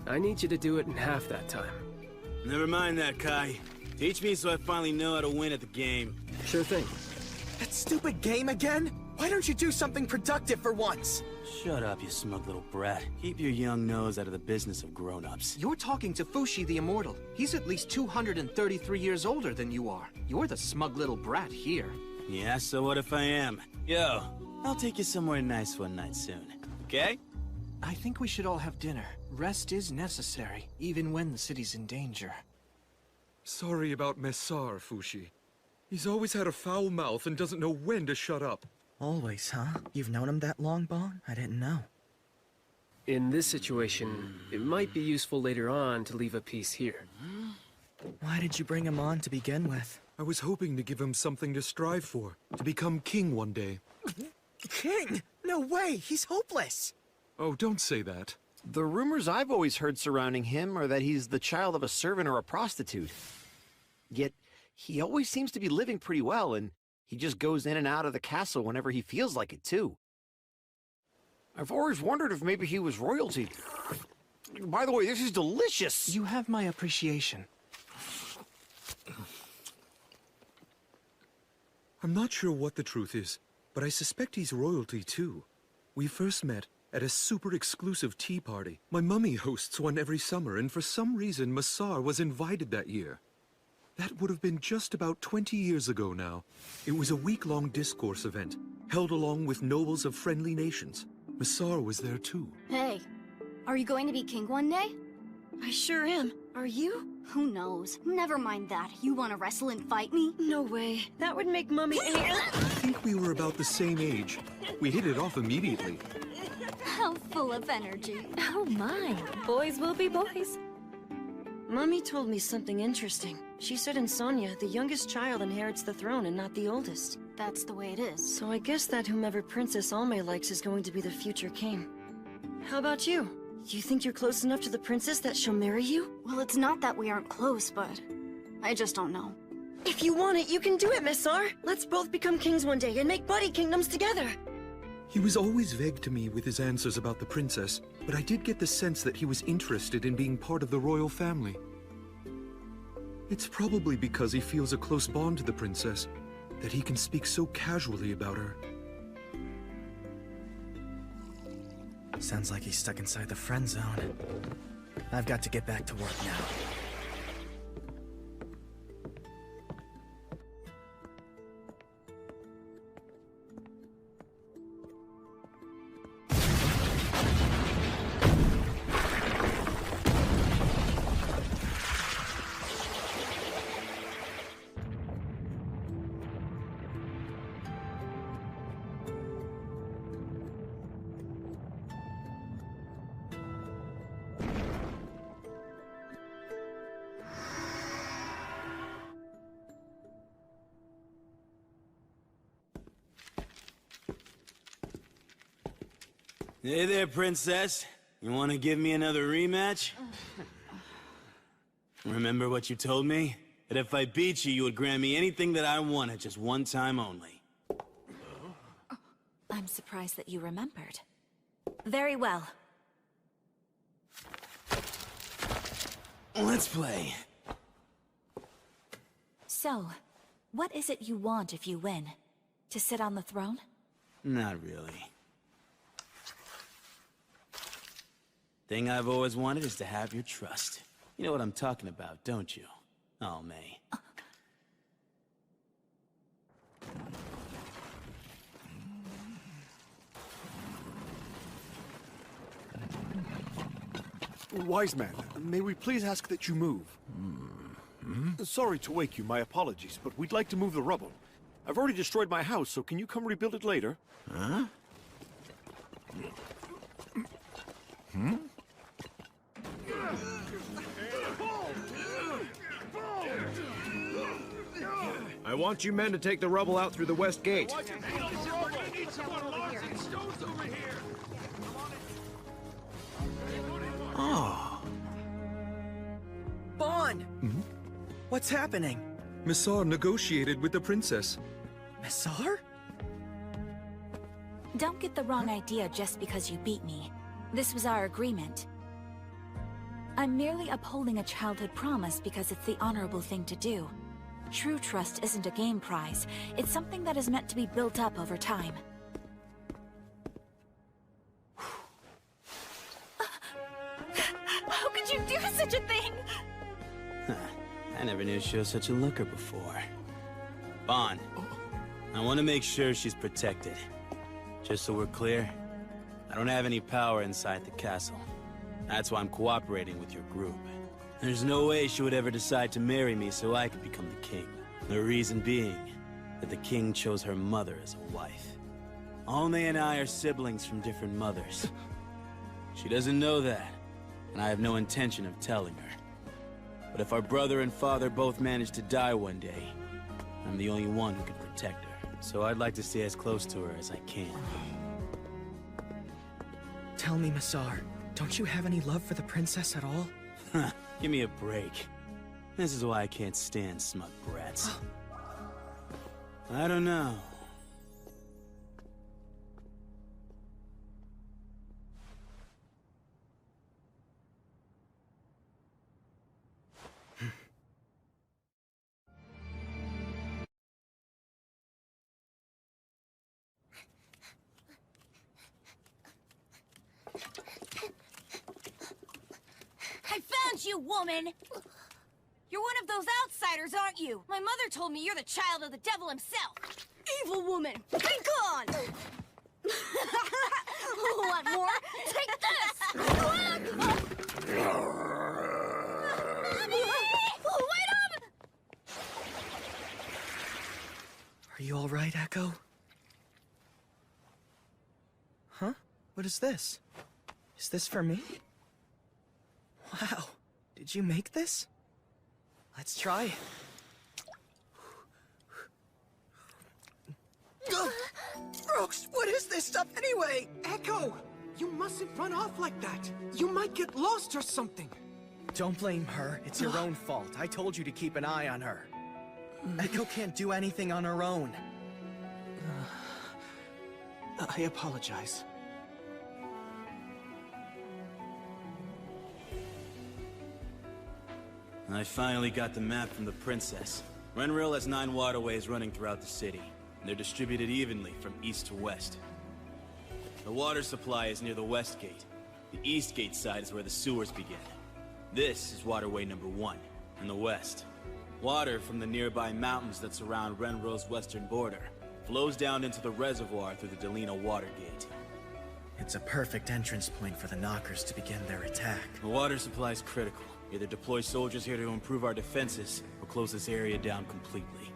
I need you to do it in half that time. Never mind that, Kai. Teach me so I finally know how to win at the game. Sure thing. That stupid game again? Why don't you do something productive for once? Shut up, you smug little brat. Keep your young nose out of the business of grown-ups. You're talking to Fushi the Immortal. He's at least 233 years older than you are. You're the smug little brat here. Yeah, so what if I am? Yo, I'll take you somewhere nice one night soon. Okay? I think we should all have dinner. Rest is necessary, even when the city's in danger. Sorry about Messar, Fushi. He's always had a foul mouth and doesn't know when to shut up. Always, huh? You've known him that long, Bon? I didn't know. In this situation, it might be useful later on to leave a piece here. Why did you bring him on to begin with? I was hoping to give him something to strive for, to become king one day. King? No way! He's hopeless! Oh, don't say that. The rumors I've always heard surrounding him are that he's the child of a servant or a prostitute. Yet, he always seems to be living pretty well, and he just goes in and out of the castle whenever he feels like it, too. I've always wondered if maybe he was royalty. By the way, this is delicious! You have my appreciation. I'm not sure what the truth is, but I suspect he's royalty, too. We first met at a super exclusive tea party. My mummy hosts one every summer, and for some reason, Messar was invited that year. That would have been just about 20 years ago now. It was a week-long discourse event, held along with nobles of friendly nations. Messar was there too. Hey, are you going to be king one day? I sure am. Are you? Who knows? Never mind that. You want to wrestle and fight me? No way. That would make Mummy... I think we were about the same age. We hit it off immediately. How full of energy. Oh my. Boys will be boys. Mummy told me something interesting. She said in Sonia, the youngest child inherits the throne and not the oldest. That's the way it is. So I guess that whomever Princess Alme likes is going to be the future king. How about you? You think you're close enough to the princess that she'll marry you? Well, it's not that we aren't close, but I just don't know. If you want it, you can do it, Messar. Let's both become kings one day and make buddy kingdoms together. He was always vague to me with his answers about the princess, but I did get the sense that he was interested in being part of the royal family. It's probably because he feels a close bond to the princess that he can speak so casually about her. Sounds like he's stuck inside the friend zone. I've got to get back to work now. Hey there, princess. You want to give me another rematch? Remember what you told me? That if I beat you, you would grant me anything that I wanted, just one time only. I'm surprised that you remembered. Very well. Let's play. So, what is it you want if you win? To sit on the throne? Not really. Thing I've always wanted is to have your trust. You know what I'm talking about, don't you? Oh, May. Wise man, may we please ask that you move? Sorry to wake you, my apologies, but we'd like to move the rubble. I've already destroyed my house, so can you come rebuild it later? Huh? I want you men to take the rubble out through the west gate. Oh. Bon! What's happening? Missar negotiated with the princess. Missar? Don't get the wrong idea just because you beat me. This was our agreement. I'm merely upholding a childhood promise because it's the honorable thing to do. True trust isn't a game prize. It's something that is meant to be built up over time. How could you do such a thing? I never knew she was such a looker before. Bon, I want to make sure she's protected. Just so we're clear, I don't have any power inside the castle. That's why I'm cooperating with your group. There's no way she would ever decide to marry me so I could become the king. The reason being that the king chose her mother as a wife. Only and I are siblings from different mothers. She doesn't know that, and I have no intention of telling her. But if our brother and father both manage to die one day, I'm the only one who can protect her. So I'd like to stay as close to her as I can. Tell me, Missar, don't you have any love for the princess at all? Give me a break. This is why I can't stand smug brats. I don't know. I found you, woman! You're one of those outsiders, aren't you? My mother told me you're the child of the devil himself. Evil woman! Be gone! Want more? Take this! Wait up! Are you all right, Echo? Huh? What is this? Is this for me? Wow. Did you make this? Let's try. Brooks, what is this stuff anyway? Echo, you mustn't run off like that. You might get lost or something. Don't blame her. It's your own fault. I told you to keep an eye on her. Echo can't do anything on her own. I apologize. I finally got the map from the princess. Renril has 9 waterways running throughout the city, and they're distributed evenly from east to west. The water supply is near the west gate. The east gate side is where the sewers begin. This is waterway number 1, in the west. Water from the nearby mountains that surround Renril's western border flows down into the reservoir through the Delina water gate. It's a perfect entrance point for the Knockers to begin their attack. The water supply is critical. Either deploy soldiers here to improve our defenses, or close this area down completely.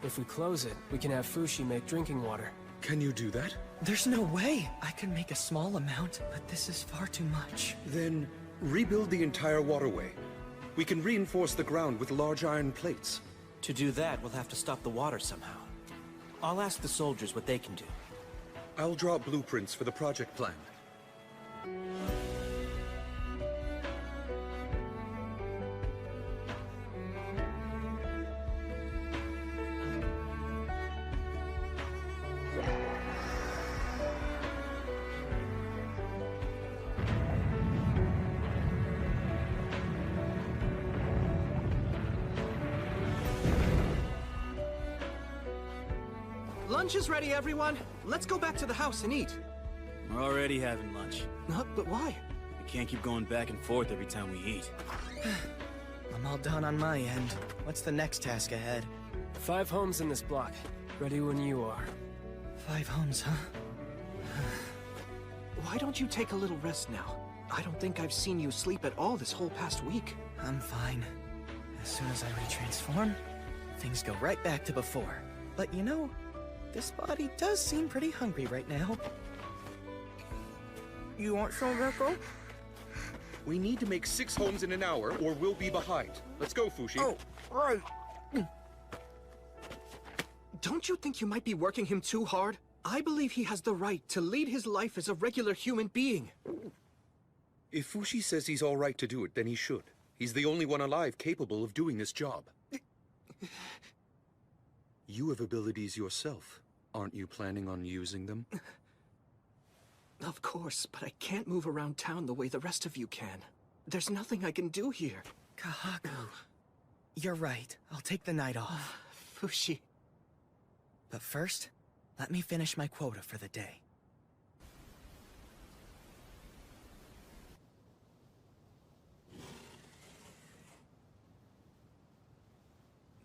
If we close it, we can have Fushi make drinking water. Can you do that? There's no way. I can make a small amount, but this is far too much. Then rebuild the entire waterway. We can reinforce the ground with large iron plates. To do that, we'll have to stop the water somehow. I'll ask the soldiers what they can do. I'll draw blueprints for the project plan. Lunch is ready, everyone. Let's go back to the house and eat. We're already having lunch. But why? We can't keep going back and forth every time we eat. I'm all done on my end. What's the next task ahead? 5 homes in this block. Ready when you are. 5 homes, huh? Why don't you take a little rest now? I don't think I've seen you sleep at all this whole past week. I'm fine. As soon as I retransform, things go right back to before. But you know, this body does seem pretty hungry right now. You want some, Gecko? We need to make 6 homes in an hour, or we'll be behind. Let's go, Fushi. Oh, right. Don't you think you might be working him too hard? I believe he has the right to lead his life as a regular human being. If Fushi says he's all right to do it, then he should. He's the only one alive capable of doing this job. You have abilities yourself. Aren't you planning on using them? Of course, but I can't move around town the way the rest of you can. There's nothing I can do here. Kahaku. You're right. I'll take the night off. Fushi. But first, let me finish my quota for the day.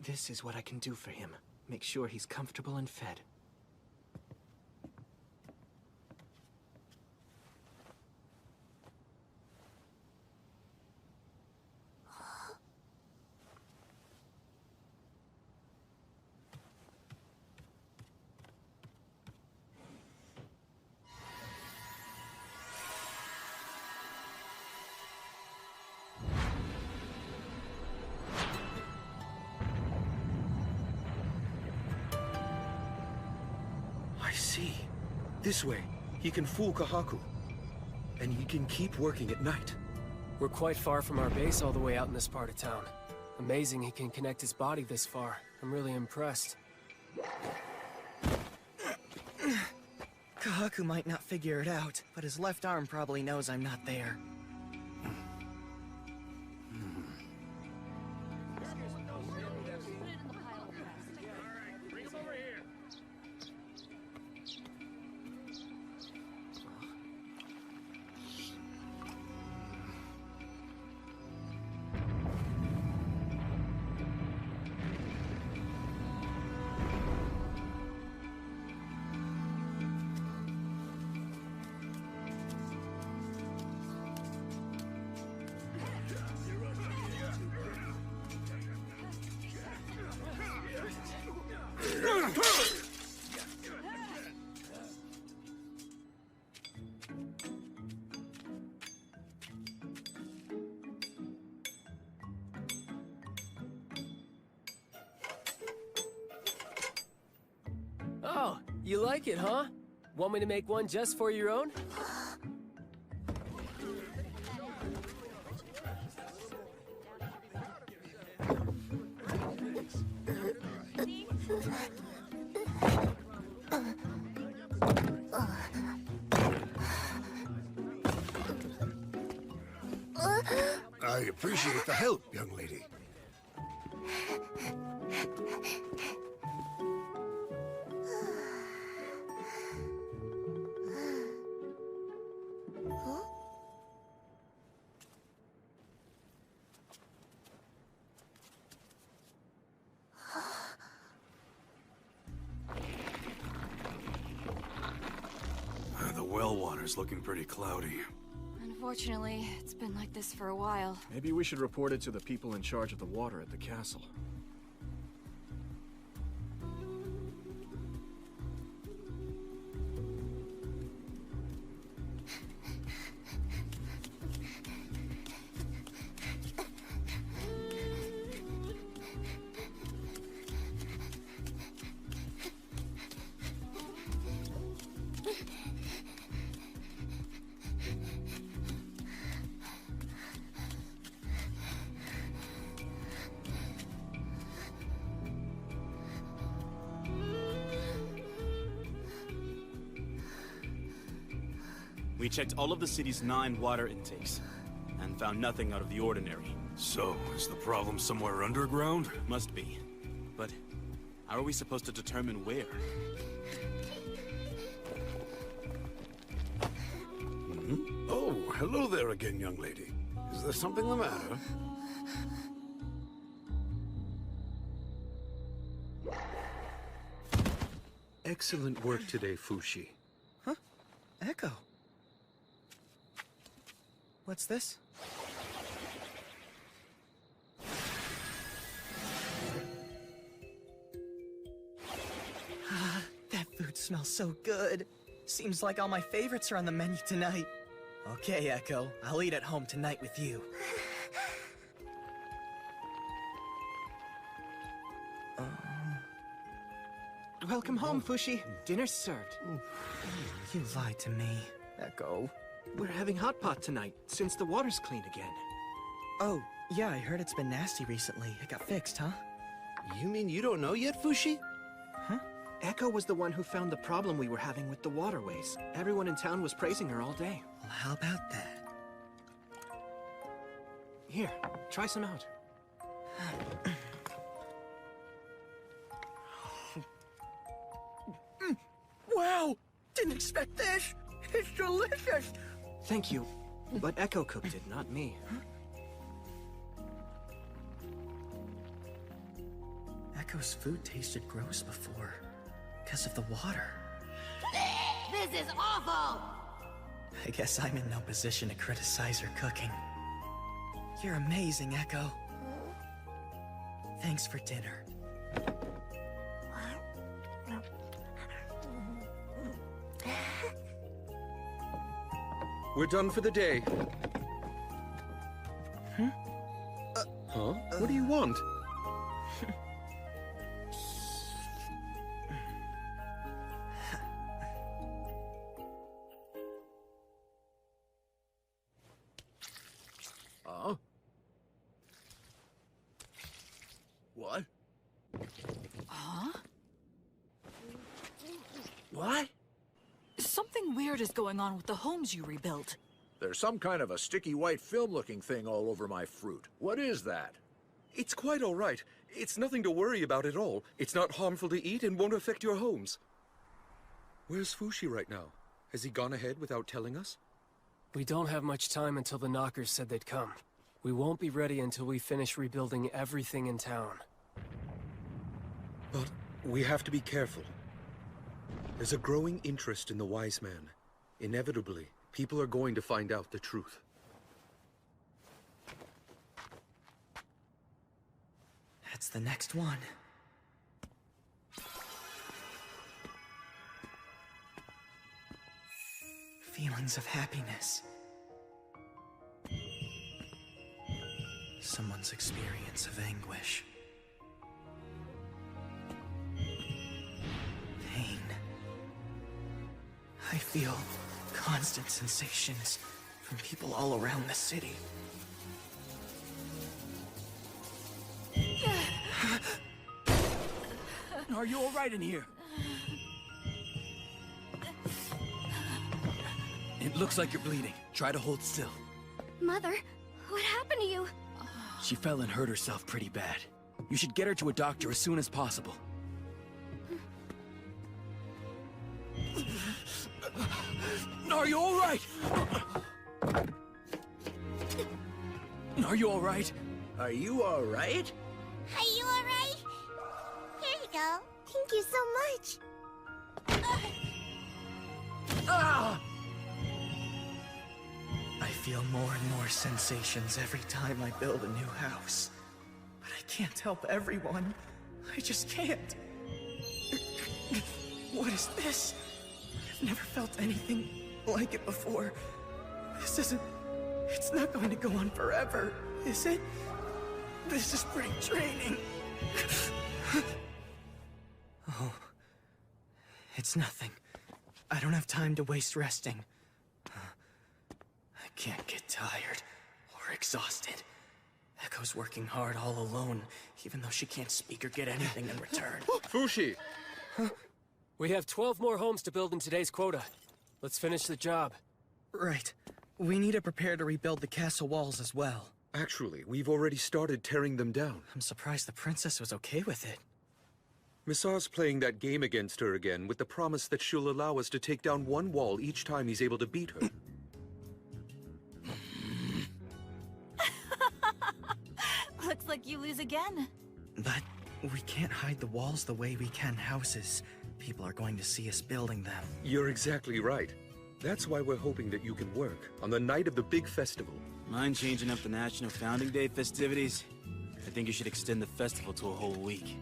This is what I can do for him. Make sure he's comfortable and fed. I see. This way, he can fool Kahaku. And he can keep working at night. We're quite far from our base all the way out in this part of town. Amazing he can connect his body this far. I'm really impressed. Kahaku might not figure it out, but his left arm probably knows I'm not there. Oh, you like it, huh? Want me to make one just for your own? I appreciate the help, young lady. The well water's looking pretty cloudy. Unfortunately, it's been like this for a while. Maybe we should report it to the people in charge of the water at the castle. We checked all of the city's 9 water intakes, and found nothing out of the ordinary. So, is the problem somewhere underground? Must be. But how are we supposed to determine where? hello there again, young lady. Is there something the matter? Excellent work today, Fushi. Huh? Echo. What's this? Ah, that food smells so good. Seems like all my favorites are on the menu tonight. Okay, Echo. I'll eat at home tonight with you. Welcome home, Fushi. Dinner's served. You lied to me, Echo. We're having hot pot tonight, since the water's clean again. Oh, yeah, I heard it's been nasty recently. It got fixed, huh? You mean you don't know yet, Fushi? Huh? Echo was the one who found the problem we were having with the waterways. Everyone in town was praising her all day. Well, how about that? Here, try some out. Wow! Didn't expect this! It's delicious! Thank you. But Echo cooked it, not me. Echo's food tasted gross before. Because of the water. This is awful! I guess I'm in no position to criticize her cooking. You're amazing, Echo. Thanks for dinner. We're done for the day. Huh? What do you want? What? Huh? What? Something weird is going on with the homes you rebuilt. There's some kind of a sticky white film-looking thing all over my fruit. What is that? It's quite all right. It's nothing to worry about at all. It's not harmful to eat and won't affect your homes. Where's Fushi right now? Has he gone ahead without telling us? We don't have much time until the knockers said they'd come. We won't be ready until we finish rebuilding everything in town. But we have to be careful. There's a growing interest in the wise man. Inevitably, people are going to find out the truth. That's the next one. Feelings of happiness. Someone's experience of anguish. Pain. I feel constant sensations from people all around the city. Are you all right in here? It looks like you're bleeding. Try to hold still. Mother, what happened to you? She fell and hurt herself pretty bad. You should get her to a doctor as soon as possible. Are you all right? Are you all right? Are you all right? Are you alright? Here you go. Thank you so much. Ah! I feel more and more sensations every time I build a new house. But I can't help everyone. I just can't. What is this? I've never felt anything like it before. This isn't... It's not going to go on forever, is it? This is spring training. Oh. It's nothing. I don't have time to waste resting. I can't get tired or exhausted. Echo's working hard all alone, even though she can't speak or get anything in return. Fushi! Huh? We have 12 more homes to build in today's quota. Let's finish the job. Right. We need to prepare to rebuild the castle walls as well. Actually, we've already started tearing them down. I'm surprised the princess was okay with it. Misar's playing that game against her again with the promise that she'll allow us to take down one wall each time he's able to beat her. Looks like you lose again. But we can't hide the walls the way we can houses. People are going to see us building them. You're exactly right. That's why we're hoping that you can work on the night of the big festival. Mind changing up the National Founding Day festivities? I think you should extend the festival to a whole week.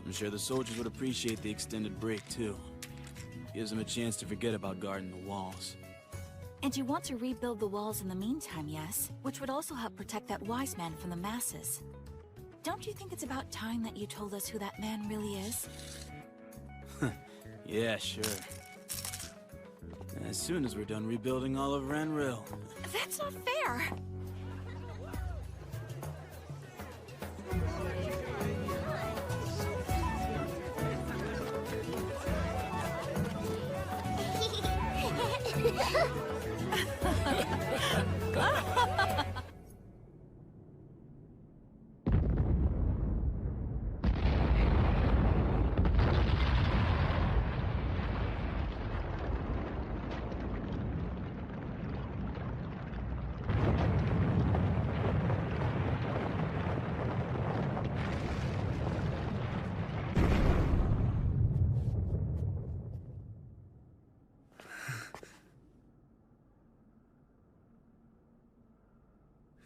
I'm sure the soldiers would appreciate the extended break, too. Gives them a chance to forget about guarding the walls. And you want to rebuild the walls in the meantime, yes? Which would also help protect that wise man from the masses. Don't you think it's about time that you told us who that man really is? Yeah, sure. As soon as we're done rebuilding all of Renril. That's not fair!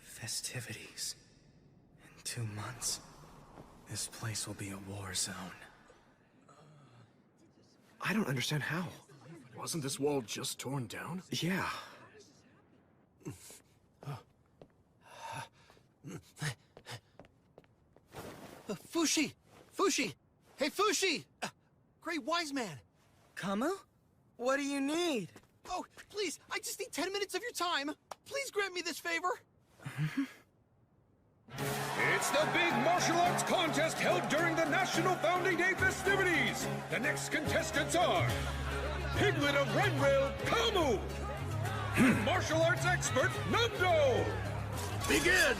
Festivities. In 2 months, this place will be a war zone. I don't understand how. Wasn't this wall just torn down? Yeah. Fushi! Fushi! Hey, Fushi! Great wise man! Kamu? What do you need? Oh, please, I just need 10 minutes of your time. Please grant me this favor. It's the big martial arts contest held during the National Founding Day festivities! The next contestants are... Piglet of Renril, Kamu! Martial arts expert, Nando! Begin!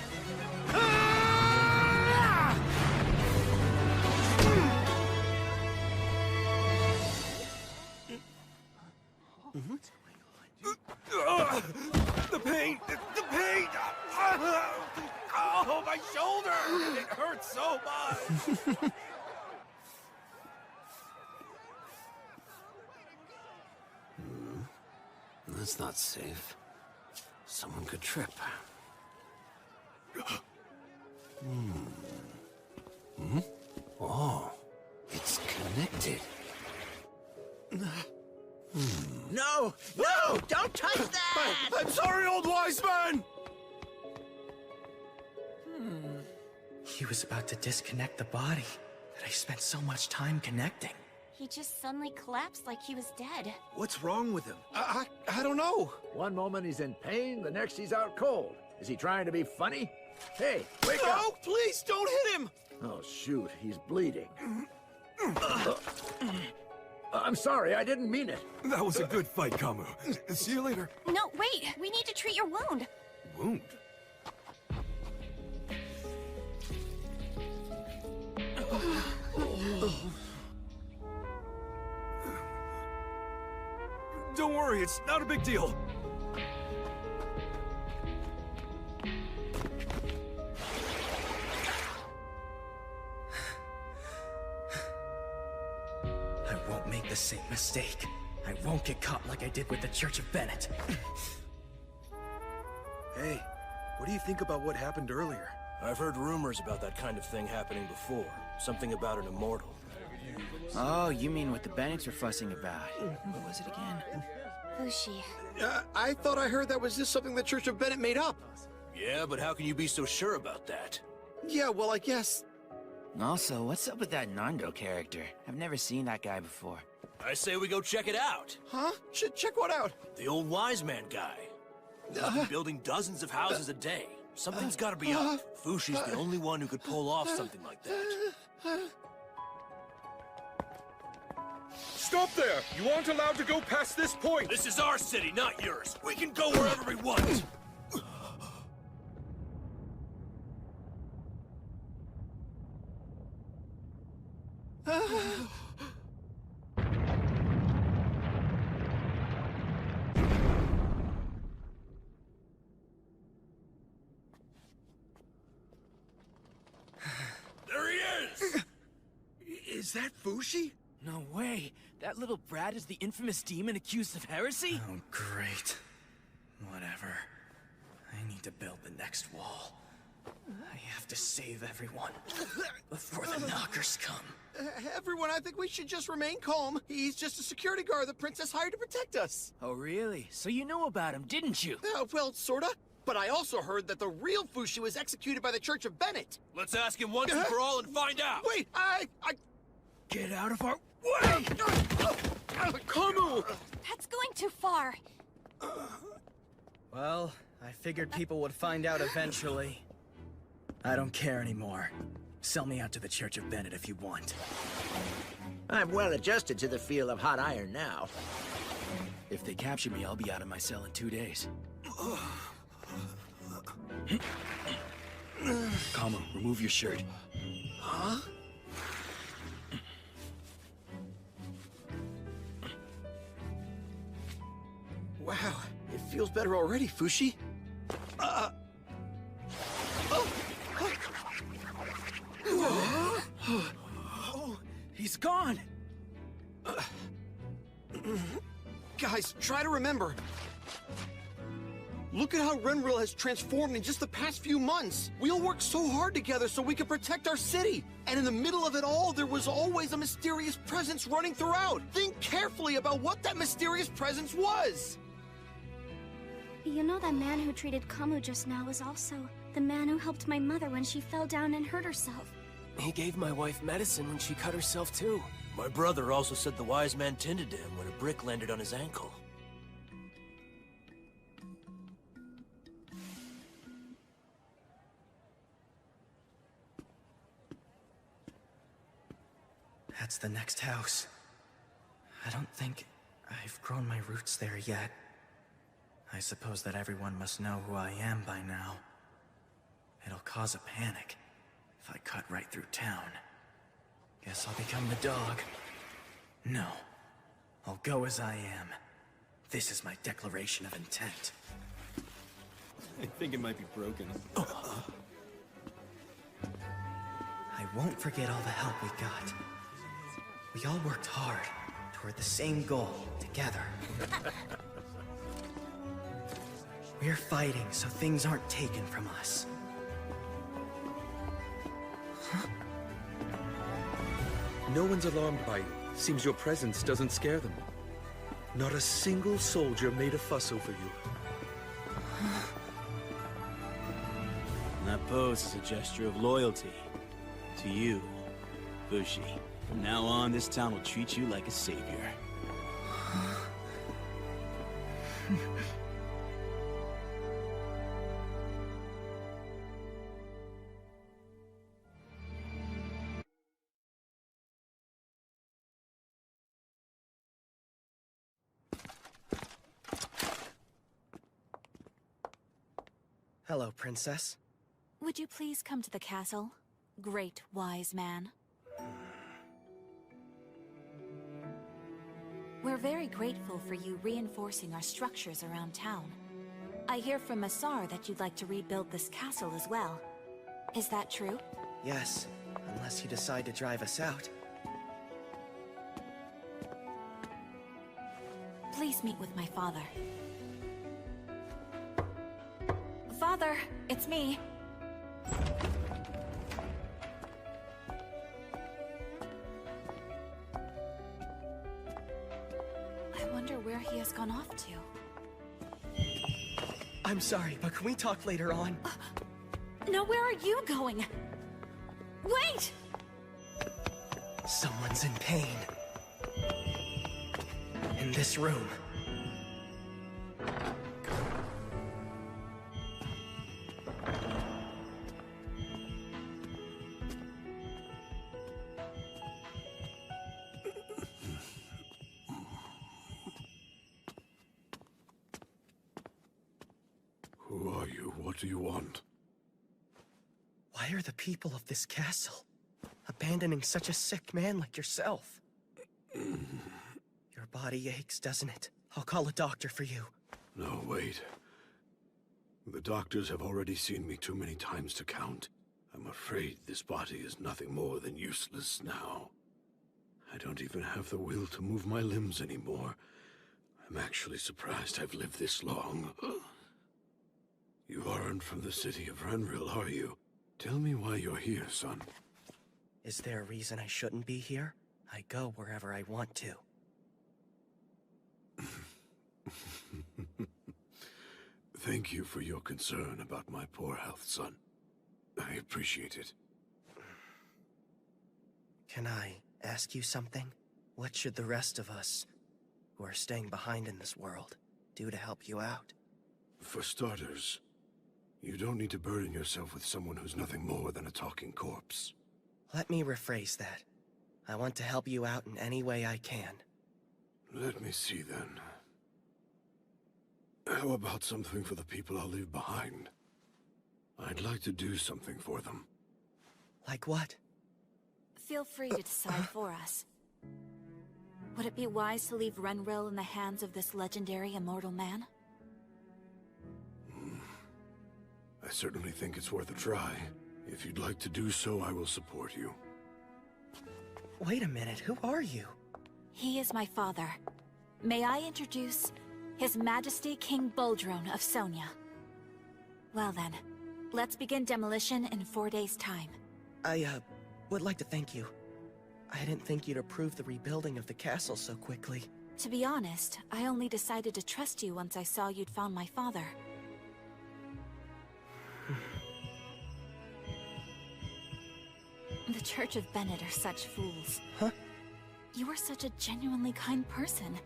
The pain! The pain! Oh, my shoulder! It hurts so much! That's not safe. Someone could trip. Oh, it's connected. No! No! Don't touch that! I'm sorry, old wise man! He was about to disconnect the body that I spent so much time connecting. He just suddenly collapsed like he was dead. What's wrong with him? I don't know. One moment he's in pain, the next he's out cold. Is he trying to be funny? Hey, wake up! No, please, don't hit him! Oh, shoot, he's bleeding. I'm sorry, I didn't mean it. That was a good fight, Kamu. See you later. No, wait! We need to treat your wound! Wound? Don't worry, it's not a big deal. I won't make the same mistake. I won't get caught like I did with the Church of Bennett. Hey, what do you think about what happened earlier? I've heard rumors about that kind of thing happening before. Something about an immortal. Oh, you mean what the Bennetts were fussing about. What was it again? Fushi. I thought I heard that was just something the Church of Bennett made up. Yeah, but how can you be so sure about that? Yeah, well, I guess... Also, what's up with that Nando character? I've never seen that guy before. I say we go check it out. Huh? Check what out? The old wise man guy. He's been building dozens of houses a day. Something's gotta be up. Fushi's the only one who could pull off something like that. Stop there! You aren't allowed to go past this point! This is our city, not yours. We can go wherever we want. Is that Fushi? No way. That little brat is the infamous demon accused of heresy? Oh, great. Whatever. I need to build the next wall. I have to save everyone before the knockers come. Everyone, I think we should just remain calm. He's just a security guard the princess hired to protect us. Oh, really? So you know about him, didn't you? Well, sorta. But I also heard that the real Fushi was executed by the Church of Bennett. Let's ask him once and for all and find out. Wait, I... Get out of our way! Kamu! That's going too far. Well, I figured people would find out eventually. I don't care anymore. Sell me out to the Church of Bennett if you want. I'm well adjusted to the feel of hot iron now. If they capture me, I'll be out of my cell in 2 days. Kamo, remove your shirt. Huh? Wow, it feels better already, Fushi. Oh, he's gone! Guys, try to remember. Look at how Renril has transformed in just the past few months. We all worked so hard together so we could protect our city. And in the middle of it all, there was always a mysterious presence running throughout. Think carefully about what that mysterious presence was. You know that man who treated Kamu just now was also the man who helped my mother when she fell down and hurt herself. He gave my wife medicine when she cut herself too. My brother also said the wise man tended to him when a brick landed on his ankle. That's the next house. I don't think I've grown my roots there yet. I suppose that everyone must know who I am by now. It'll cause a panic if I cut right through town. Guess I'll become the dog. No, I'll go as I am. This is my declaration of intent. I think it might be broken. I won't forget all the help we got. We all worked hard toward the same goal together. We're fighting so things aren't taken from us. No one's alarmed by you. Seems your presence doesn't scare them. Not a single soldier made a fuss over you. That pose is a gesture of loyalty. To you, Fushi. From now on, this town will treat you like a savior. Hello, Princess. Would you please come to the castle, great wise man? We're very grateful for you reinforcing our structures around town. I hear from Masar that you'd like to rebuild this castle as well. Is that true? Yes, unless you decide to drive us out. Please meet with my father. Father, it's me. I wonder where he has gone off to. I'm sorry, but can we talk later on? No, where are you going? Wait! Someone's in pain. In this room. Who are you? What do you want? Why are the people of this castle abandoning such a sick man like yourself? Your body aches, doesn't it? I'll call a doctor for you. No, wait. The doctors have already seen me too many times to count. I'm afraid this body is nothing more than useless now. I don't even have the will to move my limbs anymore. I'm actually surprised I've lived this long. You aren't from the city of Renril, are you? Tell me why you're here, son. Is there a reason I shouldn't be here? I go wherever I want to. Thank you for your concern about my poor health, son. I appreciate it. Can I ask you something? What should the rest of us, who are staying behind in this world, do to help you out? For starters, you don't need to burden yourself with someone who's nothing more than a talking corpse. Let me rephrase that. I want to help you out in any way I can. Let me see, then. How about something for the people I'll leave behind? I'd like to do something for them. Like what? Feel free to decide for us. Would it be wise to leave Renril in the hands of this legendary immortal man? I certainly think it's worth a try. If you'd like to do so, I will support you. Wait a minute, who are you? He is my father. May I introduce His Majesty King Boldrone of Sonia? Well then, let's begin demolition in 4 days' time. I, would like to thank you. I didn't think you'd approve the rebuilding of the castle so quickly. To be honest, I only decided to trust you once I saw you'd found my father. The Church of Bennett are such fools. Huh? You are such a genuinely kind person.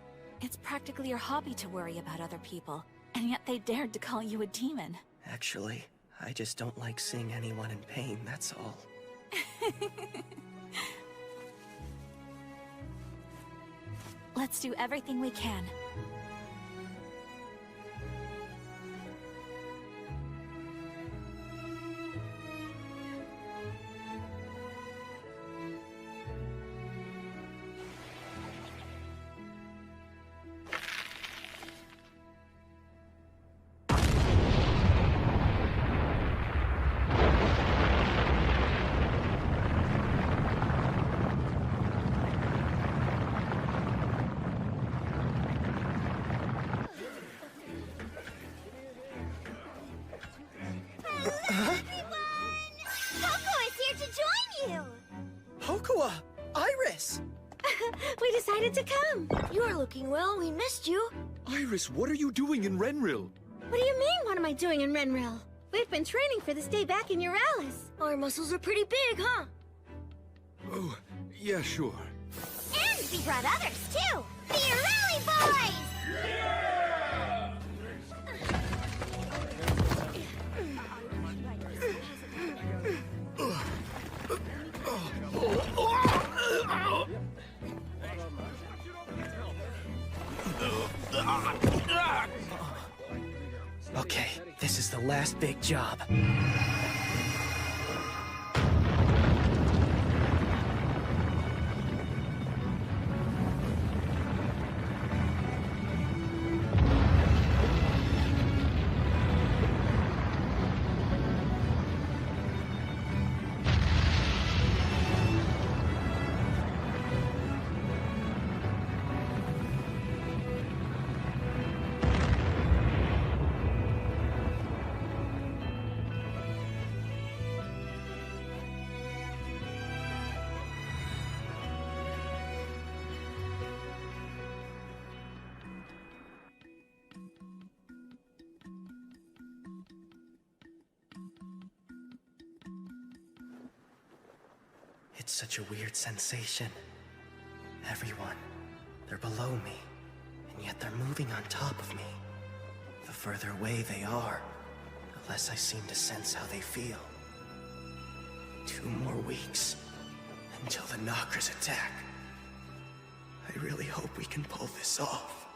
It's practically your hobby to worry about other people, and yet they dared to call you a demon. Actually, I just don't like seeing anyone in pain, that's all. Let's do everything we can. We decided to come. You're looking well. We missed you. Iris, what are you doing in Renril? What do you mean, what am I doing in Renril? We've been training for this day back in Euralis. Our muscles are pretty big, huh? Oh, yeah, sure. And we brought others, too. The Rally Boys! Okay, this is the last big job. It's such a weird sensation. Everyone, they're below me, and yet they're moving on top of me. The further away they are, the less I seem to sense how they feel. 2 more weeks, until the Knockers attack. I really hope we can pull this off.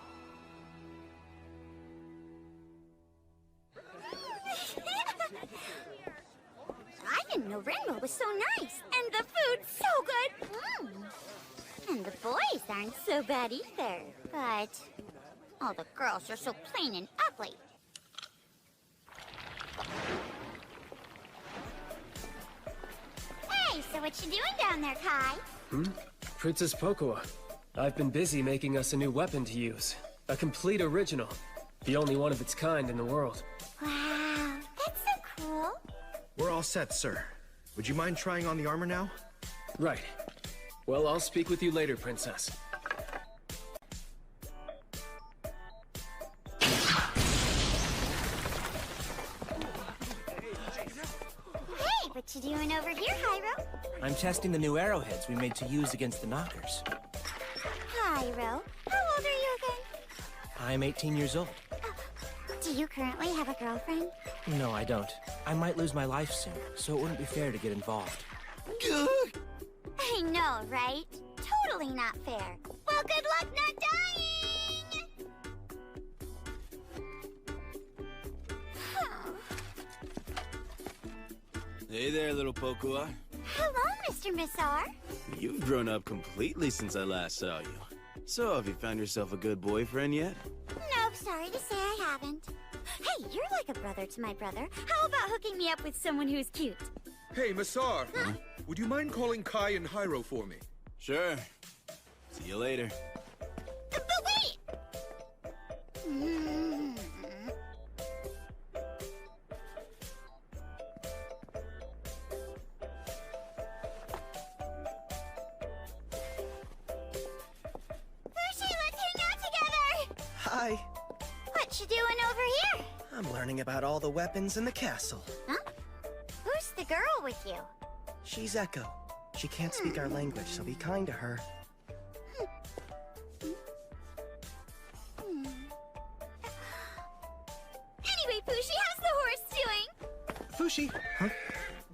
I didn't know Rainbow was so nice, and the food's so good. And the boys aren't so bad either, but all the girls are so plain and ugly. Hey, so what you doing down there, Kai? Princess Pokoa. I've been busy making us a new weapon to use. A complete original. The only one of its kind in the world. Wow, that's so cool. We're all set, sir. Would you mind trying on the armor now? Right. Well, I'll speak with you later, Princess. Hey, what you doing over here, Hyro? I'm testing the new arrowheads we made to use against the knockers. Hyro, how old are you again? I'm 18 years old. Do you currently have a girlfriend? No, I don't. I might lose my life soon, so it wouldn't be fair to get involved. I know, right? Totally not fair. Well, good luck not dying! Hey there, little Pokoa. Hello, Mr. Missar. You've grown up completely since I last saw you. So, have you found yourself a good boyfriend yet? Nope, sorry to say I haven't. Hey, you're like a brother to my brother. How about hooking me up with someone who's cute? Hey, Massar. Would you mind calling Kai and Hyro for me? Sure. See you later. But wait! Fushi, let's hang out together! Hi. What you doing over here? I'm learning about all the weapons in the castle. Huh? Who's the girl with you? She's Echo. She can't speak our language, so be kind to her. Anyway, Fushi, how's the horse doing? Fushi? Huh?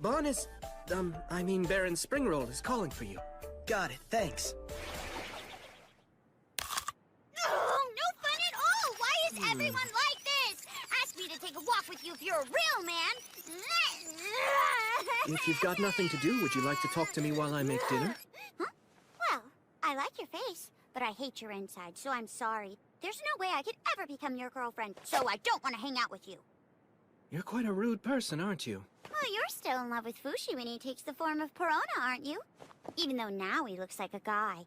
Bon is... Baron Springroll is calling for you. Got it, thanks. Oh, no fun at all! Why is everyone like this? Ask me to take a walk with you if you're a real man. If you've got nothing to do, would you like to talk to me while I make dinner? Huh? Well, I like your face, but I hate your inside, so I'm sorry. There's no way I could ever become your girlfriend, so I don't want to hang out with you. You're quite a rude person, aren't you? Well, you're still in love with Fushi when he takes the form of Perona, aren't you? Even though now he looks like a guy.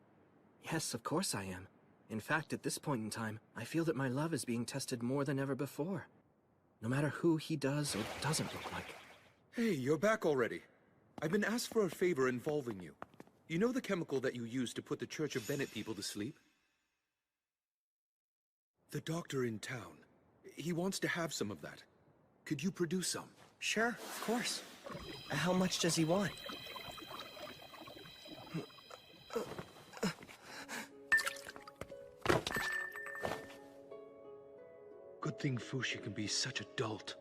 Yes, of course I am. In fact, at this point in time, I feel that my love is being tested more than ever before. No matter who he does or doesn't look like. Hey, you're back already. I've been asked for a favor involving you. You know the chemical that you use to put the Church of Bennett people to sleep? The doctor in town. He wants to have some of that. Could you produce some? Sure, of course. How much does he want? Good thing Fushi can be such a dolt.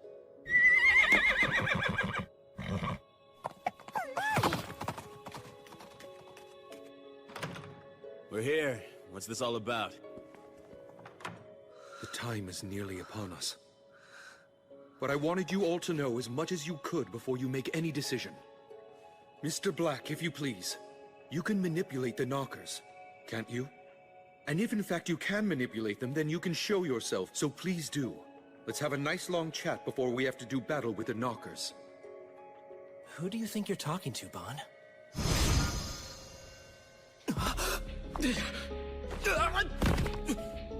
We're here. What's this all about? The time is nearly upon us. But I wanted you all to know as much as you could before you make any decision. Mr. Black, if you please, you can manipulate the knockers, can't you? And if in fact you can manipulate them, then you can show yourself, so please do. Let's have a nice long chat before we have to do battle with the knockers. Who do you think you're talking to, Bon?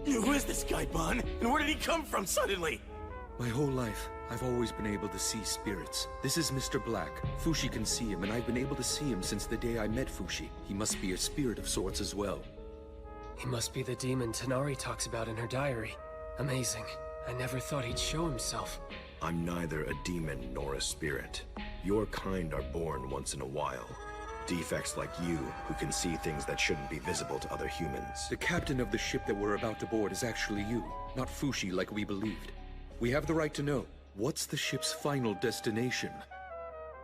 Who is this guy, Bon? And where did he come from suddenly? My whole life, I've always been able to see spirits. This is Mr. Black. Fushi can see him, and I've been able to see him since the day I met Fushi. He must be a spirit of sorts as well. He must be the demon Tanari talks about in her diary. Amazing. I never thought he'd show himself. I'm neither a demon nor a spirit. Your kind are born once in a while. Defects like you, who can see things that shouldn't be visible to other humans. The captain of the ship that we're about to board is actually you, not Fushi like we believed. We have the right to know. What's the ship's final destination?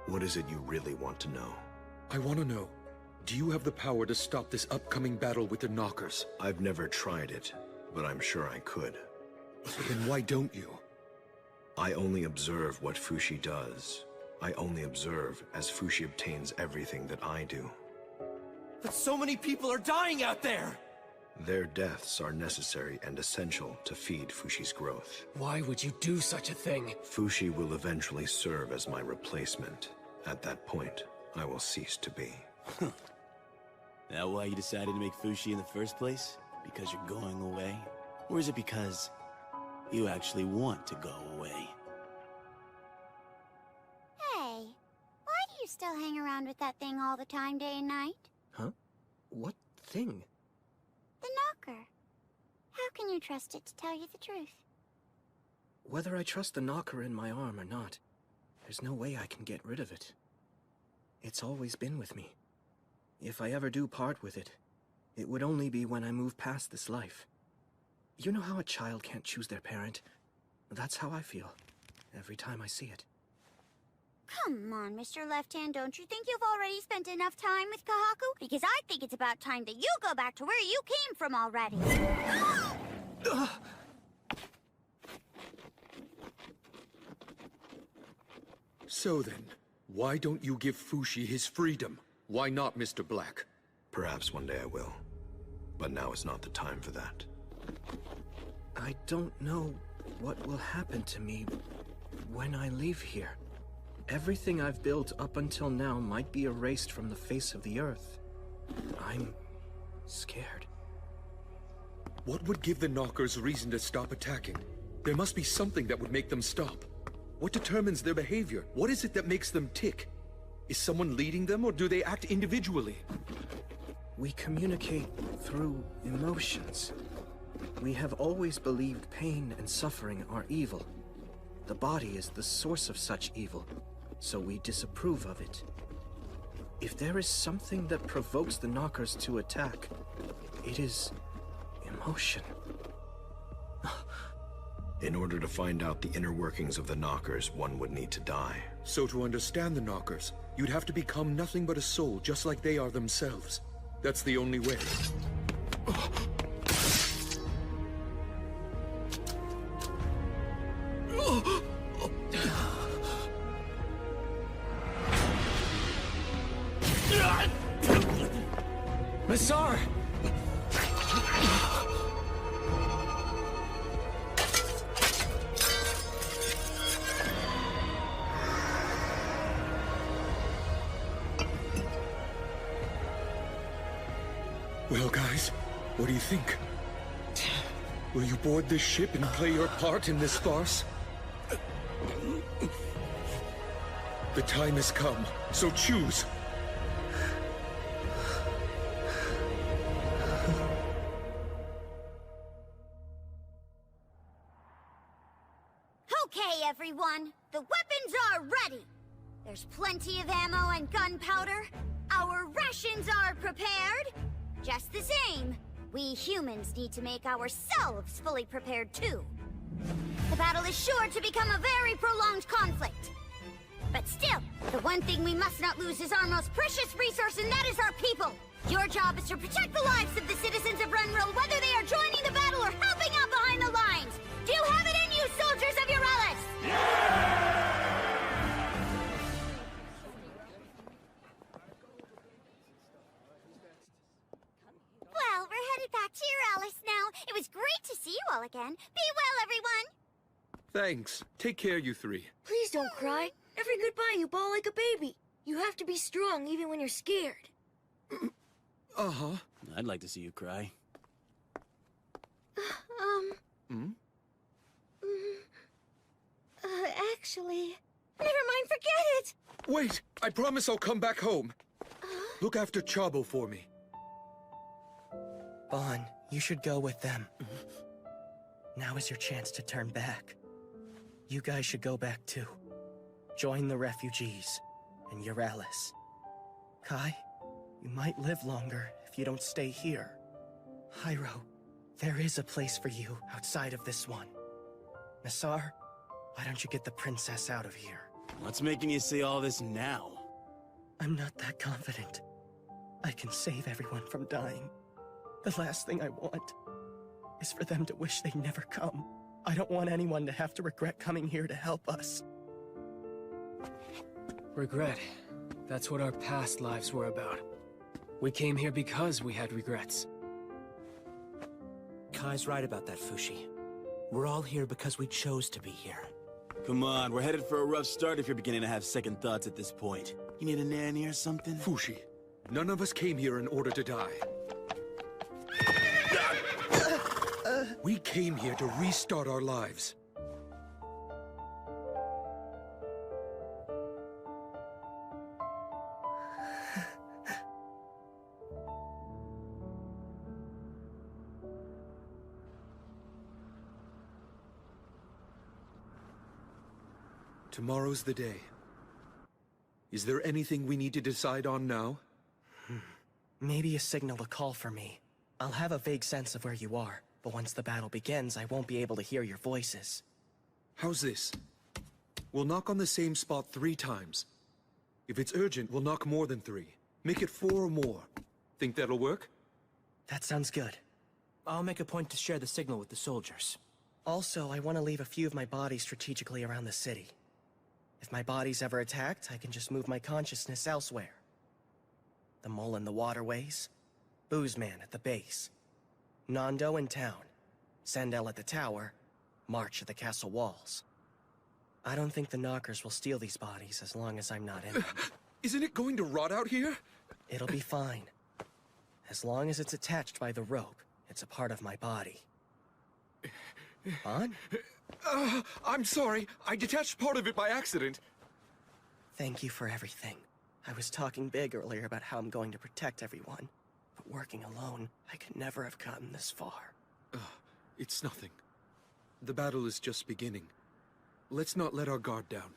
What is it you really want to know? I want to know, do you have the power to stop this upcoming battle with the knockers? I've never tried it, but I'm sure I could. Then why don't you? I only observe what Fushi does. I only observe as Fushi obtains everything that I do. But so many people are dying out there! Their deaths are necessary and essential to feed Fushi's growth. Why would you do such a thing? Fushi will eventually serve as my replacement. At that point, I will cease to be. That why you decided to make Fushi in the first place? Because you're going away? Or is it because you actually want to go away? Hey, why do you still hang around with that thing all the time, day and night? Huh? What thing? The knocker. How can you trust it to tell you the truth? Whether I trust the knocker in my arm or not, there's no way I can get rid of it. It's always been with me. If I ever do part with it, it would only be when I move past this life. You know how a child can't choose their parent? That's how I feel, every time I see it. Come on, Mr. Left Hand, don't you think you've already spent enough time with Kahaku? Because I think it's about time that you go back to where you came from already. So then, why don't you give Fushi his freedom? Why not, Mr. Black? Perhaps one day I will. But now is not the time for that. I don't know what will happen to me when I leave here. Everything I've built up until now might be erased from the face of the earth. I'm scared. What would give the Knockers reason to stop attacking? There must be something that would make them stop. What determines their behavior? What is it that makes them tick? Is someone leading them, or do they act individually? We communicate through emotions. We have always believed pain and suffering are evil. The body is the source of such evil, so we disapprove of it. If there is something that provokes the Knockers to attack, it is emotion. In order to find out the inner workings of the Knockers, one would need to die. So to understand the Knockers, you'd have to become nothing but a soul, just like they are themselves. That's the only way. Masar! Well, guys, what do you think? Will you board this ship and play your part in this farce? The time has come, so choose. Okay, everyone. The weapons are ready. There's plenty of ammo and gunpowder. Our rations are prepared. Just the same, we humans need to make ourselves fully prepared too. The battle is sure to become a very prolonged conflict. But still, the one thing we must not lose is our most precious resource, and that is our people. Your job is to protect the lives of the citizens of Renril, whether they are joining the battle or helping out behind the lines. Do you have it in you, soldiers of Immortals? Well, we're headed back to your Alice now. It was great to see you all again. Be well, everyone. Thanks. Take care, you three. Please don't cry. Every goodbye you bawl like a baby. You have to be strong even when you're scared. Uh-huh. I'd like to see you cry. Actually... Never mind, forget it! Wait! I promise I'll come back home. Look after Chabo for me. Bon, you should go with them. Now is your chance to turn back. You guys should go back too. Join the refugees and Euryalus. Kai, you might live longer if you don't stay here. Hyro, there is a place for you outside of this one. Masar, why don't you get the princess out of here? What's making you say all this now? I'm not that confident. I can save everyone from dying. The last thing I want is for them to wish they'd never come. I don't want anyone to have to regret coming here to help us. Regret. That's what our past lives were about. We came here because we had regrets. Kai's right about that, Fushi. We're all here because we chose to be here. Come on, we're headed for a rough start if you're beginning to have second thoughts at this point. You need a nanny or something? Fushi, None of us came here in order to die. We came here to restart our lives. Tomorrow's the day. Is there anything we need to decide on now? Maybe a signal to call for me. I'll have a vague sense of where you are, but once the battle begins, I won't be able to hear your voices. How's this? We'll knock on the same spot 3 times. If it's urgent, we'll knock more than 3. Make it 4 or more. Think that'll work? That sounds good. I'll make a point to share the signal with the soldiers. Also, I want to leave a few of my bodies strategically around the city. If my body's ever attacked, I can just move my consciousness elsewhere. The mole in the waterways, Boozman at the base, Nando in town, Sandel at the tower, March at the castle walls. I don't think the Knockers will steal these bodies as long as I'm not in them. Isn't it going to rot out here? It'll be fine. As long as it's attached by the rope, it's a part of my body. On? I'm sorry. I detached part of it by accident. Thank you for everything. I was talking big earlier about how I'm going to protect everyone. But working alone, I could never have gotten this far. It's nothing. The battle is just beginning. Let's not let our guard down.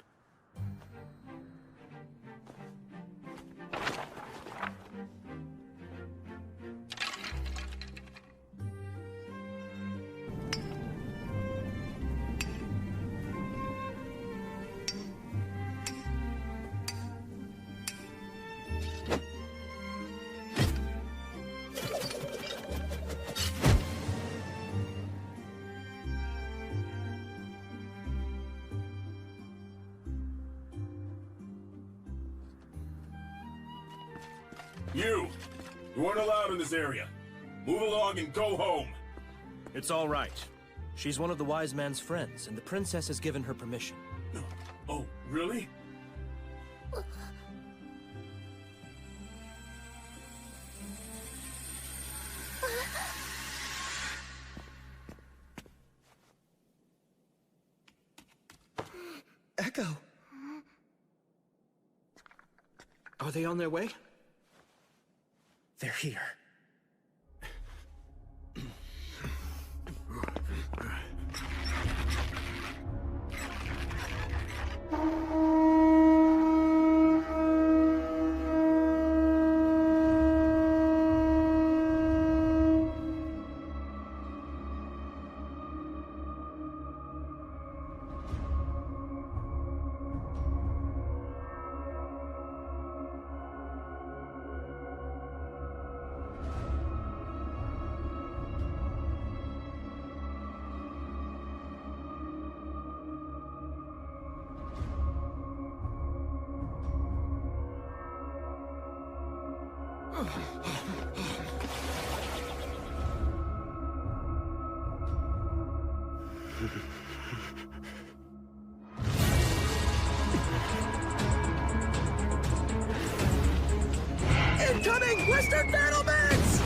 You aren't allowed in this area. Move along and go home. It's all right. She's one of the wise man's friends, and the princess has given her permission. Oh, really? Echo! Are they on their way? They're here. Incoming Western battlements!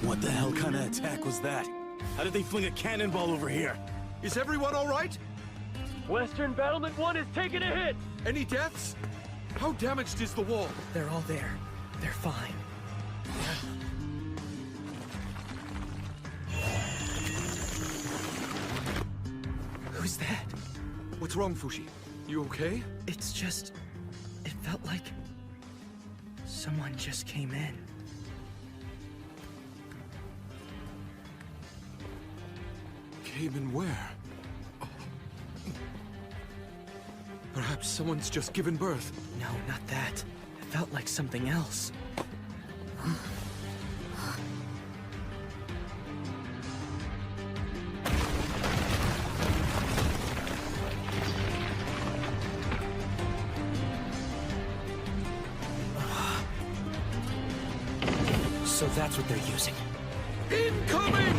What the hell kind of attack was that? How did they fling a cannonball over here? Is everyone all right? Western Battlement 1 is taking a hit! Any deaths? How damaged is the wall? They're all there. They're fine. Who's that? What's wrong, Fushi? You okay? It's just... it felt like... someone just came in. came and where? Perhaps someone's just given birth. No, not that. It felt like something else. So that's what they're using. Incoming!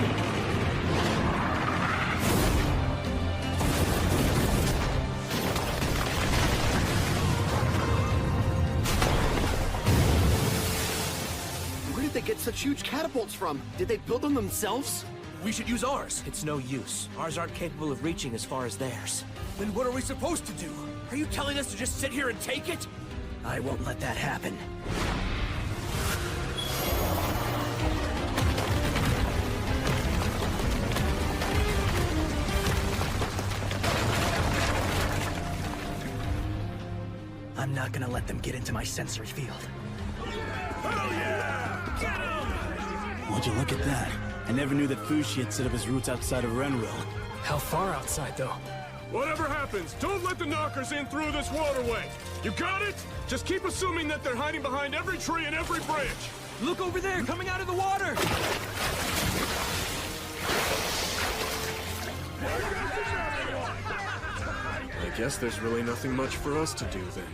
Where did they get such huge catapults from? Did they build them themselves? We should use ours. It's no use. Ours aren't capable of reaching as far as theirs. Then what are we supposed to do? Are you telling us to just sit here and take it? I won't let that happen. I'm not gonna let them get into my sensory field. Would you look at that? I never knew that Fushi had set up his roots outside of Renril. How far outside, though? Whatever happens, don't let the knockers in through this waterway. You got it? Just keep assuming that they're hiding behind every tree and every branch. Look over there, coming out of the water! I guess there's really nothing much for us to do then.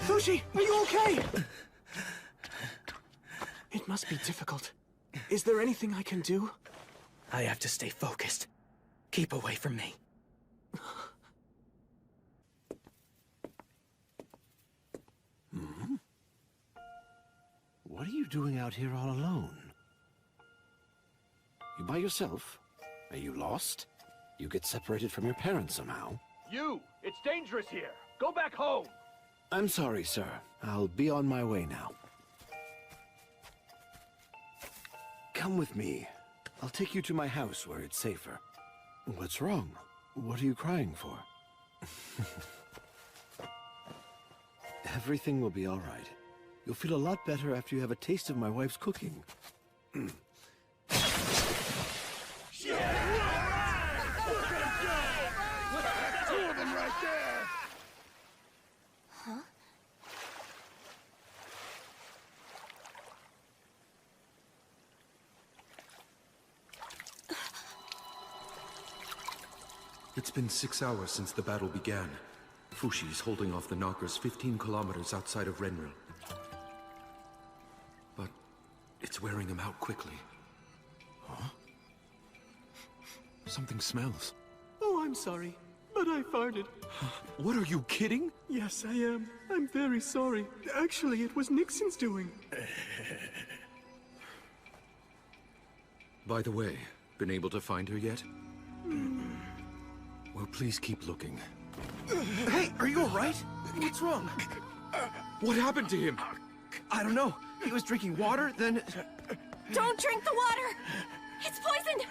Fushi, are you okay? It must be difficult. Is there anything I can do? I have to stay focused. Keep away from me. What are you doing out here all alone? You by yourself? Are you lost? You get separated from your parents somehow? You! It's dangerous here! Go back home! I'm sorry, sir. I'll be on my way now. Come with me. I'll take you to my house where it's safer. What's wrong? What are you crying for? Everything will be all right. You'll feel a lot better after you have a taste of my wife's cooking. Huh? It's been 6 hours since the battle began. Fushi is holding off the knockers 15 kilometers outside of Renril. But it's wearing them out quickly. Huh? Something smells. Oh, I'm sorry, but I farted. What, are you kidding? Yes, I am. I'm very sorry. Actually, it was Nixon's doing. By the way, been able to find her yet? Well, please keep looking. Hey, are you alright? What's wrong? What happened to him? I don't know. He was drinking water, then... Don't drink the water! It's poisoned!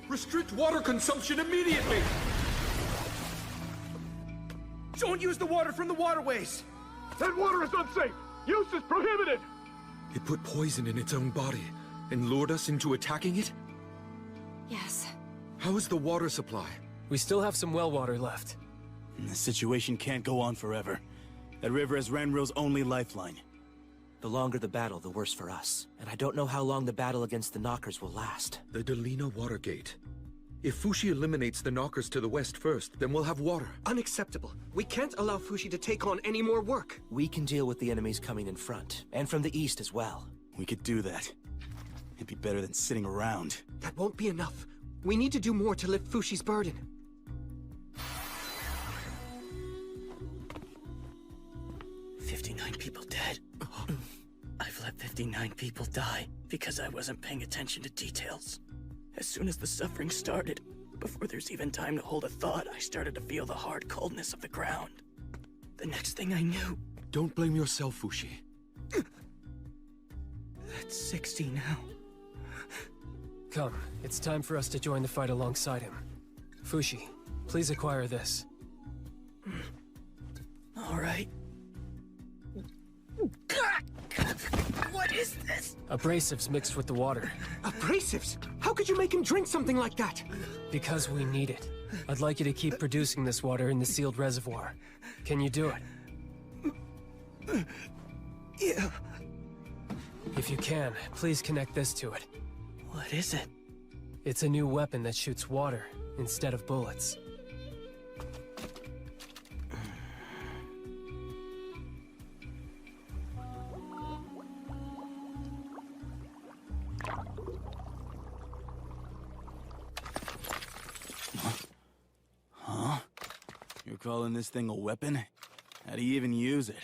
Restrict water consumption immediately! Don't use the water from the waterways! That water is unsafe! Use is prohibited! It put poison in its own body and lured us into attacking it? Yes. How is the water supply? We still have some well water left. This situation can't go on forever. That river is Renril's only lifeline. The longer the battle, the worse for us. And I don't know how long the battle against the knockers will last. The Delina Watergate. If Fushi eliminates the knockers to the west first, then we'll have water. Unacceptable. We can't allow Fushi to take on any more work. We can deal with the enemies coming in front, and from the east as well. We could do that. It'd be better than sitting around. That won't be enough. We need to do more to lift Fushi's burden. People dead. I've let 59 people die because I wasn't paying attention to details. As soon as the suffering started, before there's even time to hold a thought, I started to feel the hard coldness of the ground. The next thing I knew... Don't blame yourself, Fushi. That's 60 now. Come, it's time for us to join the fight alongside him. Fushi, please acquire this. is this? Abrasives mixed with the water. Abrasives? How could you make him drink something like that? Because we need it. I'd like you to keep producing this water in the sealed reservoir. Can you do it? Yeah. If you can, please connect this to it. What is it? It's a new weapon that shoots water instead of bullets. Huh? You're calling this thing a weapon? How do you even use it?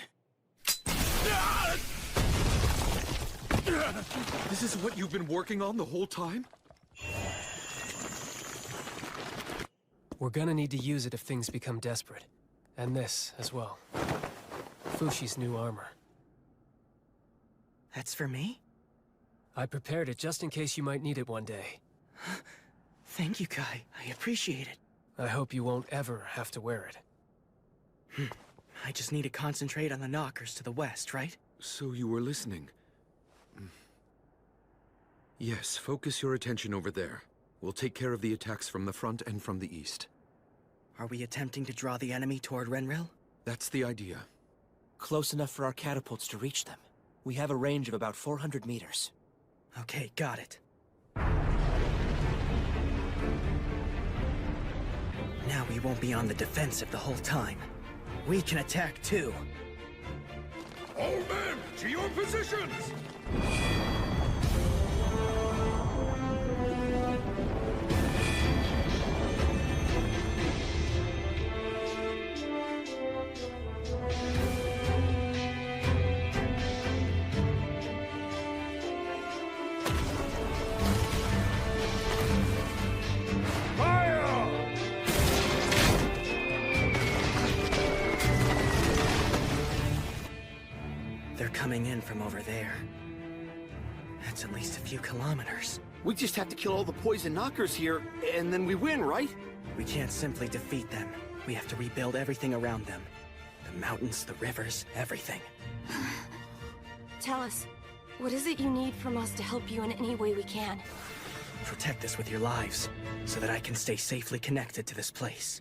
This is what you've been working on the whole time? We're gonna need to use it if things become desperate. And this, as well. Fushi's new armor. That's for me? I prepared it just in case you might need it one day. Thank you, Kai. I appreciate it. I hope you won't ever have to wear it. I just need to concentrate on the knockers to the west, right? So you were listening. Yes, focus your attention over there. We'll take care of the attacks from the front and from the east. Are we attempting to draw the enemy toward Renril? That's the idea. Close enough for our catapults to reach them. We have a range of about 400 meters. Okay, got it. Now we won't be on the defensive the whole time. We can attack too. All men, to your positions! They're coming in from over there. That's at least a few kilometers. We just have to kill all the poison knockers here, and then we win, right? We can't simply defeat them. We have to rebuild everything around them. The mountains, the rivers, everything. Tell us, what is it you need from us to help you in any way we can? Protect us with your lives, so that I can stay safely connected to this place.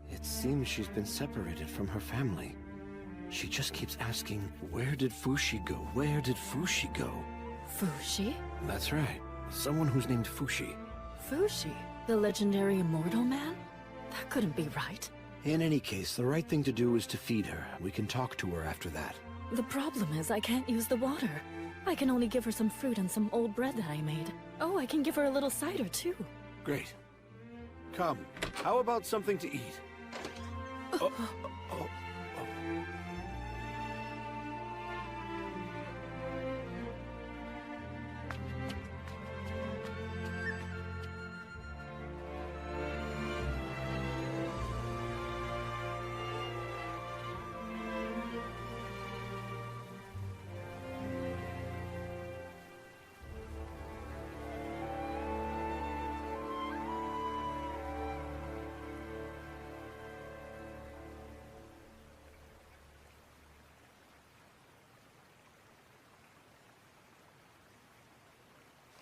It seems she's been separated from her family. She just keeps asking, where did Fushi go? Where did Fushi go? Fushi? That's right. Someone who's named Fushi. Fushi? The legendary immortal man? That couldn't be right. In any case, the right thing to do is to feed her. We can talk to her after that. The problem is I can't use the water. I can only give her some fruit and some old bread that I made. Oh, I can give her a little cider, too. Great. Come, how about something to eat?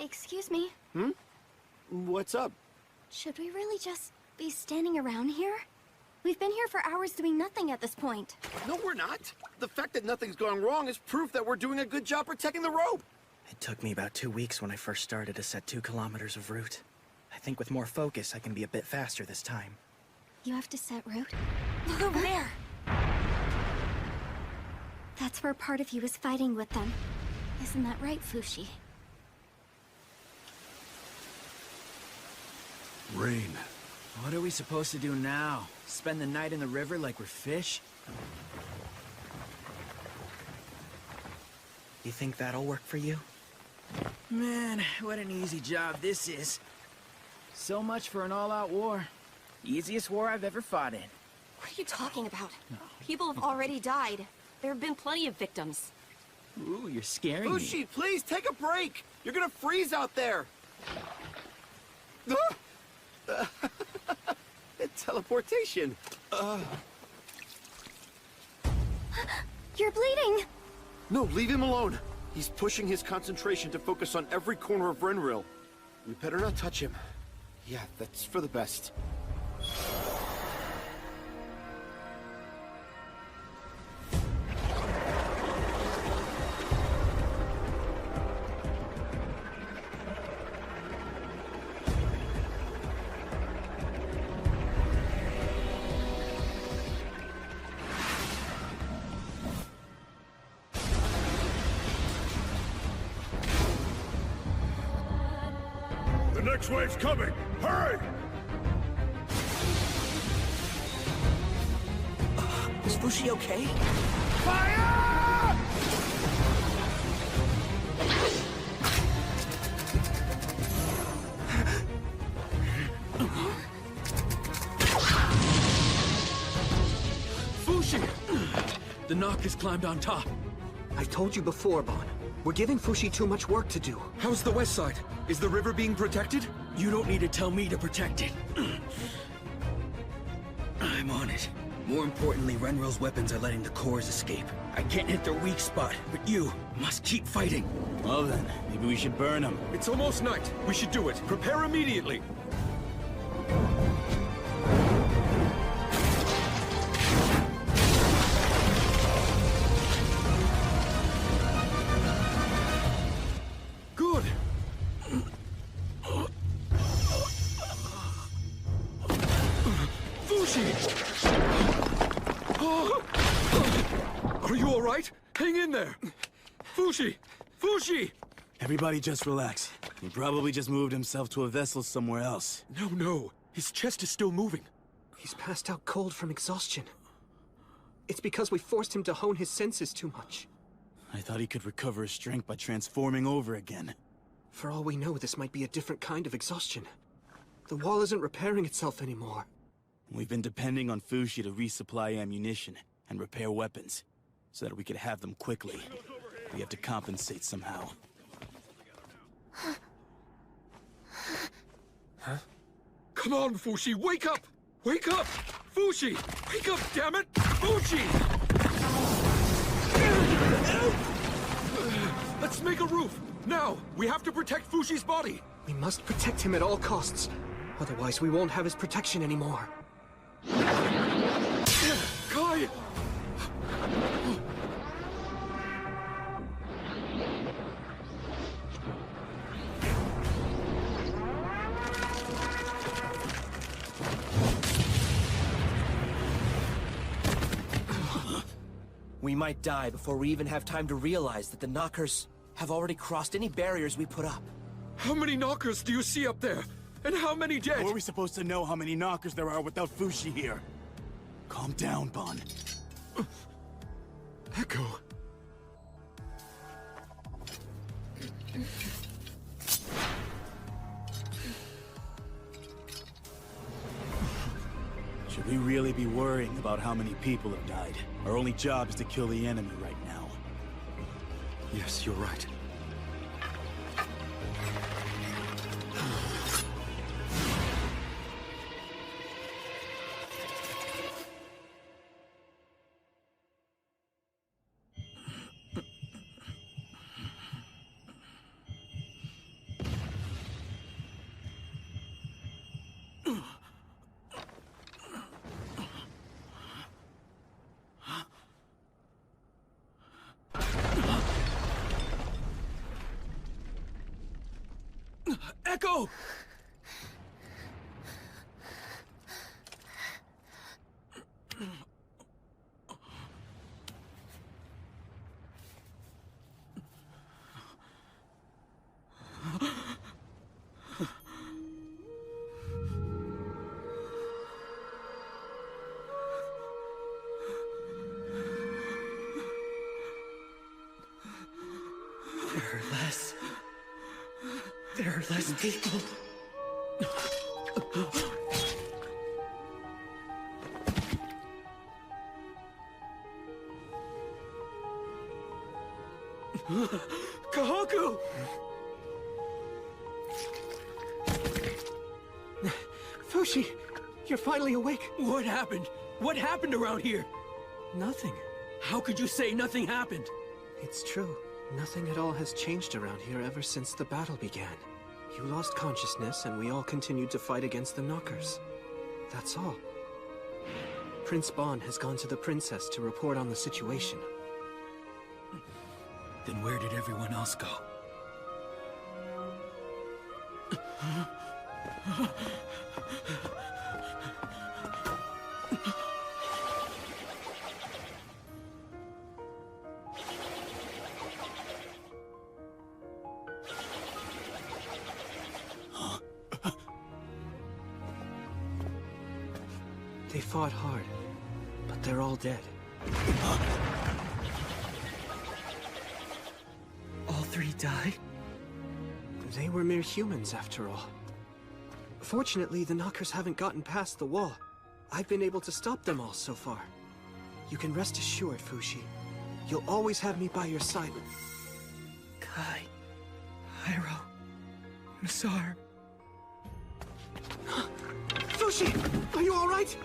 Excuse me. What's up? Should we really just be standing around here? We've been here for hours doing nothing at this point. No, we're not. The fact that nothing's gone wrong is proof that we're doing a good job protecting the rope. It took me about 2 weeks when I first started to set 2 kilometers of route. I think with more focus, I can be a bit faster this time. You have to set route? Look over there! That's where part of you is fighting with them. Isn't that right, Fushi? Rain. What are we supposed to do now? Spend the night in the river like we're fish? You think that'll work for you? Man, what an easy job this is. So much for an all-out war. Easiest war I've ever fought in. What are you talking about? People have already died. There have been plenty of victims. Ooh, you're scaring me. Fushi, please take a break. You're gonna freeze out there. Teleportation. You're bleeding! No, leave him alone. He's pushing his concentration to focus on every corner of Renril. We better not touch him. Yeah, that's for the best. The next wave's coming! Hurry! Is Fushi okay? Fire! Fushi! The Knockers climbed on top. I told you before, Bon. We're giving Fushi too much work to do. How's the west side? Is the river being protected? You don't need to tell me to protect it. I'm on it. More importantly, Renril's weapons are letting the cores escape. I can't hit their weak spot, but you must keep fighting. Well then, maybe we should burn them. It's almost night. We should do it. Prepare immediately. Good. Fushi! Are you all right? Hang in there! Fushi! Fushi! Everybody just relax. He probably just moved himself to a vessel somewhere else. No. His chest is still moving. He's passed out cold from exhaustion. It's because we forced him to hone his senses too much. I thought he could recover his strength by transforming over again. For all we know, this might be a different kind of exhaustion. The wall isn't repairing itself anymore. We've been depending on Fushi to resupply ammunition and repair weapons, so that we could have them quickly. We have to compensate somehow. Huh? Come on, Fushi, wake up! Wake up! Fushi! Wake up, damn it! Fushi! Let's make a roof! Now! We have to protect Fushi's body! We must protect him at all costs. Otherwise, we won't have his protection anymore. Kai! We might die before we even have time to realize that the Knockers have already crossed any barriers we put up. How many Knockers do you see up there? And how many dead? How are we supposed to know how many Knockers there are without Fushi here? Calm down, Bon. Echo. Should we really be worrying about how many people have died? Our only job is to kill the enemy right now. Yes, you're right. Echo! There are less people. Kahaku! Fushi, you're finally awake. What happened? What happened around here? Nothing. How could you say nothing happened? It's true. Nothing at all has changed around here ever since the battle began. You lost consciousness, and we all continued to fight against the Knockers. That's all. Prince Bon has gone to the princess to report on the situation. Then where did everyone else go? They fought hard, but they're all dead. All three died? They were mere humans, after all. Fortunately, the Knockers haven't gotten past the wall. I've been able to stop them all so far. You can rest assured, Fushi. You'll always have me by your side. Kai, Hyro, Masar. Fushi! Are you alright?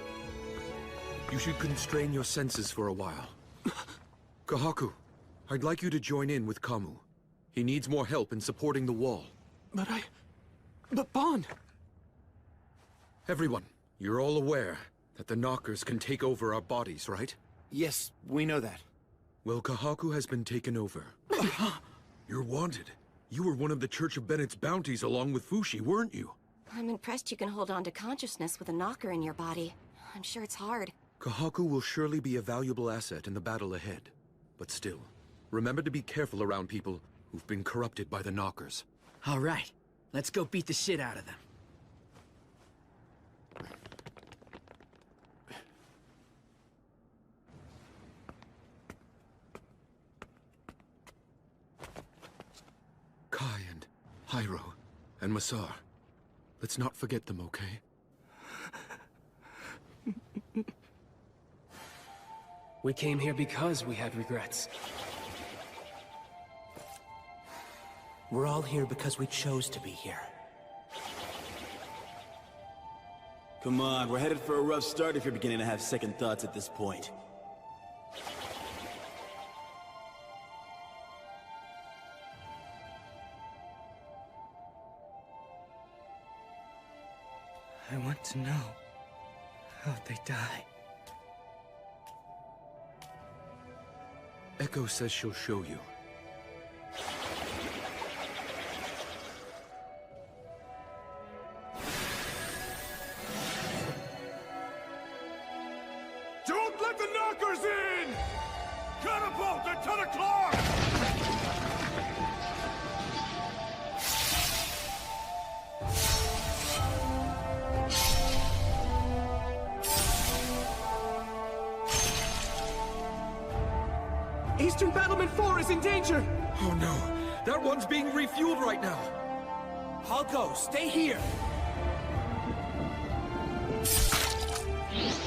You should constrain your senses for a while. Kahaku, I'd like you to join in with Kamu. He needs more help in supporting the wall. But Bon! Everyone, you're all aware that the Knockers can take over our bodies, right? Yes, we know that. Well, Kahaku has been taken over. You're wanted. You were one of the Church of Bennett's bounties along with Fushi, weren't you? I'm impressed you can hold on to consciousness with a knocker in your body. I'm sure it's hard. Kahaku will surely be a valuable asset in the battle ahead. But still, remember to be careful around people who've been corrupted by the Knockers. All right, let's go beat the shit out of them. Kai and Hyro and Masar. Let's not forget them, okay? We came here because we had regrets. We're all here because we chose to be here. Come on, we're headed for a rough start if you're beginning to have second thoughts at this point. I want to know how'd they die. Echo says she'll show you. Don't let the Knockers in! Catapult at 10 o'clock! Eastern Battlement 4 is in danger! Oh no, that one's being refueled right now. I'll go, stay here!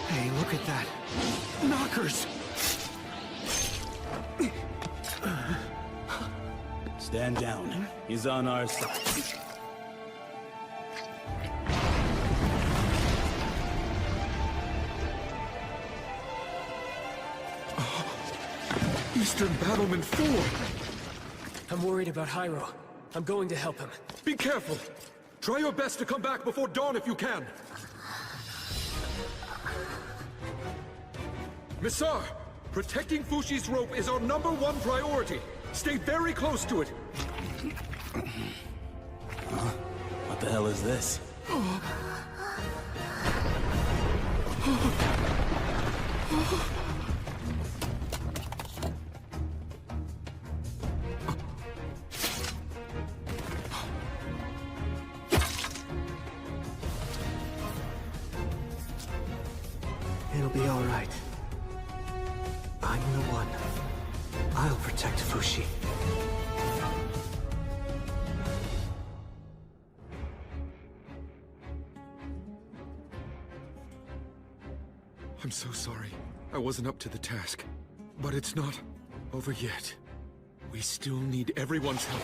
Hey, look at that. Knockers! Stand down. He's on our side. Eastern Battlement 4! I'm worried about Hyro. I'm going to help him. Be careful! Try your best to come back before dawn if you can! Misar! Protecting Fushi's rope is our #1 priority! Stay very close to it! What the hell is this? It'll be all right. I'm the one. I'll protect Fushi. I'm so sorry. I wasn't up to the task. But it's not over yet. We still need everyone's help.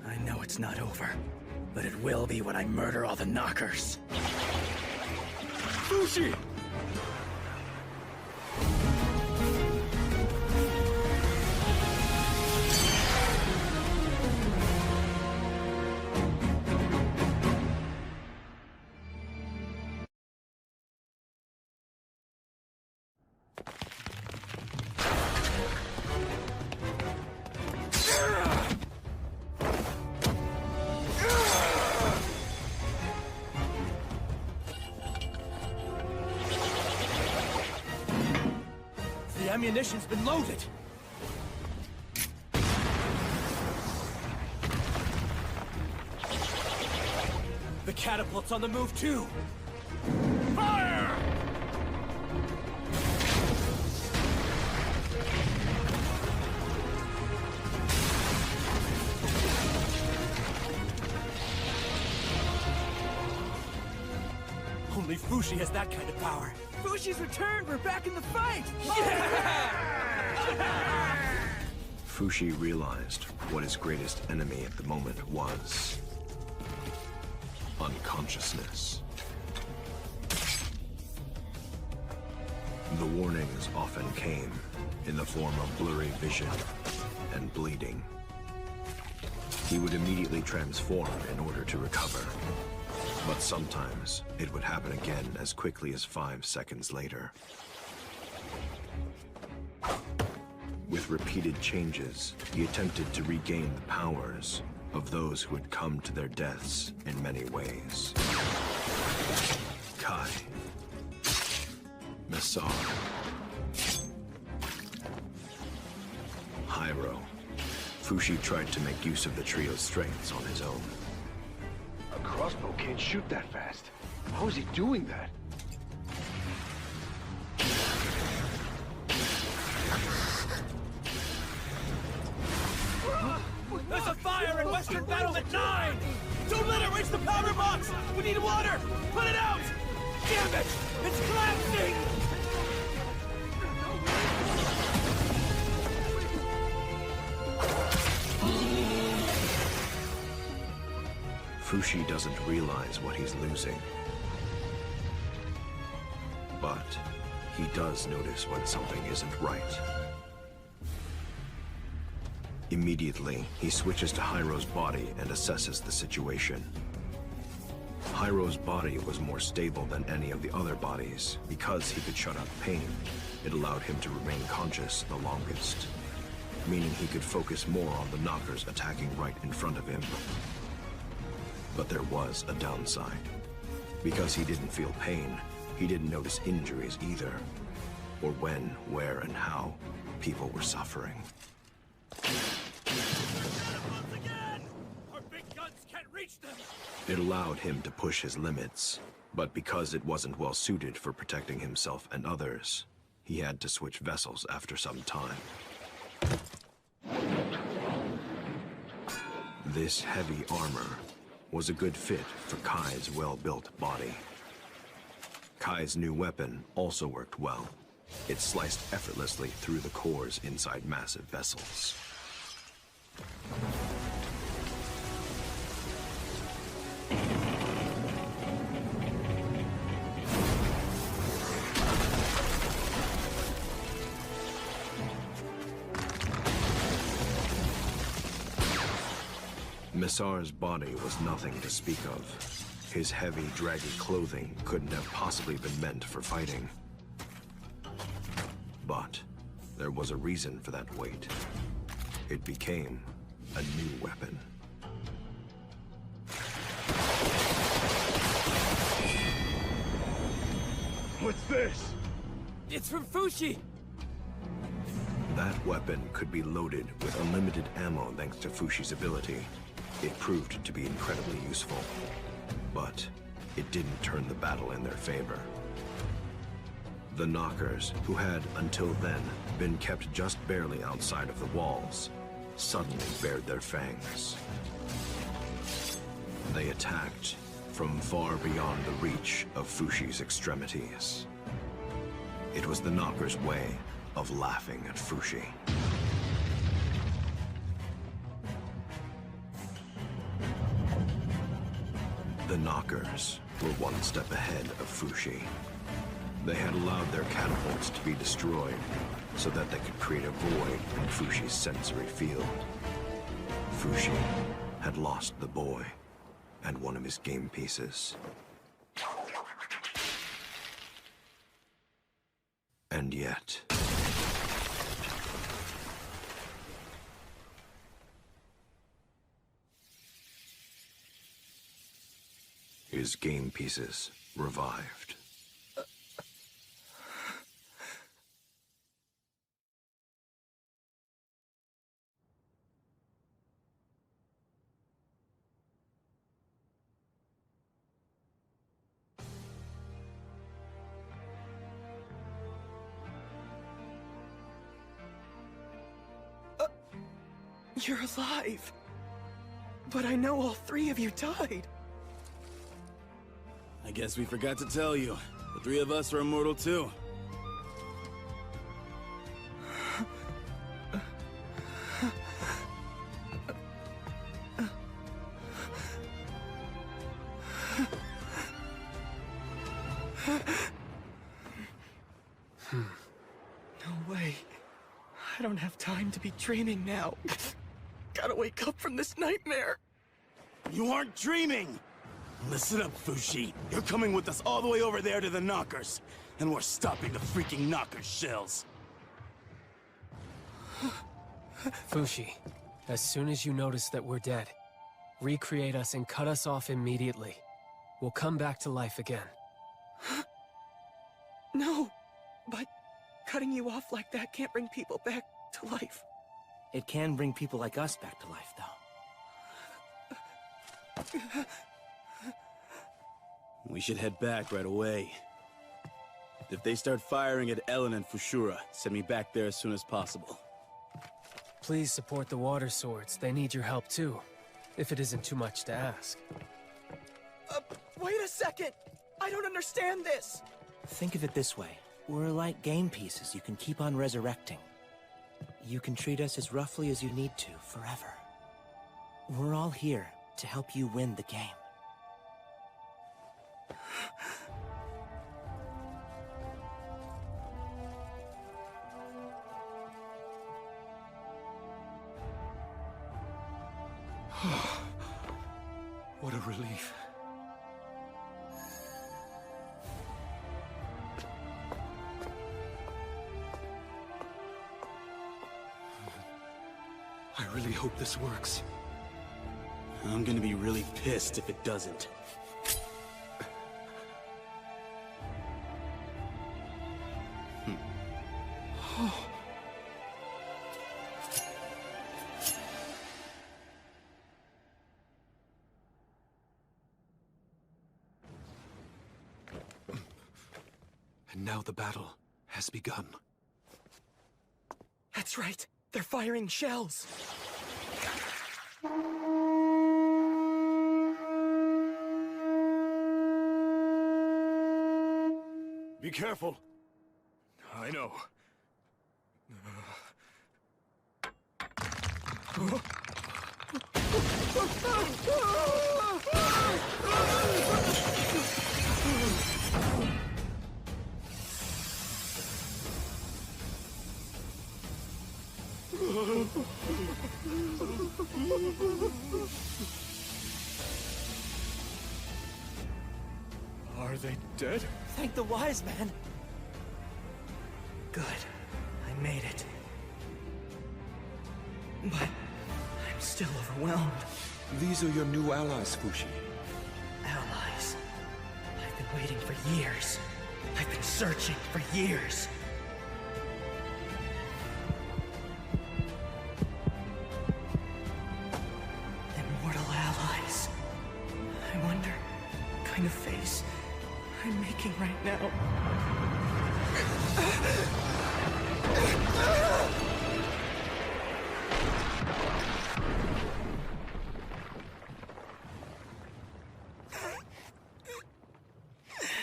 I know it's not over, but it will be when I murder all the Knockers. Fushi! ammunition's been loaded. The catapult's on the move too. Fire! Only Fushi has that kind of power. Fushi's returned! We're back in the fight! Fushi realized what his greatest enemy at the moment was. Unconsciousness. The warnings often came in the form of blurry vision and bleeding. He would immediately transform in order to recover. But sometimes it would happen again as quickly as 5 seconds later. With repeated changes, he attempted to regain the powers of those who had come to their deaths in many ways. Kai. Messar. Hyro. Fushi tried to make use of the trio's strengths on his own. A crossbow can't shoot that fast. How is he doing that? There's a fire in Western Battlement 9! Don't let it reach the powder box! We need water! Put it out! Damn it! It's collapsing! Fushi doesn't realize what he's losing. But he does notice when something isn't right. Immediately, he switches to Hyro's body and assesses the situation. Hyro's body was more stable than any of the other bodies. Because he could shut out pain, it allowed him to remain conscious the longest, meaning he could focus more on the knockers attacking right in front of him. But there was a downside. Because he didn't feel pain, he didn't notice injuries either, or when, where, and how people were suffering. Our big guns can't reach them! It allowed him to push his limits, but because it wasn't well suited for protecting himself and others, he had to switch vessels after some time. This heavy armor was a good fit for Kai's well-built body. Kai's new weapon also worked well. It sliced effortlessly through the cores inside massive vessels. Messar's body was nothing to speak of. His heavy, draggy clothing couldn't have possibly been meant for fighting. But there was a reason for that weight. It became a new weapon. What's this? It's from Fushi! That weapon could be loaded with unlimited ammo thanks to Fushi's ability. It proved to be incredibly useful, but it didn't turn the battle in their favor. The Knockers, who had, until then, been kept just barely outside of the walls, suddenly bared their fangs. They attacked from far beyond the reach of Fushi's extremities. It was the Knockers' way of laughing at Fushi. The Knockers were one step ahead of Fushi. They had allowed their catapults to be destroyed so that they could create a void in Fushi's sensory field. Fushi had lost the boy and one of his game pieces. And yet... his game pieces revived. You're alive. But I know all three of you died. I guess we forgot to tell you. The three of us are immortal too. No way. I don't have time to be dreaming now. Gotta wake up from this nightmare. You aren't dreaming! Listen up, Fushi. You're coming with us all the way over there to the Knockers. And we're stopping the freaking Knockers shells. Fushi, as soon as you notice that we're dead, recreate us and cut us off immediately. We'll come back to life again. No, but cutting you off like that can't bring people back to life. It can bring people like us back to life, though. We should head back right away. If they start firing at Ellen and Fushura, send me back there as soon as possible. Please support the Water Swords. They need your help too, if it isn't too much to ask. Wait a second! I don't understand this! Think of it this way. We're like game pieces you can keep on resurrecting. You can treat us as roughly as you need to, forever. We're all here to help you win the game. What a relief. I really hope this works. I'm gonna be really pissed if it doesn't. And now the battle has begun. That's right. They're firing shells. Be careful. I know. Are they dead? Thank the wise man. Good. I made it. But I'm still overwhelmed. These are your new allies, Fushi. Allies. I've been waiting for years. I've been searching for years. Immortal allies. I wonder what kind of face I'm making right now.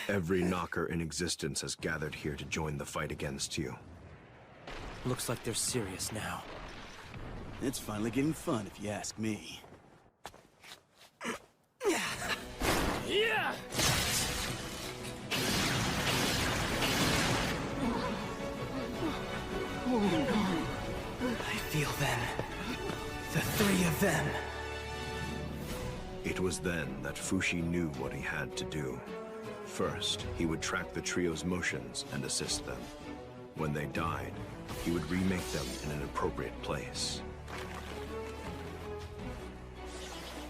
Every knocker in existence has gathered here to join the fight against you. Looks like they're serious now. It's finally getting fun, if you ask me. Yeah! I feel them. The three of them. It was then that Fushi knew what he had to do. First, he would track the trio's motions and assist them. When they died, he would remake them in an appropriate place.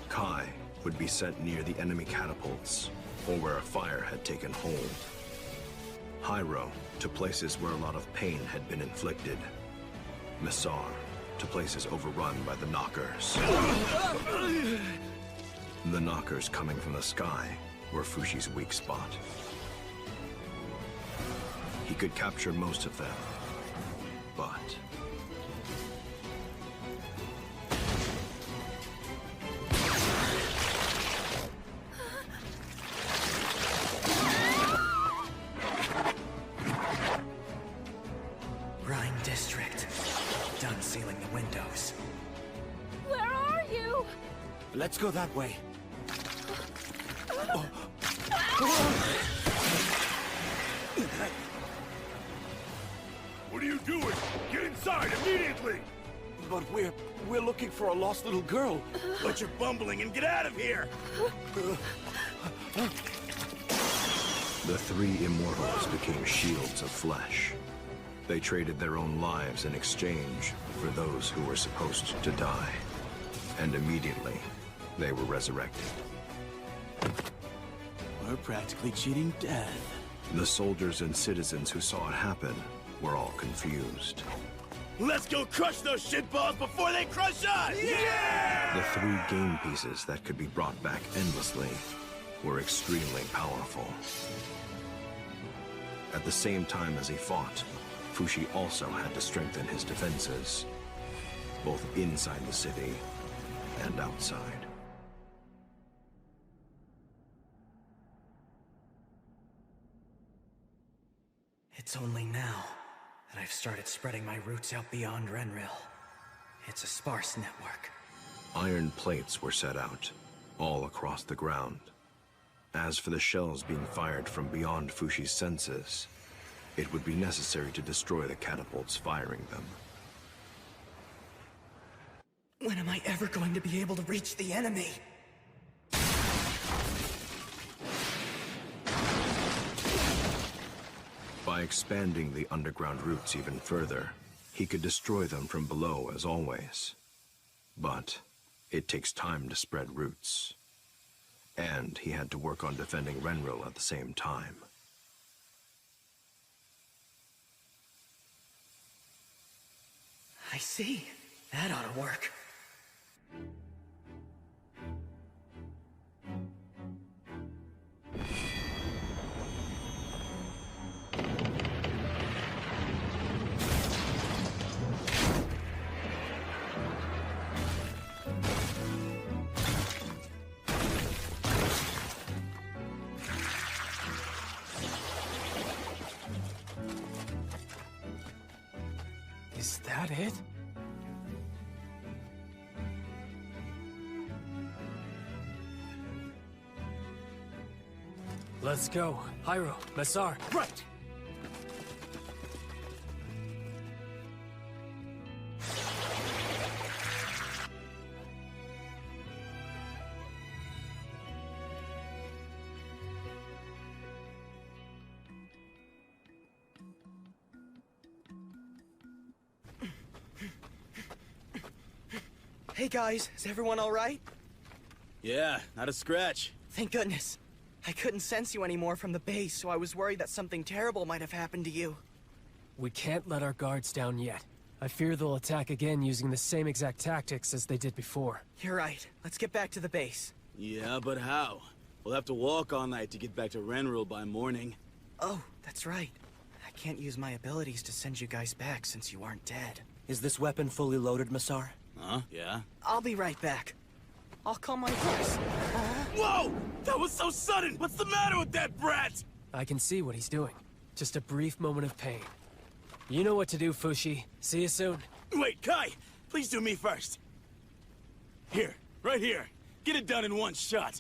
Kai would be sent near the enemy catapults, or where a fire had taken hold. Hyro to places where a lot of pain had been inflicted. Messar to places overrun by the knockers. The knockers coming from the sky were Fushi's weak spot. He could capture most of them, but Brine District. Done sealing the windows. Where are you? Let's go that way. What are you doing? Get inside immediately! But we're looking for a lost little girl. Quit your bumbling and get out of here! The three Immortals became shields of flesh. They traded their own lives in exchange for those who were supposed to die. And immediately, they were resurrected. We're practically cheating death. The soldiers and citizens who saw it happen were all confused. Let's go crush those shitballs before they crush us! Yeah! The three game pieces that could be brought back endlessly were extremely powerful. At the same time as he fought, Fushi also had to strengthen his defenses, both inside the city and outside. It's only now that I've started spreading my roots out beyond Renril. It's a sparse network. Iron plates were set out, all across the ground. As for the shells being fired from beyond Fushi's senses, it would be necessary to destroy the catapults firing them. When am I ever going to be able to reach the enemy? By expanding the underground routes even further, he could destroy them from below as always. But it takes time to spread roots. And he had to work on defending Renril at the same time. I see. That ought to work. Is that it? Let's go. Hyro, Massar. Right! Hey guys, is everyone alright? Yeah, not a scratch. Thank goodness. I couldn't sense you anymore from the base, so I was worried that something terrible might have happened to you. We can't let our guards down yet. I fear they'll attack again using the same exact tactics as they did before. You're right. Let's get back to the base. Yeah, but how? We'll have to walk all night to get back to Renril by morning. Oh, that's right. I can't use my abilities to send you guys back since you aren't dead. Is this weapon fully loaded, Massar? Huh? Yeah? I'll be right back. I'll call my horse. Whoa! That was so sudden! What's the matter with that brat? I can see what he's doing. Just a brief moment of pain. You know what to do, Fushi. See you soon. Wait, Kai! Please do me first. Here, right here. Get it done in one shot.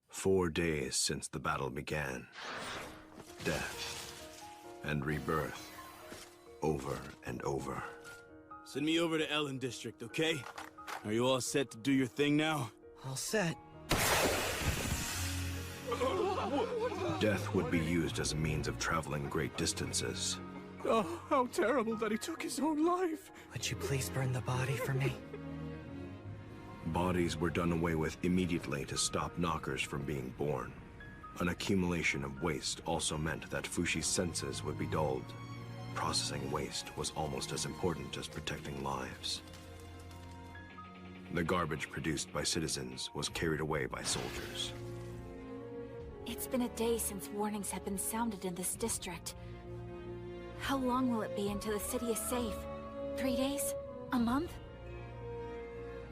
"4 days since the battle began. Death and rebirth, over and over. Send me over to Ellen District, okay? Are you all set to do your thing now? All set. Death would be used as a means of traveling great distances. Oh, how terrible that he took his own life. Would you please burn the body for me? Bodies were done away with immediately to stop knockers from being born. An accumulation of waste also meant that Fushi's senses would be dulled. Processing waste was almost as important as protecting lives. The garbage produced by citizens was carried away by soldiers. It's been a day since warnings have been sounded in this district. How long will it be until the city is safe? 3 days? A month?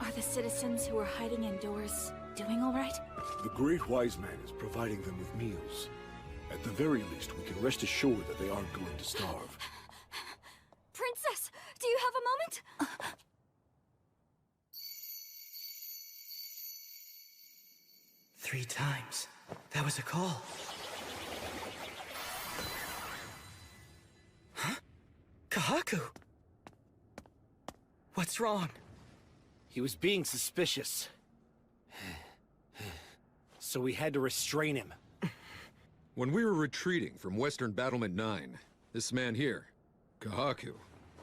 Are the citizens who are hiding indoors doing all right? The Great Wise Man is providing them with meals. At the very least, we can rest assured that they aren't going to starve. Princess, do you have a moment? 3 times. That was a call. Huh? Kahaku! What's wrong? He was being suspicious. So we had to restrain him. When we were retreating from Western Battlement 9, this man here, Kahaku,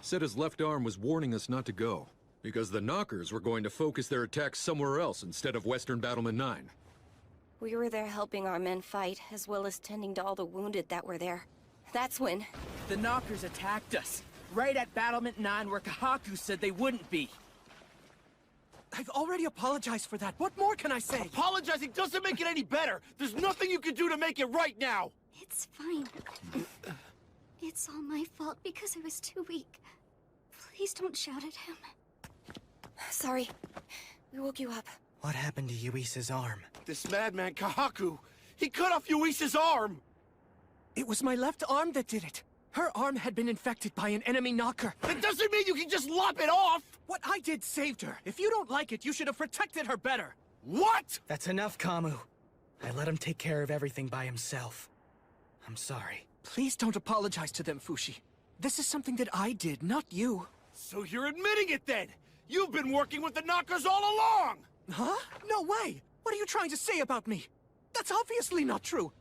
said his left arm was warning us not to go, because the Knockers were going to focus their attacks somewhere else instead of Western Battlement 9. We were there helping our men fight, as well as tending to all the wounded that were there. That's when... The Knockers attacked us, right at Battlement 9 where Kahaku said they wouldn't be. I've already apologized for that. What more can I say? Apologizing doesn't make it any better. There's nothing you can do to make it right now. It's fine. It's all my fault because I was too weak. Please don't shout at him. Sorry. We woke you up. What happened to Yuisa's arm? This madman Kahaku, he cut off Yuisa's arm! It was my left arm that did it. Her arm had been infected by an enemy knocker. That doesn't mean you can just lop it off! What I did saved her. If you don't like it, you should have protected her better. What? That's enough, Kamu. I let him take care of everything by himself. I'm sorry. Please don't apologize to them, Fushi. This is something that I did, not you. So you're admitting it then? You've been working with the knockers all along! Huh? No way! What are you trying to say about me? That's obviously not true.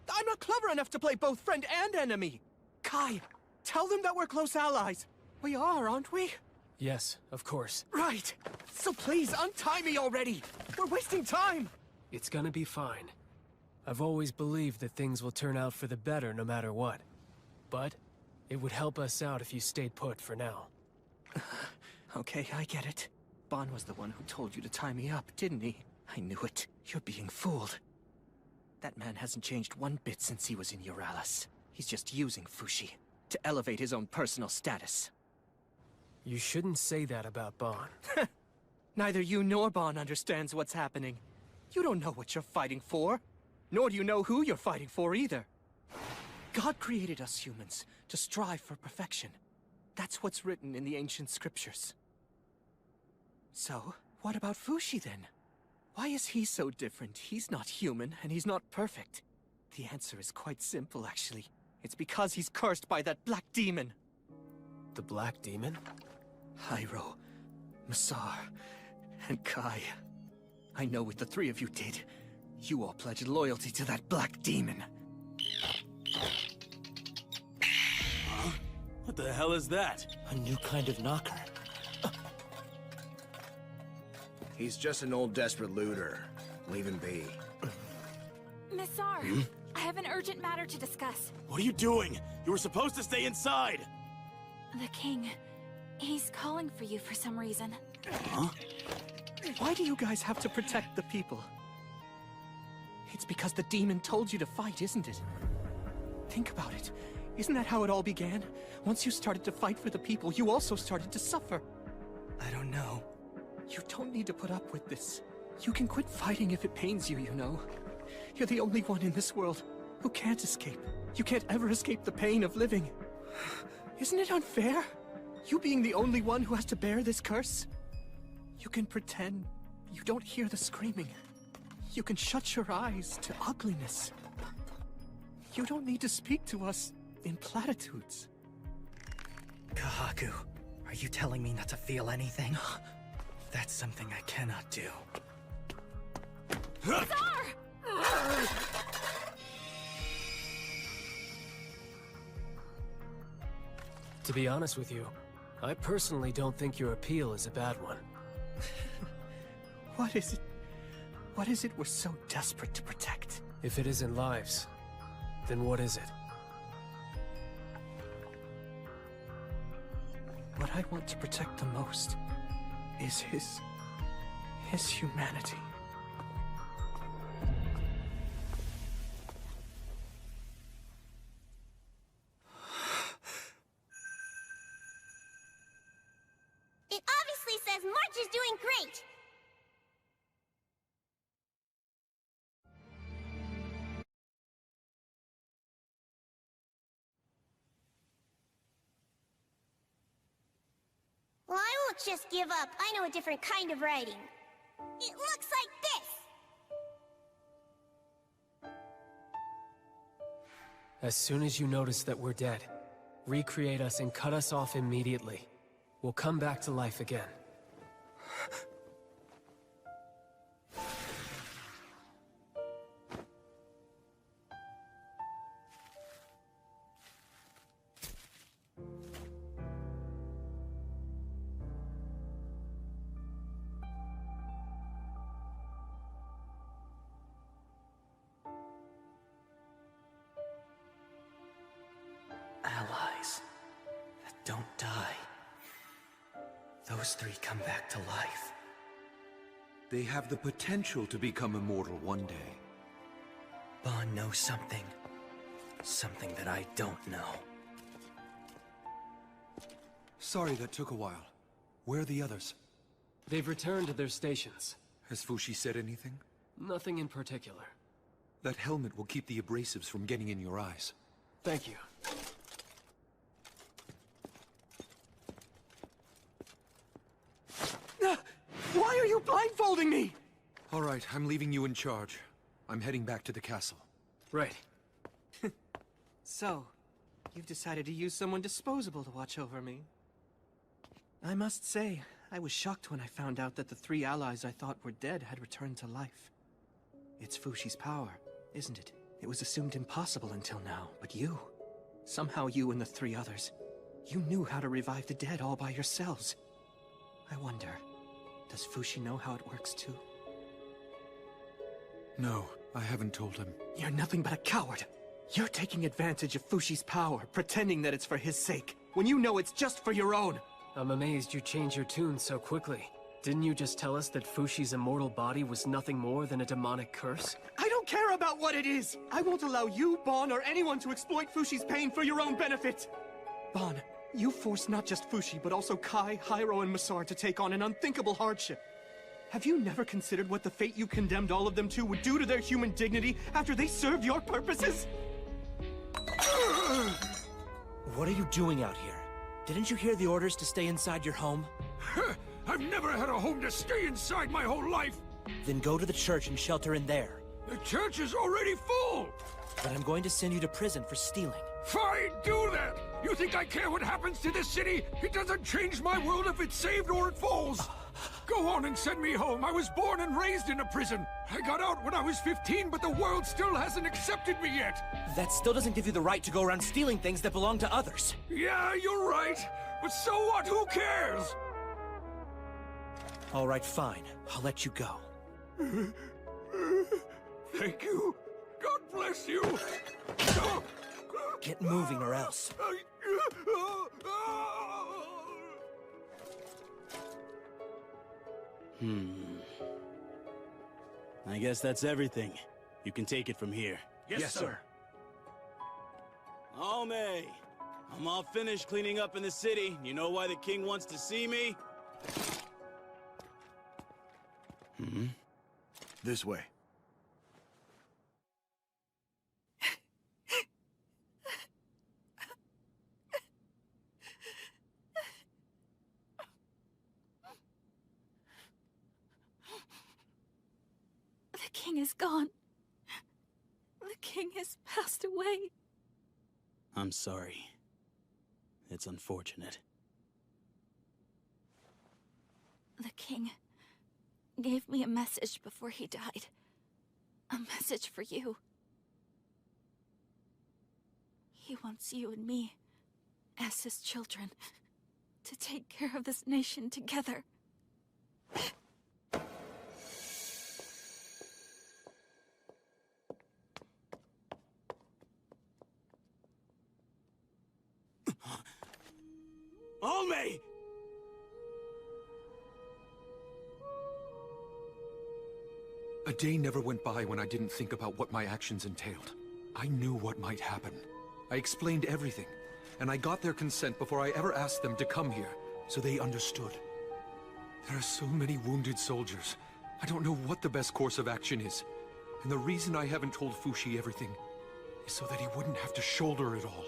I'm not clever enough to play both friend and enemy. Kai, tell them that we're close allies. We are, aren't we? Yes, of course. Right. So please, untie me already. We're wasting time. It's gonna be fine. I've always believed that things will turn out for the better no matter what. But it would help us out if you stayed put for now. Okay, I get it. Bon was the one who told you to tie me up, didn't he? I knew it. You're being fooled. That man hasn't changed one bit since he was in Euralis. He's just using Fushi to elevate his own personal status. You shouldn't say that about Bon. Neither you nor Bon understands what's happening. You don't know what you're fighting for, nor do you know who you're fighting for either. God created us humans to strive for perfection. That's what's written in the ancient scriptures. So, what about Fushi then? Why is he so different? He's not human, and he's not perfect. The answer is quite simple, actually. It's because he's cursed by that black demon. The black demon? Hyro, Masar, and Kai. I know what the 3 of you did. You all pledged loyalty to that black demon. Huh? What the hell is that? A new kind of knocker. He's just an old desperate looter. Leave him be. Missar, I have an urgent matter to discuss. What are you doing? You were supposed to stay inside! The king. He's calling for you for some reason. Huh? Why do you guys have to protect the people? It's because the demon told you to fight, isn't it? Think about it. Isn't that how it all began? Once you started to fight for the people, you also started to suffer. I don't know. You don't need to put up with this. You can quit fighting if it pains you, you know. You're the only one in this world who can't escape. You can't ever escape the pain of living. Isn't it unfair? You being the only one who has to bear this curse? You can pretend you don't hear the screaming. You can shut your eyes to ugliness. You don't need to speak to us in platitudes. Kahaku, are you telling me not to feel anything? That's something I cannot do. To be honest with you, I personally don't think your appeal is a bad one. What is it? What is it we're so desperate to protect? If it isn't lives, then what is it? What I want to protect the most is his humanity. Don't just give up. I know a different kind of writing. It looks like this! As soon as you notice that we're dead, recreate us and cut us off immediately. We'll come back to life again. Allies that don't die. Those three come back to life. They have the potential to become immortal one day. Bond knows something. Something that I don't know. Sorry that took a while. Where are the others? They've returned to their stations. Has Fushi said anything? Nothing in particular. That helmet will keep the abrasives from getting in your eyes. Thank you. Why are you blindfolding me? All right, I'm leaving you in charge. I'm heading back to the castle. Right. So, you've decided to use someone disposable to watch over me. I must say, I was shocked when I found out that the three allies I thought were dead had returned to life. It's Fushi's power, isn't it? It was assumed impossible until now, but you... Somehow you and the three others, you knew how to revive the dead all by yourselves. I wonder, does Fushi know how it works too? No, I haven't told him. You're nothing but a coward. You're taking advantage of Fushi's power, pretending that it's for his sake, when you know it's just for your own. I'm amazed you changed your tune so quickly. Didn't you just tell us that Fushi's immortal body was nothing more than a demonic curse? I don't care about what it is! I won't allow you, Bon, or anyone to exploit Fushi's pain for your own benefit! Bon, you forced not just Fushi, but also Kai, Hyro, and Masar to take on an unthinkable hardship. Have you never considered what the fate you condemned all of them to would do to their human dignity after they served your purposes? What are you doing out here? Didn't you hear the orders to stay inside your home? I've never had a home to stay inside my whole life! Then go to the church and shelter in there. The church is already full! Then I'm going to send you to prison for stealing. Fine, do that! You think I care what happens to this city? It doesn't change my world if it's saved or it falls! Go on and send me home. I was born and raised in a prison. I got out when I was 15, but the world still hasn't accepted me yet. That still doesn't give you the right to go around stealing things that belong to others. Yeah, you're right. But so what? Who cares? All right, fine. I'll let you go. Thank you. God bless you. Get moving or else. I guess that's everything. You can take it from here. Yes, sir. Oh, May. I'm all finished cleaning up in the city. You know why the king wants to see me? This way. The king is gone. The king has passed away. I'm sorry. It's unfortunate. The king gave me a message before he died. A message for you. He wants you and me, as his children, to take care of this nation together. Ome! A day never went by when I didn't think about what my actions entailed. I knew what might happen. I explained everything, and I got their consent before I ever asked them to come here, so they understood. There are so many wounded soldiers. I don't know what the best course of action is. And the reason I haven't told Fushi everything is so that he wouldn't have to shoulder it all.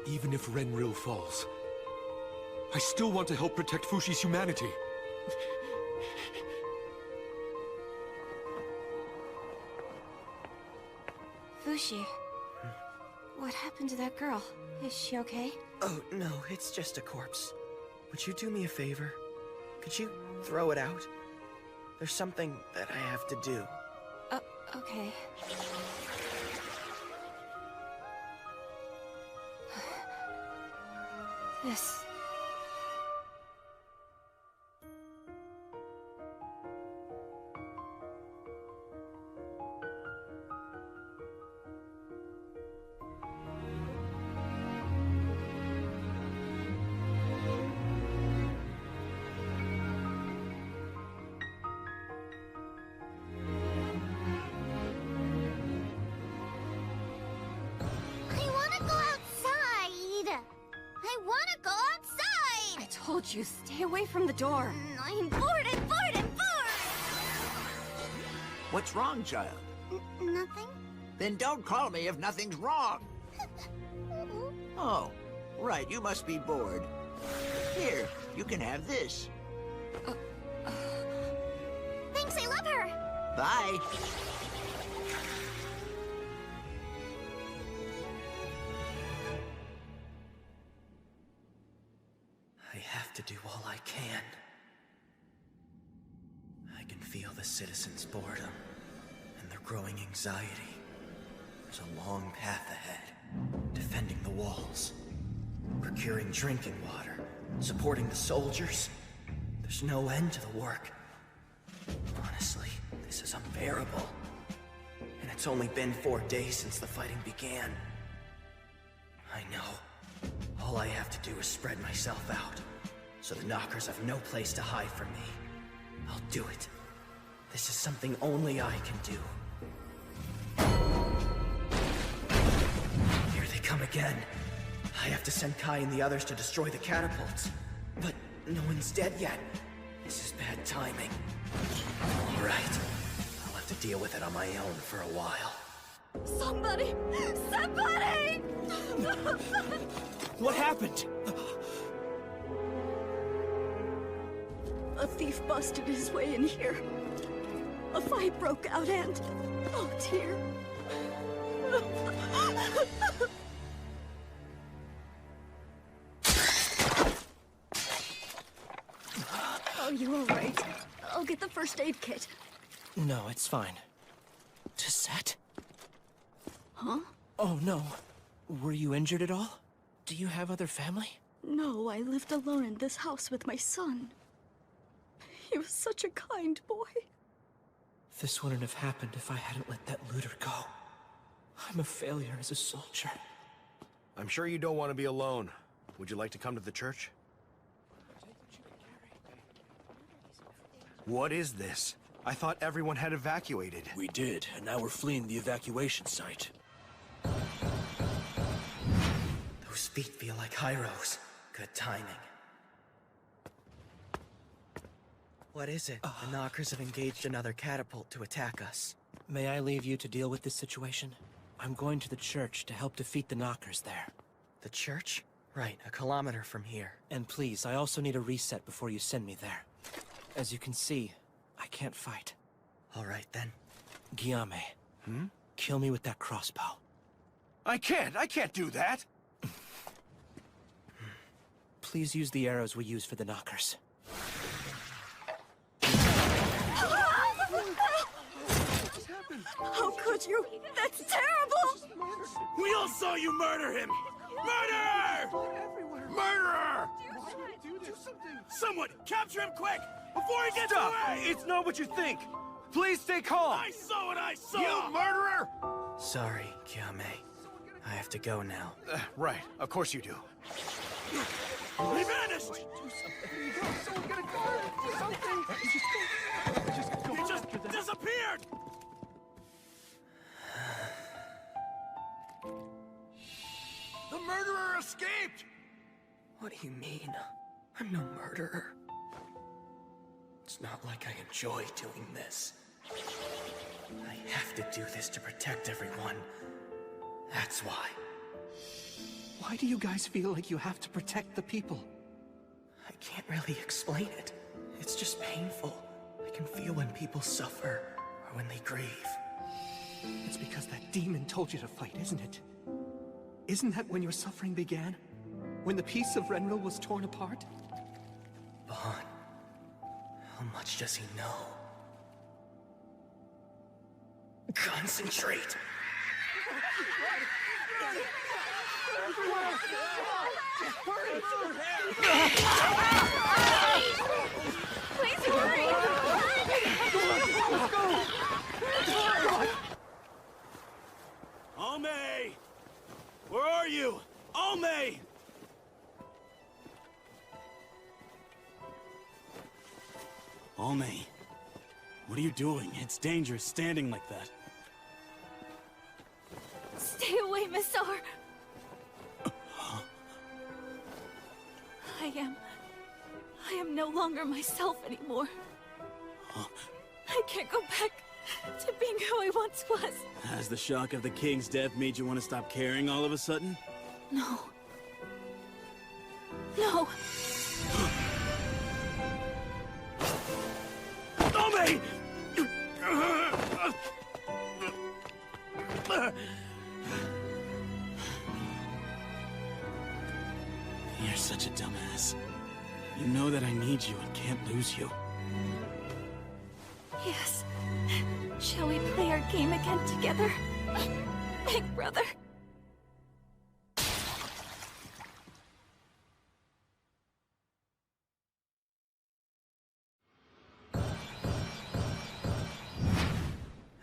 Even if Renril falls, I still want to help protect Fushi's humanity. Fushi. What happened to that girl? Is she okay? Oh, no, it's just a corpse. Would you do me a favor? Could you throw it out? There's something that I have to do. Okay. This... You stay away from the door. I'm bored, I'm bored, I'm bored! What's wrong, child? Nothing. Then don't call me if nothing's wrong. Oh, right, you must be bored. Here, you can have this. Thanks, I love her! Bye. I have to do all I can. I can feel the citizens' boredom and their growing anxiety. There's a long path ahead. Defending the walls, procuring drinking water, supporting the soldiers. There's no end to the work. Honestly, this is unbearable. And it's only been 4 days since the fighting began. I know. All I have to do is spread myself out, so the Knockers have no place to hide from me. I'll do it. This is something only I can do. Here they come again. I have to send Kai and the others to destroy the catapults. But no one's dead yet. This is bad timing. All right. I'll have to deal with it on my own for a while. Somebody! Somebody! What happened? A thief busted his way in here. A fight broke out and... oh dear. Are you alright? I'll get the first aid kit. No, it's fine. Tisette? Huh? Oh, no. Were you injured at all? Do you have other family? No, I lived alone in this house with my son. He was such a kind boy. This wouldn't have happened if I hadn't let that looter go. I'm a failure as a soldier. I'm sure you don't want to be alone. Would you like to come to the church? What is this? I thought everyone had evacuated. We did, and now we're fleeing the evacuation site. Those feet feel like Hyro's. Good timing. What is it? The Knockers have engaged another catapult to attack us. May I leave you to deal with this situation? I'm going to the church to help defeat the Knockers there. The church? Right, a kilometer from here. And please, I also need a reset before you send me there. As you can see, I can't fight. All right, then. Guillaume. Kill me with that crossbow. I can't do that! Please use the arrows we use for the Knockers. How could you? That's terrible! We all saw you murder him! Murder! Murderer! Someone, capture him quick! Before he gets away! It's not what you think! Please stay calm! I saw what I saw! You murderer! Sorry, Guillaume. I have to go now. Right, of course you do. He vanished! He just disappeared! The murderer escaped! What do you mean? I'm no murderer. It's not like I enjoy doing this. I have to do this to protect everyone. That's why. Why do you guys feel like you have to protect the people? I can't really explain it. It's just painful. I can feel when people suffer, or when they grieve. It's because that demon told you to fight, isn't it? Isn't that when your suffering began? When the peace of Renril was torn apart? Bon, how much does he know? Concentrate! Please hurry! Ome! Where are you? Ome! Ome, what are you doing? It's dangerous standing like that. Stay away, Missar. I am no longer myself anymore. I can't go back to being who I once was. Has the shock of the king's death made you want to stop caring all of a sudden? No. No. Ome! You're such a dumbass. You know that I need you and can't lose you. Yes. Shall we play our game again together? Big brother.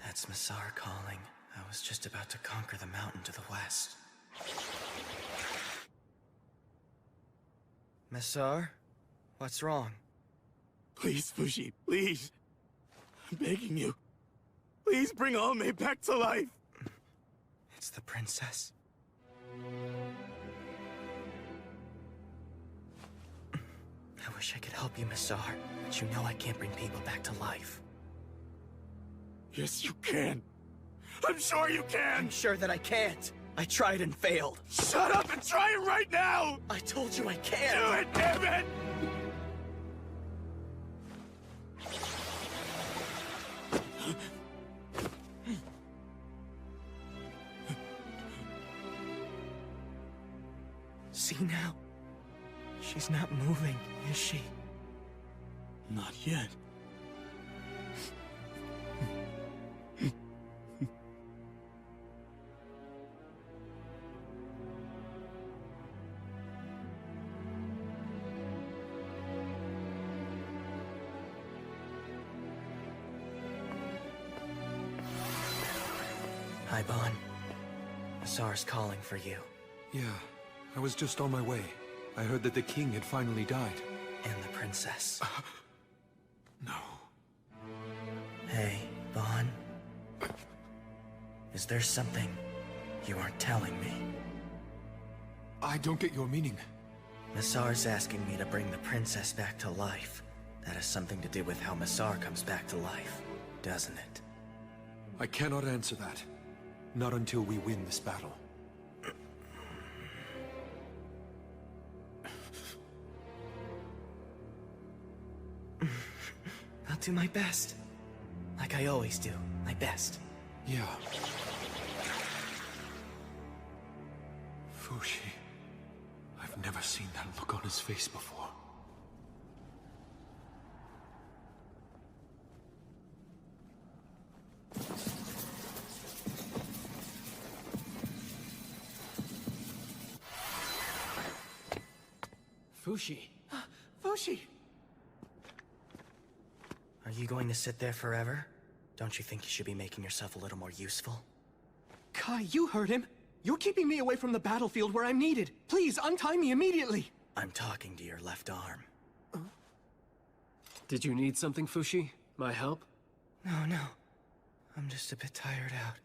That's Missar calling. I was just about to conquer the mountain to the west. Missar? What's wrong? Please, Fushi, please. I'm begging you. Please bring Ome back to life. It's the princess. I wish I could help you, Missar, but you know I can't bring people back to life. Yes, you can. I'm sure you can. I'm sure that I can't. I tried and failed. Shut up and try it right now! I told you I can't! Do it, damn it! See now? She's not moving, is she? Not yet. Hi, Bon. Missar's calling for you. Yeah, I was just on my way. I heard that the king had finally died. And the princess. No. Hey, Bon. Is there something you aren't telling me? I don't get your meaning. Missar's asking me to bring the princess back to life. That has something to do with how Missar comes back to life, doesn't it? I cannot answer that. Not until we win this battle. I'll do my best. Like I always do. My best. Yeah. Fushi. I've never seen that look on his face before. Fushi. Fushi! Are you going to sit there forever? Don't you think you should be making yourself a little more useful? Kai, you heard him. You're keeping me away from the battlefield where I'm needed. Please, untie me immediately. I'm talking to your left arm. Did you need something, Fushi? My help? No. I'm just a bit tired out.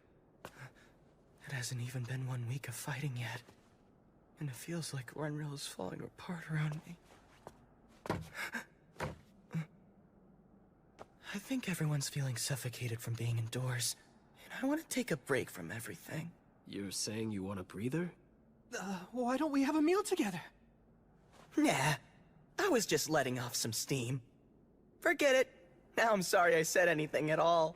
It hasn't even been 1 week of fighting yet. And it feels like Renril is falling apart around me. I think everyone's feeling suffocated from being indoors. And I want to take a break from everything. You're saying you want a breather? Why don't we have a meal together? Nah, I was just letting off some steam. Forget it. Now I'm sorry I said anything at all.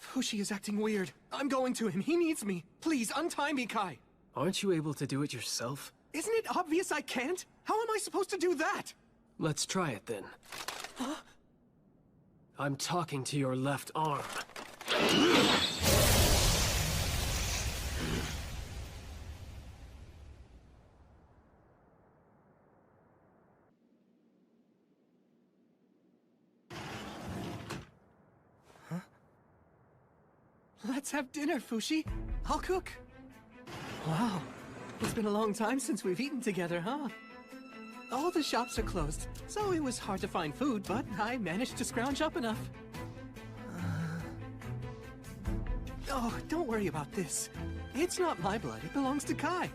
Fushi is acting weird. I'm going to him. He needs me. Please, untie me, Kai. Aren't you able to do it yourself? Isn't it obvious I can't? How am I supposed to do that? Let's try it then. Huh? I'm talking to your left arm. Let's have dinner, Fushi. I'll cook. Wow, it's been a long time since we've eaten together, huh? All the shops are closed, so it was hard to find food, but I managed to scrounge up enough. Oh, don't worry about this. It's not my blood, it belongs to Kai.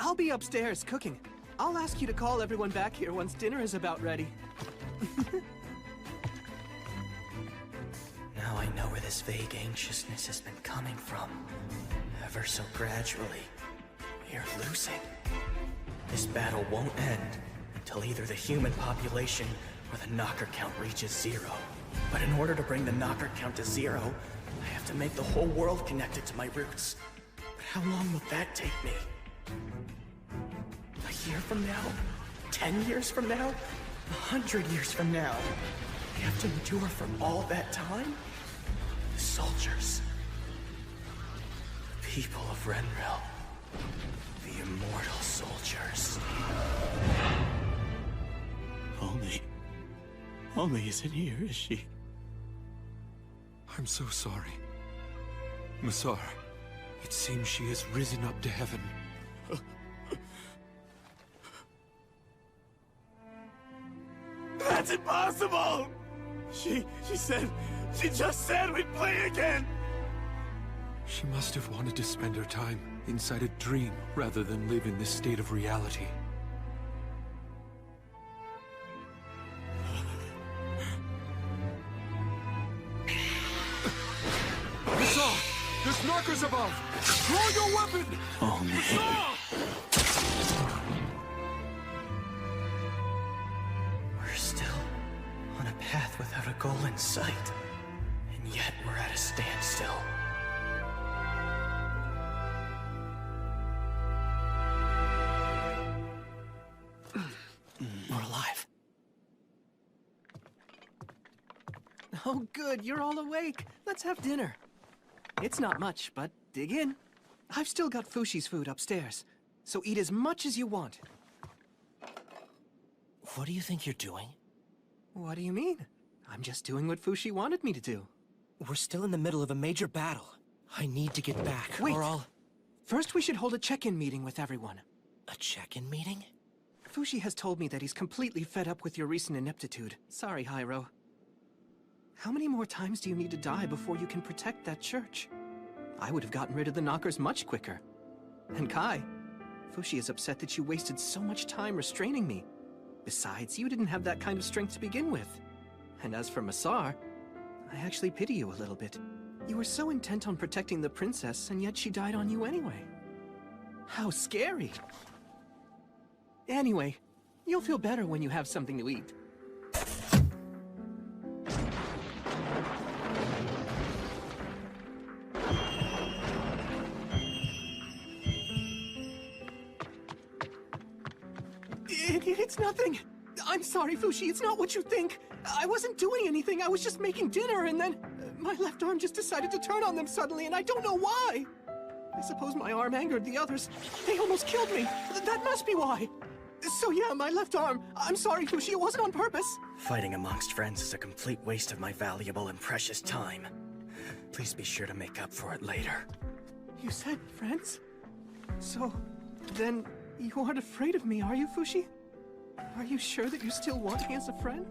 I'll be upstairs cooking. I'll ask you to call everyone back here once dinner is about ready. Now I know where this vague anxiousness has been coming from. Ever so gradually, we are losing. This battle won't end until either the human population or the knocker count reaches 0. But in order to bring the knocker count to 0, I have to make the whole world connected to my roots. But how long will that take me? A year from now? 10 years from now? 100 years from now? I have to endure for all that time? The soldiers. The people of Renril. The immortal soldiers. Only isn't here, is she? I'm so sorry. Masar, it seems she has risen up to heaven. That's impossible! She just said we'd play again! She must have wanted to spend her time inside a dream rather than live in this state of reality. Masar! There's knockers above! Throw your weapon! Oh, man. We're still on a path without a goal in sight. And yet we're at a standstill. We're alive. Oh, good, you're all awake. Let's have dinner. It's not much, but dig in. I've still got Fushi's food upstairs, so eat as much as you want. What do you think you're doing? What do you mean? I'm just doing what Fushi wanted me to do. We're still in the middle of a major battle. I need to get back, Wait. or I'll... First, we should hold a check-in meeting with everyone. A check-in meeting? Fushi has told me that he's completely fed up with your recent ineptitude. Sorry, Hyro. How many more times do you need to die before you can protect that church? I would have gotten rid of the knockers much quicker. And Kai, Fushi is upset that you wasted so much time restraining me. Besides, you didn't have that kind of strength to begin with. And as for Masar, I actually pity you a little bit. You were so intent on protecting the princess, and yet she died on you anyway. How scary! Anyway, you'll feel better when you have something to eat. It's nothing. I'm sorry, Fushi. It's not what you think. I wasn't doing anything. I was just making dinner, and then my left arm just decided to turn on them suddenly, and I don't know why. I suppose my arm angered the others. They almost killed me. That must be why. So yeah, my left arm. I'm sorry, Fushi. It wasn't on purpose. Fighting amongst friends is a complete waste of my valuable and precious time. Please be sure to make up for it later. You said friends? So, then you aren't afraid of me, are you, Fushi? Are you sure that you still want me as a friend?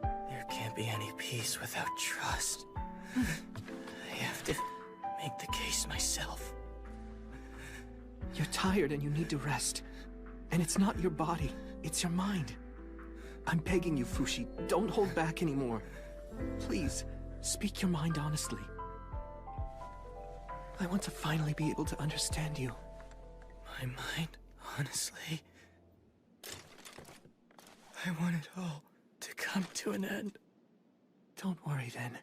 There can't be any peace without trust. I have to make the case myself. You're tired and you need to rest. And it's not your body, it's your mind. I'm begging you, Fushi, don't hold back anymore. Please, speak your mind honestly. I want to finally be able to understand you. My mind, honestly... I want it all to come to an end. Don't worry then.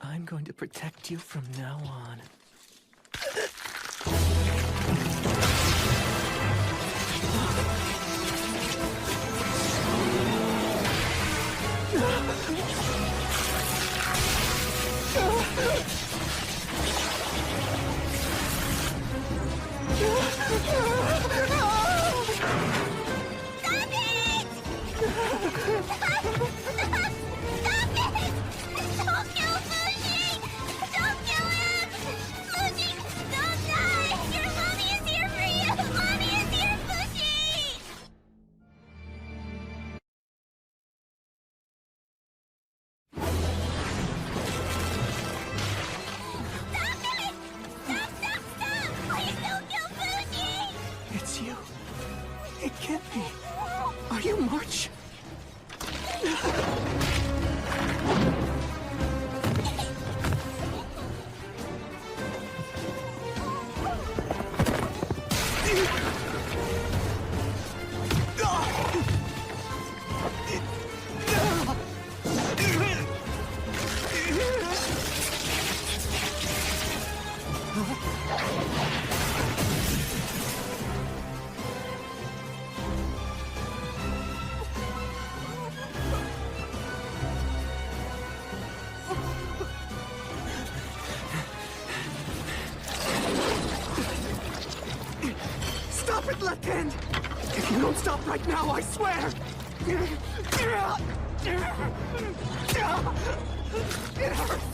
I'm going to protect you from now on. It's you. It can't be. Are you March? Stop it, left hand! If you don't stop right now, I swear! It hurts! It hurts!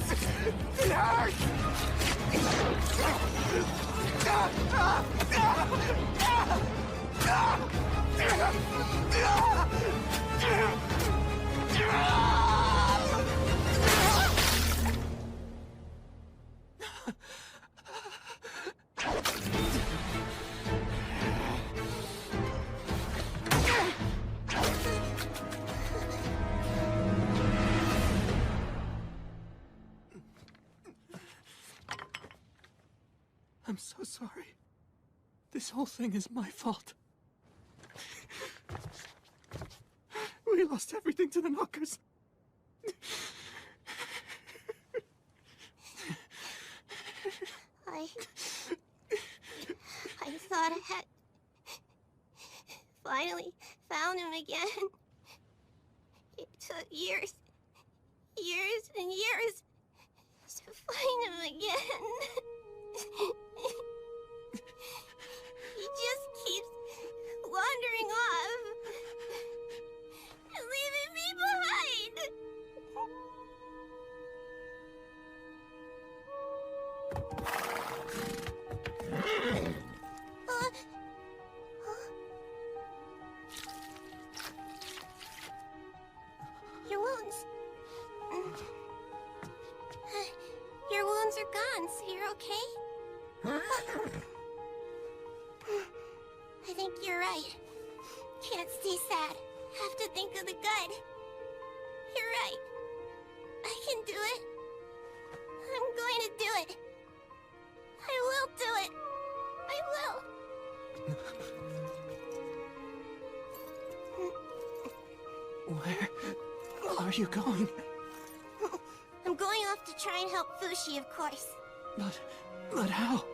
I'm so sorry. This whole thing is my fault. We lost everything to the Knockers. I thought I had finally found him again. It took years and years to find him again. He just keeps wandering off and leaving me behind. Your wounds. Your wounds are gone, so you're okay? I think you're right. Can't stay sad. Have to think of the good. You're right. I can do it. I'm going to do it. I will do it. I will. Where are you going? I'm going off to try and help Fushi, of course. But how?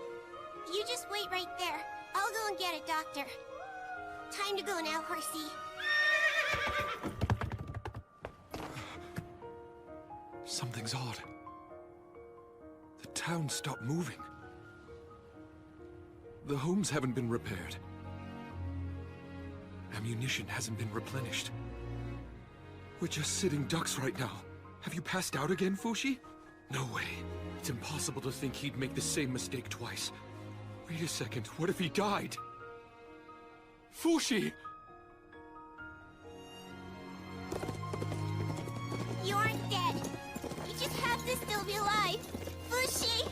You just wait right there. I'll go and get a doctor. Time to go now, horsey. Something's odd. The town stopped moving. The homes haven't been repaired. Ammunition hasn't been replenished. We're just sitting ducks right now. Have you passed out again, Fushi? No way. It's impossible to think he'd make the same mistake twice. Wait a second, what if he died? Fushi! You aren't dead. You just have to still be alive. Fushi!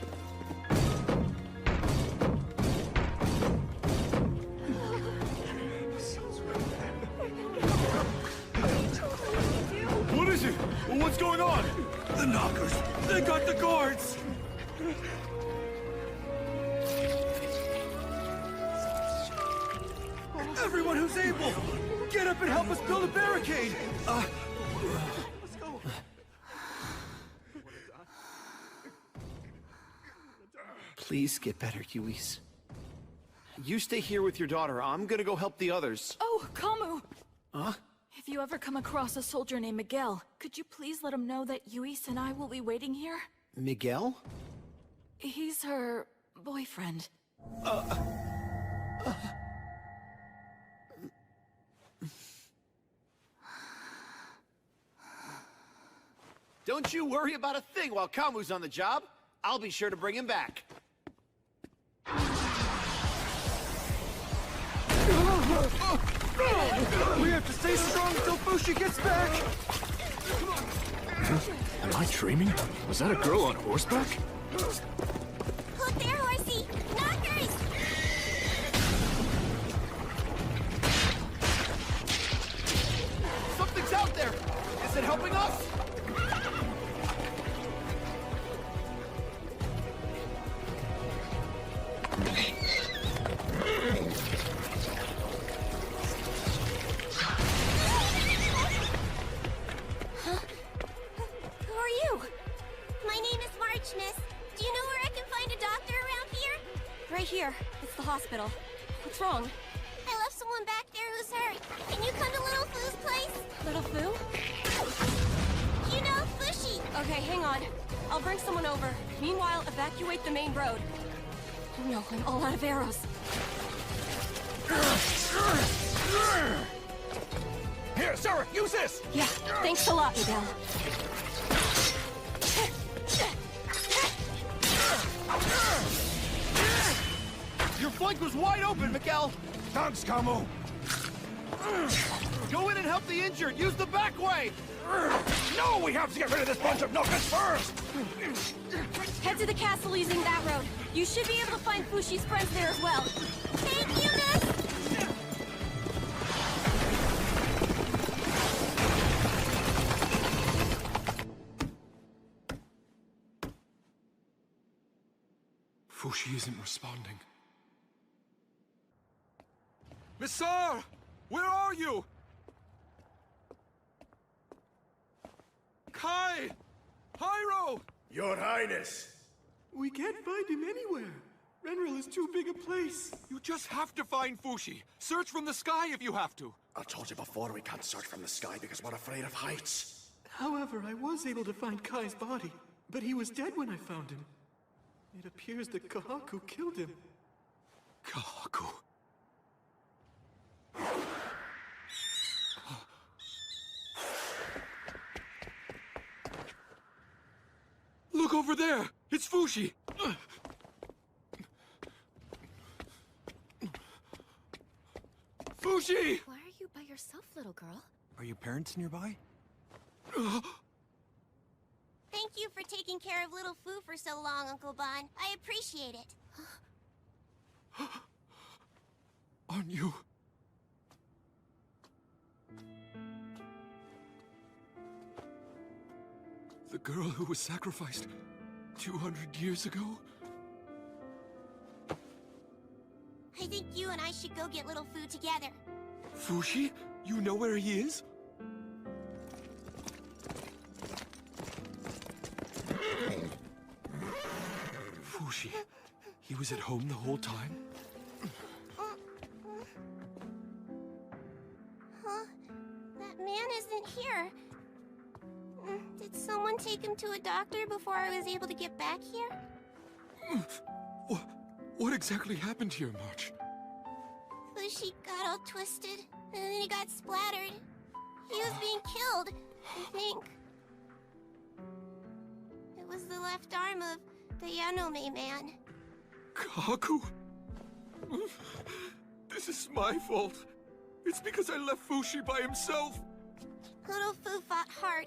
What is it? What's going on? The Knockers! They got the guards! Everyone who's able, get up and help us build a barricade! Please get better, Yuis. You stay here with your daughter. I'm gonna go help the others. Oh, Kamu! Huh? If you ever come across a soldier named Miguel, could you please let him know that Yuis and I will be waiting here? Miguel? He's her boyfriend. Don't you worry about a thing while Kamu's on the job. I'll be sure to bring him back. We have to stay strong until Fushi gets back! Am I dreaming? Was that a girl on horseback? Look there, horsey! Knockers! Something's out there! Is it helping us? Who are you? My name is March, miss. Do you know where I can find a doctor around here? Right here. It's the hospital. What's wrong? I left someone back there who's hurt. Can you come to Little Foo's place? Little Fu? You know Fushi. Okay, hang on. I'll bring someone over. Meanwhile, evacuate the main road. Oh no, I'm all out of arrows. Here, Sarah, use this! Yeah, thanks a lot, Miguel. Your flank was wide open, Miguel! Thanks, Kamu! Go in and help the injured! Use the back way! No, we have to get rid of this bunch of knockers first! Head to the castle using that road. You should be able to find Fushi's friends there as well. Thank you, miss! Fushi isn't responding. Missar! Where are you? Kai! Pyro! Your Highness! We can't find him anywhere. Renril is too big a place. You just have to find Fushi. Search from the sky if you have to. I told you before we can't search from the sky because we're afraid of heights. However, I was able to find Kai's body, but he was dead when I found him. It appears that Kahaku killed him. Kahaku. Look over there! It's Fushi! Fushi! Why are you by yourself, little girl? Are your parents nearby? Thank you for taking care of Little Fu for so long, Uncle Bon. I appreciate it. Aren't you? The girl who was sacrificed 200 years ago? I think you and I should go get Little Fu together. Fushi? You know where he is? Fushi. He was at home the whole time? Huh? That man isn't here. Did someone take him to a doctor before I was able to get back here? What exactly happened here, March? Fushi got all twisted, and then he got splattered. He was being killed, I think. It was the left arm of the Yanome man. Kaku? This is my fault. It's because I left Fushi by himself. Little Fu fought hard.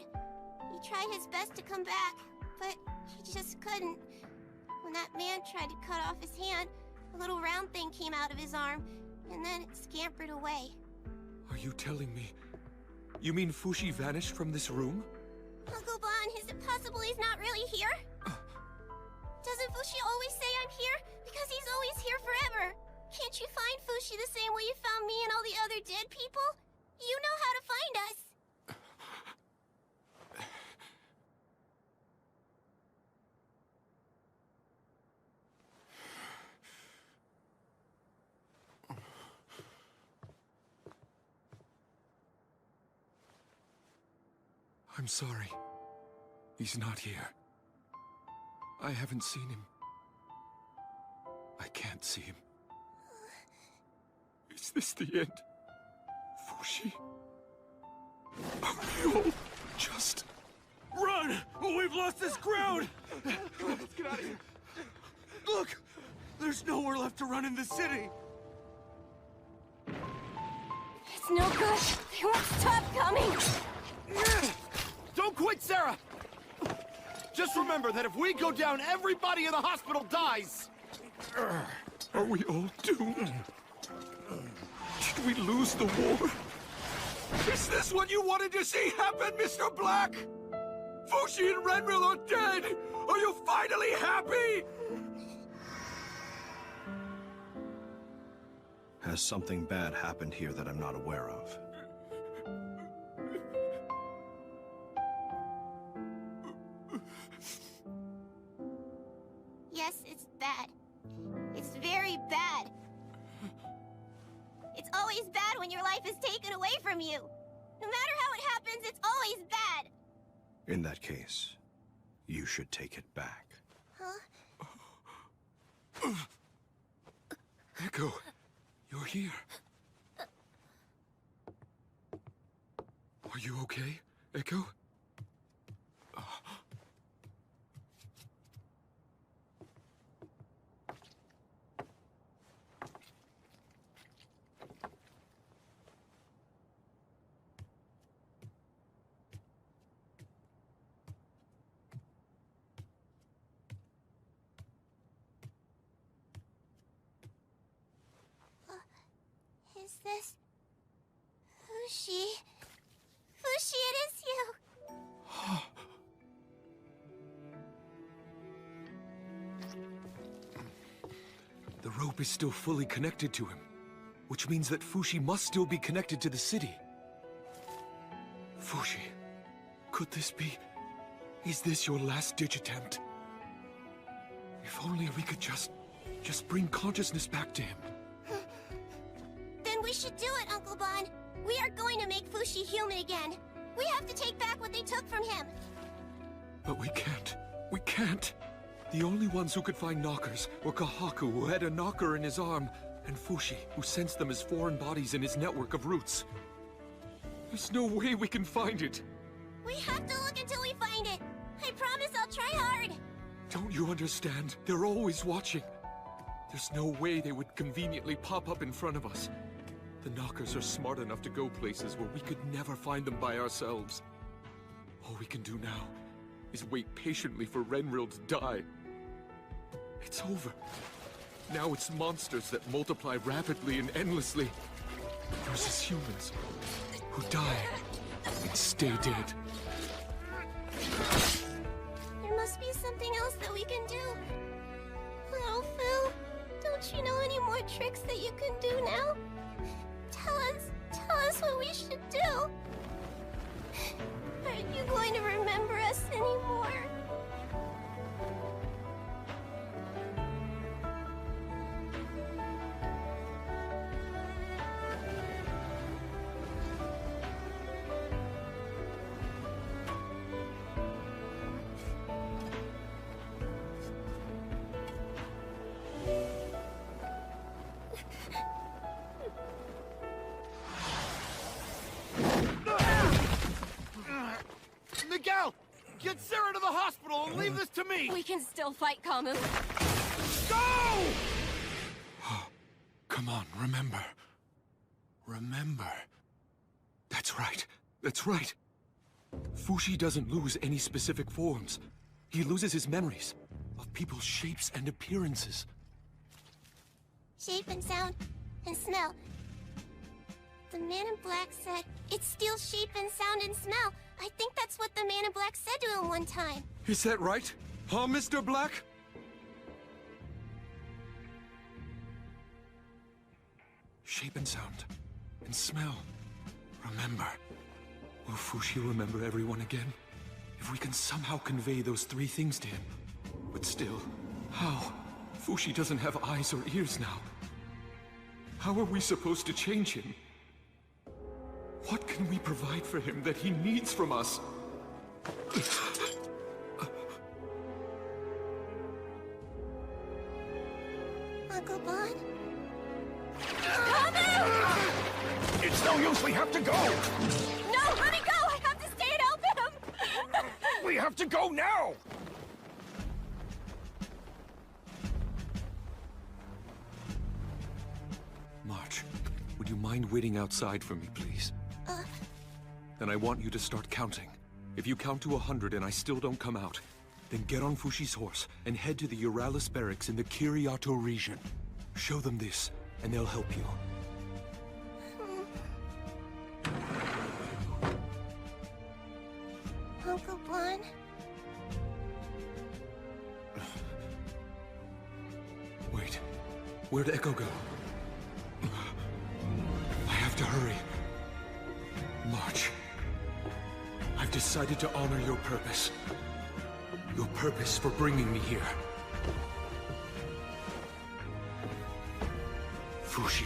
He tried his best to come back, but he just couldn't. When that man tried to cut off his hand, a little round thing came out of his arm, and then it scampered away. Are you telling me? You mean Fushi vanished from this room? Uncle Bon, is it possible he's not really here? Doesn't Fushi always say I'm here? Because he's always here forever. Can't you find Fushi the same way you found me and all the other dead people? You know how to find us. I'm sorry. He's not here. I haven't seen him. I can't see him. Is this the end? Fushi? Are we all just... Run! We've lost this ground! Let's get out of here. Look! There's nowhere left to run in the city! It's no good. They won't stop coming. Don't quit, Sarah! Just remember that if we go down, everybody in the hospital dies! Are we all doomed? Did we lose the war? Is this what you wanted to see happen, Mr. Black? Fushi and Renril are dead! Are you finally happy? Has something bad happened here that I'm not aware of? Yes, it's bad. It's very bad. It's always bad when your life is taken away from you. No matter how it happens, it's always bad. In that case, you should take it back. Huh? Echo, you're here. Are you okay, Echo? Is this... Fushi? Fushi, it is you! The rope is still fully connected to him, which means that Fushi must still be connected to the city. Fushi, could this be... Is this your last-ditch attempt? If only we could just bring consciousness back to him. Then we should do it, Uncle Bon. We are going to make Fushi human again. We have to take back what they took from him. But we can't. We can't. The only ones who could find knockers were Kahaku, who had a knocker in his arm, and Fushi, who sensed them as foreign bodies in his network of roots. There's no way we can find it. We have to look until we find it. I promise I'll try hard. Don't you understand? They're always watching. There's no way they would conveniently pop up in front of us. The knockers are smart enough to go places where we could never find them by ourselves. All we can do now is wait patiently for Renril to die. It's over. Now it's monsters that multiply rapidly and endlessly versus humans who die and stay dead. There must be something else that we can do. Oh, Fu, don't you know any more tricks that you can do now? Tell us what we should do. Aren't you going to remember us anymore? Miguel! Get Sarah to the hospital and leave this to me! We can still fight, Kamu. Go! Come on, remember. Remember. That's right. That's right. Fushi doesn't lose any specific forms. He loses his memories of people's shapes and appearances. Shape and sound and smell. The man in black said, it steals shape and sound and smell. I think that's what the man in black said to him one time. Is that right? Huh, Mr. Black? shape and sound. And smell. Remember. Will Fushi remember everyone again? If we can somehow convey those 3 things to him. But still, how? Fushi doesn't have eyes or ears now. How are we supposed to change him? What can we provide for him that he needs from us? Uncle Bon? It's no use, we have to go! No, let me go! I have to stay and help him! We have to go now! March, would you mind waiting outside for me, please? Then I want you to start counting. If you count to 100 and I still don't come out, then get on Fushi's horse and head to the Euralis barracks in the Kiriato region. Show them this, and they'll help you. Uncle Bon? Wait, where'd Echo go? I have to hurry. March. I've decided to honor your purpose. Your purpose for bringing me here. Fushi.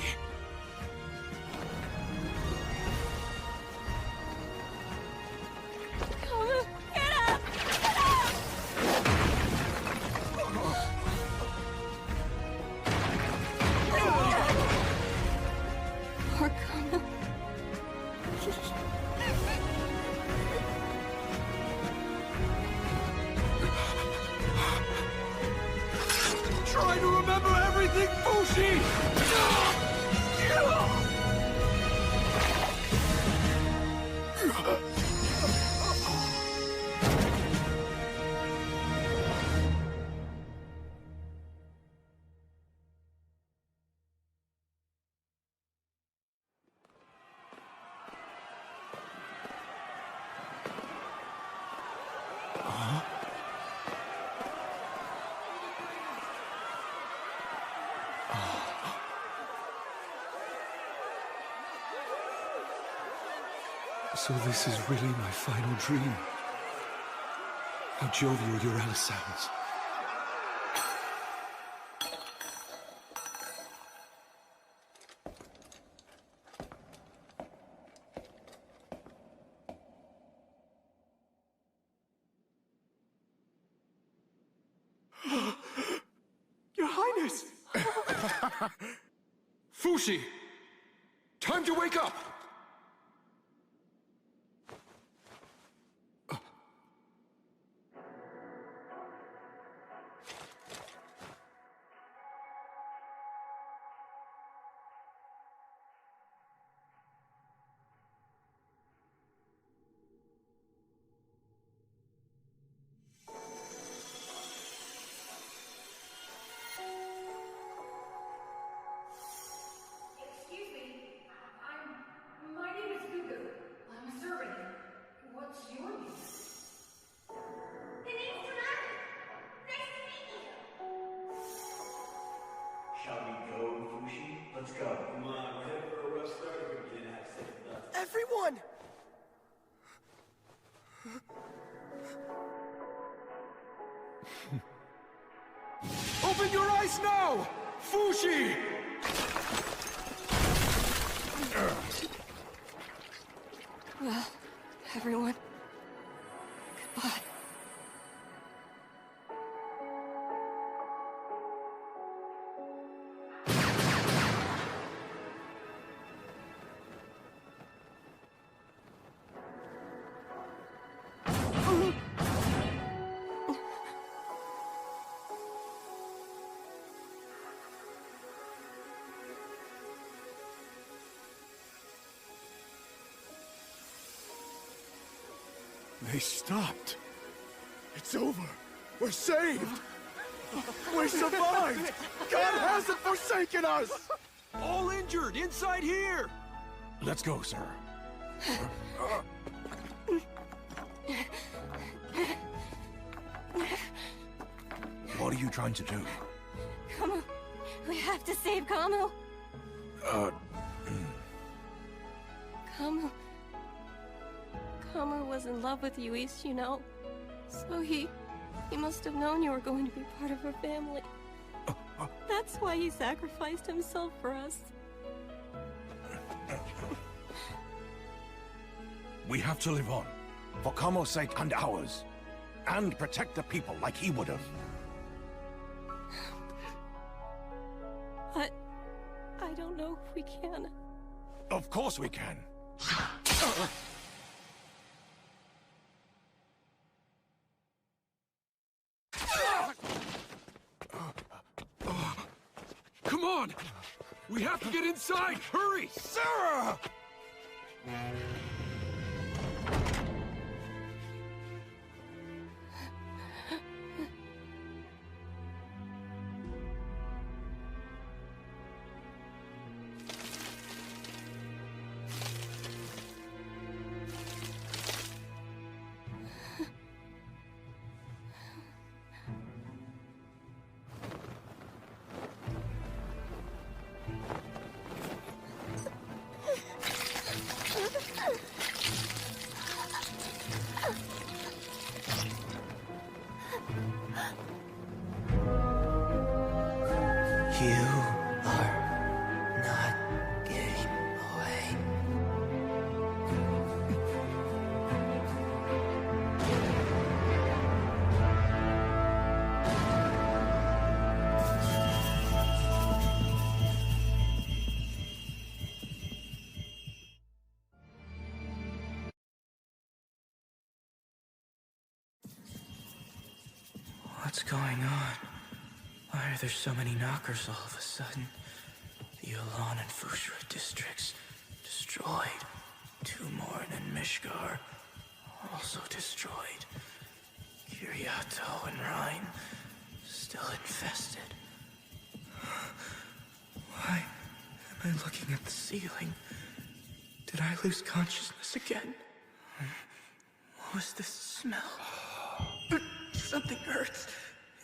Get up! Get up! Poor Kama. Try to remember everything, Fushi! So this is really my final dream. How jovial Euralis sounds. Your Highness! Fushi! Time to wake up! Everyone! Open your eyes now! Fushi! Well, everyone, goodbye. They stopped. It's over. We're saved. We survived. God hasn't forsaken us. All injured, inside here! Let's go, sir. What are you trying to do? Come on, we have to save Kamu. Kamu was in love with you, Ise, you know. So he must have known you were going to be part of our family. That's why he sacrificed himself for us. We have to live on, for Kamo's sake and ours, and protect the people like he would have. I don't know if we can. Of course we can. Come on! We have to get inside! Hurry! Sarah! You are not getting away. What's going on? Why are there so many knockers all of a sudden? The Yulan and Fushra districts destroyed. Tumorn and Mishgar also destroyed. Kiriato and Rhine still infested. Why am I looking at the ceiling? Did I lose consciousness again? What was this smell? Something hurts.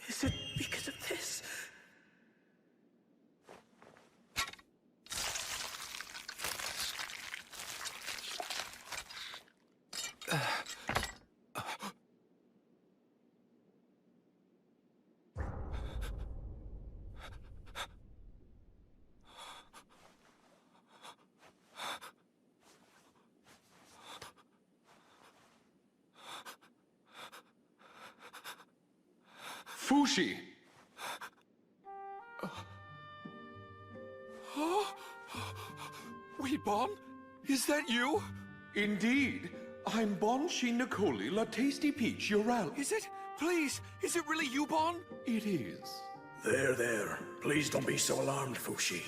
Is it because of this? Fushi! Wait, Bon? Is that you? Indeed. I'm Bon Shinakoli, La Tasty Peach, your ally. Is it? Please, is it really you, Bon? It is. There. Please don't be so alarmed, Fushi.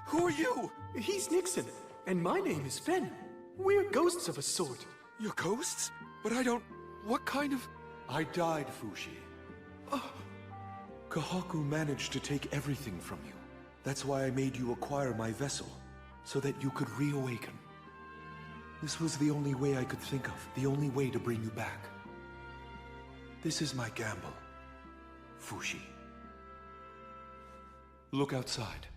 Who are you? He's Nixon, and my name is Fen. We're ghosts of a sort. You're ghosts? But I don't... What kind of... I died, Fushi. Kahaku managed to take everything from you. That's why I made you acquire my vessel, so that you could reawaken. This was the only way I could think of, the only way to bring you back. This is my gamble, Fushi. Look outside.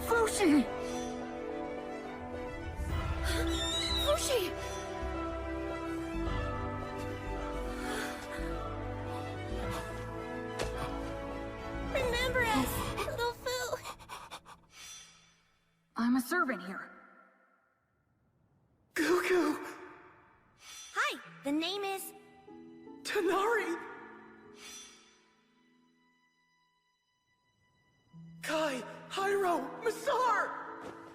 Fushi! Fushi! Remember us, little Fu. I'm a servant here. Cuckoo! Hi, the name is... Tanari! Kai, Hyro, Masar!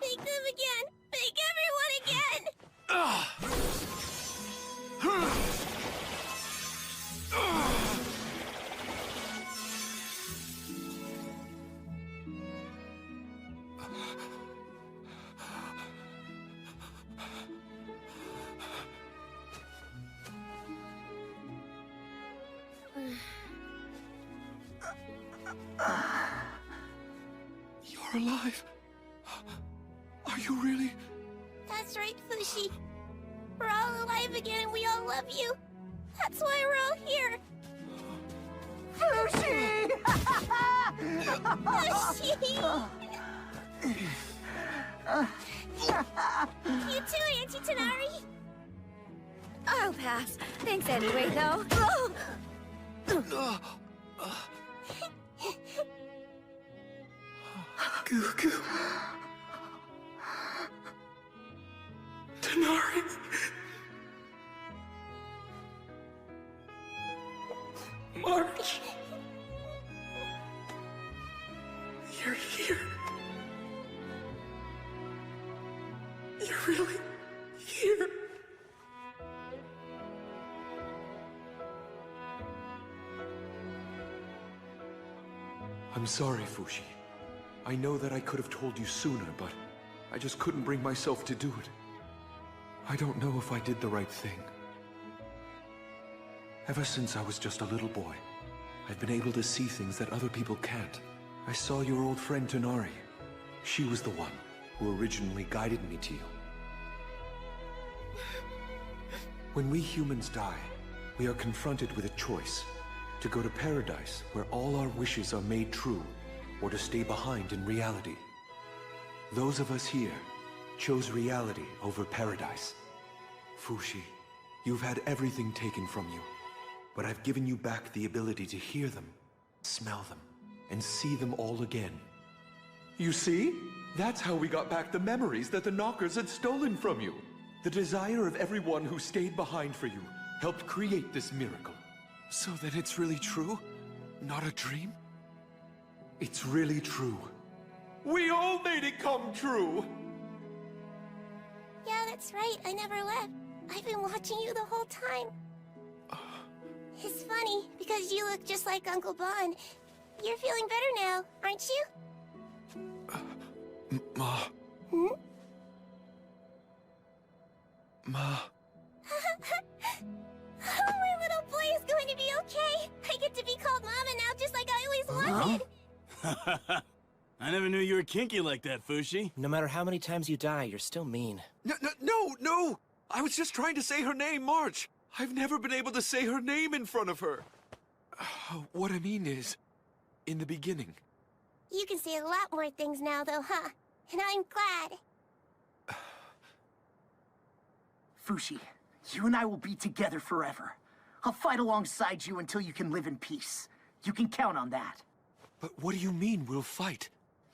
Make them again! Make everyone again! You're alive. you really? That's right, Fushi. We're all alive again and we all love you. That's why we're all here. Fushi! Fushi! You too, Auntie Tanari. I'll pass. Thanks anyway, though. Gugu. Tanari. March. You're here. You're really here. I'm sorry, Fushi. I know that I could have told you sooner, but I just couldn't bring myself to do it. I don't know if I did the right thing. Ever since I was just a little boy, I've been able to see things that other people can't. I saw your old friend Tanari. She was the one who originally guided me to you. When we humans die, we are confronted with a choice: to go to paradise, where all our wishes are made true, or to stay behind in reality. Those of us here chose reality over paradise. Fushi, you've had everything taken from you, but I've given you back the ability to hear them, smell them, and see them all again. You see? That's how we got back the memories that the Knockers had stolen from you. The desire of everyone who stayed behind for you helped create this miracle. So then it's really true? Not a dream? It's really true. We all made it come true! Yeah, that's right. I never left. I've been watching you the whole time. It's funny, because you look just like Uncle Bon. You're feeling better now, aren't you? Ma. Hmm? Ma. Oh, my little boy is going to be okay. I get to be called Mama now, just like I always wanted. I never knew you were kinky like that, Fushi. No matter how many times you die, you're still mean. No! I was just trying to say her name, March. I've never been able to say her name in front of her. What I mean is, in the beginning. You can say a lot more things now, though, huh? And I'm glad. Fushi, you and I will be together forever. I'll fight alongside you until you can live in peace. You can count on that. But what do you mean, we'll fight?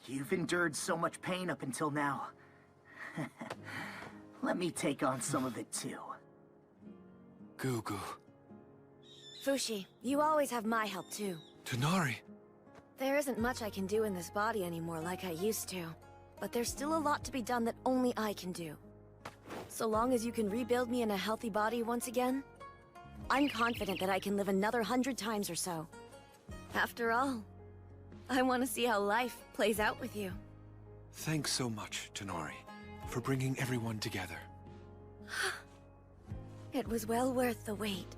You've endured so much pain up until now. Let me take on some of it, too. Gugu. Fushi, you always have my help, too. Tanari. There isn't much I can do in this body anymore like I used to. But there's still a lot to be done that only I can do. So long as you can rebuild me in a healthy body once again, I'm confident that I can live another 100 times or so. After all, I want to see how life plays out with you. Thanks so much, Tanari, for bringing everyone together. It was well worth the wait.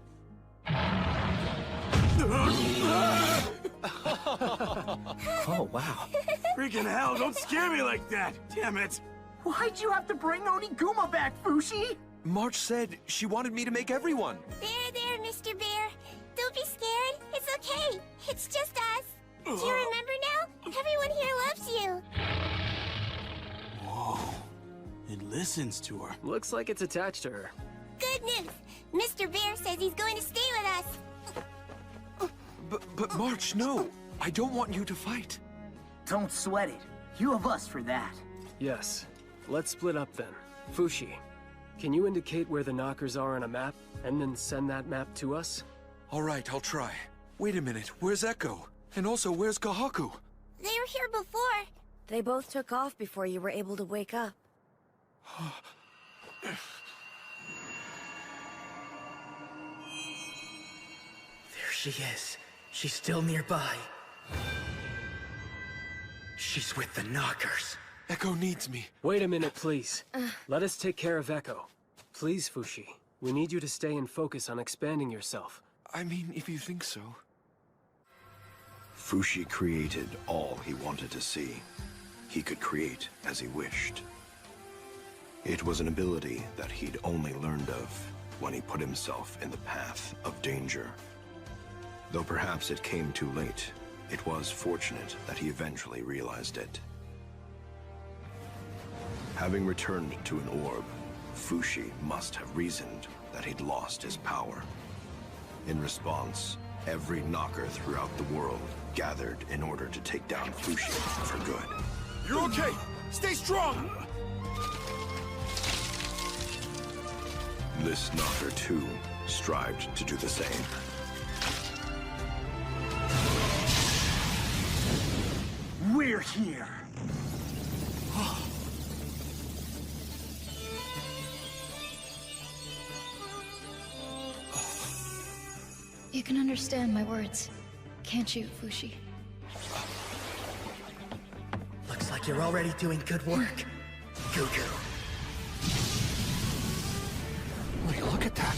Oh, wow. Freaking hell, don't scare me like that! Damn it! Why'd you have to bring Oniguma back, Fushi? March said she wanted me to make everyone. There, Mr. Bear. Don't be scared. It's okay. It's just us. Do you remember now? Everyone here loves you. Whoa. It listens to her. Looks like it's attached to her. Good news. Mr. Bear says he's going to stay with us. But March, no. I don't want you to fight. Don't sweat it. You have us for that. Yes. Let's split up then. Fushi, can you indicate where the Knockers are on a map, and then send that map to us? All right, I'll try. Wait a minute, where's Echo? And also, where's Kahaku? They were here before. They both took off before you were able to wake up. There she is. She's still nearby. She's with the Knockers. Echo needs me. Wait a minute, please. Let us take care of Echo. Please, Fushi. We need you to stay and focus on expanding yourself. I mean, if you think so. Fushi created all he wanted to see. He could create as he wished. It was an ability that he'd only learned of when he put himself in the path of danger. Though perhaps it came too late, it was fortunate that he eventually realized it. Having returned to an orb, Fushi must have reasoned that he'd lost his power. In response, every knocker throughout the world gathered in order to take down Fushi for good. You're okay! Stay strong! This knocker, too, strived to do the same. We're here! You can understand my words, can't you, Fushi? Looks like you're already doing good work, Gugu. Wait, look at that.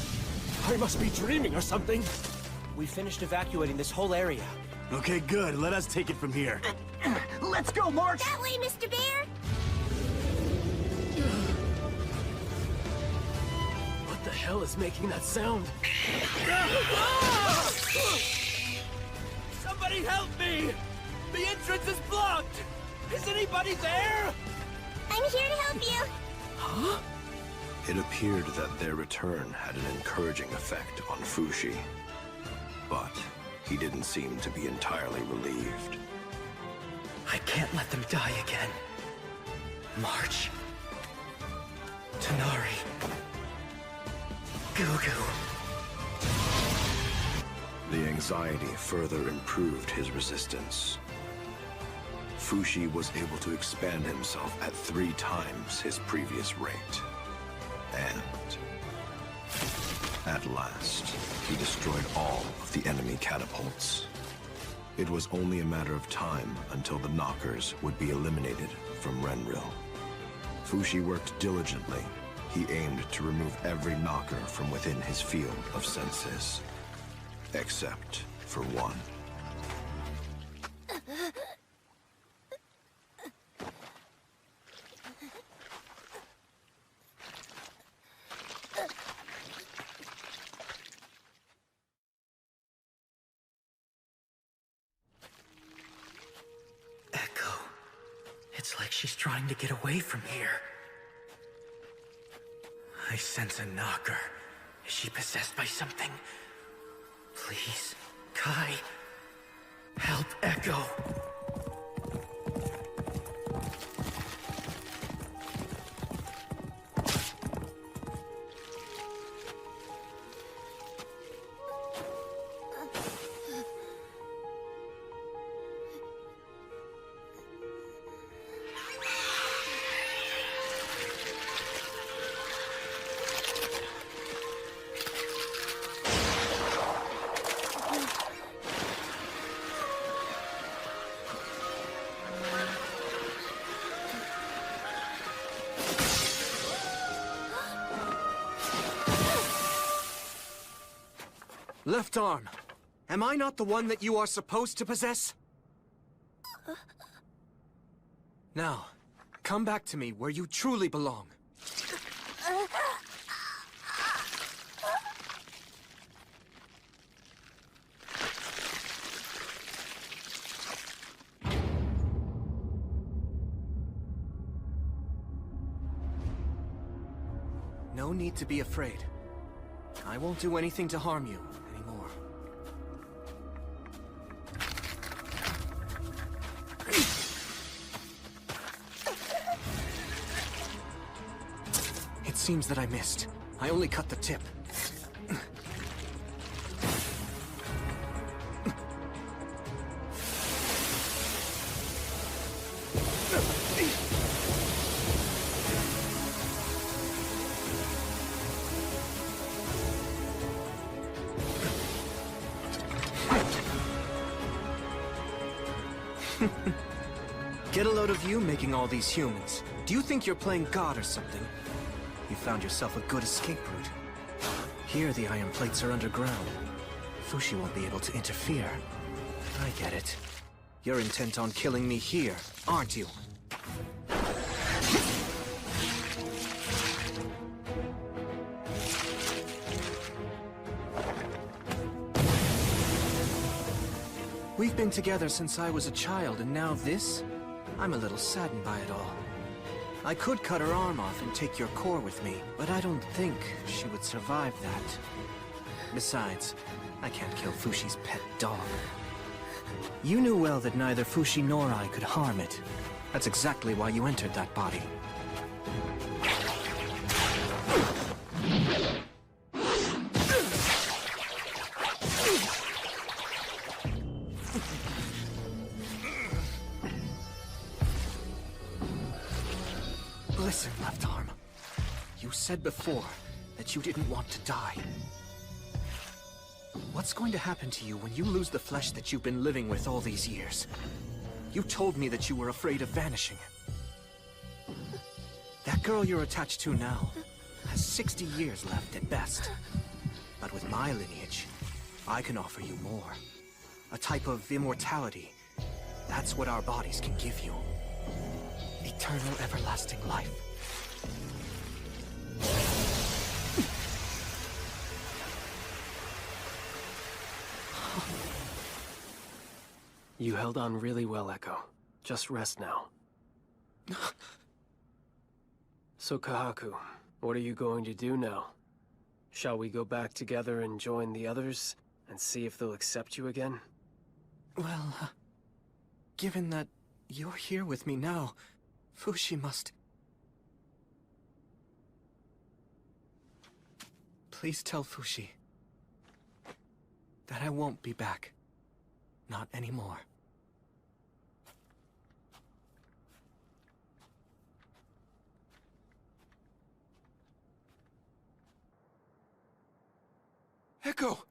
I must be dreaming or something. We finished evacuating this whole area. Okay, good. Let us take it from here. Let's go, March! That way, Mr. Bear! What the hell is making that sound? Somebody help me! The entrance is blocked! Is anybody there? I'm here to help you! Huh? It appeared that their return had an encouraging effect on Fushi. But he didn't seem to be entirely relieved. I can't let them die again. March. Tanari. Gugu. The anxiety further improved his resistance. Fushi was able to expand himself at 3 times his previous rate. And at last, he destroyed all of the enemy catapults. It was only a matter of time until the knockers would be eliminated from Renril. Fushi worked diligently. He aimed to remove every knocker from within his field of senses. Except for one. Echo. It's like she's trying to get away from here. I sense a knocker. Is she possessed by something? Please, Kai, help Echo. Left arm. Am I not the one that you are supposed to possess? Now, come back to me where you truly belong. No need to be afraid. I won't do anything to harm you anymore. It seems that I missed. I only cut the tip. Get a load of you making all these humans. Do you think you're playing God or something? You found yourself a good escape route. Here the iron plates are underground. Fushi won't be able to interfere. I get it. You're intent on killing me here, aren't you? We've been together since I was a child, and now this? I'm a little saddened by it all. I could cut her arm off and take your core with me, but I don't think she would survive that. Besides, I can't kill Fushi's pet dog. You knew well that neither Fushi nor I could harm it. That's exactly why you entered that body. Listen, left arm. You said before that you didn't want to die. What's going to happen to you when you lose the flesh that you've been living with all these years? You told me that you were afraid of vanishing. That girl you're attached to now has 60 years left at best. But with my lineage, I can offer you more. A type of immortality. That's what our bodies can give you. Eternal, everlasting life. You held on really well, Echo. Just rest now. So, Kahaku, what are you going to do now? Shall we go back together and join the others, and see if they'll accept you again? Well, given that you're here with me now, Fushi must... Please tell Fushi that I won't be back. Not anymore. Echo!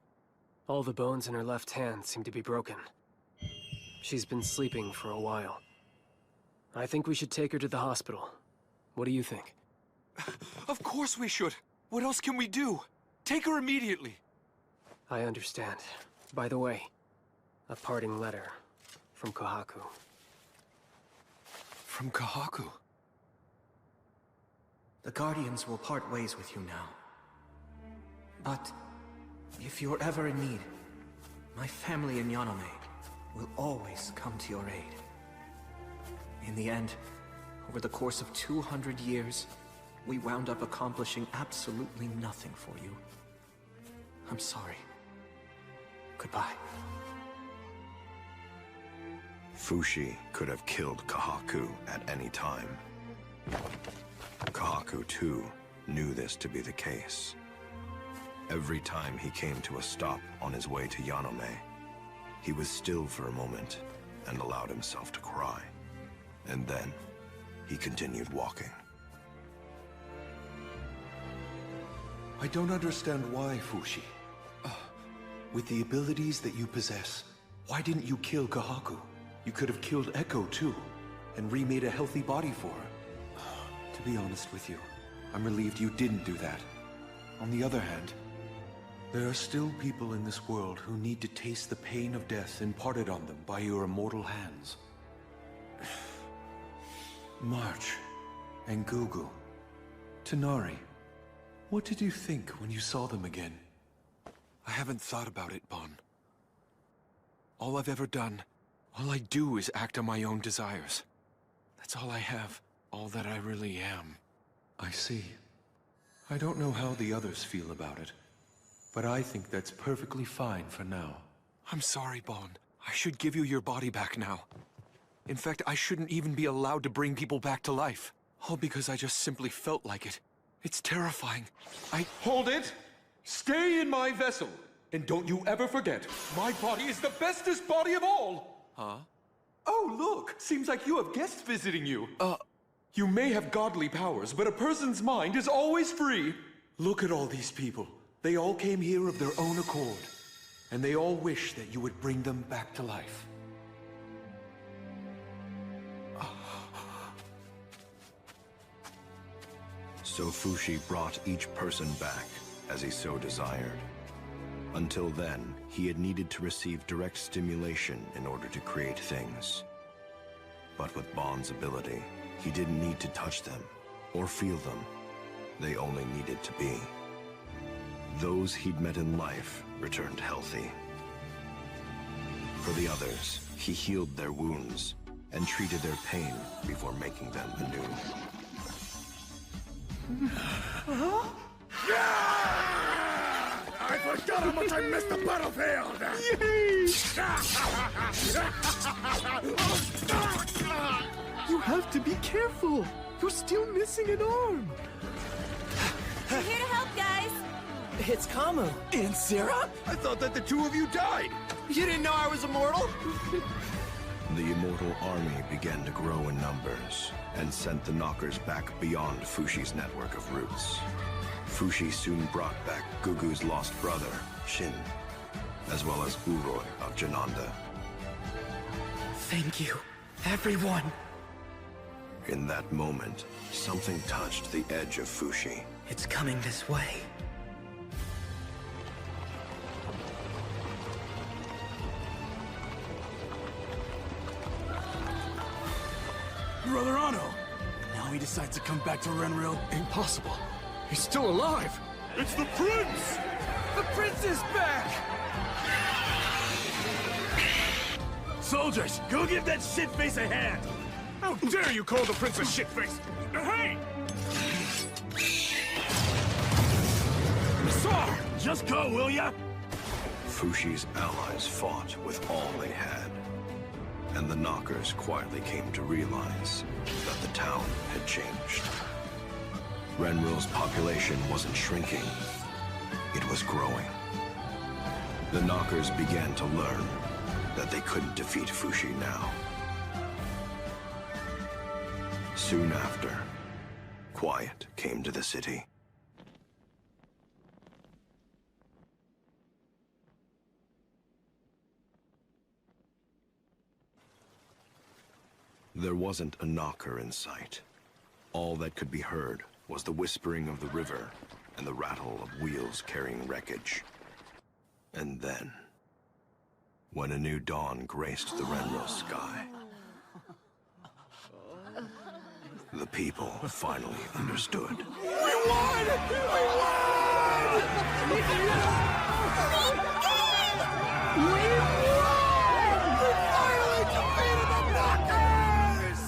All the bones in her left hand seem to be broken. She's been sleeping for a while. I think we should take her to the hospital. What do you think? Of course we should! What else can we do? Take her immediately! I understand. By the way, a parting letter from Kahaku. From Kahaku? The Guardians will part ways with you now. But if you're ever in need, my family in Yanome will always come to your aid. In the end, over the course of 200 years, we wound up accomplishing absolutely nothing for you. I'm sorry. Goodbye. Fushi could have killed Kahaku at any time. Kahaku, too, knew this to be the case. Every time he came to a stop on his way to Yanome, he was still for a moment and allowed himself to cry. And then, he continued walking. I don't understand why, Fushi. With the abilities that you possess, why didn't you kill Kahaku? You could have killed Echo, too, and remade a healthy body for her. To be honest with you, I'm relieved you didn't do that. On the other hand, there are still people in this world who need to taste the pain of death imparted on them by your immortal hands. March, and Gugu, Tanari, what did you think when you saw them again? I haven't thought about it, Bon. All I've ever done, all I do is act on my own desires. That's all I have, all that I really am. I see. I don't know how the others feel about it, but I think that's perfectly fine for now. I'm sorry, Bon. I should give you your body back now. In fact, I shouldn't even be allowed to bring people back to life. All because I just simply felt like it. It's terrifying. Hold it! Stay in my vessel! And don't you ever forget, my body is the bestest body of all! Huh? Oh, look! Seems like you have guests visiting you. You may have godly powers, but a person's mind is always free. Look at all these people. They all came here of their own accord. And they all wish that you would bring them back to life. So Fushi brought each person back as he so desired. Until then, he had needed to receive direct stimulation in order to create things. But with Bon's ability, he didn't need to touch them or feel them. They only needed to be. Those he'd met in life returned healthy. For the others, he healed their wounds and treated their pain before making them anew. I forgot how much I missed the battlefield! You have to be careful! You're still missing an arm! We're here to help, guys! It's Kamu. And Sarah? I thought that the two of you died! You didn't know I was immortal? The immortal army began to grow in numbers and sent the Knockers back beyond Fushi's network of roots. Fushi soon brought back Gugu's lost brother, Shin, as well as Uroi of Jananda. Thank you, everyone. In that moment, something touched the edge of Fushi. It's coming this way. Brother Ano! Now he decides to come back to Renril? Impossible. He's still alive. It's the prince! The prince is back! Soldiers, go give that shitface a hand! How dare you call the prince a shitface? Hey! Sar, just go, will ya? Fushi's allies fought with all they had, and the Knockers quietly came to realize that the town had changed. Renril's population wasn't shrinking, it was growing. The Knockers began to learn that they couldn't defeat Fushi now. Soon after, quiet came to the city. There wasn't a knocker in sight. All that could be heard was the whispering of the river and the rattle of wheels carrying wreckage. And then, when a new dawn graced the Renril sky, the people finally understood. We won! We won! We finally defeated the Knockers!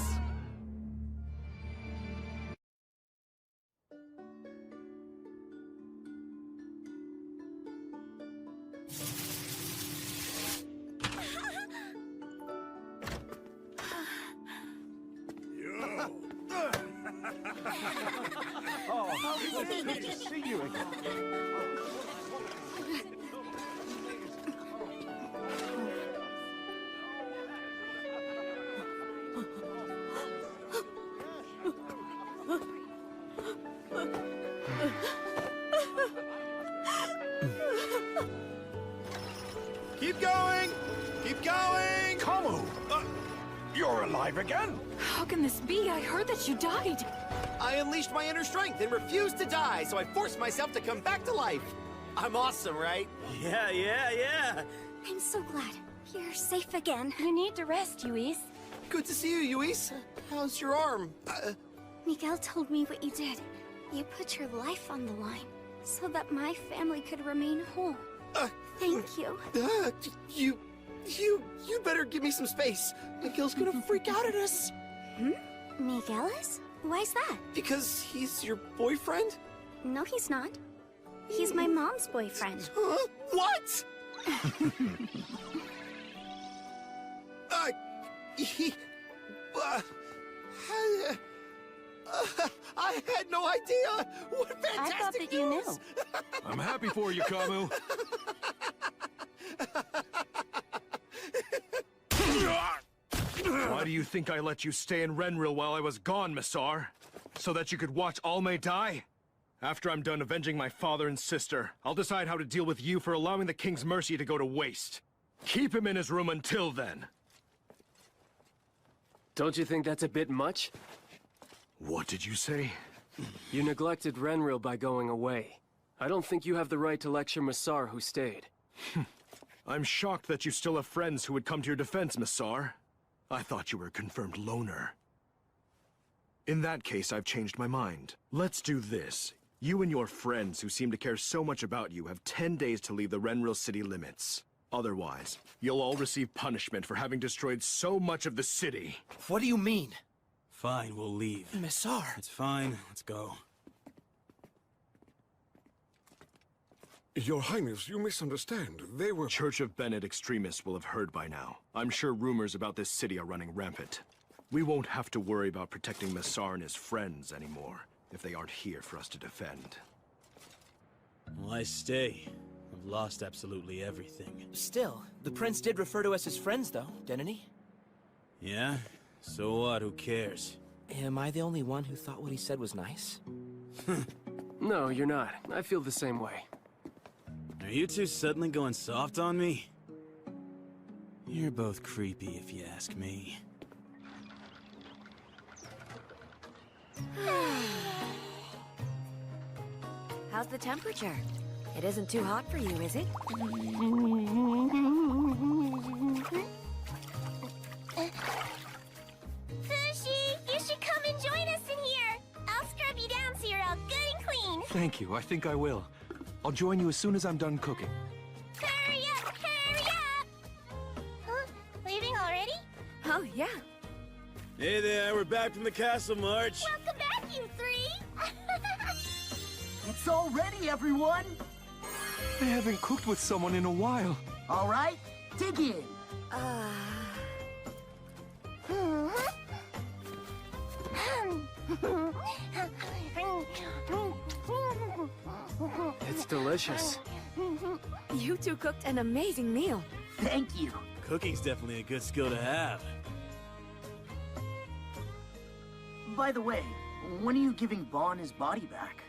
Oh, it's good to see you again. Keep going! Keep going! Kamu! You're alive again? How can this be? I heard that you died. I unleashed my inner strength and refused to die, so I forced myself to come back to life. I'm awesome, right? Yeah. I'm so glad. You're safe again. You need to rest, Yuis. Good to see you, Yuis. How's your arm? Miguel told me what you did. You put your life on the line so that my family could remain whole. Thank you. You better give me some space. Miguel's gonna freak out at us. Miguel is? Why's that? Because he's your boyfriend? No, he's not. He's my mom's boyfriend. Huh? What? I had no idea! What fantastic I thought that you knew. I'm happy for you, Kamu. Why do you think I let you stay in Renril while I was gone, Misar? So that you could watch Alme die? After I'm done avenging my father and sister, I'll decide how to deal with you for allowing the King's mercy to go to waste. Keep him in his room until then. Don't you think that's a bit much? What did you say? You neglected Renril by going away. I don't think you have the right to lecture Misar, who stayed. I'm shocked that you still have friends who would come to your defense, Misar. I thought you were a confirmed loner. In that case, I've changed my mind. Let's do this. You and your friends who seem to care so much about you have 10 days to leave the Renril city limits. Otherwise, you'll all receive punishment for having destroyed so much of the city. What do you mean? Fine, we'll leave. Messar! It's fine, let's go. Your Highness, you misunderstand. They were... Church of Bennett extremists will have heard by now. I'm sure rumors about this city are running rampant. We won't have to worry about protecting Messar and his friends anymore, if they aren't here for us to defend. Well, I stay. I've lost absolutely everything. Still, the prince did refer to us as friends, though, didn't he? Yeah? So what? Who cares? Am I the only one who thought what he said was nice? No, you're not. I feel the same way. Are you two suddenly going soft on me? You're both creepy, if you ask me. How's the temperature? It isn't too hot for you, is it? Fushi, you should come and join us in here. I'll scrub you down so you're all good and clean. Thank you, I think I will. I'll join you as soon as I'm done cooking. Hurry up, hurry up! Huh? Leaving already? Oh, yeah. Hey there, we're back from the castle march. Welcome back, you three! It's all ready, everyone! I haven't cooked with someone in a while. All right, dig in. It's delicious. You two cooked an amazing meal. Thank you. Cooking's definitely a good skill to have. By the way, when are you giving Bon his body back?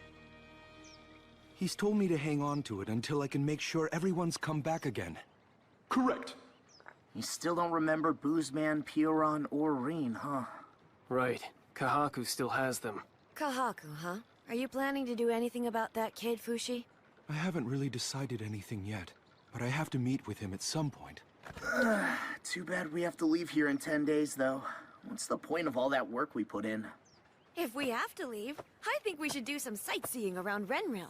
He's told me to hang on to it until I can make sure everyone's come back again. Correct. You still don't remember Boozman, Pioran, or Reen, huh? Right. Kahaku still has them. Kahaku, huh? Are you planning to do anything about that kid, Fushi? I haven't really decided anything yet, but I have to meet with him at some point. Too bad we have to leave here in 10 days, though. What's the point of all that work we put in? If we have to leave, I think we should do some sightseeing around Renril.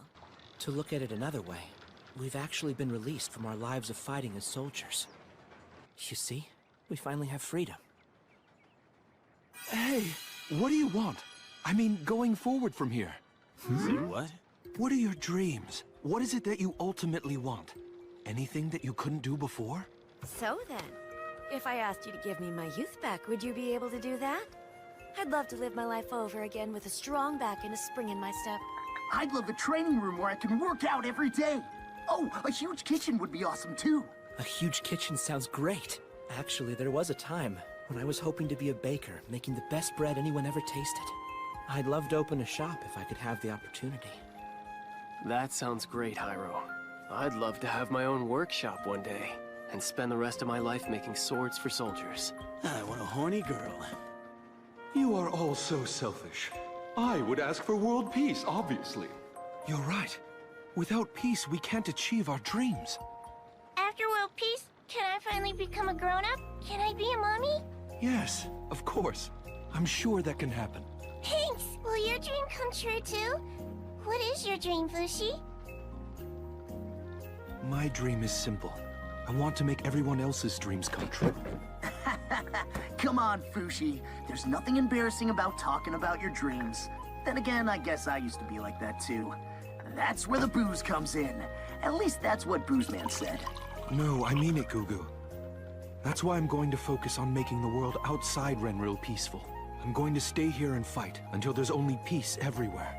To look at it another way, we've actually been released from our lives of fighting as soldiers. You see, we finally have freedom. Hey, what do you want? I mean, going forward from here. See what? What are your dreams? What is it that you ultimately want? Anything that you couldn't do before? So then, if I asked you to give me my youth back, would you be able to do that? I'd love to live my life over again with a strong back and a spring in my step. I'd love a training room where I can work out every day. Oh, a huge kitchen would be awesome too. A huge kitchen sounds great. Actually, there was a time when I was hoping to be a baker, making the best bread anyone ever tasted. I'd love to open a shop if I could have the opportunity. That sounds great, Hyro. I'd love to have my own workshop one day, and spend the rest of my life making swords for soldiers. What a horny girl. You are all so selfish. I would ask for world peace, obviously. You're right. Without peace, we can't achieve our dreams. After world peace, can I finally become a grown-up? Can I be a mommy? Yes, of course. I'm sure that can happen. Thanks! Will your dream come true too? What is your dream, Fushi? My dream is simple. I want to make everyone else's dreams come true. Come on, Fushi. There's nothing embarrassing about talking about your dreams. Then again, I guess I used to be like that too. That's where the booze comes in. At least that's what Boozman said. No, I mean it, Gugu. That's why I'm going to focus on making the world outside Renril peaceful. I'm going to stay here and fight until there's only peace everywhere.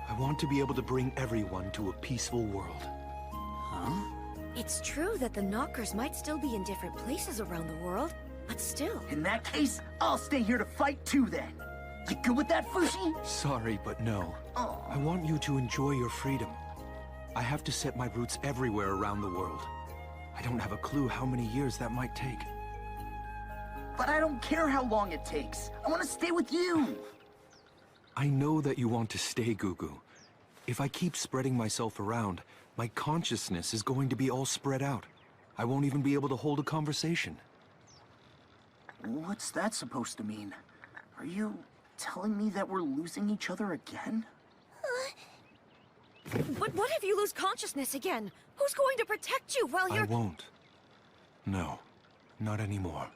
I want to be able to bring everyone to a peaceful world. Huh? It's true that the Knockers might still be in different places around the world, but still. In that case, I'll stay here to fight too then. You good with that, Fushi? Sorry, but no. Oh. I want you to enjoy your freedom. I have to set my roots everywhere around the world. I don't have a clue how many years that might take. But I don't care how long it takes. I want to stay with you. I know that you want to stay, Gugu. If I keep spreading myself around, my consciousness is going to be all spread out. I won't even be able to hold a conversation. What's that supposed to mean? Are you telling me that we're losing each other again? But what if you lose consciousness again? Who's going to protect you while you're— I won't. No, not anymore.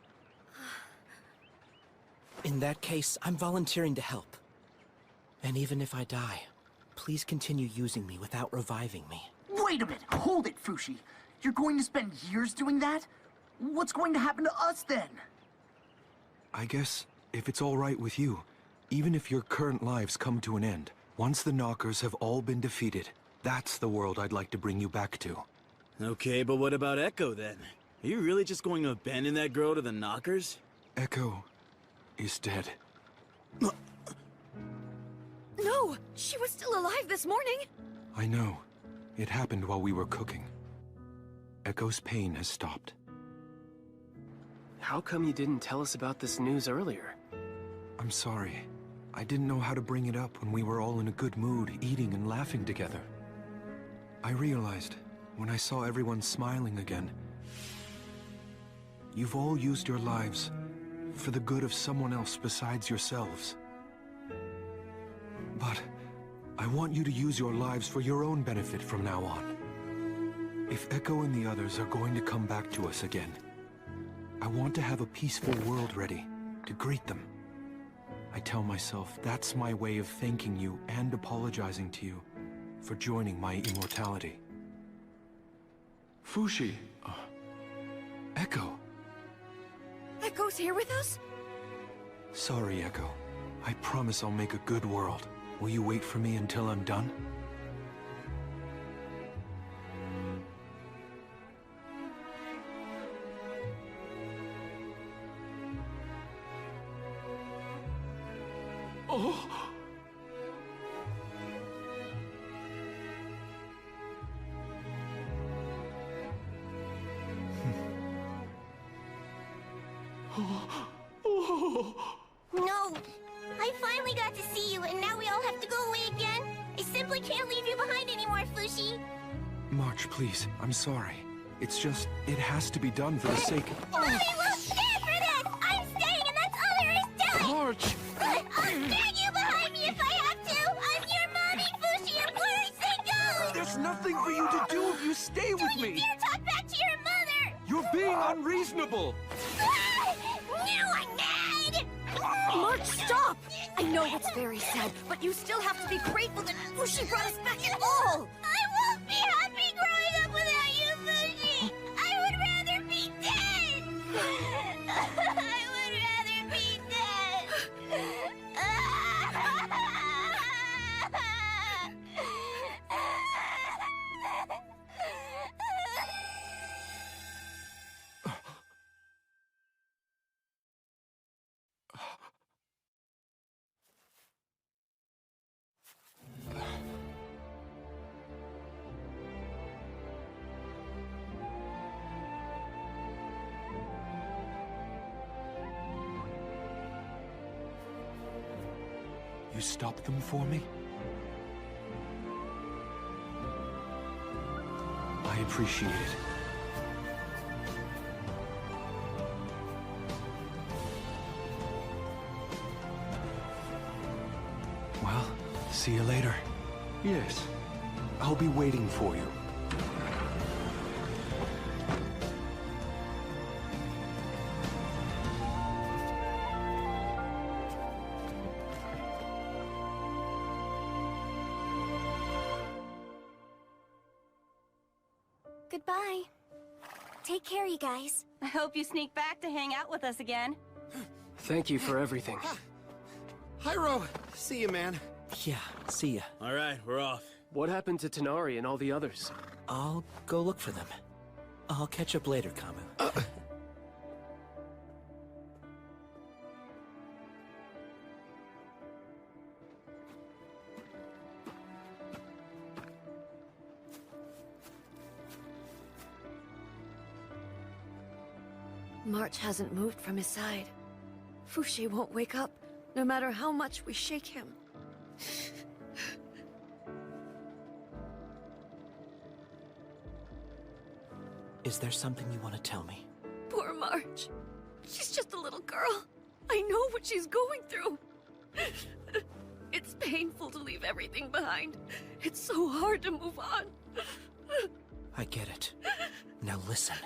In that case, I'm volunteering to help. And even if I die, please continue using me without reviving me. Wait a minute! Hold it, Fushi! You're going to spend years doing that? What's going to happen to us then? I guess, if it's all right with you, even if your current lives come to an end, once the Knockers have all been defeated, that's the world I'd like to bring you back to. Okay, but what about Echo then? Are you really just going to abandon that girl to the Knockers? Echo is dead. No! She was still alive this morning! I know. It happened while we were cooking. Echo's pain has stopped. How come you didn't tell us about this news earlier? I'm sorry. I didn't know how to bring it up when we were all in a good mood, eating and laughing together. I realized, when I saw everyone smiling again, you've all used your lives for the good of someone else besides yourselves. But I want you to use your lives for your own benefit from now on. If Echo and the others are going to come back to us again, I want to have a peaceful world ready to greet them. I tell myself that's my way of thanking you and apologizing to you for joining my immortality. Fushi. Echo. Echo's here with us? Sorry, Echo. I promise I'll make a good world. Will you wait for me until I'm done? Oh! No! I finally got to see you, and now we all have to go away again? I simply can't leave you behind anymore, Fushi! March, please. I'm sorry. It's just, it has to be done for the sake of... I will stay for this! I'm staying, and that's all there is to it! March! I'll drag you behind me if I have to! I'm your mommy, Fushi, and where I say go! There's nothing for you to do if you stay with me! Don't you dare talk back to your mother! You're being unreasonable! Now I'm mad! March, stop! I know it's very sad, but you still have to be grateful that Fushi brought us back at all! I won't be happy growing up without you, Fushi! I would rather be dead! I would rather be You stopped them for me? I appreciate it. Well, see you later. Yes, I'll be waiting for you. Goodbye. Take care, you guys. I hope you sneak back to hang out with us again. Thank you for everything. Hyro, see you, man. Yeah, see ya. All right, we're off. What happened to Tanari and all the others? I'll go look for them. I'll catch up later, Kamu. March hasn't moved from his side. Fushi won't wake up, no matter how much we shake him. Is there something you want to tell me? Poor March. She's just a little girl. I know what she's going through. It's painful to leave everything behind. It's so hard to move on. I get it. Now listen.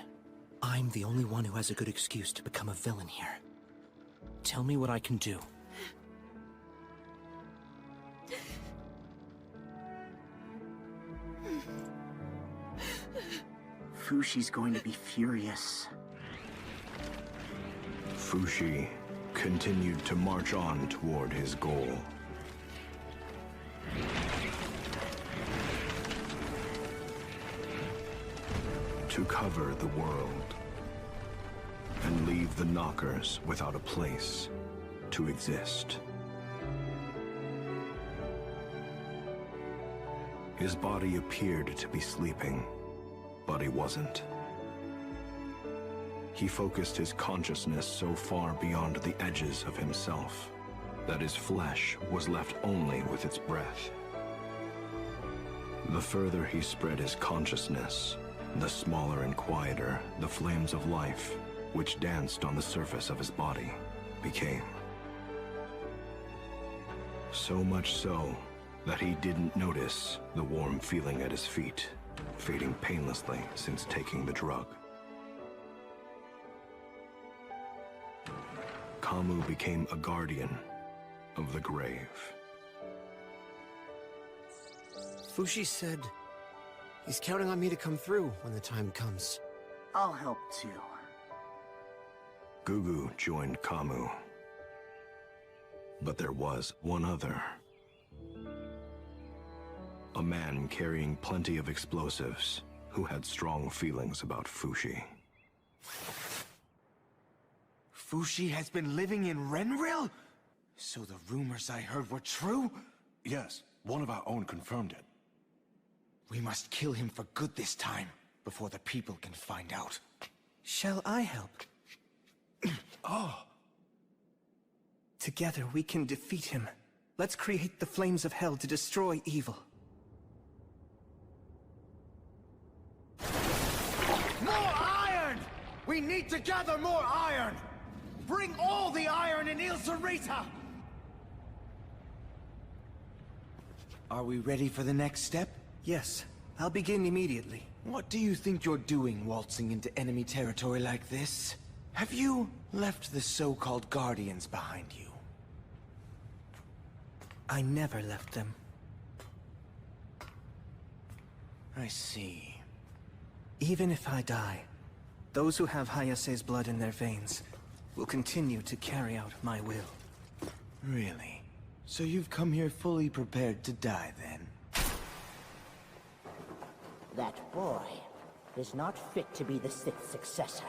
I'm the only one who has a good excuse to become a villain here. Tell me what I can do. Fushi's going to be furious. Fushi continued to march on toward his goal. To cover the world and leave the Knockers without a place to exist. His body appeared to be sleeping, but he wasn't. He focused his consciousness so far beyond the edges of himself that his flesh was left only with its breath. The further he spread his consciousness, the smaller and quieter the flames of life, which danced on the surface of his body, became. So much so that he didn't notice the warm feeling at his feet, fading painlessly since taking the drug. Kamu became a guardian of the grave. Fushi said he's counting on me to come through when the time comes. I'll help too. Gugu joined Kamu. But there was one other. A man carrying plenty of explosives who had strong feelings about Fushi. Fushi has been living in Renril? So the rumors I heard were true? Yes, one of our own confirmed it. We must kill him for good this time, before the people can find out. Shall I help? Oh. Together we can defeat him. Let's create the flames of hell to destroy evil. More iron! We need to gather more iron! Bring all the iron in Il Cerrita! Are we ready for the next step? Yes, I'll begin immediately. What do you think you're doing waltzing into enemy territory like this? Have you left the so-called Guardians behind you? I never left them. I see. Even if I die, those who have Hayase's blood in their veins will continue to carry out my will. Really? So you've come here fully prepared to die, then? That boy is not fit to be the sixth successor.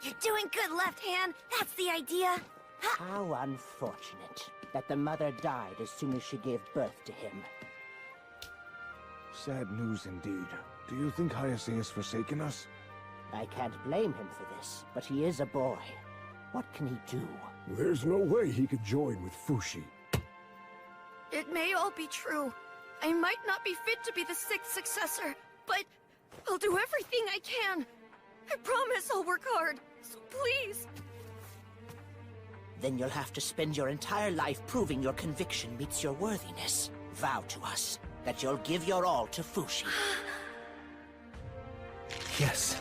You're doing good, left hand. That's the idea. How unfortunate that the mother died as soon as she gave birth to him. Sad news indeed. Do you think Hayase has forsaken us? I can't blame him for this, but he is a boy. What can he do? There's no way he could join with Fushi. It may all be true. I might not be fit to be the sixth successor, but I'll do everything I can. I promise I'll work hard, so please. Then you'll have to spend your entire life proving your conviction meets your worthiness. Vow to us that you'll give your all to Fushi. Yes.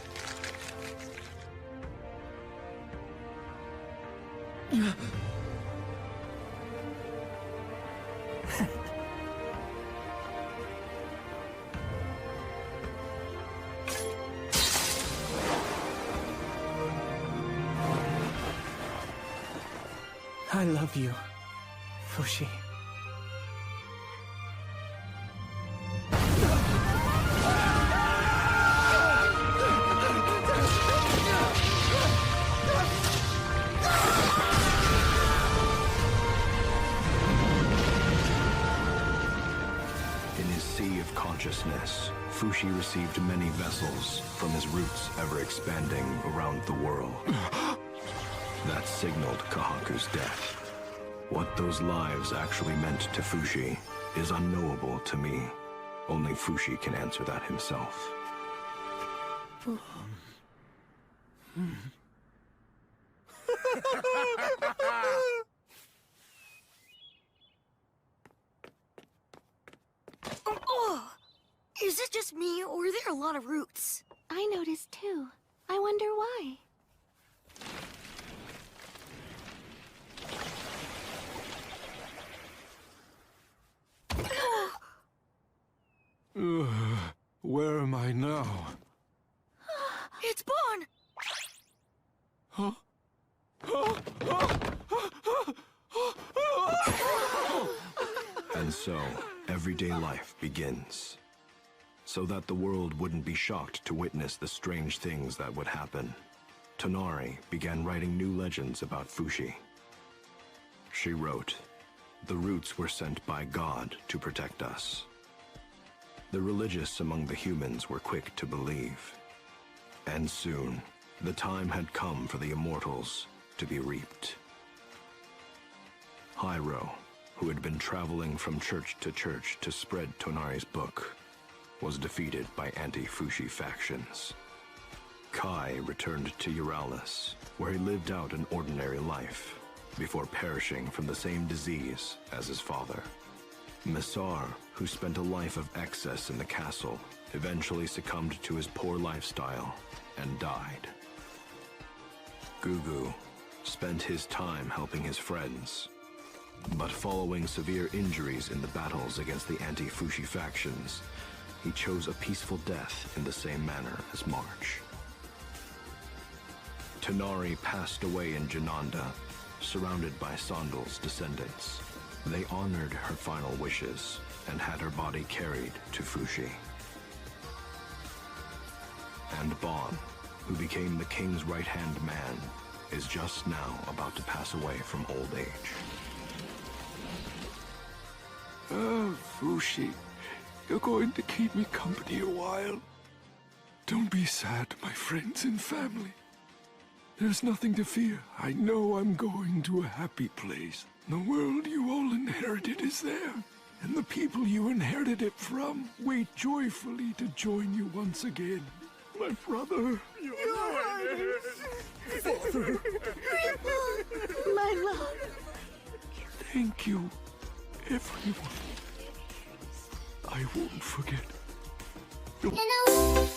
I love you, Fushi. In his sea of consciousness, Fushi received many vessels from his roots ever expanding around the world. That signaled Kahaku's death. What those lives actually meant to Fushi is unknowable to me. Only Fushi can answer that himself. Is it just me, or are there a lot of roots? I noticed too. I wonder why. Where am I now? It's Bon! Huh? And so, everyday life begins. So that the world wouldn't be shocked to witness the strange things that would happen, Tonari began writing new legends about Fushi. She wrote, "The roots were sent by God to protect us." The religious among the humans were quick to believe. And soon, the time had come for the Immortals to be reaped. Hyro, who had been traveling from church to church to spread Tonari's book, was defeated by anti-Fushi factions. Kai returned to Euralis, where he lived out an ordinary life, before perishing from the same disease as his father. Messar, who spent a life of excess in the castle, eventually succumbed to his poor lifestyle and died. Gugu spent his time helping his friends, but following severe injuries in the battles against the anti-Fushi factions, he chose a peaceful death in the same manner as March. Tonari passed away in Jananda, surrounded by Sandal's descendants. They honored her final wishes and had her body carried to Fushi. And Bon, who became the king's right-hand man, is just now about to pass away from old age. Fushi, you're going to keep me company a while. Don't be sad, my friends and family. There's nothing to fear. I know I'm going to a happy place. The world you all inherited is there, and the people you inherited it from wait joyfully to join you once again. My brother. Your Highness! Father! Grandpa! My love! Thank you, everyone. I won't forget. You know...